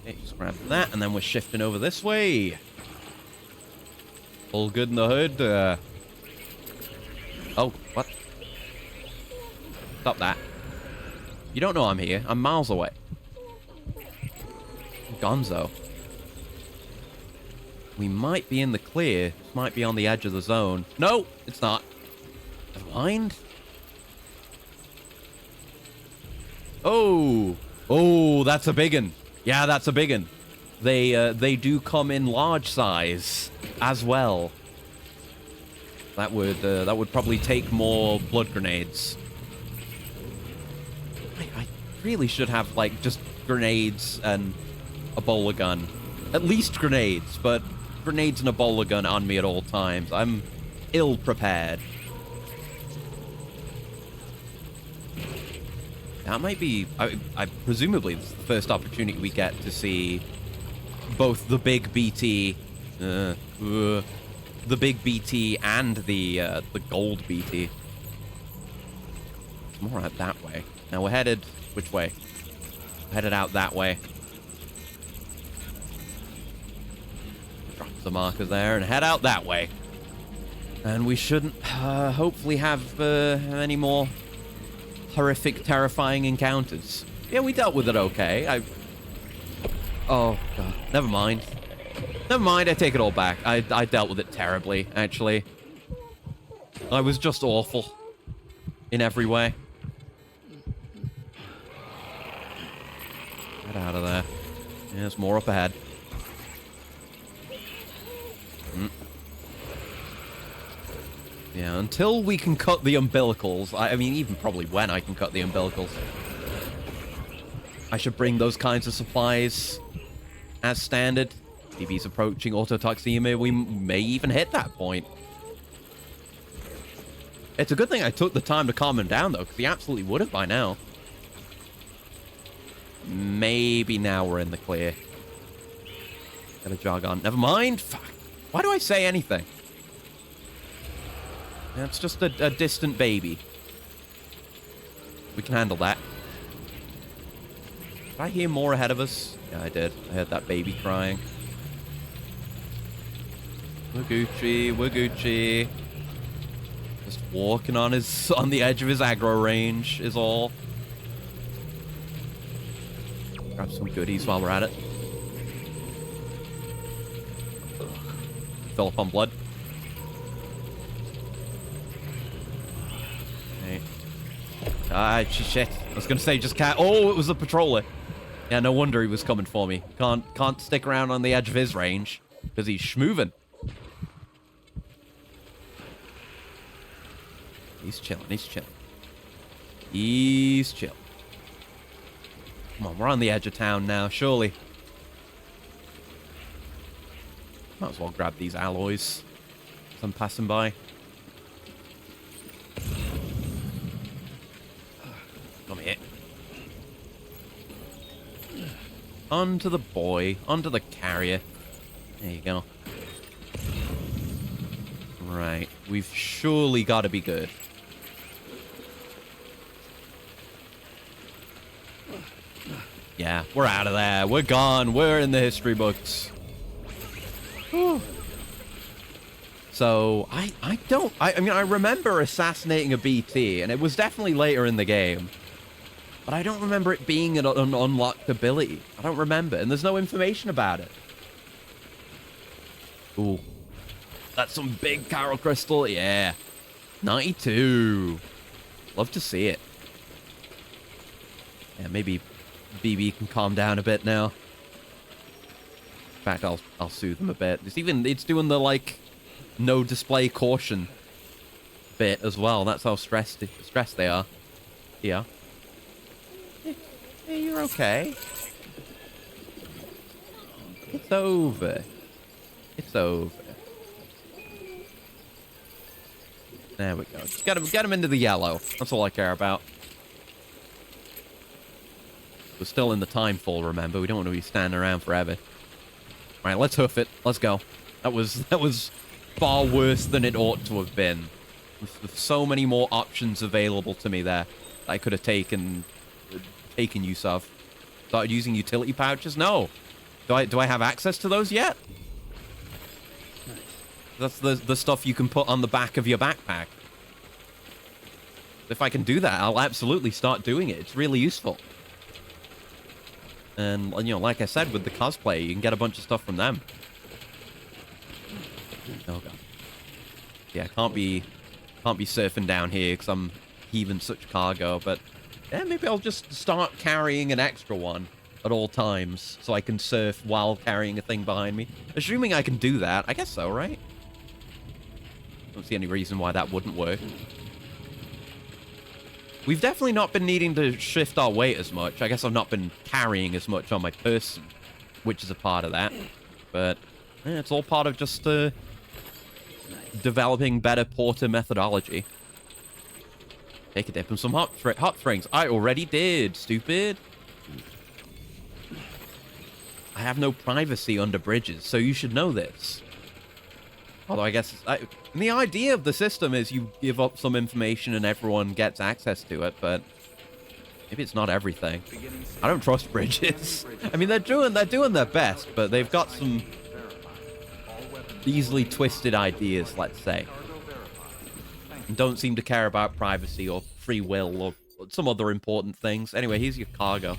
Okay, just grab that, and then we're shifting over this way. All good in the hood. Oh, what? Stop that. You don't know I'm here. I'm miles away. Gonzo. We might be in the clear. This might be on the edge of the zone. No, it's not. Never mind. Oh, that's a biggin. Yeah, that's a biggin. They do come in large size as well. That would probably take more blood grenades. I really should have like just grenades and a bowler gun. At least grenades, but grenades and a bowler gun on me at all times. I'm ill prepared. That might be, I presumably this is the first opportunity we get to see both the big BT, the big BT and the gold BT. It's more out that way. Now we're headed, which way? We're headed out that way. Drop the marker there and head out that way. And we shouldn't, hopefully have any more horrific, terrifying encounters. Yeah, we dealt with it okay. Oh, God. Never mind. Never mind, I take it all back. I dealt with it terribly, actually. I was just awful. In every way. Get out of there. Yeah, there's more up ahead. Yeah, until we can cut the umbilicals, I mean, even probably when I can cut the umbilicals, I should bring those kinds of supplies as standard. TV's approaching autotoxemia, we may even hit that point. It's a good thing I took the time to calm him down, though, because he absolutely would have by now. Maybe now we're in the clear. Gotta jog on. Never mind. Fuck. Why do I say anything? That's just a distant baby. We can handle that. Did I hear more ahead of us? Yeah, I did. I heard that baby crying. We're Gucci. We're Gucci. Just walking on the edge of his aggro range is all. Grab some goodies while we're at it. Fill up on blood. Ah, shit. I was gonna say just can't. Oh, it was the patroller. Yeah, no wonder he was coming for me. Can't stick around on the edge of his range because he's schmoovin'. He's chilling. He's chilling. He's chill. Come on, we're on the edge of town now, surely. Might as well grab these alloys as I'm passing by. Come here. Onto the boy. Onto the carrier. There you go. Right. We've surely got to be good. Yeah, we're out of there. We're gone. We're in the history books. Whew. So, I mean, I remember assassinating a BT, and it was definitely later in the game. But I don't remember it being an unlocked ability. I don't remember, and there's no information about it. Ooh. That's some big Chiral Crystal, yeah. 92. Love to see it. Yeah, maybe BB can calm down a bit now. In fact, I'll soothe him a bit. It's doing the, like, no display caution bit as well. That's how stressed they are. Yeah. Hey, you're okay. It's over. It's over. There we go. Just get him into the yellow. That's all I care about. We're still in the time fall, remember? We don't want to be standing around forever. Alright, let's hoof it. Let's go. That was far worse than it ought to have been. With so many more options available to me there that I could have taken use of. Started using utility pouches? No. Do I have access to those yet? That's the stuff you can put on the back of your backpack. If I can do that, I'll absolutely start doing it. It's really useful. And, you know, like I said, with the cosplay, you can get a bunch of stuff from them. Oh, God. Yeah, can't be surfing down here because I'm heaving such cargo, but yeah, maybe I'll just start carrying an extra one at all times so I can surf while carrying a thing behind me. Assuming I can do that. I guess so, right? Don't see any reason why that wouldn't work. We've definitely not been needing to shift our weight as much. I guess I've not been carrying as much on my person, which is a part of that. But yeah, it's all part of just developing better porter methodology. Take a dip in some hot springs. I already did, stupid. I have no privacy under bridges, so you should know this. Although I guess the idea of the system is you give up some information and everyone gets access to it, but maybe it's not everything. I don't trust bridges. I mean, they're doing their best, but they've got some easily twisted ideas, let's say. And don't seem to care about privacy or free will or some other important things. Anyway, here's your cargo.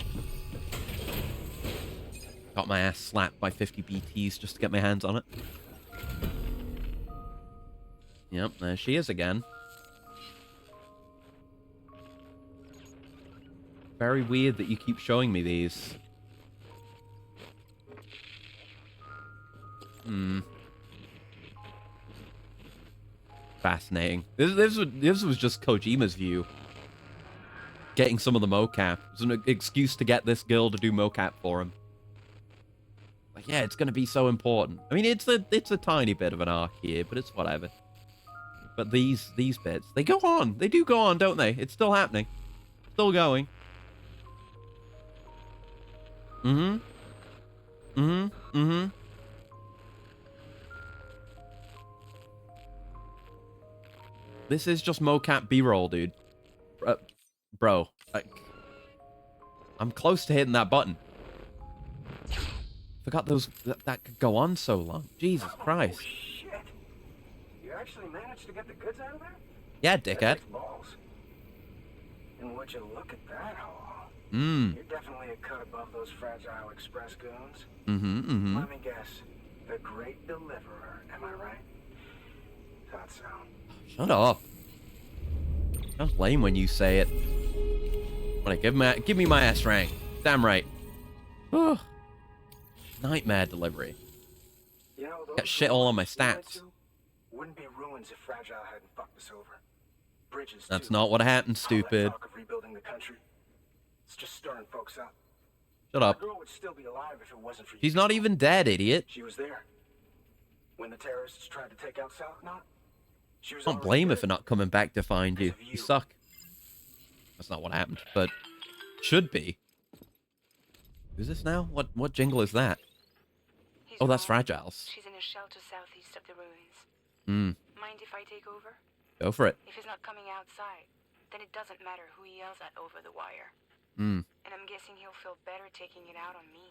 Got my ass slapped by 50 BTs just to get my hands on it. Yep, there she is again. Very weird that you keep showing me these. Fascinating. This was just Kojima's view. Getting some of the mocap. It was an excuse to get this girl to do mocap for him. Like, yeah, it's going to be so important. I mean, it's a tiny bit of an arc here, but it's whatever. But these bits, they go on. They do go on, don't they? It's still happening. Still going. This is just mocap B-roll, dude. Bro, like, I'm close to hitting that button. Forgot that could go on so long. Jesus Christ. Shit. You actually managed to get the goods out of there? Yeah, dickhead. Balls. And would you look at that haul? You're definitely a cut above those fragile express goons. Let me guess. The great deliverer, am I right? Thought so. Shut up. Sounds lame when you say it. What? Give me my S rank. Damn right. Ugh. Nightmare delivery. You know, got shit all on my stats. Wouldn't be ruins if Fragile hadn't fucked us over. Bridges. That's not what happened, stupid. Talk of rebuilding the country. It's just stirring folks up. Shut up. The girl would still be alive if it wasn't for you. She's not even dead, idiot. She was there when the terrorists tried to take out South Knot. She was. Don't blame her for not coming back to find you. You suck. That's not what happened, but should be. Who's this now? What jingle is that? Oh, that's Fragile's. She's in a shelter southeast of the ruins. Mind if I take over? Go for it. If he's not coming outside, then it doesn't matter who he yells at over the wire. And I'm guessing he'll feel better taking it out on me.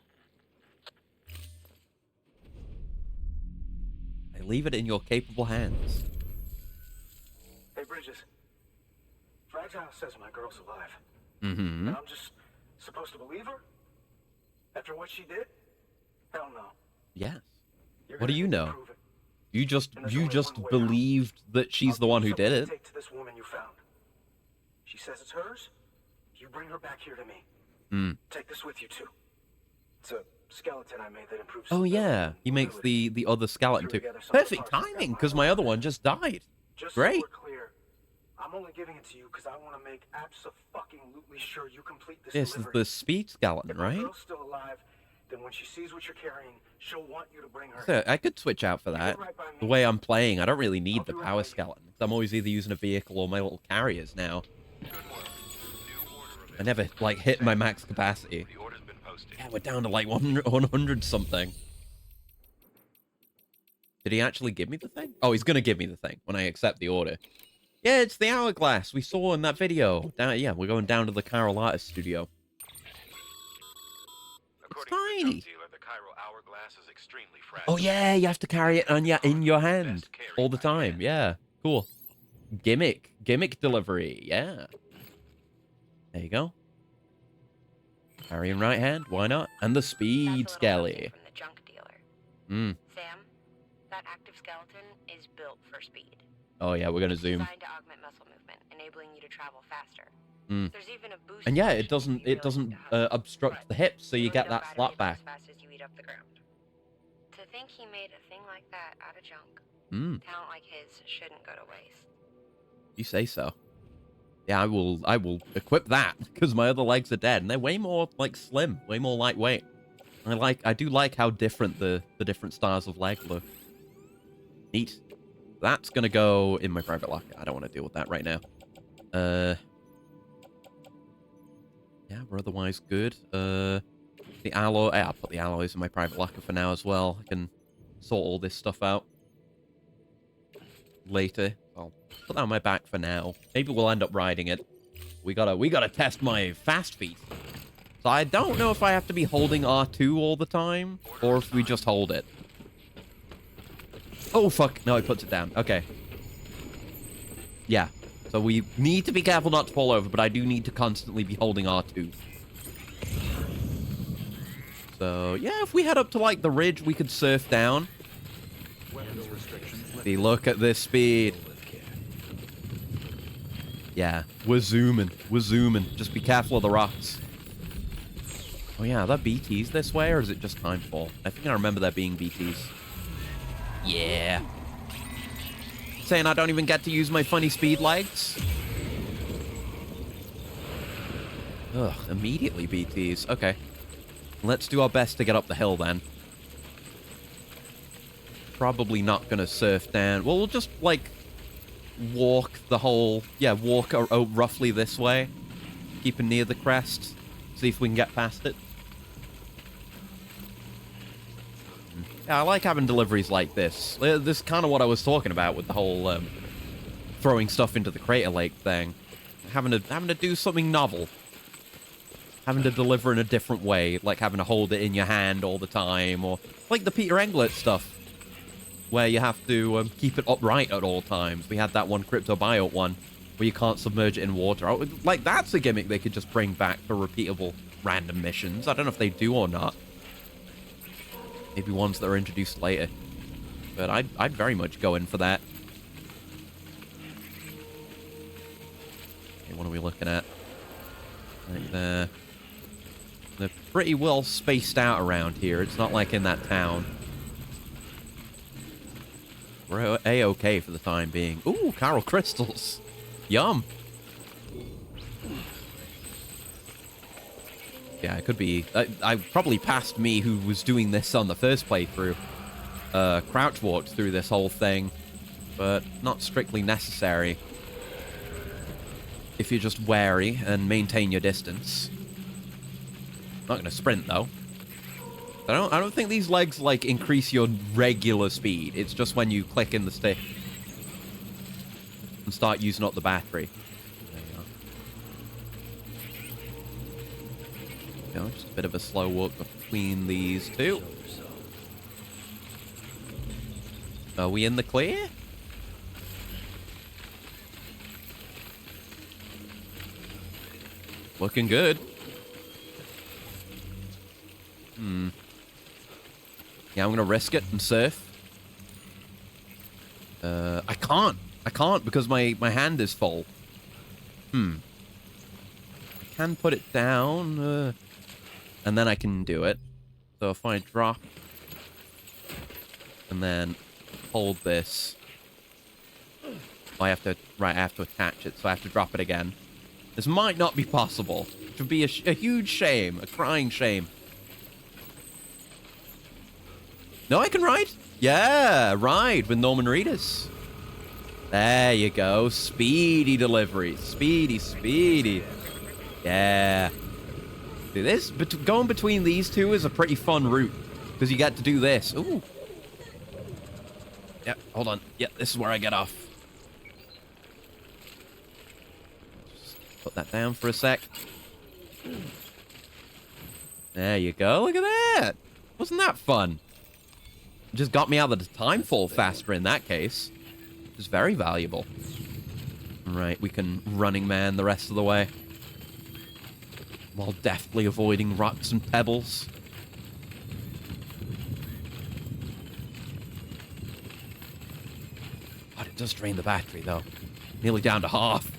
I leave it in your capable hands. Hey, Bridges. Fragile says my girl's alive. Mm-hmm. And I'm just supposed to believe her? After what she did? Hell no. Yes. You're What do gonna you need to know? prove it. You just And there's only one way believed that she's I'll the one give who you did something it. to take to this woman you found. She says it's hers. You bring her back here to me. Take this with you too. It's a skeleton I made that improves. Oh yeah, he makes the other skeleton too. Perfect timing, because my other one just died. Just Great. So we're clear, I'm only giving it to you because I want to make abso-fucking-lutely sure you complete this This is delivery. the speed skeleton, If my right? girl's still alive, then when she sees what you're carrying, she'll want you to bring her. So I could switch out for that. The way I'm playing, I don't really need the power skeleton. I'm always either using a vehicle or my little carriers now. I never, like, hit my max capacity. Yeah, we're down to, like, 100 something. Did he actually give me the thing? Oh, he's gonna give me the thing when I accept the order. Yeah, it's the hourglass we saw in that video. Yeah, we're going down to the Carol Artist studio. It's tiny. Oh yeah, you have to carry it in your hand all the time. Yeah, cool. Gimmick delivery. Yeah. There you go. Carry in right hand. Why not? And the speed skelly. From the junk dealer. Sam, that active skeleton is built for speed. Oh yeah, we're gonna zoom. Designed to augment muscle movement, enabling you to travel faster. There's even a boost. And yeah, it doesn't obstruct the hips, so you get that slap back. As fast as you eat up the ground. To think he made a thing like that out of junk. Talent like his shouldn't go to waste. You say so. Yeah, I will equip that because my other legs are dead and they're way more like slim, way more lightweight. I do like how different the different styles of leg look. Neat. That's gonna go in my private locker. I don't want to deal with that right now. Yeah, we're otherwise good. The alloy. Yeah, I'll put the alloys in my private locker for now as well. I can sort all this stuff out later. I'll put that on my back for now. Maybe we'll end up riding it. We gotta test my fast feet. So I don't know if I have to be holding R2 all the time, or if we just hold it. Oh, fuck. No, he puts it down. Okay. Yeah. So we need to be careful not to fall over, but I do need to constantly be holding R2. So, yeah, if we head up to, like, the ridge, we could surf down. See, look at this speed. Yeah, we're zooming. We're zooming. Just be careful of the rocks. Oh, yeah, are there BTs this way, or is it just Timefall? I think I remember there being BTs. Yeah. Saying I don't even get to use my funny speed legs? Ugh, immediately BTs. Okay. Let's do our best to get up the hill then. Probably not gonna surf down. Well, we'll just, like, walk the whole... Yeah, walk roughly this way. Keeping near the crest. See if we can get past it. Yeah, I like having deliveries like this. This is kind of what I was talking about with the whole throwing stuff into the crater lake thing. Having to do something novel. Having to deliver in a different way, like having to hold it in your hand all the time, or like the Peter Englert stuff, where you have to keep it upright at all times. We had that one Cryptobiote one, where you can't submerge it in water. Like, that's a gimmick they could just bring back for repeatable random missions. I don't know if they do or not. Maybe ones that are introduced later. But I'd very much go in for that. Okay, what are we looking at? Right there. They're pretty well spaced out around here. It's not like in that town. We're A-okay for the time being. Ooh, Coral Crystals. Yum. Yeah, it could be. I probably passed me who was doing this on the first playthrough. Crouch walked through this whole thing, but not strictly necessary. If you're just wary and maintain your distance. Not gonna sprint though. I don't think these legs like increase your regular speed. It's just when you click in the stick and start using up the battery. There you go. Just a bit of a slow walk between these two. Are we in the clear? Looking good. Yeah, I'm gonna risk it and surf. I can't because my hand is full. I can put it down, and then I can do it. So if I drop and then hold this, I have to attach it, so I have to drop it again. This might not be possible. It would be a huge shame, a crying shame. No, I can ride. Yeah, ride with Norman Reedus. There you go. Speedy delivery. Speedy. Yeah. See, this, going between these two is a pretty fun route. Because you get to do this. Ooh. Yeah, hold on. Yeah, this is where I get off. Just put that down for a sec. There you go. Look at that. Wasn't that fun? Just got me out of the time fall faster in that case. Which is very valuable. Right, we can Running Man the rest of the way. While deftly avoiding rocks and pebbles. God, it does drain the battery, though. Nearly down to half.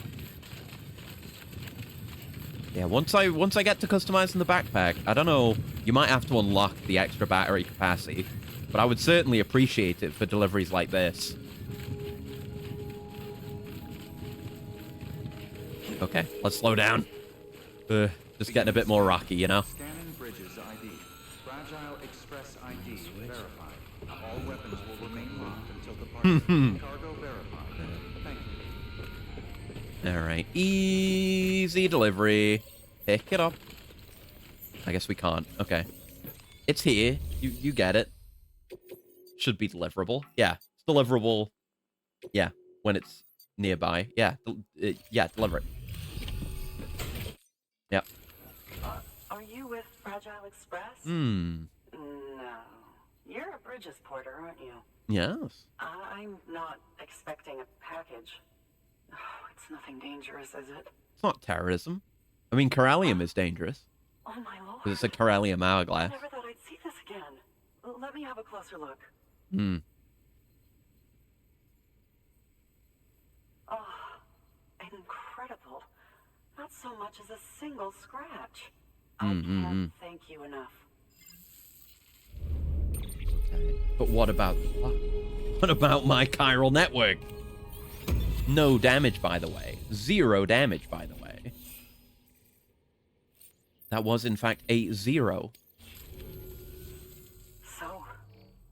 Yeah, once I get to customizing the backpack, I don't know, you might have to unlock the extra battery capacity. But I would certainly appreciate it for deliveries like this. Okay, let's slow down. Just getting a bit more rocky, you know? Scanning bridges ID. Fragile Express ID verified. All weapons will remain locked until departure. Cargo verified. Thank you. Alright, easy delivery. Pick it up. I guess we can't. Okay. It's here. You get it. Should be deliverable. Yeah, it's deliverable. Yeah, when it's nearby. Yeah, yeah, deliver it. Yep. Are you with Fragile Express? No. You're a Bridges porter, aren't you? Yes. I'm not expecting a package. Oh, it's nothing dangerous, is it? It's not terrorism. I mean, Corellium is dangerous. Oh my lord. Because it's a Corellium hourglass. I never thought I'd see this again. Let me have a closer look. Oh, incredible. Not so much as a single scratch. I can't thank you enough. But what about my chiral network? No damage, by the way. 0 damage, by the way. That was, in fact, a 0. So,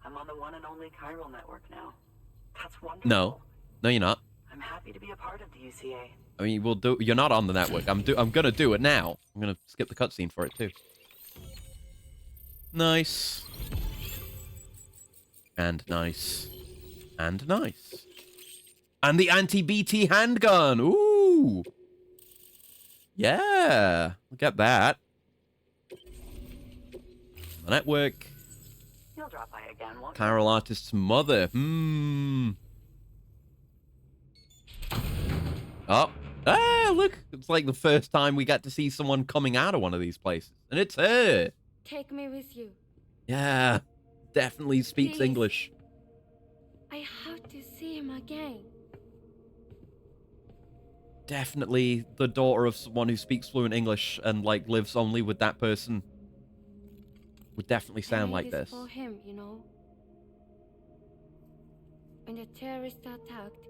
I'm on the one and only chiral network now. That's wonderful. No, you're not. I'm happy to be a part of the UCA. I mean, we'll do. You're not on the network. I'm gonna do it now. I'm gonna skip the cutscene for it too. Nice. And nice. And nice. And the anti-BT handgun. Ooh. Yeah. Look at that. The network. You'll drop by again, won't you? Chiral artist's mother. Oh. Ah, look. It's like the first time we get to see someone coming out of one of these places. And it's her. Take me with you. Yeah. Definitely speaks Please. English. I have to see him again. Definitely the daughter of someone who speaks fluent English and, like, lives only with that person. Would definitely sound like this. For him, you know. When the terrorists attacked,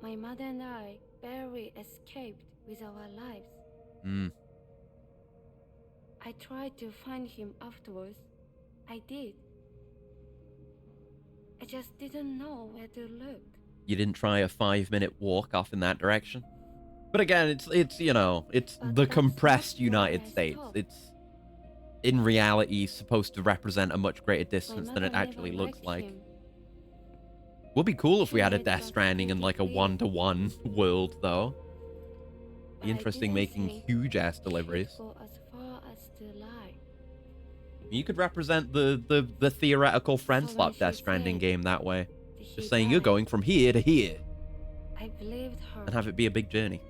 my mother and I barely escaped with our lives. I tried to find him afterwards. I did. I just didn't know where to look. You didn't try a 5-minute walk off in that direction? But again, it's you know, it's the compressed United States. It's in reality supposed to represent a much greater distance than it actually looks like. Would be cool if we had a Death Stranding in like a 1-to-1 world, though. Be interesting making huge-ass deliveries. You could represent the theoretical friend swap Death Stranding game that way. The Just saying you're going from here to here. I believed her. And have it be a big journey.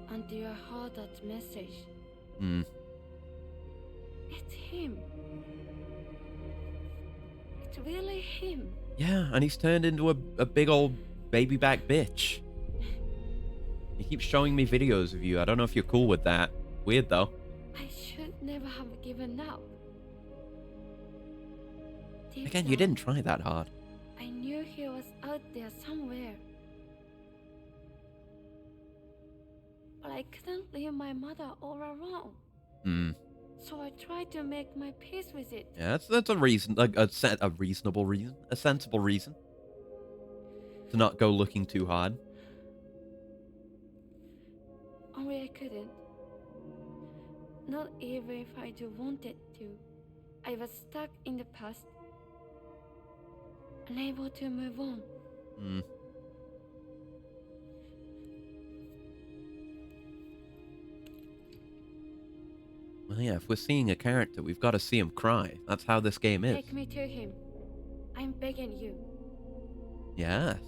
Until I heard that message. It's him. It's really him. Yeah, and he's turned into a big old baby back bitch. He keeps showing me videos of you. I don't know if you're cool with that. Weird, though. I should never have given up. Deep Again, you down, didn't try that hard. I knew he was out there somewhere. But I couldn't leave my mother all alone. So I tried to make my peace with it. Yeah, that's a reason, a reasonable reason, a sensible reason. To not go looking too hard. Only I couldn't. Not even if I do wanted to. I was stuck in the past. Unable to move on. Well, yeah, if we're seeing a character, we've got to see him cry. That's how this game is. Take me to him. I'm begging you. Yes.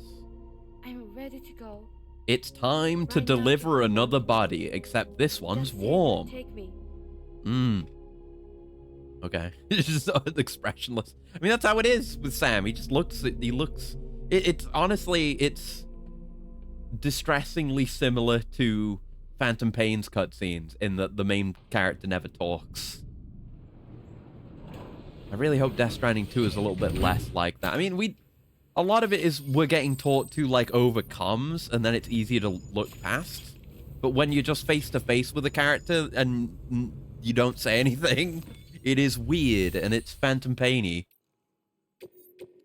I'm ready to go. It's time to deliver another body, except this one's Just see warm. him take me. Okay. It's just expressionless. I mean, that's how it is with Sam. He just looks, it's honestly, it's distressingly similar to Phantom Pain's cutscenes in that the main character never talks. I really hope Death Stranding 2 is a little bit less like that. I mean, a lot of it is we're getting taught to, like, overcomes, and then it's easier to look past. But when you're just face-to-face with a character and you don't say anything, it is weird, and it's Phantom Pain-y.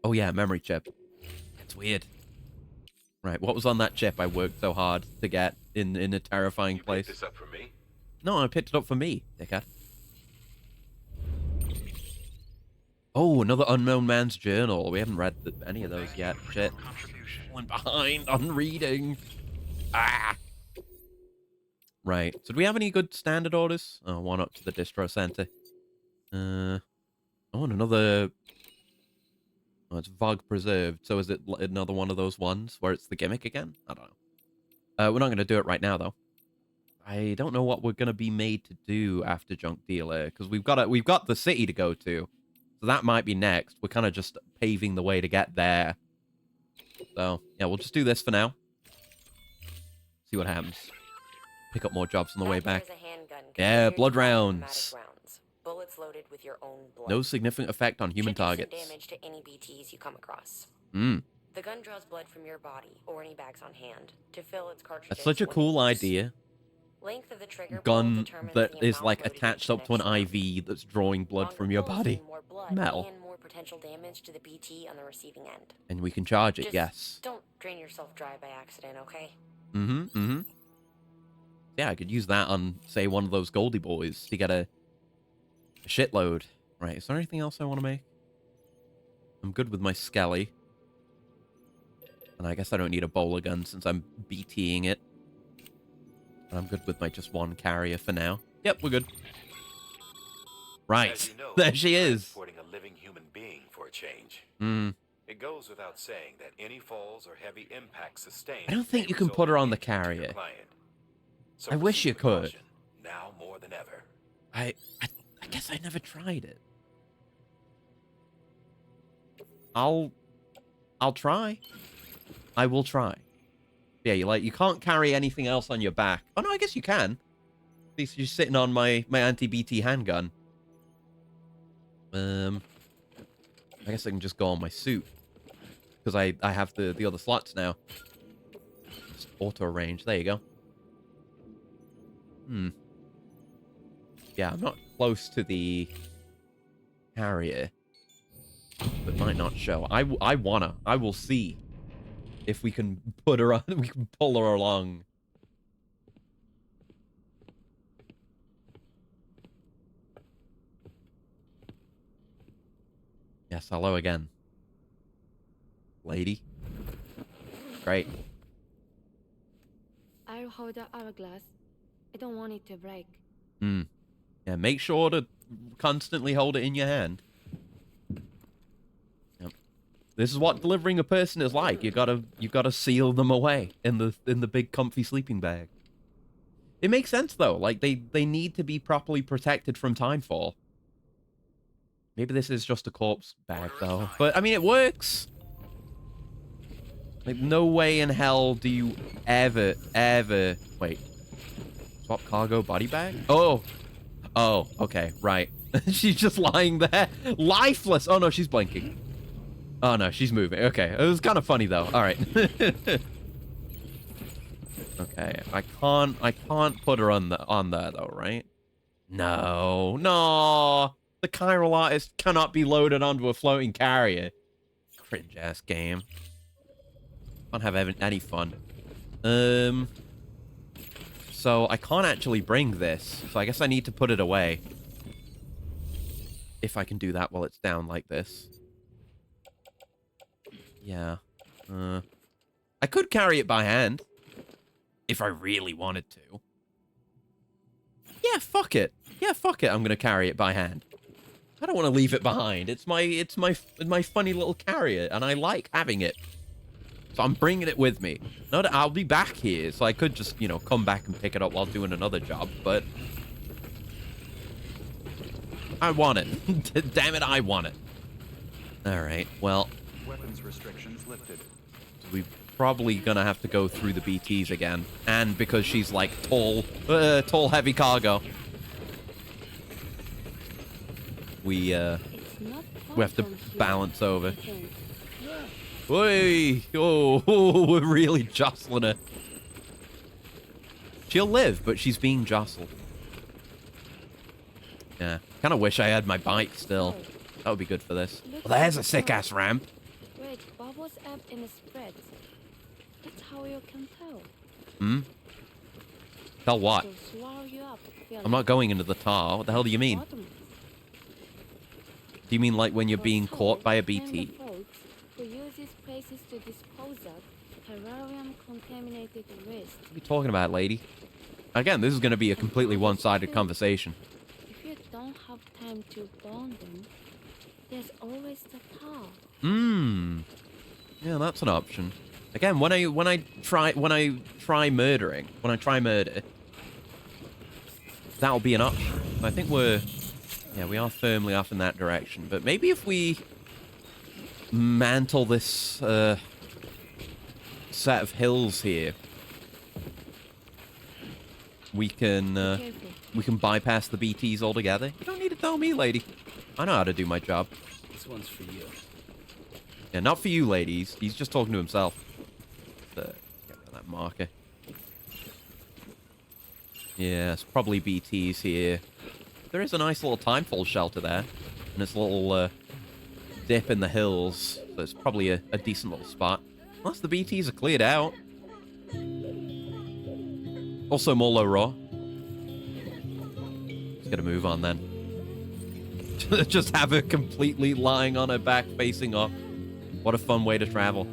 Oh yeah, memory chip. It's weird. Right, what was on that chip I worked so hard to get in a terrifying place? You picked this up for me? No, I picked it up for me, dickhead. Oh, another unknown man's journal. We haven't read any of those yet. Shit. Falling behind on reading. Ah. Right. So do we have any good standard orders? Oh, one up to the distro center. Oh, and another... Oh, it's VOG preserved. So is it another one of those ones where it's the gimmick again? I don't know. We're not going to do it right now, though. I don't know what we're going to be made to do after Junk Dealer, because we've got the city to go to. So that might be next. We're kind of just paving the way to get there. So, yeah, we'll just do this for now. See what happens. Pick up more jobs on the way back. Yeah, blood rounds. Bullets loaded with your own blood. No significant effect on human targets. Damage to any BTs you come across. The gun draws blood from your body or any bags on hand to fill its cartridges. That's such a cool idea. Length of the trigger gun that is like attached up to an IV that's drawing blood from your body. More blood Metal. and more potential damage to the BT on the receiving end. And we can charge it, Just yes. Don't drain yourself dry by accident, okay? Yeah, I could use that on, say, one of those Goldie boys to get a shitload. Right, is there anything else I want to make? I'm good with my Skelly. And I guess I don't need a bowler gun since I'm BTing it. And I'm good with my just one carrier for now. Yep, we're good. Right, As you know, there she is. Transporting a living human being for a change. It goes without saying that any falls or heavy impacts sustained. I don't think you can put her on the carrier. So I wish you could. caution, now more than ever. I guess I never tried it. I'll try. I will try. Yeah, you can't carry anything else on your back. Oh no, I guess you can. At least you're sitting on my anti-BT handgun. I guess I can just go on my suit. Because I have the other slots now. Just auto-range. There you go. Yeah, I'm not close to the carrier. But might not show. I will see if we can put her on, we can pull her along. Yes, hello again. Lady. Great. I'll hold the hourglass. I don't want it to break. Yeah, make sure to constantly hold it in your hand. This is what delivering a person is like. You gotta seal them away in the big comfy sleeping bag. It makes sense though. Like they need to be properly protected from timefall. Maybe this is just a corpse bag though. But I mean it works. Like no way in hell do you ever wait. Swap cargo body bag? Oh. Oh, okay, right. She's just lying there. Lifeless. Oh no, she's blinking. Oh no, she's moving. Okay. It was kind of funny though. All right. Okay. I can't put her on there though, right? No. No. The chiral artist cannot be loaded onto a floating carrier. Cringe ass game. Can't have any fun. So I can't actually bring this. So I guess I need to put it away. If I can do that while it's down like this. Yeah. I could carry it by hand. If I really wanted to. Yeah, fuck it. Yeah, fuck it. I'm gonna carry it by hand. I don't want to leave it behind. It's my funny little carrier, and I like having it. So I'm bringing it with me. No, I'll be back here, so I could just, you know, come back and pick it up while doing another job, but I want it. Damn it, I want it. All right, well, Weapons restrictions lifted. we're probably gonna have to go through the BTs again, and because she's like tall, heavy cargo, we have to balance over. Oi! Oh, we're really jostling her. She'll live, but she's being jostled. Yeah, kind of wish I had my bike still. That would be good for this. Well, there's a sick-ass ramp. Wait, bubbles up in the spreads. That's how you can tell. Hmm? Tell what? So swallow you up, I'm not going into the tar. What the hell do you mean? bottomless. Do you mean like when you're being So, caught by a blame BT? the folks who use these places to dispose of terrarium-contaminated waste. What are you talking about, lady? Again, this is going to be a completely one-sided conversation. If you don't have time to burn them, there's always the tar. Yeah, that's an option. Again, when I try murder, that'll be an option. I think we are firmly off in that direction. But maybe if we mantle this set of hills here, we can bypass the BTs altogether. You don't need to tell me, lady. I know how to do my job. This one's for you. Yeah, not for you, ladies. He's just talking to himself. Get rid of that marker. Yeah, it's probably BTs here. There is a nice little timefall shelter there. And this little dip in the hills. So it's probably a decent little spot. Unless the BTs are cleared out. Also more low raw. Let's get a move on then. Just have her completely lying on her back facing up. What a fun way to travel.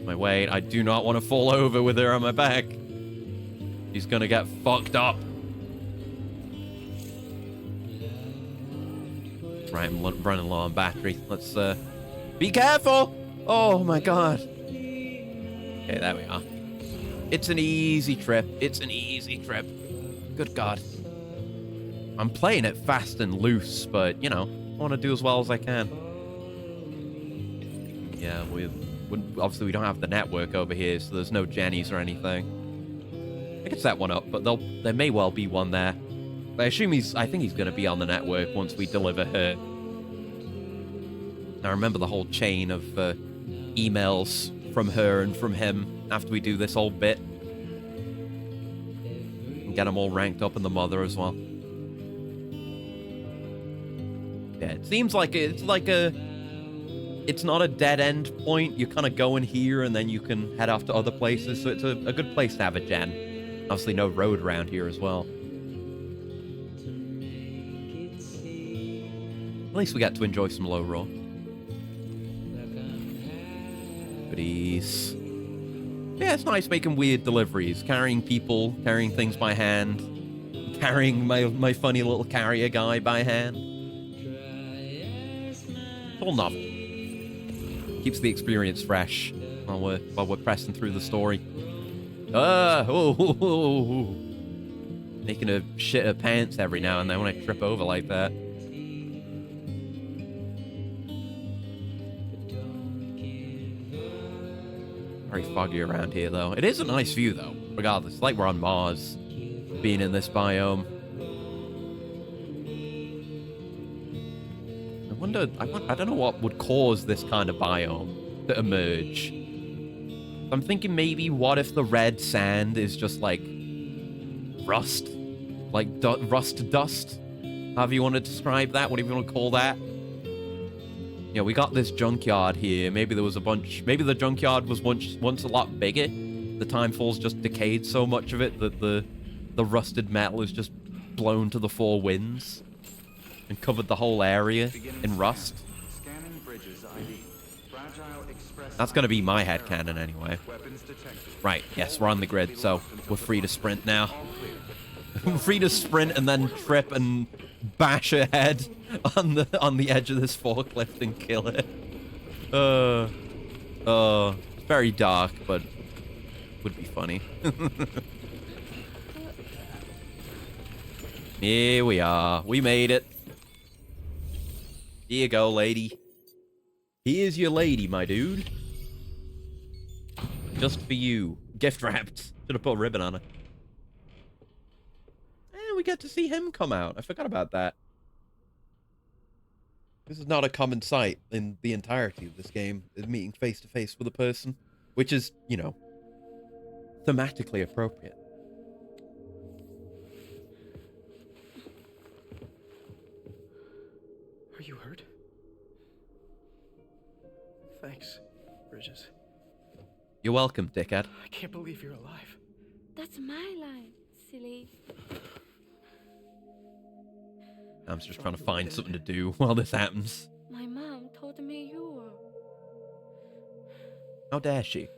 My weight. I do not want to fall over with her on my back. She's gonna get fucked up. Right, I'm running low on battery. Let's be careful. Oh my god. Okay, there we are. It's an easy trip. It's an easy trip. Good god. I'm playing it fast and loose, but, you know, I want to do as well as I can. Yeah, obviously we don't have the network over here, so there's no Jennies or anything. I could set one up, but there may well be one there. I think he's going to be on the network once we deliver her. I remember the whole chain of emails from her and from him after we do this whole bit. And get them all ranked up in the mother as well. Yeah, it seems like it's not a dead end point. You kind of go in here and then you can head off to other places. So it's a good place to have a gen. Obviously no road around here as well. At least we got to enjoy some low roll. Goodies. Yeah, it's nice making weird deliveries. Carrying people, carrying things by hand. Carrying my funny little carrier guy by hand. It's all novel. Keeps the experience fresh while we're pressing through the story. Making a shit of pants every now and then when I trip over like that. Very foggy around here, though. It is a nice view, though. Regardless, it's like we're on Mars, being in this biome. I don't know what would cause this kind of biome to emerge. I'm thinking maybe what if the red sand is just like rust? Like rust dust? However you want to describe that, whatever you want to call that. Yeah, we got this junkyard here. Maybe there was a bunch. Maybe the junkyard was once a lot bigger. The Timefall's just decayed so much of it that the rusted metal is just blown to the four winds and covered the whole area in rust. That's going to be my headcanon anyway. Right, yes, we're on the grid, so we're free to sprint now. We're free to sprint and then trip and bash her head on the edge of this forklift and kill it. It's very dark, but would be funny. Here we are. We made it. Here you go, lady. Here's your lady, my dude. Just for you. Gift wrapped. Should have put a ribbon on her. And we get to see him come out. I forgot about that. This is not a common sight in the entirety of this game, is meeting face to face with a person, which is, you know, thematically appropriate. Are you hurt? Thanks, Bridges. You're welcome, dickhead. I can't believe you're alive. That's my line, silly. I'm just trying to find something to do while this happens. My mom told me you were. How dare she?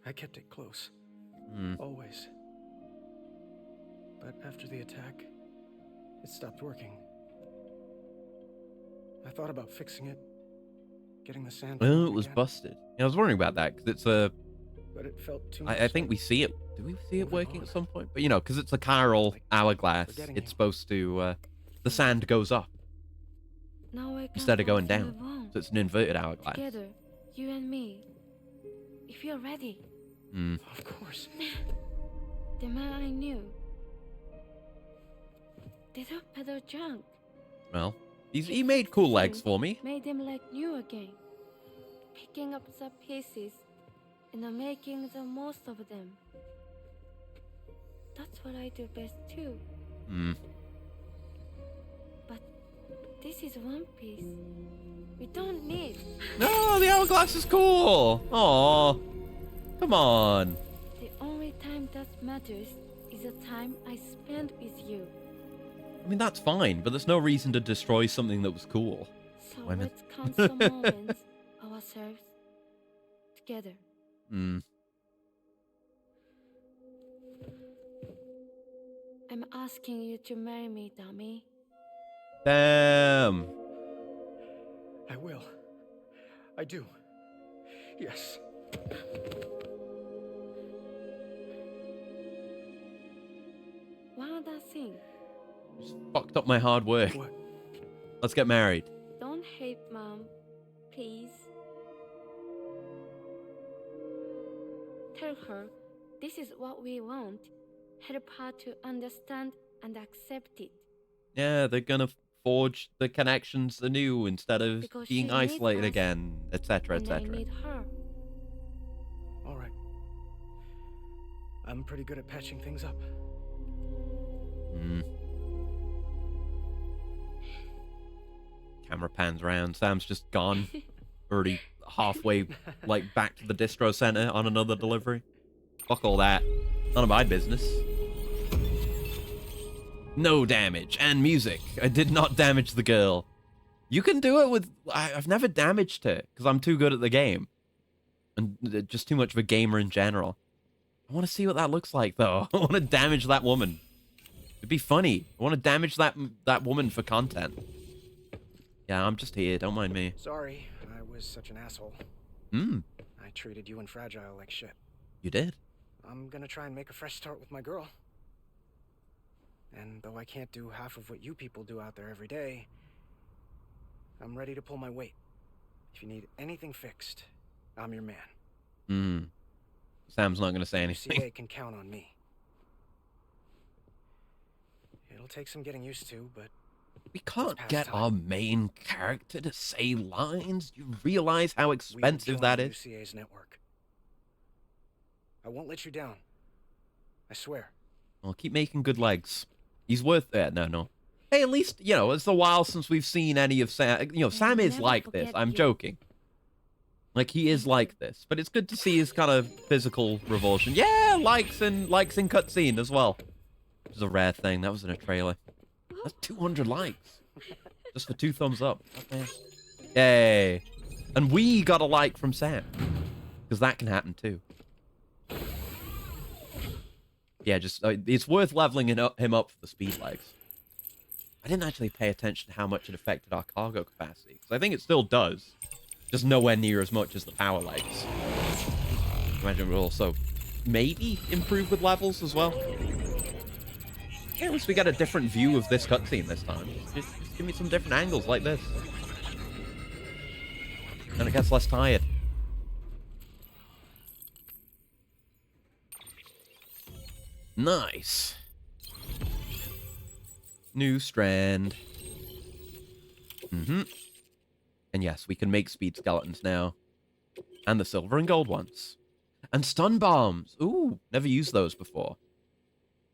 I kept it close. Mm. Always. But after the attack, it stopped working. I thought about fixing it, getting the sand. Oh, it was busted. Yeah, I was wondering about that because it's a. But it felt too much. I think we see it. Do we see it working at some point? But you know, because it's a chiral hourglass, it's supposed to. The sand goes up Now I can instead of going both down. move on. So it's an inverted hourglass. Together, you and me. If you're ready. Mm. Of course. The man I knew. They don't peddle junk. Well, he made cool legs for me. Made them like new again. Picking up the pieces and making the most of them. That's what I do best too. Hmm. But this is one piece. We don't need. No, the hourglass is cool. Aw. Come on. The only time that matters is the time I spend with you. I mean, that's fine, but there's no reason to destroy something that was cool. So Women. let's count some moments ourselves together. Hmm. I'm asking you to marry me, dummy. Damn. I will. I do. Yes. One other thing. Just fucked up my hard work. What? Let's get married. Don't hate Mom, please. Tell her this is what we want. Help her to understand and accept it. Yeah, they're gonna forge the connections anew instead of Because being she isolated needs us, again, etc., And I etc. need her. All right. I'm pretty good at patching things up. Hmm. Camera pans around. Sam's just gone. Already halfway, like, back to the distro center on another delivery. Fuck all that. None of my business. No damage. And music. I did not damage the girl. You can do it with... I've never damaged her, because I'm too good at the game. And just too much of a gamer in general. I want to see what that looks like, though. I want to damage that woman. It'd be funny. I want to damage that woman for content. Yeah, I'm just here. Don't mind me. Sorry, I was such an asshole. I treated you and Fragile like shit. You did? I'm gonna try and make a fresh start with my girl. And though I can't do half of what you people do out there every day, I'm ready to pull my weight. If you need anything fixed, I'm your man. Sam's not going to say anything. CA can count on me. It'll take some getting used to, but... We can't get our main character to say lines. You realize how expensive that is? CA's network. I won't let you down. I swear. I'll keep making good legs. He's worth it. No. Hey, at least, you know, it's a while since we've seen any of Sam. You know, Sam is like this. I'm joking. Like, he is like this. But it's good to see his kind of physical revulsion. Yeah, likes in cutscene as well. Which is a rare thing. That was in a trailer. That's 200 likes. Just for 2 thumbs up. Okay. Yay. And we got a like from Sam. Because that can happen too. Yeah, just it's worth leveling him up for the speed legs. I didn't actually pay attention to how much it affected our cargo capacity. Because I think it still does. Just nowhere near as much as the power legs. Imagine it will also maybe improve with levels as well. Yeah, once we get a different view of this cutscene this time. Just give me some different angles like this. And it gets less tired. Nice. New strand. And yes, we can make speed skeletons now. And the silver and gold ones. And stun bombs. Ooh, never used those before.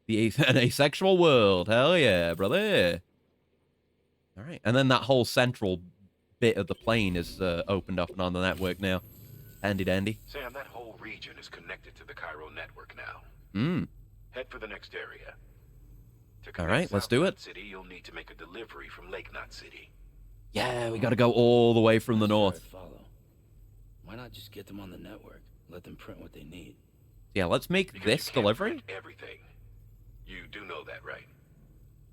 An asexual world. Hell yeah, brother. All right. And then that whole central bit of the plane is opened up and on the network now. Handy dandy. Sam, that whole region is connected to the Cairo network now. Head for the next area. All right, let's do it. City, you'll need to make a delivery from Lake Knot City. Yeah, we got to go all the way from the north. Follow. Why not just get them on the network? Let them print what they need. Yeah, let's make this delivery. Everything. You do know that, right?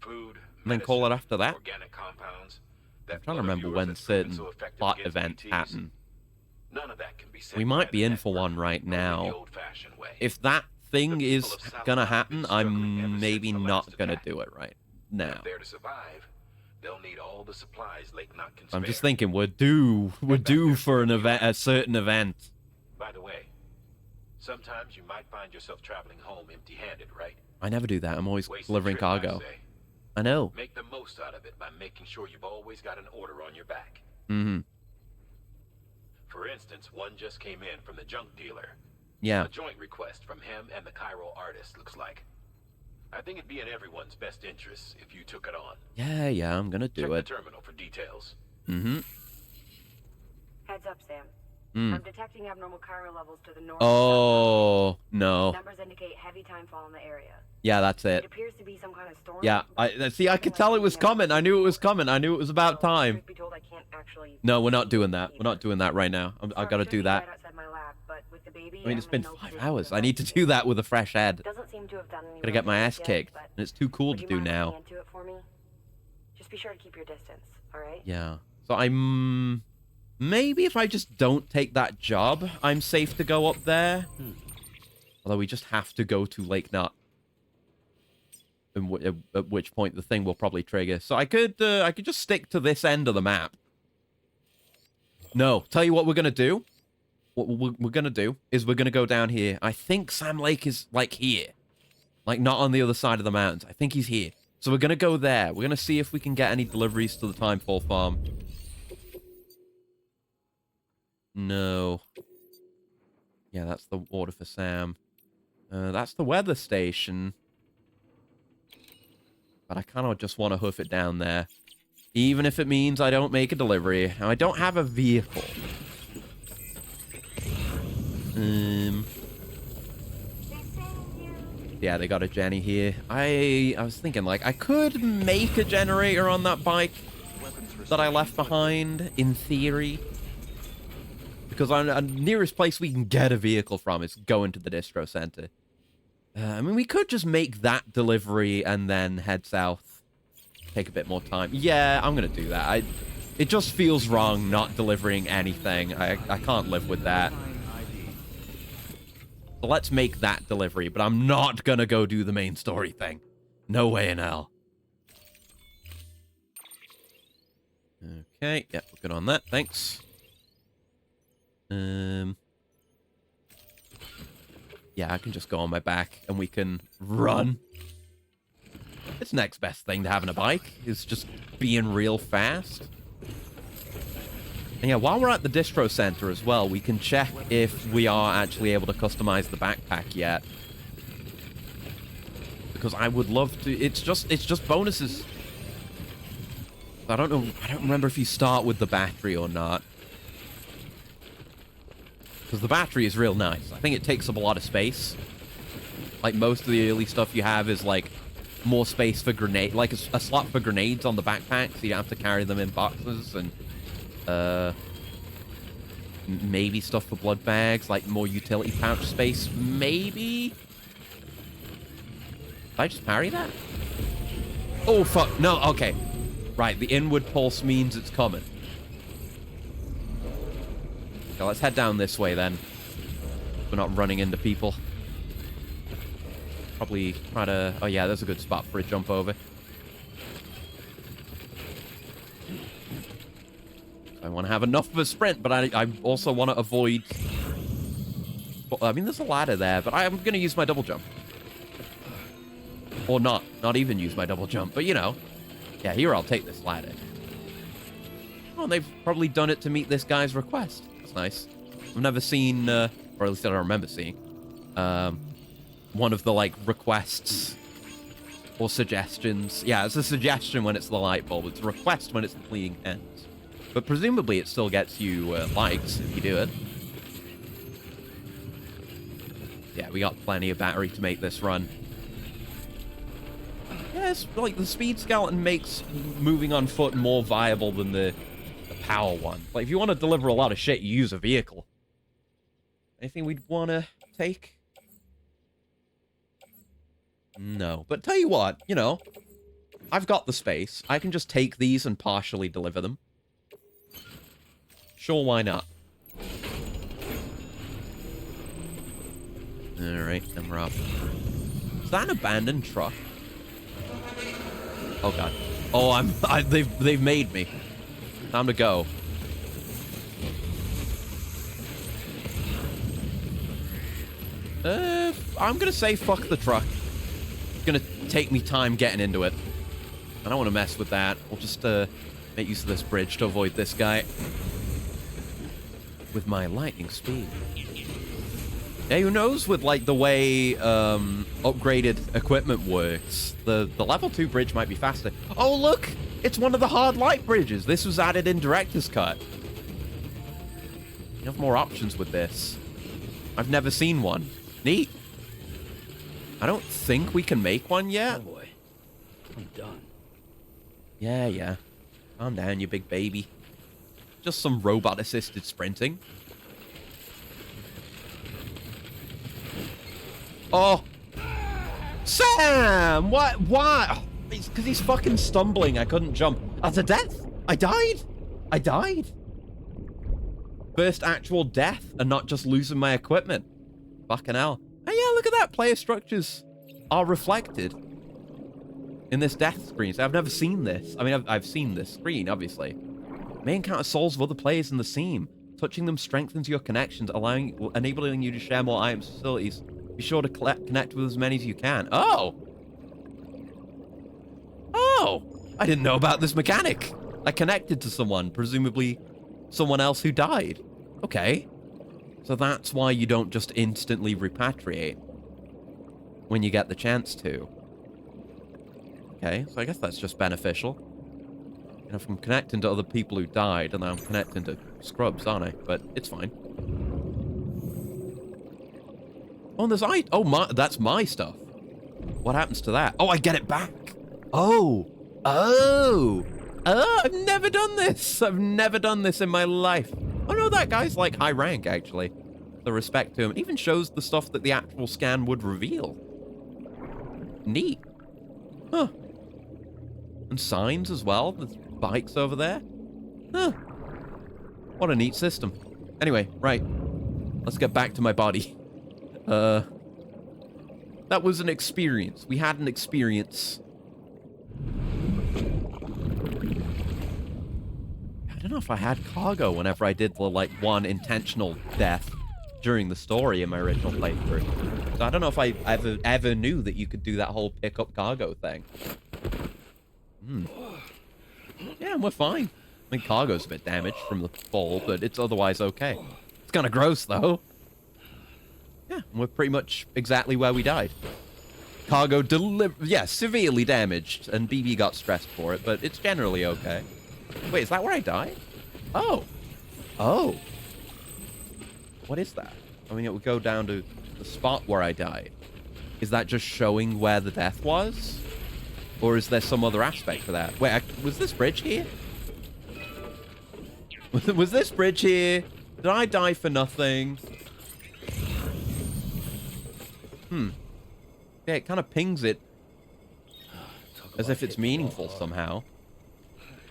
Food, and then call it after that. Organic compounds. I'm trying to remember when certain plot events happen. None of that can be we might be in for one right now. If that thing is gonna happen, I'm maybe not gonna do it right now. There to survive, they'll need all the supplies Lake Knot can I'm just thinking we're due for an event, a certain event. By the way, sometimes you might find yourself traveling home empty-handed, right? I never do that. I'm always delivering cargo. I know. Make the most out of it by making sure you've always got an order on your back. For instance, one just came in from the junk dealer. Yeah. A joint request from him and the Cairo artist, looks like. I think it'd be in everyone's best interest if you took it on. Yeah, I'm gonna do it. Check the terminal for details. Heads up, Sam. I'm detecting abnormal Cairo levels to the north. Oh, no. Numbers indicate heavy timefall in the area. Yeah, that's it. It appears to be some kind of storm. Yeah, I could tell it was coming. I knew it was coming. I knew it was about time. No, we're not doing that. We're not doing that right now. I gotta do that. I mean, it's been 5 hours. I need to do that with a fresh head. Gotta get my ass kicked. And it's too cool to do now. Just be sure to keep your distance, alright? Yeah. So I'm... Maybe if I just don't take that job, I'm safe to go up there. Although we just have to go to Lake Knot. At which point the thing will probably trigger. So I could just stick to this end of the map. No, tell you what we're gonna do. What we're gonna do is we're gonna go down here. I think Sam Lake is like here, like not on the other side of the mountains. I think he's here. So we're gonna go there. We're gonna see if we can get any deliveries to the Timefall farm. No. Yeah, that's the order for Sam. That's the weather station. But I kind of just want to hoof it down there. Even if it means I don't make a delivery. Now, I don't have a vehicle. Yeah, they got a Jenny here. I was thinking, like, I could make a generator on that bike that I left behind, in theory. Because the nearest place we can get a vehicle from is going to the distro center. I mean, we could just make that delivery and then head south. Take a bit more time. Yeah, I'm going to do that. It just feels wrong not delivering anything. I can't live with that. So let's make that delivery, but I'm not going to go do the main story thing. No way in hell. Okay, yeah, we're good on that. Thanks. Yeah, I can just go on my back and we can run. It's next best thing to having a bike, is just being real fast. And yeah, while we're at the distro center as well, we can check if we are actually able to customize the backpack yet. Because I would love to. It's just bonuses. I don't know. I don't remember if you start with the battery or not. Because the battery is real nice. I think it takes up a lot of space. Like, most of the early stuff you have is, like, more space for grenade, like a slot for grenades on the backpack, so you don't have to carry them in boxes, and, maybe stuff for blood bags, like more utility pouch space, maybe? Did I just parry that? Oh, fuck. No, okay. Right, the inward pulse means it's coming. Okay, let's head down this way, then. We're not running into people. Probably try to... Oh, yeah, there's a good spot for a jump over. I want to have enough of a sprint, but I also want to avoid... I mean, there's a ladder there, but I'm going to use my double jump. Or not. Not even use my double jump, but, you know. Yeah, here, I'll take this ladder. Oh, they've probably done it to meet this guy's request. That's nice. I've never seen, or at least I don't remember seeing, one of the, like, requests or suggestions. Yeah, it's a suggestion when it's the light bulb. It's a request when it's the fleeing hands. But presumably it still gets you likes if you do it. Yeah, we got plenty of battery to make this run. Yes, like, the speed skeleton makes moving on foot more viable than the power one. Like, if you want to deliver a lot of shit, you use a vehicle. Anything we'd want to take? No. But tell you what, you know, I've got the space. I can just take these and partially deliver them. Sure, why not? Alright, and we're off. Is that an abandoned truck? Oh, God. Oh, they've made me. Time to go. I'm gonna say fuck the truck. It's gonna take me time getting into it. I don't want to mess with that. We'll just make use of this bridge to avoid this guy. With my lightning speed. Yeah, who knows with, like, the way upgraded equipment works. The level 2 bridge might be faster. Oh, look! It's one of the hard light bridges. This was added in Director's Cut. You have more options with this. I've never seen one. Neat. I don't think we can make one yet. Oh boy, I'm done. Yeah. Calm down, you big baby. Just some robot-assisted sprinting. Oh. Sam! What? Why? Oh, it's because he's fucking stumbling. I couldn't jump. That's a death. I died. First actual death and not just losing my equipment. Fucking hell. Oh yeah, look at that. Player structures are reflected in this death screen. So I've never seen this. I mean, I've seen this screen, obviously. May encounter souls of other players in the scene. Touching them strengthens your connections, enabling you to share more items and facilities. Be sure to connect with as many as you can. Oh! I didn't know about this mechanic. I connected to someone, presumably someone else who died. Okay. So that's why you don't just instantly repatriate when you get the chance to. Okay, so I guess that's just beneficial. You know, if I'm connecting to other people who died, and then I'm connecting to scrubs, aren't I? But it's fine. Oh, there's that's my stuff. What happens to that? Oh, I get it back. Oh, I've never done this. I've never done this in my life. Oh no, that guy's like high rank, actually. The respect to him. It even shows the stuff that the actual scan would reveal. Neat. Huh. And signs as well. There's bikes over there. Huh. What a neat system. Anyway, right. Let's get back to my body. That was an experience. We had an experience. I don't know if I had cargo whenever I did the, like, one intentional death during the story in my original playthrough. So I don't know if I ever knew that you could do that whole pick up cargo thing. Yeah, we're fine. I mean, cargo's a bit damaged from the fall, but it's otherwise okay. It's kind of gross, though. Yeah, we're pretty much exactly where we died. Cargo severely damaged, and BB got stressed for it, but it's generally okay. Wait, is that where I died? Oh. Oh. What is that? I mean, it would go down to the spot where I died. Is that just showing where the death was? Or is there some other aspect to that? Wait, was this bridge here? Was this bridge here? Did I die for nothing? Yeah, it kind of pings it as if it's meaningful somehow.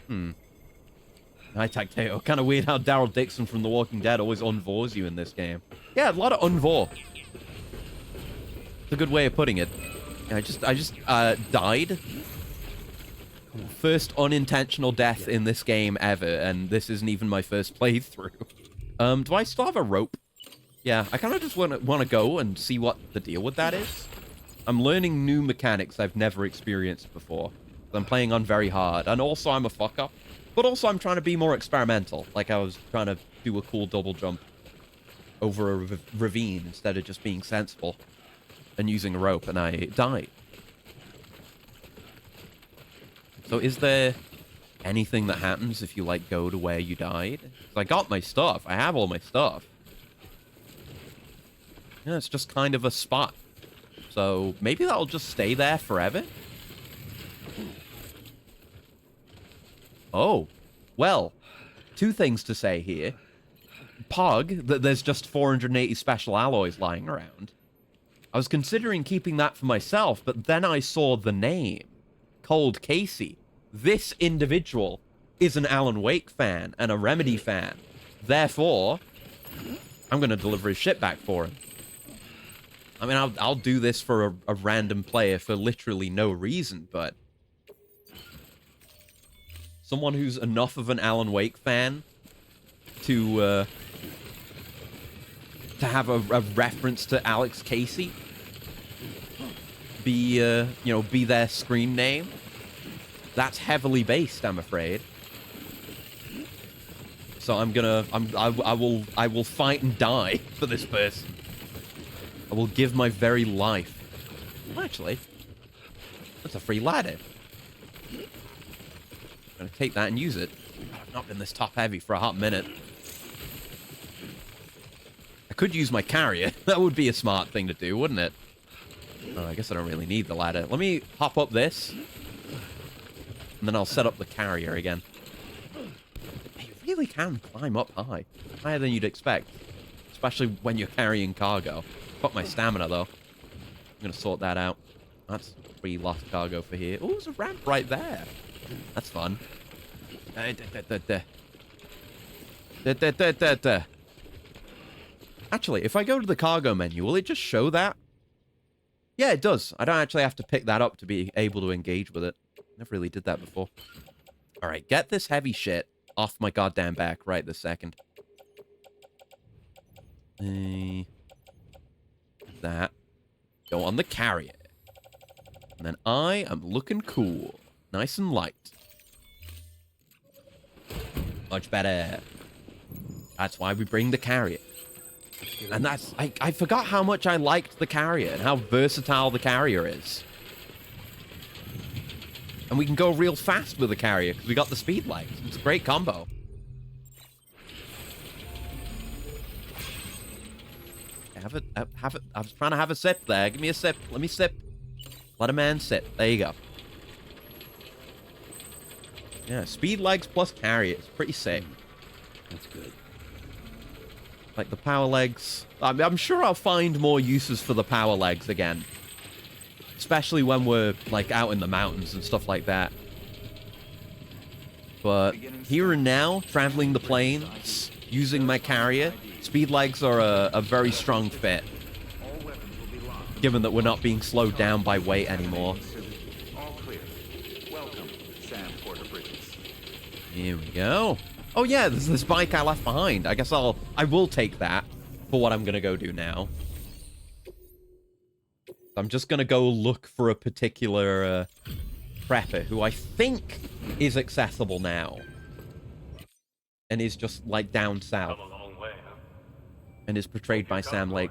Hi, Tacteo. Kind of weird how Daryl Dixon from The Walking Dead always unvors you in this game. Yeah, a lot of unvor. It's a good way of putting it. I just died. First unintentional death in this game ever, and this isn't even my first playthrough. Do I still have a rope? Yeah, I kind of just want to go and see what the deal with that is. I'm learning new mechanics I've never experienced before. I'm playing on very hard, and also I'm a fuck-up. But also I'm trying to be more experimental, like I was trying to do a cool double jump over a ravine instead of just being sensible and using a rope, and I died. So is there anything that happens if you, like, go to where you died? 'Cause I got my stuff. I have all my stuff. Yeah, it's just kind of a spot. So maybe that'll just stay there forever? Oh. Well, two things to say here. Pog, that there's just 480 special alloys lying around. I was considering keeping that for myself, but then I saw the name. Cold Casey. This individual is an Alan Wake fan and a Remedy fan. Therefore, I'm going to deliver his shit back for him. I mean, I'll do this for a random player for literally no reason, but someone who's enough of an Alan Wake fan to have a reference to Alex Casey be their screen name. That's heavily based, I'm afraid. So I will fight and die for this person. I will give my very life. Well, actually, that's a free ladder. I'm gonna take that and use it. God, I've not been this top heavy for a hot minute. I could use my carrier. That would be a smart thing to do, wouldn't it? Oh, I guess I don't really need the ladder. Let me hop up this. And then I'll set up the carrier again. You really can climb up high. Higher than you'd expect. Especially when you're carrying cargo. Fuck my stamina, though. I'm going to sort that out. That's 3 lost cargo for here. Oh, there's a ramp right there. That's fun. Actually, if I go to the cargo menu, will it just show that? Yeah, it does. I don't actually have to pick that up to be able to engage with it. Never really did that before. Alright, get this heavy shit off my goddamn back right this second. That. Go on the carrier. And then I am looking cool. Nice and light. Much better. That's why we bring the carrier. And that's... I forgot how much I liked the carrier and how versatile the carrier is. And we can go real fast with the carrier because we got the speed legs. It's a great combo. Have it. I was trying to have a sip there. Give me a sip. Let me sip. Let a man sip. There you go. Yeah, speed legs plus carrier. It's pretty sick. That's good. Like the power legs. I'm sure I'll find more uses for the power legs again. especially when we're like out in the mountains and stuff like that. But here and now, traveling the plains, using my carrier, speed legs are a very strong fit. Given that we're not being slowed down by weight anymore. All clear. Welcome, Sam Porter Bridges. Here we go. Oh yeah, there's this bike I left behind. I guess I will take that for what I'm gonna go do now. I'm just gonna go look for a particular prepper who I think is accessible now. And is just like down south. And is portrayed by Sam Lake.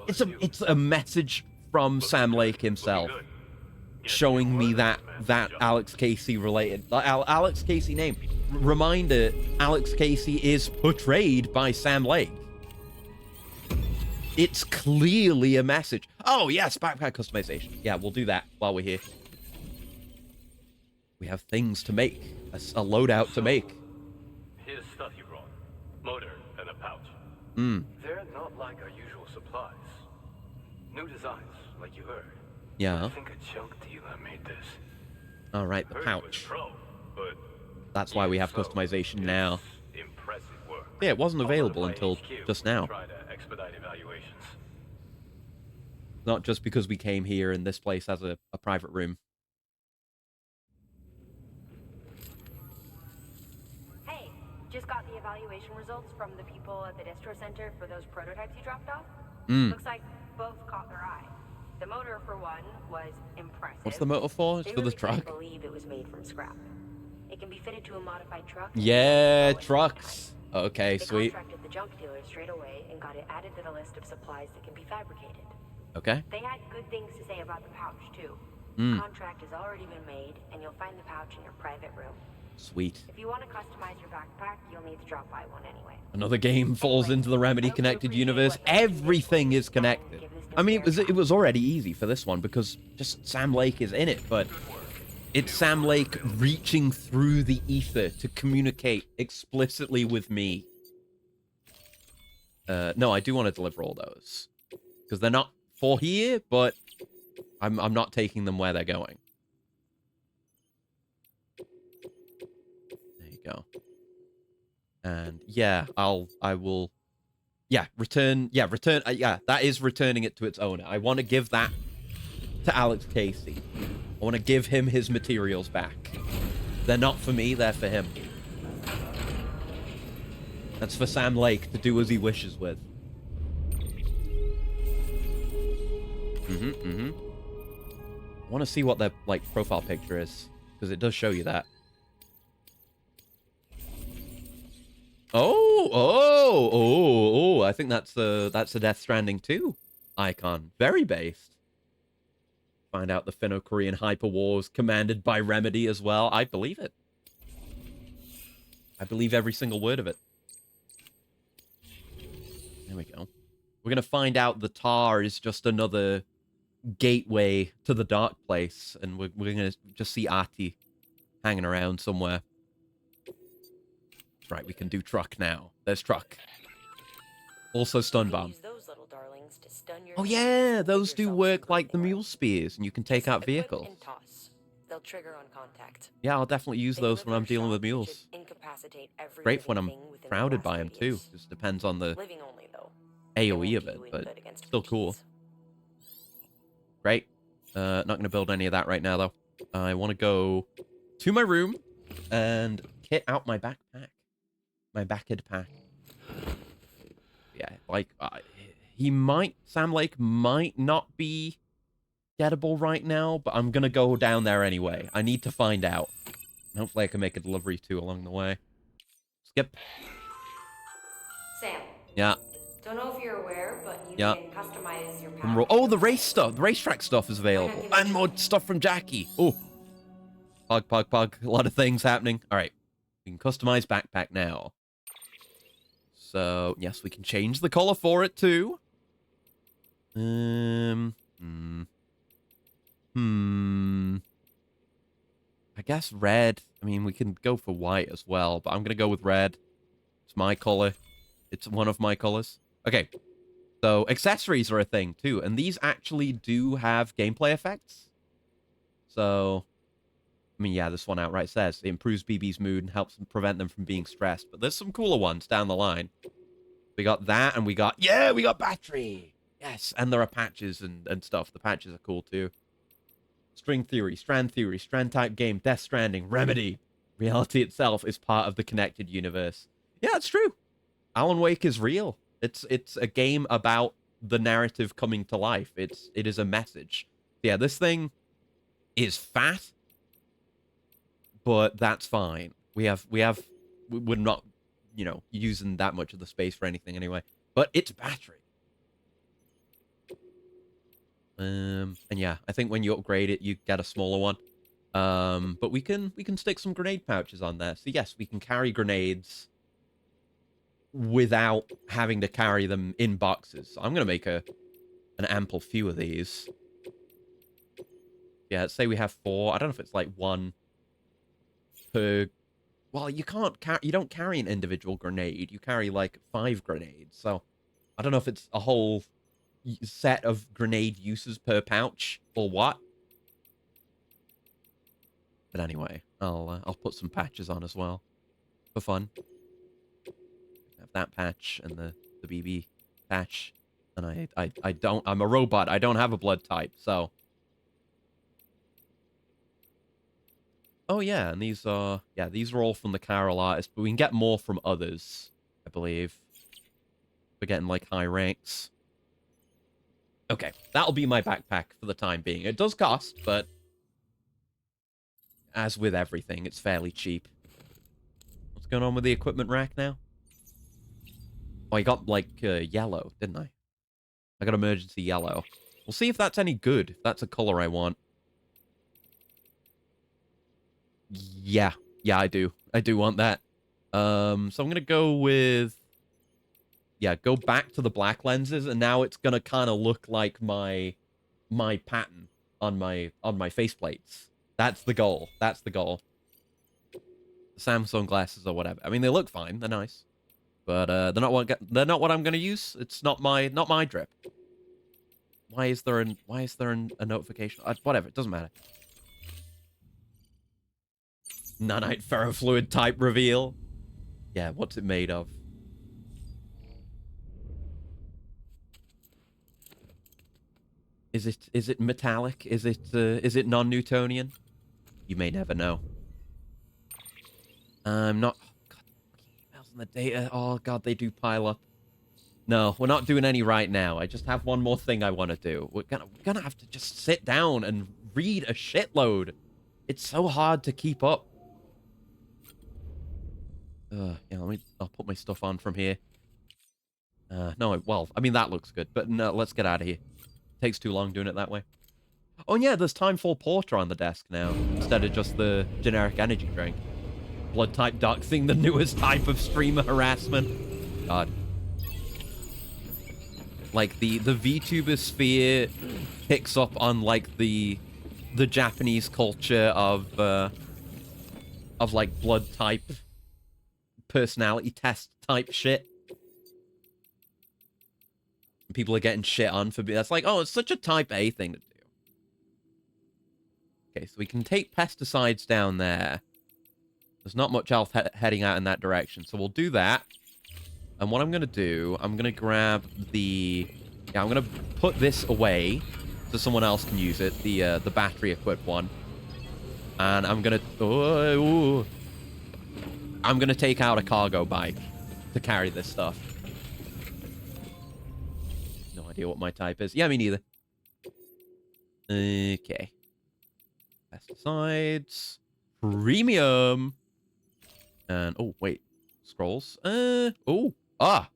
It's a message from Sam Lake himself, showing me that Alex Casey related Alex Casey name. Reminder: Alex Casey is portrayed by Sam Lake. It's clearly a message. Oh yes, backpack customization. Yeah, we'll do that while we're here. We have things to make, a loadout to make. Here's stuff you brought: motor and a pouch. They're not like our usual supplies. New designs, like you heard. Yeah. I think a junk dealer made this. All right, the Heard pouch. Pro, but That's why we have customization now. impressive work. Yeah, it wasn't I'll available notify until HQ just when we now. try to expedite evaluations. Not just because we came here in this place as a private room. Hey, just got the evaluation results from the people at the distro center for those prototypes you dropped off. Looks like both caught their eye. The motor, for one, was impressive. What's the motor for? It's They for the really truck. can't believe it was made from scrap. It can be fitted to a modified truck. Yeah, trucks. Okay, They sweet. contracted the junk dealer straight away and got it added to the list of supplies that can be fabricated. Okay. They had good things to say about the pouch, too. Contract has already been made, and you'll find the pouch in your private room. Sweet. If you want to customize your backpack, you'll need to drop by one anyway. Another game falls into the Remedy connected universe. Everything is connected. I mean, it was already easy for this one because just Sam Lake is in it, but it's Sam Lake reaching through the ether to communicate explicitly with me. No, I do want to deliver all those because they're not for here, but I'm not taking them where they're going. There you go. And yeah, I will. Yeah, return. Yeah, return. Yeah, that is returning it to its owner. I want to give that to Alex Casey. I want to give him his materials back. They're not for me, they're for him. That's for Sam Lake to do as he wishes with. I want to see what their, like, profile picture is, because it does show you that. Oh, I think that's a Death Stranding 2 icon. Very based. Find out the Finno-Korean hyper wars commanded by Remedy as well. I believe it. I believe every single word of it. There we go. We're going to find out the tar is just another gateway to the dark place, and we're going to just see Artie hanging around somewhere. Right, we can do truck now. There's truck. Also stun bomb. Oh yeah, those do work like the mule spears, and you can take out vehicles. They'll trigger on contact. Yeah, I'll definitely use those when I'm dealing with mules. Great when I'm crowded by them too. Just depends on the AoE of it, but still cool. Great. Not gonna build any of that right now though. I want to go to my room and kit out my backpack. My backed pack. Yeah, like, Sam Lake might not be gettable right now, but I'm gonna go down there anyway. I need to find out. Hopefully I can make a delivery too along the way. Skip. Sam. Yeah. Don't know if you're aware, but you Yeah. can customize your pack. Oh, the race stuff. The racetrack stuff is available. And more stuff from Jackie. Oh. Pug. A lot of things happening. All right. We can customize backpack now. So, yes, we can change the color for it, too. I guess red. I mean, we can go for white as well, but I'm going to go with red. It's my color. It's one of my colors. Okay. So accessories are a thing too, and these actually do have gameplay effects. So, I mean, yeah, this one outright says it improves BB's mood and helps them prevent them from being stressed. But there's some cooler ones down the line. We got that, and we got battery. Yes, and there are patches and stuff. The patches are cool too. String theory, strand type game, Death Stranding, Remedy. Reality itself is part of the connected universe. Yeah, it's true. Alan Wake is real. It's a game about the narrative coming to life. It is a message. Yeah, this thing is fat, but that's fine. We're not, you know, using that much of the space for anything anyway. But it's battery. And yeah, I think when you upgrade it, you get a smaller one. But we can stick some grenade pouches on there. So yes, we can carry grenades without having to carry them in boxes. So I'm gonna make an ample few of these. Yeah, let's say we have 4. I don't know if it's like 1 per. Well, you don't carry an individual grenade. You carry like 5 grenades. So I don't know if it's a whole set of grenade uses per pouch or what. But anyway, I'll put some patches on as well for fun. Have that patch and the BB patch, and I'm a robot. I don't have a blood type, so. Oh yeah, and these are all from the Carol artist, but we can get more from others, I believe. We're getting like high ranks. Okay, that'll be my backpack for the time being. It does cost, but as with everything, it's fairly cheap. What's going on with the equipment rack now? Oh, I got, like, yellow, didn't I? I got emergency yellow. We'll see if that's any good, if that's a color I want. Yeah, I do. I do want that. So I'm gonna go with... Yeah, go back to the black lenses, and now it's gonna kind of look like my pattern on my faceplates. That's the goal. That's the goal. The Samsung glasses or whatever. I mean, they look fine. They're nice. But they're not what I'm going to use. It's not my drip. Why is there a notification? Whatever, it doesn't matter. Nanite ferrofluid type reveal. Yeah, what's it made of? Is it metallic? Is it non-Newtonian? You may never know. I'm not. Oh, God, emails and the data. Oh God, they do pile up. No, we're not doing any right now. I just have one more thing I want to do. We're gonna have to just sit down and read a shitload. It's so hard to keep up. Yeah, I'll put my stuff on from here. No, well, I mean, that looks good, but no, let's get out of here. Takes too long doing it that way. Oh, yeah, there's Timefall Porter on the desk now, instead of just the generic energy drink. Blood type doxing, the newest type of streamer harassment. God. Like, the VTuber sphere picks up on, like, the Japanese culture of like, blood type, personality test type shit. People are getting shit on for that's like, oh, it's such a type A thing to do. Okay, so we can take pesticides down there. There's not much else heading out in that direction, so we'll do that. And what I'm going to do, I'm going to grab the... Yeah, I'm going to put this away so someone else can use it, the battery-equipped one. And I'm going to... I'm going to take out a cargo bike to carry this stuff. No idea what my type is. Yeah, me neither. Okay. Pesticides. Premium. And, oh, wait. Scrolls. Oh. Ah.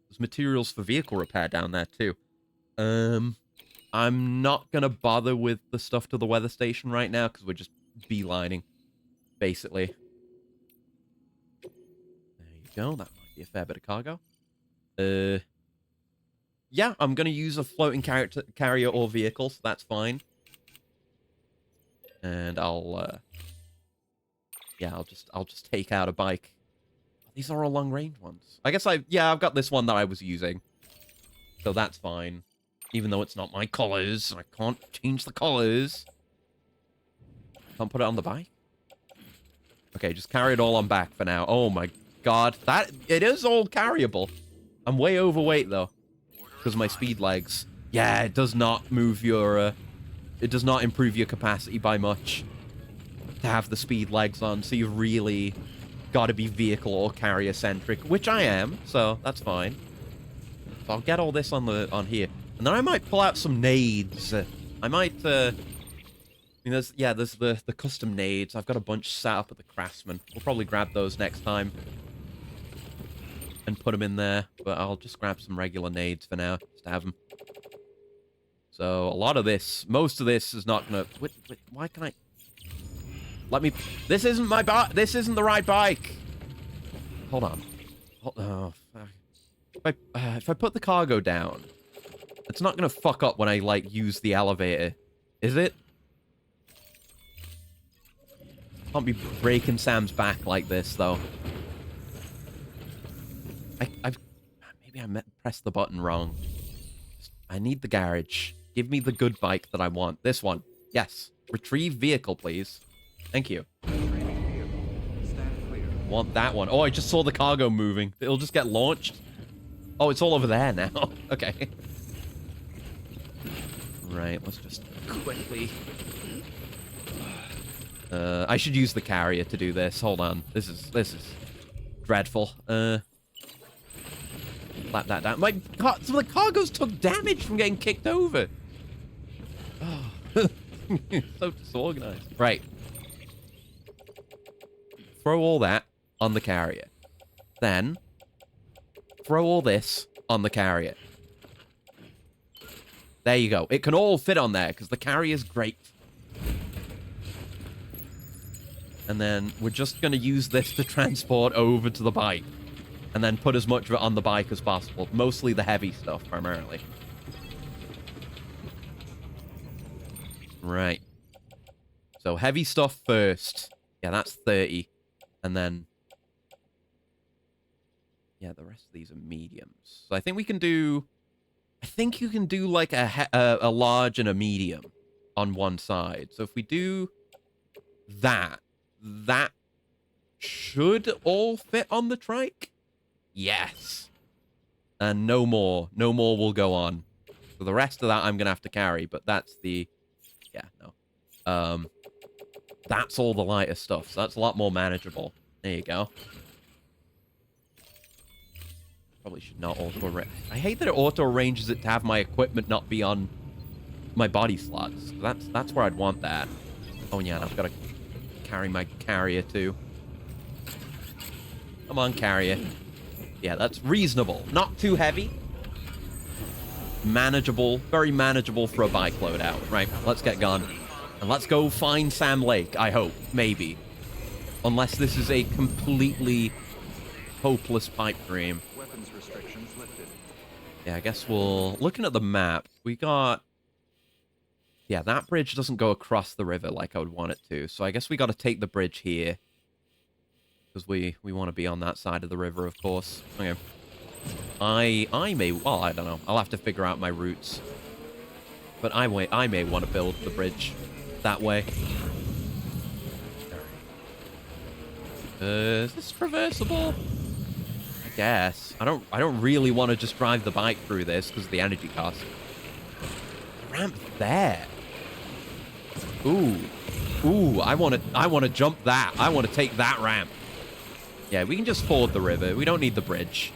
There's materials for vehicle repair down there, too. I'm not going to bother with the stuff to the weather station right now, because we're just beelining, basically. There you go. That might be a fair bit of cargo. Yeah, I'm going to use a floating carrier or vehicle, so that's fine. And I'll just take out a bike. These are all long-range ones. I guess I've got this one that I was using. So that's fine. Even though it's not my colors. I can't change the colors. Can't put it on the bike? Okay, just carry it all on back for now. Oh my god. It is all carryable. I'm way overweight, though. Because of my speed legs. Yeah, it does not move your... it does not improve your capacity by much to have the speed legs on. So you've really got to be vehicle or carrier-centric. Which I am, so that's fine. So I'll get all this on here. And then I might pull out some nades. I might... I mean, there's the custom nades. I've got a bunch set up at the Craftsman. We'll probably grab those next time. And put them in there. But I'll just grab some regular nades for now. Just to have them. So, a lot of this, most of this is not gonna... Wait, why can I... Let me... This isn't my bike! This isn't the right bike! Hold on. Oh, fuck. If I put the cargo down, it's not gonna fuck up when I, like, use the elevator. Is it? Can't be breaking Sam's back like this, though. Maybe I pressed the button wrong. I need the garage. Give me the good bike that I want. This one. Yes. Retrieve vehicle, please. Thank you. Want that one. Oh, I just saw the cargo moving. It'll just get launched. Oh, it's all over there now. Okay. Right, let's just quickly... I should use the carrier to do this. Hold on. This is dreadful. Slap that down. Some of the cargoes took damage from getting kicked over. Oh. So disorganized. Right. Throw all that on the carrier. Then, throw all this on the carrier. There you go. It can all fit on there, because the carrier's great. And then, we're just going to use this to transport over to the bike. And then put as much of it on the bike as possible. Mostly the heavy stuff, primarily. Right. So, heavy stuff first. Yeah, that's 30. And then... Yeah, the rest of these are mediums. So, I think we can do... I think you can do, like, a large and a medium on one side. So, if we do that should all fit on the trike? Yes. And no more. No more will go on. So the rest of that I'm going to have to carry, but that's the... Yeah, no. That's all the lighter stuff, so that's a lot more manageable. There you go. Probably should not auto... I hate that it auto-arranges it to have my equipment not be on my body slots. That's where I'd want that. Oh, yeah, and I've got to carry my carrier, too. Come on, carrier. Yeah, that's reasonable. Not too heavy. Manageable. Very manageable for a bike loadout. Right, let's get gone. And let's go find Sam Lake, I hope. Maybe. Unless this is a completely hopeless pipe dream. Weapons restrictions lifted. Yeah, I guess we'll... Looking at the map, we got... Yeah, that bridge doesn't go across the river like I would want it to. So I guess we got to take the bridge here. Because we want to be on that side of the river, of course. Okay. I may... Well, I don't know. I'll have to figure out my routes. But I may want to build the bridge that way. Is this traversable? I guess. I don't really want to just drive the bike through this because of the energy cost. Ramp there. Ooh, I want to jump that. I want to take that ramp. Yeah, we can just ford the river. We don't need the bridge.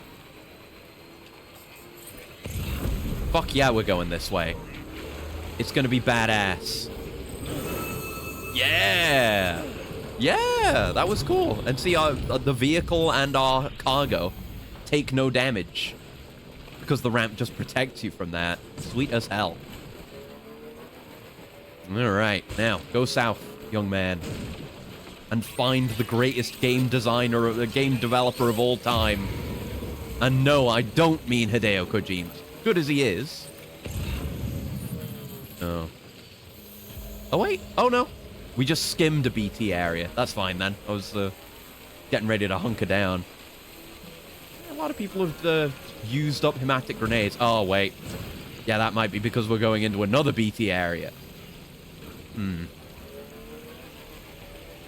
Fuck yeah, we're going this way. It's gonna be badass. Yeah! Yeah, that was cool. And see, the vehicle and our cargo take no damage. Because the ramp just protects you from that. Sweet as hell. Alright, now, go south, young man. And find the greatest game designer, game developer of all time. And no, I don't mean Hideo Kojima. Good as he is. Oh. Oh, wait. Oh, no. We just skimmed a BT area. That's fine, then. I was getting ready to hunker down. lot of people have used up hematic grenades. Oh, wait. Yeah, that might be because we're going into another BT area. Now,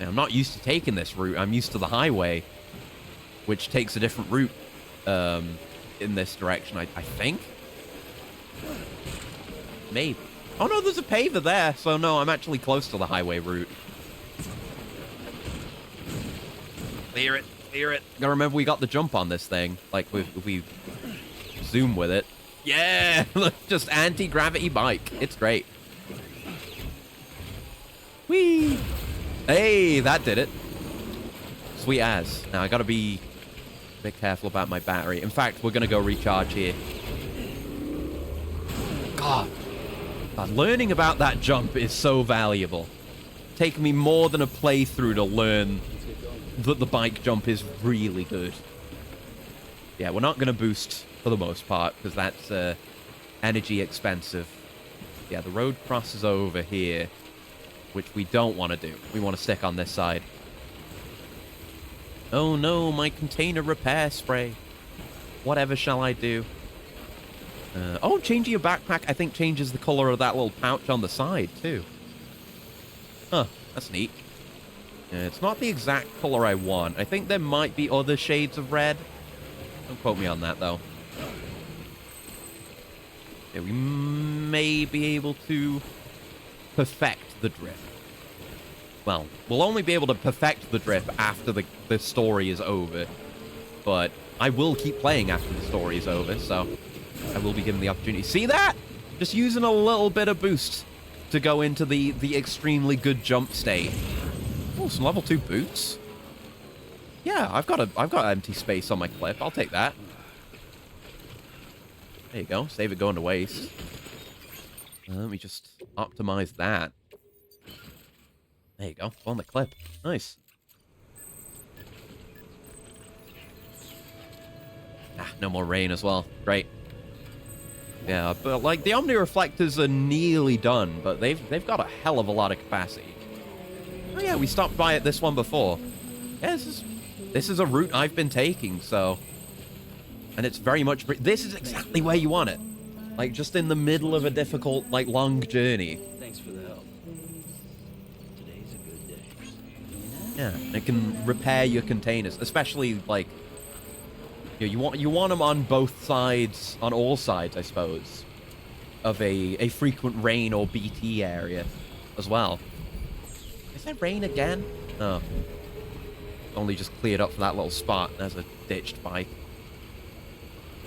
I'm not used to taking this route. I'm used to the highway, which takes a different route in this direction, I think. Maybe. Oh, no, there's a paver there. So, no, I'm actually close to the highway route. Clear it. Clear it. Gotta remember we got the jump on this thing. Like, if we zoom with it. Yeah! Just anti-gravity bike. It's great. Whee! Hey, that did it. Sweet as. Now, I gotta be a bit careful about my battery. In fact, we're gonna go recharge here. God, learning about that jump is so valuable. Taking me more than a playthrough to learn that the bike jump is really good. Yeah, we're not gonna boost for the most part, because that's energy expensive. Yeah, the road crosses over here, which we don't want to do. We want to stick on this side. Oh no, my container repair spray. Whatever shall I do? Oh, changing your backpack, I think, changes the color of that little pouch on the side, too. Huh, that's neat. It's not the exact color I want. I think there might be other shades of red. Don't quote me on that, though. Yeah, we may be able to perfect the drip. Well, we'll only be able to perfect the drip after the story is over. But I will keep playing after the story is over, so I will be given the opportunity. See that? Just using a little bit of boost to go into the extremely good jump state. Oh, some level 2 boots. Yeah, I've got empty space on my clip. I'll take that. There you go. Save it going to waste. Let me just optimize that. There you go. On the clip. Nice. Ah, no more rain as well. Great. Yeah, but like the Omni reflectors are nearly done, but they've got a hell of a lot of capacity. Oh yeah, we stopped by at this one before. Yeah, this is a route I've been taking, so. And it's very much... This is exactly where you want it. Like, just in the middle of a difficult, like, long journey. Thanks for the help. Today's a good day. Yeah, it can repair your containers, especially, like... You know, you want them on both sides, on all sides, I suppose, of a frequent rain or BT area as well. Is there rain again? No. Only just cleared up for that little spot. There's a ditched bike.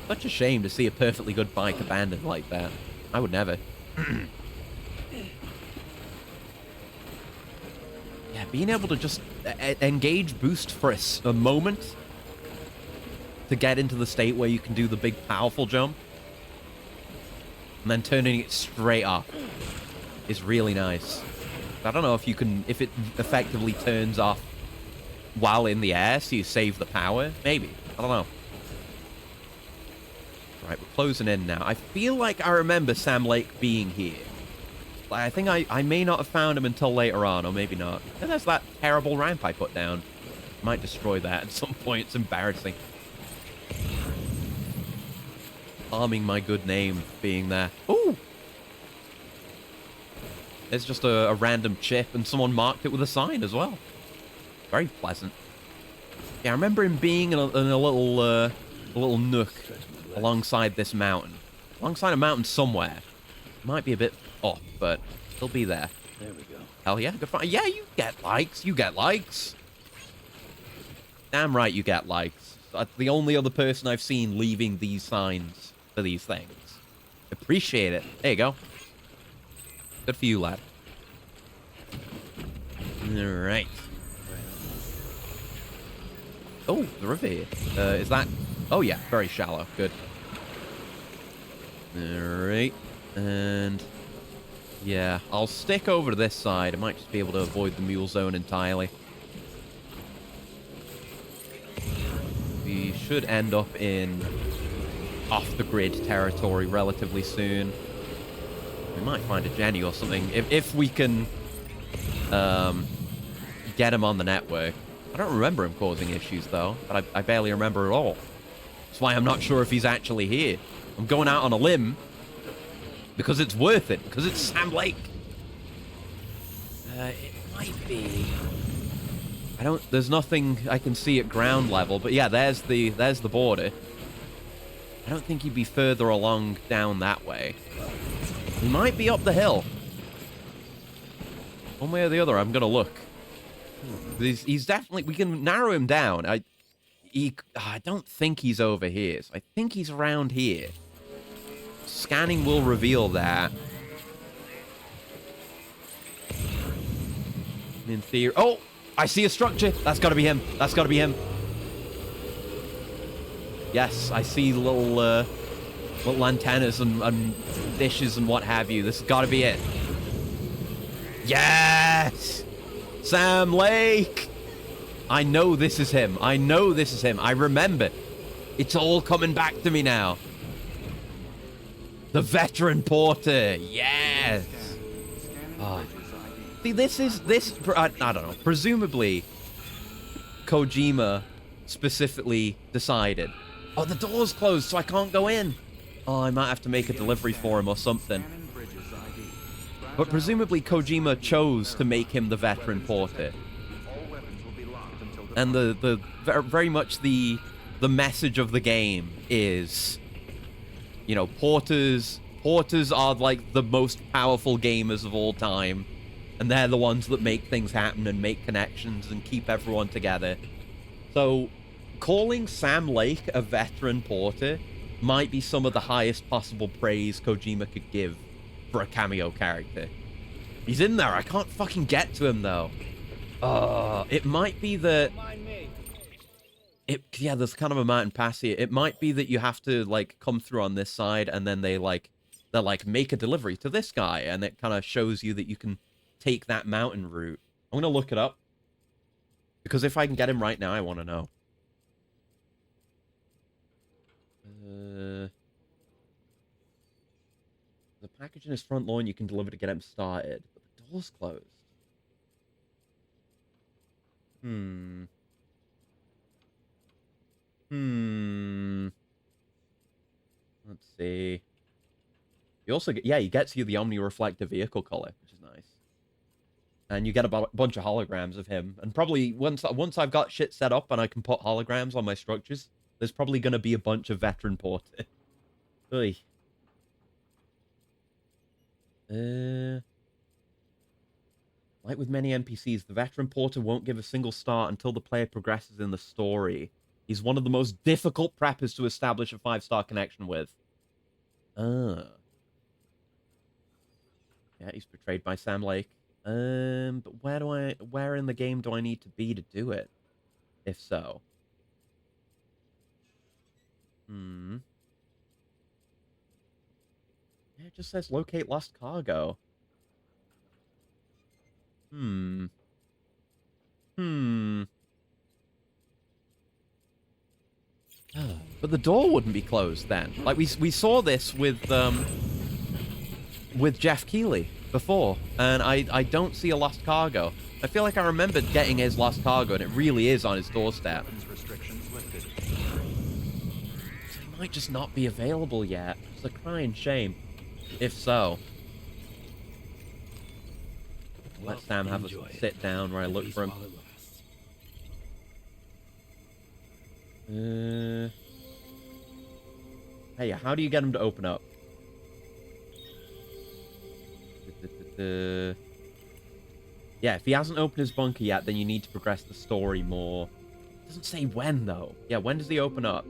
Such a shame to see a perfectly good bike abandoned like that. I would never. Yeah, being able to just engage boost for a moment to get into the state where you can do the big powerful jump and then turning it straight up is really nice. I don't know if you can, if it effectively turns off while in the air so you save the power. Maybe. I don't know. Right, we're closing in now. I feel like I remember Sam Lake being here. I think I may not have found him until later on, or maybe not. And there's that terrible ramp I put down. Might destroy that at some point. It's embarrassing. Harming my good name being there. Ooh! There's just a random chip, and someone marked it with a sign as well. Very pleasant. Yeah, I remember him being in a little nook alongside this mountain. Alongside a mountain somewhere. Might be a bit up, but he'll be there. There we go. Hell yeah, good find. Yeah, you get likes. You get likes. Damn right you get likes. That's the only other person I've seen leaving these signs for these things. Appreciate it. There you go. Good for you, lad. Alright. Oh, the river here. Is that... Oh, yeah. Very shallow. Good. Alright. And... yeah, I'll stick over to this side. I might just be able to avoid the mule zone entirely. We should end up in off-the-grid territory relatively soon. We might find a Jenny or something. If we can get him on the network. I don't remember him causing issues, though. But I barely remember at all. Just why I'm not sure if he's actually here. I'm going out on a limb because it's worth it, because it's Sam Lake. It might be. There's nothing I can see at ground level, but yeah, there's the border. I don't think he'd be further along down that way. He might be up the hill. One way or the other, I'm gonna look. He's definitely, we can narrow him down. I don't think he's over here. So I think he's around here. Scanning will reveal that. In theory, oh, I see a structure. That's got to be him. That's got to be him. Yes, I see little antennas and dishes and what have you. This has got to be it. Yes! Sam Lake! I know this is him. I know this is him. I remember. It's all coming back to me now. The veteran porter. Yes! Oh. See, I don't know. Presumably, Kojima specifically decided, oh, the door's closed, so I can't go in. Oh, I might have to make a delivery for him or something. But presumably Kojima chose to make him the veteran porter. And the very much the message of the game is, you know, porters are like the most powerful gamers of all time. And they're the ones that make things happen and make connections and keep everyone together. So calling Sam Lake a veteran porter might be some of the highest possible praise Kojima could give for a cameo character. He's in there. I can't fucking get to him, though. It might be that... Yeah, there's kind of a mountain pass here. It might be that you have to, like, come through on this side, and then they're like, make a delivery to this guy, and it kind of shows you that you can take that mountain route. I'm going to look it up. Because if I can get him right now, I want to know. The package in his front lawn you can deliver to get him started. But the door's closed. Let's see. You also get, yeah, he gets you the omni-reflective vehicle color, which is nice. And you get a bunch of holograms of him. And probably once I've got shit set up and I can put holograms on my structures, there's probably going to be a bunch of veteran porter. Oy. Like with many NPCs, the veteran porter won't give a single star until the player progresses in the story. He's one of the most difficult preppers to establish a 5-star connection with. Yeah, he's portrayed by Sam Lake. But where in the game do I need to be to do it? If so. Yeah, it just says locate lost cargo. But the door wouldn't be closed then. Like we saw this with Jeff Keighley before, and I don't see a lost cargo. I feel like I remembered getting his lost cargo, and it really is on his doorstep. So it might just not be available yet. It's a crying shame. If so, let Sam have a sit down where I look for him. Hey, how do you get him to open up? Yeah, if he hasn't opened his bunker yet, then you need to progress the story more. It doesn't say when, though. Yeah, when does he open up?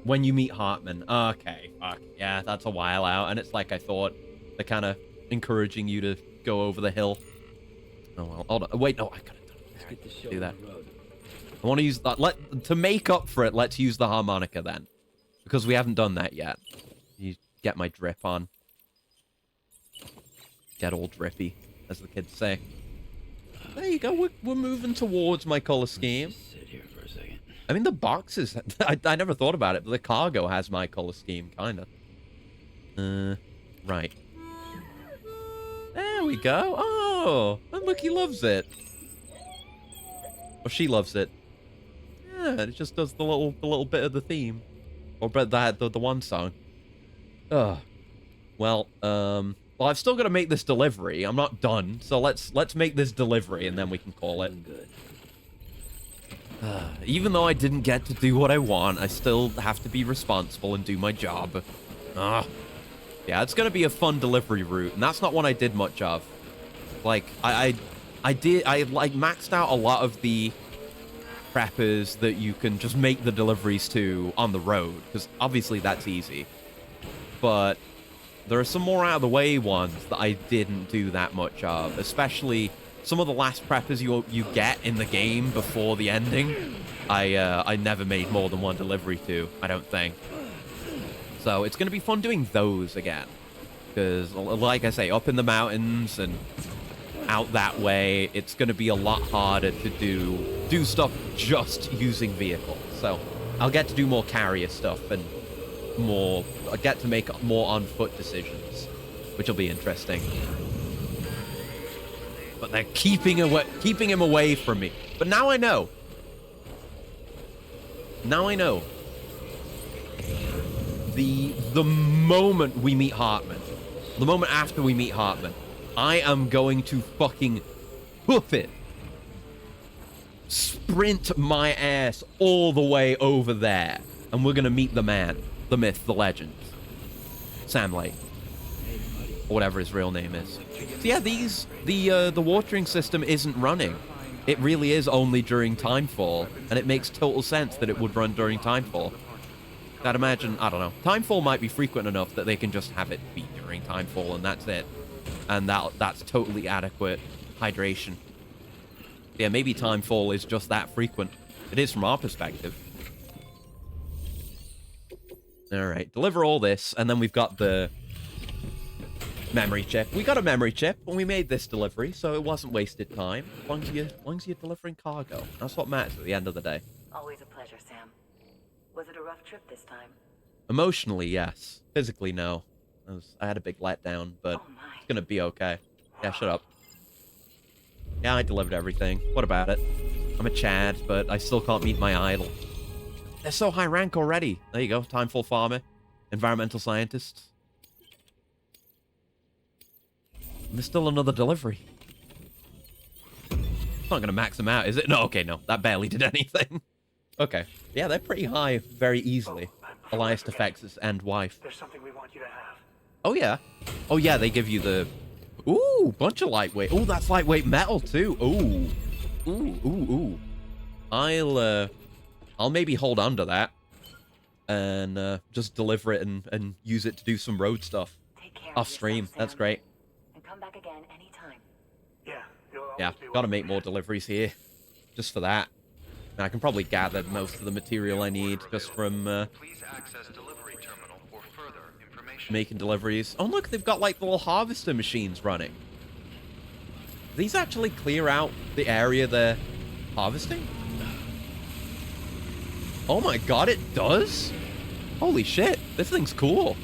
When you meet Hartman. Okay, fuck. Yeah, that's a while out, and it's like I thought. They're kind of encouraging you to go over the hill. Oh, well, hold on. Wait, no, I could have do that. I want to use that. To make up for it, let's use the harmonica then. Because we haven't done that yet. You get my drip on. Get all drippy, as the kids say. There you go. We're moving towards my color scheme. Sit here for a second. I mean, the boxes... I never thought about it, but the cargo has my color scheme, kind of. Right. There we go. Oh, and look, he loves it. Or she loves it. Yeah, it just does the little bit of the theme. Or but the one song. Ugh. Well, I've still got to make this delivery. I'm not done, so let's make this delivery and then we can call it. Even though I didn't get to do what I want, I still have to be responsible and do my job. Yeah, it's gonna be a fun delivery route, and that's not one I did much of. Like, I like maxed out a lot of the preppers that you can just make the deliveries to on the road, because obviously that's easy. But there are some more out-of-the-way ones that I didn't do that much of, especially some of the last preppers you get in the game before the ending. I never made more than one delivery to, I don't think. So it's going to be fun doing those again. Because, like I say, up in the mountains and out that way, it's going to be a lot harder to do stuff just using vehicles. So I'll get to do more carrier stuff and I get to make more on-foot decisions, which will be interesting. But they're keeping him away from me. But now I know. Now I know. The moment we meet Hartman, the moment after we meet Hartman, I am going to fucking hoof it. Sprint my ass all the way over there. And we're going to meet the man, the myth, the legend. Sam Lake. Or whatever his real name is. So yeah, the watering system isn't running. It really is only during Timefall. And it makes total sense that it would run during Timefall. I'd imagine, I don't know. Timefall might be frequent enough that they can just have it be during Timefall and that's it. And that's totally adequate hydration. Yeah, maybe Timefall is just that frequent. It is from our perspective. Alright, deliver all this, and then we've got the memory chip. We got a memory chip when we made this delivery, so it wasn't wasted time. As long as you're delivering cargo. That's what matters at the end of the day. Always a pleasure, Sam. Was it a rough trip this time? Emotionally, yes. Physically, no. I had a big letdown, but it's gonna be okay. Yeah, shut up. Yeah, I delivered everything. What about it? I'm a Chad, but I still can't meet my idol. They're so high rank already. There you go. Timefall farmer. Environmental scientist. And there's still another delivery. It's not gonna max them out, is it? No, okay, no. That barely did anything. Okay. Yeah, they're pretty high very easily. Elias Defex's and wife. There's something we want you to have. Oh, yeah. Oh, yeah, they give you the... Ooh, bunch of lightweight. Ooh, that's lightweight metal, too. Ooh. Ooh. I'll maybe hold on to that. And just deliver it and use it to do some road stuff. Off stream. That's great. And come back again anytime. Yeah, gotta make more deliveries here. Just for that. And I can probably gather most of the material I need just from making deliveries. Oh, look, they've got like little harvester machines running. These actually clear out the area they're harvesting? Oh my god, it does? Holy shit, this thing's cool.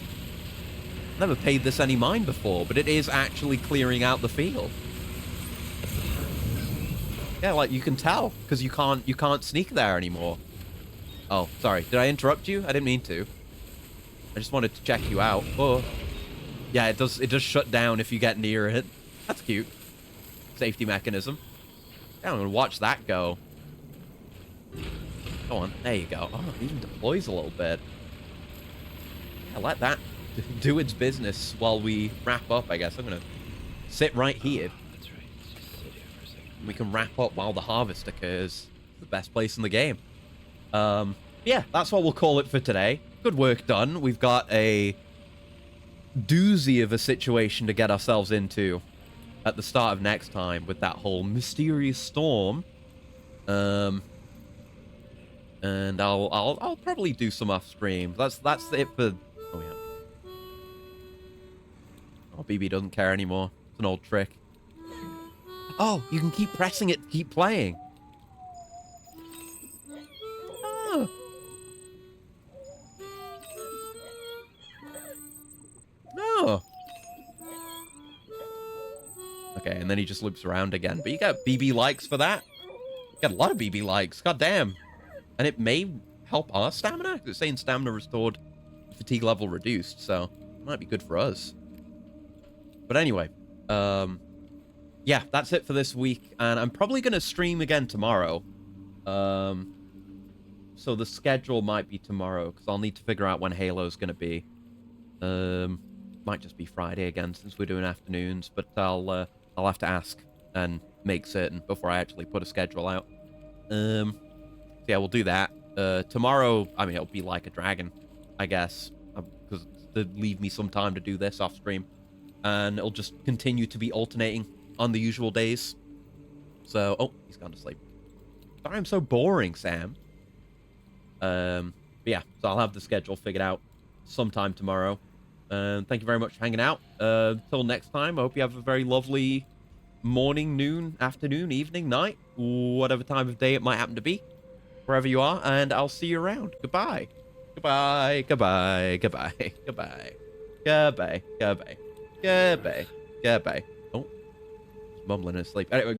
Never paid this any mind before, but it is actually clearing out the field. Yeah, like you can tell, because you can't sneak there anymore. Oh, sorry. Did I interrupt you? I didn't mean to. I just wanted to check you out. Oh. Yeah, it does shut down if you get near it. That's cute. Safety mechanism. Yeah, I'm gonna watch that go. Go on. There you go. Oh, it even deploys a little bit. Yeah, let that do its business while we wrap up, I guess. I'm gonna sit right here. We can wrap up while the harvest occurs. The best place in the game. Yeah, that's what we'll call it for today. Good work done. We've got a doozy of a situation to get ourselves into at the start of next time with that whole mysterious storm. And I'll probably do some off stream. That's it for. Oh yeah. Oh, BB doesn't care anymore. It's an old trick. Oh, you can keep pressing it to keep playing. Oh. No. Okay, and then he just loops around again. But you got BB likes for that. You got a lot of BB likes. God damn. And it may help our stamina? It's saying stamina restored, fatigue level reduced, so it might be good for us. But anyway, yeah, that's it for this week, and I'm probably going to stream again tomorrow. So the schedule might be tomorrow, because I'll need to figure out when Halo's going to be. Might just be Friday again, since we're doing afternoons, but I'll have to ask and make certain before I actually put a schedule out. So yeah, we'll do that. Tomorrow, I mean, it'll be like a dragon, I guess, because to leave me some time to do this off stream, and it'll just continue to be alternating on the usual days. So, oh, he's gone to sleep. Sorry, I'm so boring, Sam. But yeah, so I'll have the schedule figured out sometime tomorrow. Thank you very much for hanging out. Till next time, I hope you have a very lovely morning, noon, afternoon, evening, night, whatever time of day it might happen to be, wherever you are, and I'll see you around. Goodbye. Goodbye. Goodbye. Goodbye. Goodbye. Goodbye. Goodbye. Goodbye. Goodbye. Oh, he's mumbling in his sleep. Anyway.